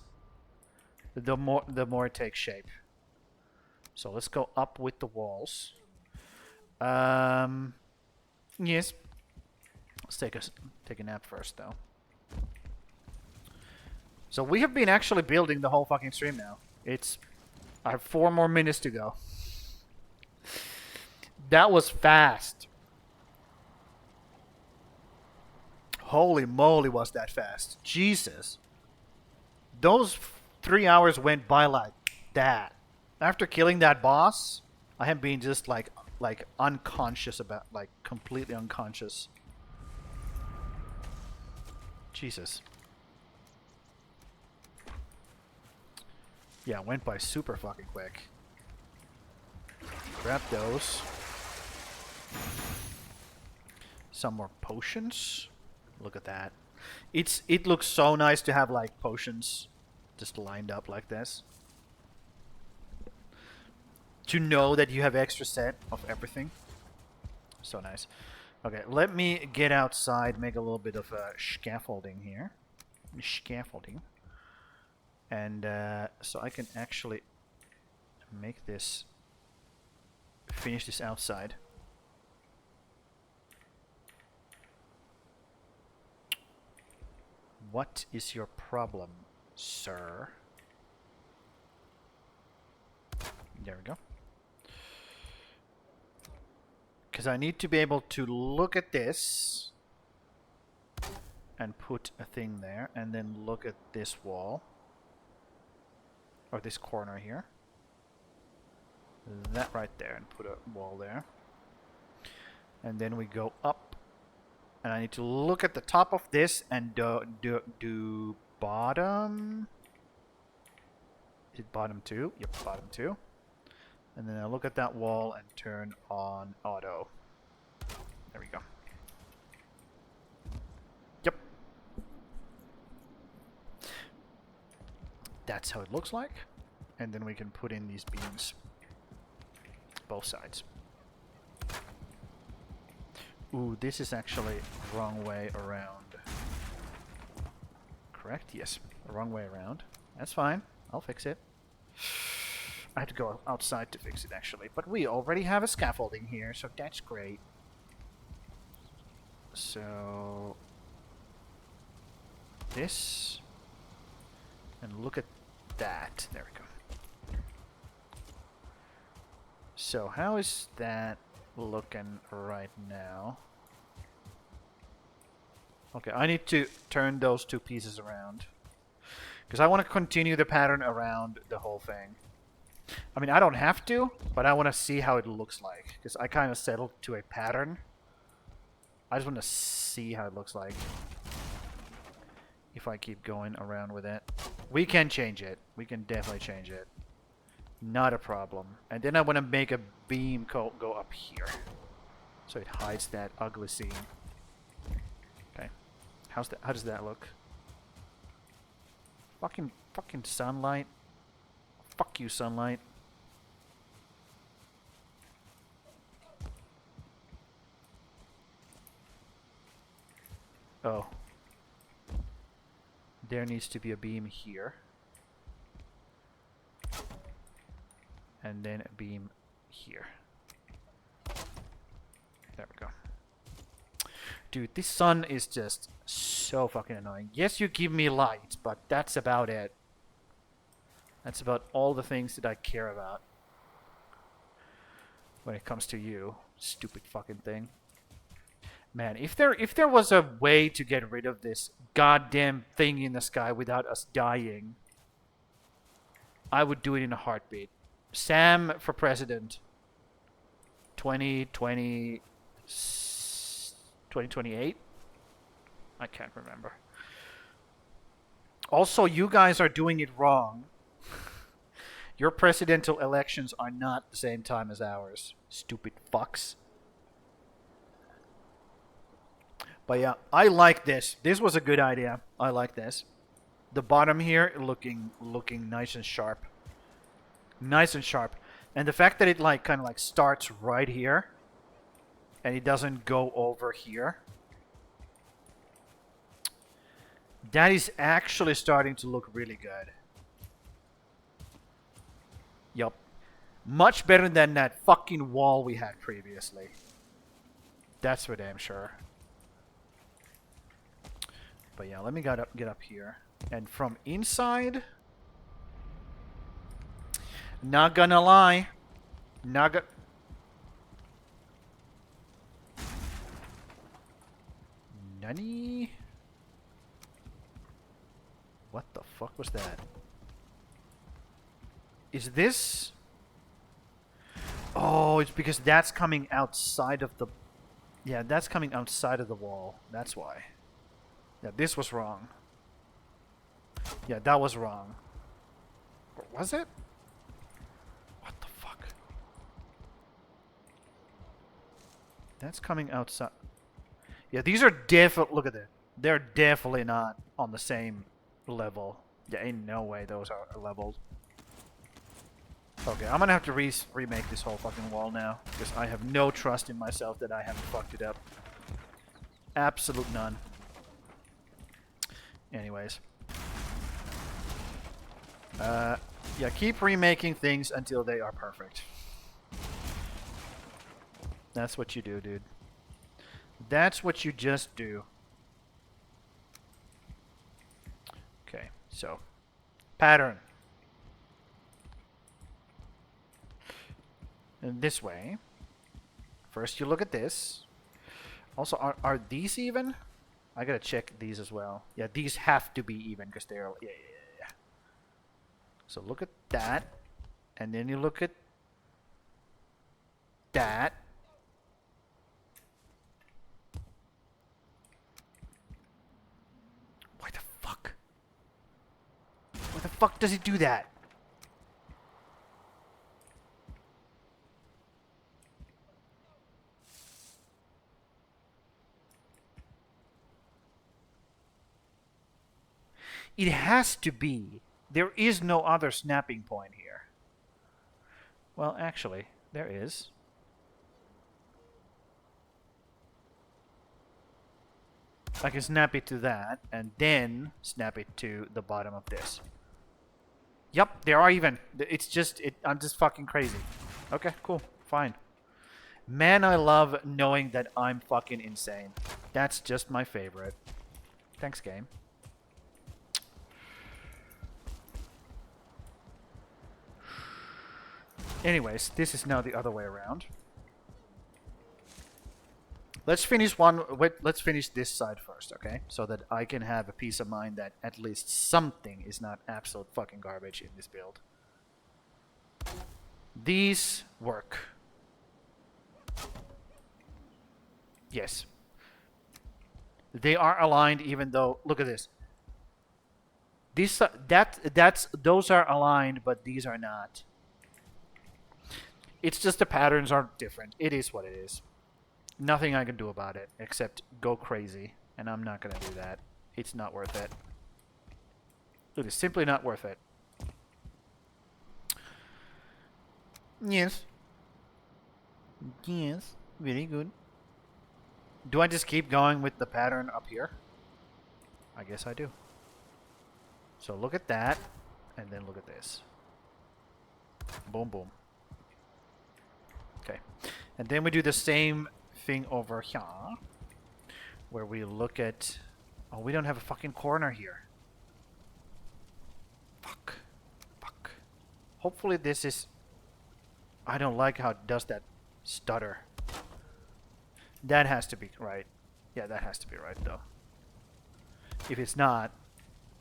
the more it takes shape. So let's go up with the walls. Yes. Let's take a nap first, though. So we have been actually building the whole fucking stream now. I have 4 more minutes to go. That was fast. Holy moly, was that fast. Jesus. Those 3 hours went by like that. After killing that boss, I have been just like unconscious about, like completely unconscious. Jesus. Yeah, it went by super fucking quick. Grab those. Some more potions. Look at that. It looks so nice to have like potions just lined up like this. To know that you have extra set of everything. So nice. Okay, let me get outside, make a little bit of scaffolding here. Scaffolding. And so I can actually make this, finish this outside. What is your problem, sir? There we go. Because I need to be able to look at this and put a thing there, and then look at this wall. Or this corner here. That right there, and put a wall there. And then we go up. And I need to look at the top of this and do bottom. Is it bottom 2? Yep, bottom 2. And then I look at that wall and turn on auto. There we go. Yep. That's how it looks like. And then we can put in these beams. Both sides. Ooh, this is actually wrong way around. Correct? Yes. Wrong way around. That's fine. I'll fix it. I have to go outside to fix it, actually. But we already have a scaffolding here, so that's great. So... this. And look at that. There we go. So how is that looking right now? Okay, I need to turn those 2 pieces around. Because I want to continue the pattern around the whole thing. I mean, I don't have to, but I want to see how it looks like. Because I kind of settled to a pattern. I just want to see how it looks like. If I keep going around with it. We can change it. We can definitely change it. Not a problem. And then I want to make a beam go up here. So it hides that ugly scene. Okay. How does that look? Fucking sunlight. Fuck you, sunlight. Oh. There needs to be a beam here. And then a beam here. There we go. Dude, this sun is just so fucking annoying. Yes, you give me light, but that's about it. That's about all the things that I care about. When it comes to you. Stupid fucking thing. Man, if there was a way to get rid of this goddamn thing in the sky without us dying, I would do it in a heartbeat. Sam for president. 2020 2028? I can't remember. Also, you guys are doing it wrong. Your presidential elections are not the same time as ours. Stupid fucks. But yeah, I like this. This was a good idea. I like this. The bottom here looking nice and sharp. Nice and sharp. And the fact that it like kind of like starts right here and it doesn't go over here. That is actually starting to look really good. Yup. Much better than that fucking wall we had previously. That's for damn sure. But yeah, let me get up here. And from inside... Not gonna lie. Nani? What the fuck was that? Is this... Oh, it's because that's coming outside of the... Yeah, that's coming outside of the wall. That's why. Yeah, this was wrong. Yeah, that was wrong. Or was it? What the fuck? That's coming outside. Yeah, these are definitely... Look at that. They're definitely not on the same level. Yeah, ain't no way those are leveled. Okay, I'm gonna have to remake this whole fucking wall now. Because I have no trust in myself that I haven't fucked it up. Absolute none. Anyways. Yeah, keep remaking things until they are perfect. That's what you do, dude. That's what you just do. Okay, so. Pattern. And this way. First you look at this. Also, are these even? I gotta check these as well. Yeah, these have to be even because they're... Yeah. So look at that. And then you look at that. Why the fuck? Why the fuck does it do that? It has to be. There is no other snapping point here. Well, actually, there is. I can snap it to that, and then snap it to the bottom of this. Yup, they are even. It's just... I'm just fucking crazy. Okay, cool. Fine. Man, I love knowing that I'm fucking insane. That's just my favorite. Thanks, game. Anyways, this is now the other way around. Let's finish let's finish this side first, okay? So that I can have a peace of mind that at least something is not absolute fucking garbage in this build. These work. Yes. They are aligned even though... Look at this. Those are aligned, but these are not. It's just the patterns are different. It is what it is. Nothing I can do about it except go crazy. And I'm not going to do that. It's not worth it. It is simply not worth it. Yes. Yes. Very good. Do I just keep going with the pattern up here? I guess I do. So look at that. And then look at this. Boom, boom. Okay. And then we do the same thing over here. Where we look at... Oh, we don't have a fucking corner here. Fuck. Fuck. Hopefully this is... I don't like how it does that stutter. That has to be right. Yeah, that has to be right, though. If it's not,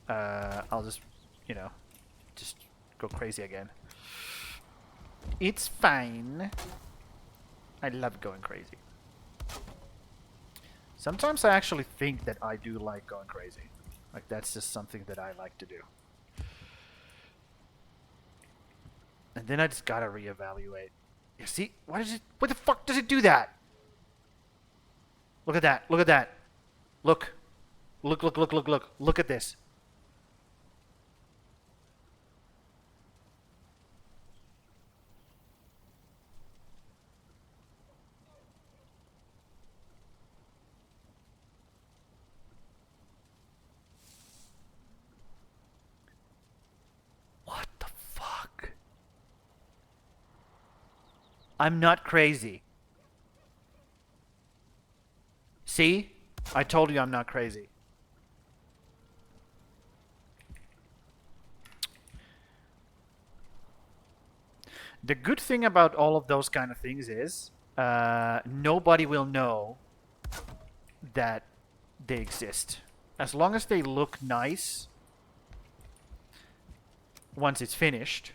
I'll just, you know, just go crazy again. It's fine. I love going crazy. Sometimes I actually think that I do like going crazy. Like, that's just something that I like to do. And then I just gotta reevaluate. You see? Why the fuck does it do that? Look at that. Look at that. Look. Look, look, look, look, look. Look at this. What the fuck? I'm not crazy. See? I told you I'm not crazy. The good thing about all of those kind of things is nobody will know that they exist. As long as they look nice once it's finished,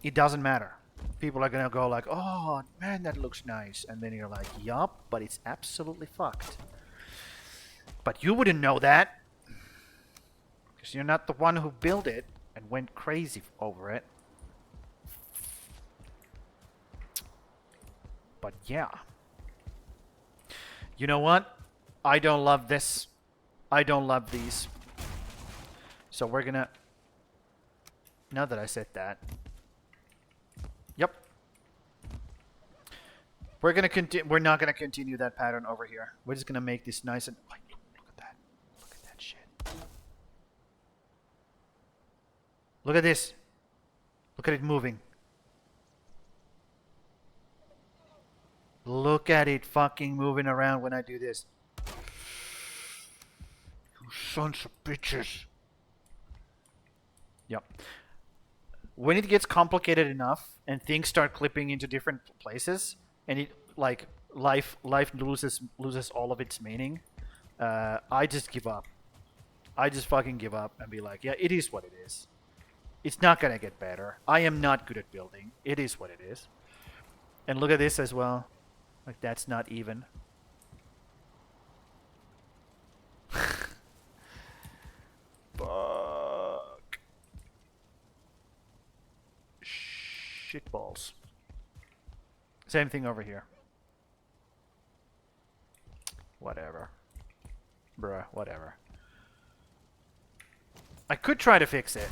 it doesn't matter. People are gonna go like, oh man, that looks nice. And then you're like, yup, but it's absolutely fucked. But you wouldn't know that. Because you're not the one who built it and went crazy over it. But yeah. You know what? I don't love this. I don't love these. So we're gonna... Now that I said that... Yep. We're gonna continue. We're not gonna continue that pattern over here. We're just gonna make this nice and... Look at that. Look at that shit. Look at this. Look at it moving. Look at it fucking moving around when I do this. You sons of bitches. Yep. When it gets complicated enough and things start clipping into different places and it like life loses all of its meaning, I just give up. I just fucking give up and be like, yeah, it is what it is. It's not gonna get better. I am not good at building. It is what it is. And look at this as well. Like, that's not even. Fuck. Shitballs. Same thing over here. Whatever. Bruh, whatever. I could try to fix it.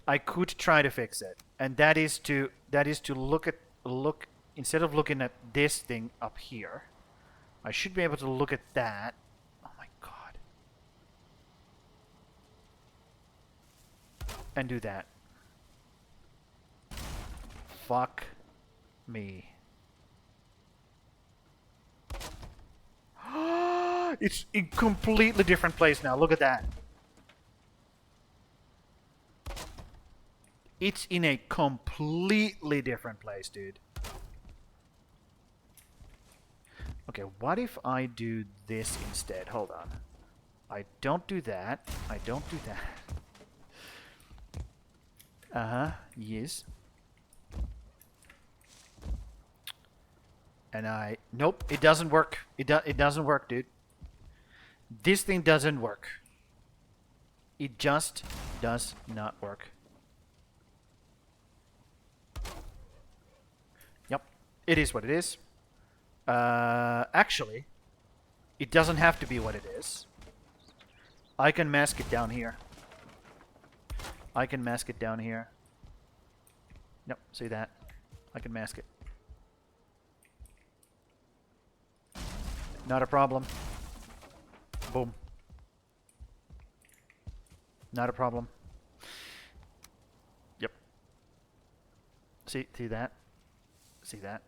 I could try to fix it. And that is to look instead of looking at this thing up here, I should be able to look at that. Oh my god. And do that. Fuck me. It's in completely different place now. Look at that. It's in a completely different place, dude. Okay, what if I do this instead? Hold on. I don't do that. I don't do that. Uh-huh. Yes. And I... Nope, it doesn't work. It doesn't work, dude. This thing doesn't work. It just does not work. Yep. It is what it is. Actually, it doesn't have to be what it is. I can mask it down here. I can mask it down here. Nope, see that? I can mask it. Not a problem. Boom. Not a problem. Yep. See that? See that?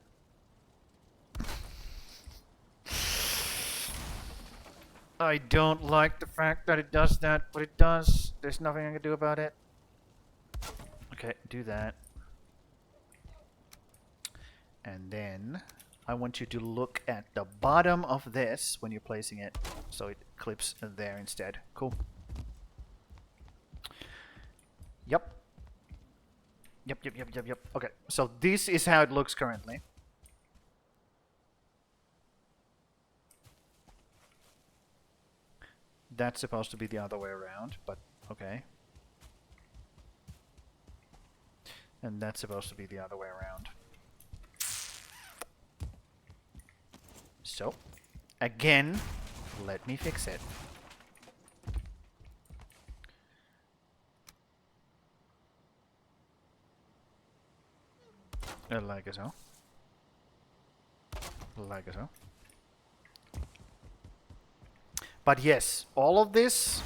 I don't like the fact that it does that, but it does. There's nothing I can do about it. Okay, do that. And then I want you to look at the bottom of this when you're placing it, so it clips there instead. Cool. Yep. Yep. Okay, so this is how it looks currently. That's supposed to be the other way around, but okay. And that's supposed to be the other way around. So, again, let me fix it. Like so. Like so. But yes, all of this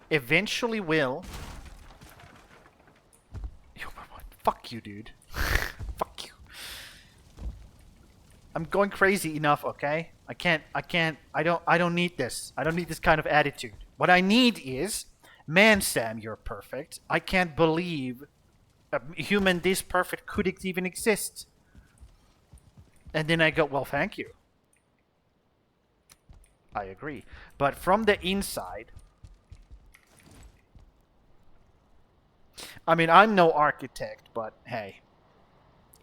eventually will... Fuck you, dude. Fuck you. I'm going crazy enough, okay? I don't need this. I don't need this kind of attitude. What I need is, man, Sam, you're perfect. I can't believe a human this perfect could it even exist. And then I go, well, thank you. I agree. But from the inside, I mean, I'm no architect, but hey,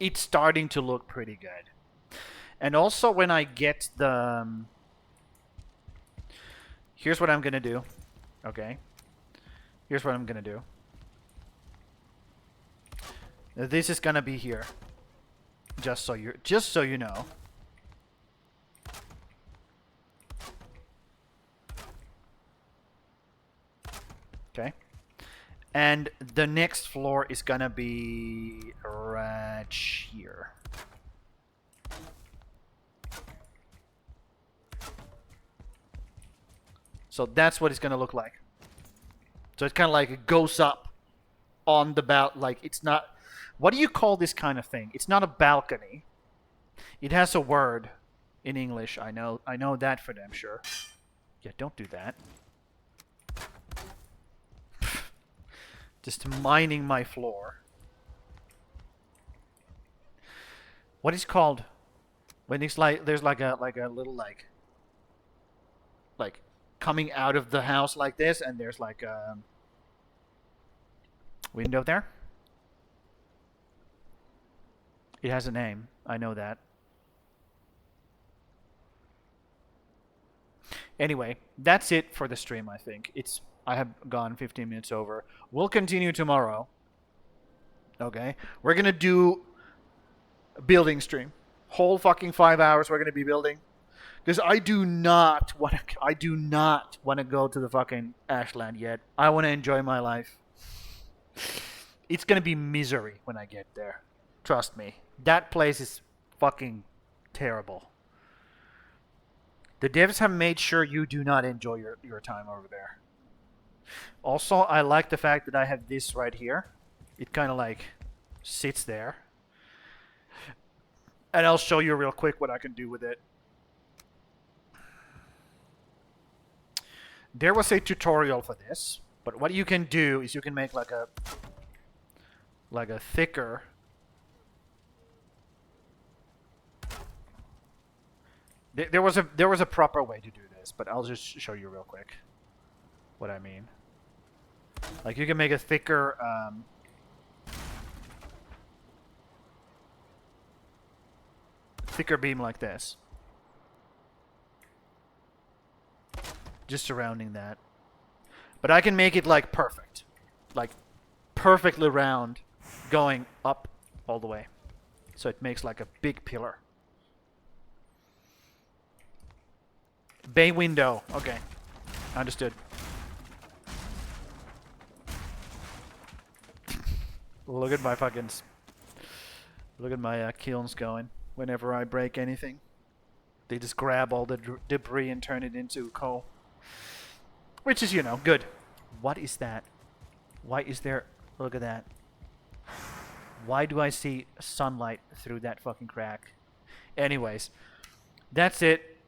it's starting to look pretty good. And also when I get the... here's what I'm going to do. Okay. Here's what I'm going to do. This is going to be here. Just so you know. Okay. And the next floor is gonna be right here. So that's what it's gonna look like. So it's kind of like it goes up on the like it's not... what do you call this kind of thing? It's not a balcony. It has a word in English. I know that for damn sure. Yeah, don't do that. Just mining my floor. What is called when it's like there's like a little like coming out of the house like this, and there's like a window there? It has a name. I know that. Anyway, that's it for the stream, I think. I have gone 15 minutes over. We'll continue tomorrow. Okay? We're going to do a building stream. Whole fucking 5 hours we're going to be building. Because I do not want to go to the fucking Ashland yet. I want to enjoy my life. It's going to be misery when I get there. Trust me. That place is fucking terrible. The devs have made sure you do not enjoy your time over there. Also, I like the fact that I have this right here. It kind of like sits there. And I'll show you real quick what I can do with it. There was a tutorial for this, but what you can do is you can make like a thicker there was a proper way to do this, but I'll just show you real quick what I mean. Like you can make a thicker beam like this. Just surrounding that. But I can make it like perfect. Like perfectly round, going up all the way. So it makes like a big pillar. Bay window. Okay. Understood. Look at my fucking... look at my kilns going. Whenever I break anything, they just grab all the debris and turn it into coal. Which is, you know, good. What is that? Why is there... look at that. Why do I see sunlight through that fucking crack? Anyways, that's it.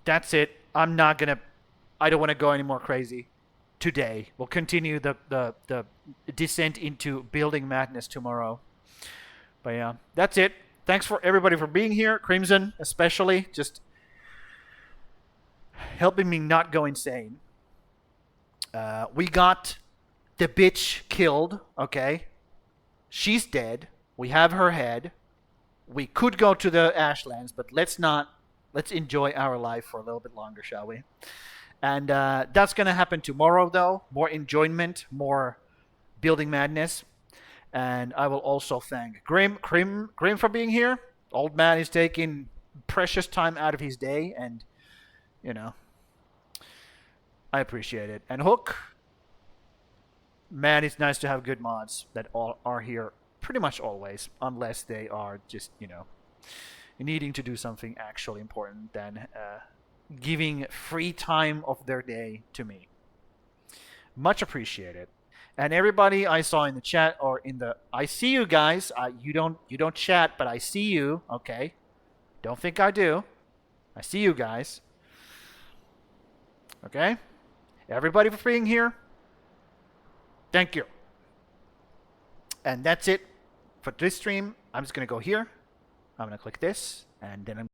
That's it. I'm not gonna... I don't want to go any more crazy today. We'll continue the descent into building madness tomorrow. But yeah, that's it. thanks for everybody for being here. Crimson, especially, just helping me not go insane. We got the bitch killed, okay? She's dead. We have her head. We could go to the Ashlands, but let's not. Let's enjoy our life for a little bit longer, shall we? And that's going to happen tomorrow, though. More enjoyment, more building madness. And I will also thank Grim for being here. Old man is taking precious time out of his day, and, you know, I appreciate it. And Hook, man, it's nice to have good mods that all are here pretty much always, unless they are just, needing to do something actually important than giving free time of their day to me. Much appreciated. And everybody I saw in the chat or I see you guys. You don't chat, but I see you. Okay, don't think I do. I see you guys. Okay, everybody for being here. Thank you. And that's it for this stream. I'm just gonna go here. I'm gonna click this, and then I'm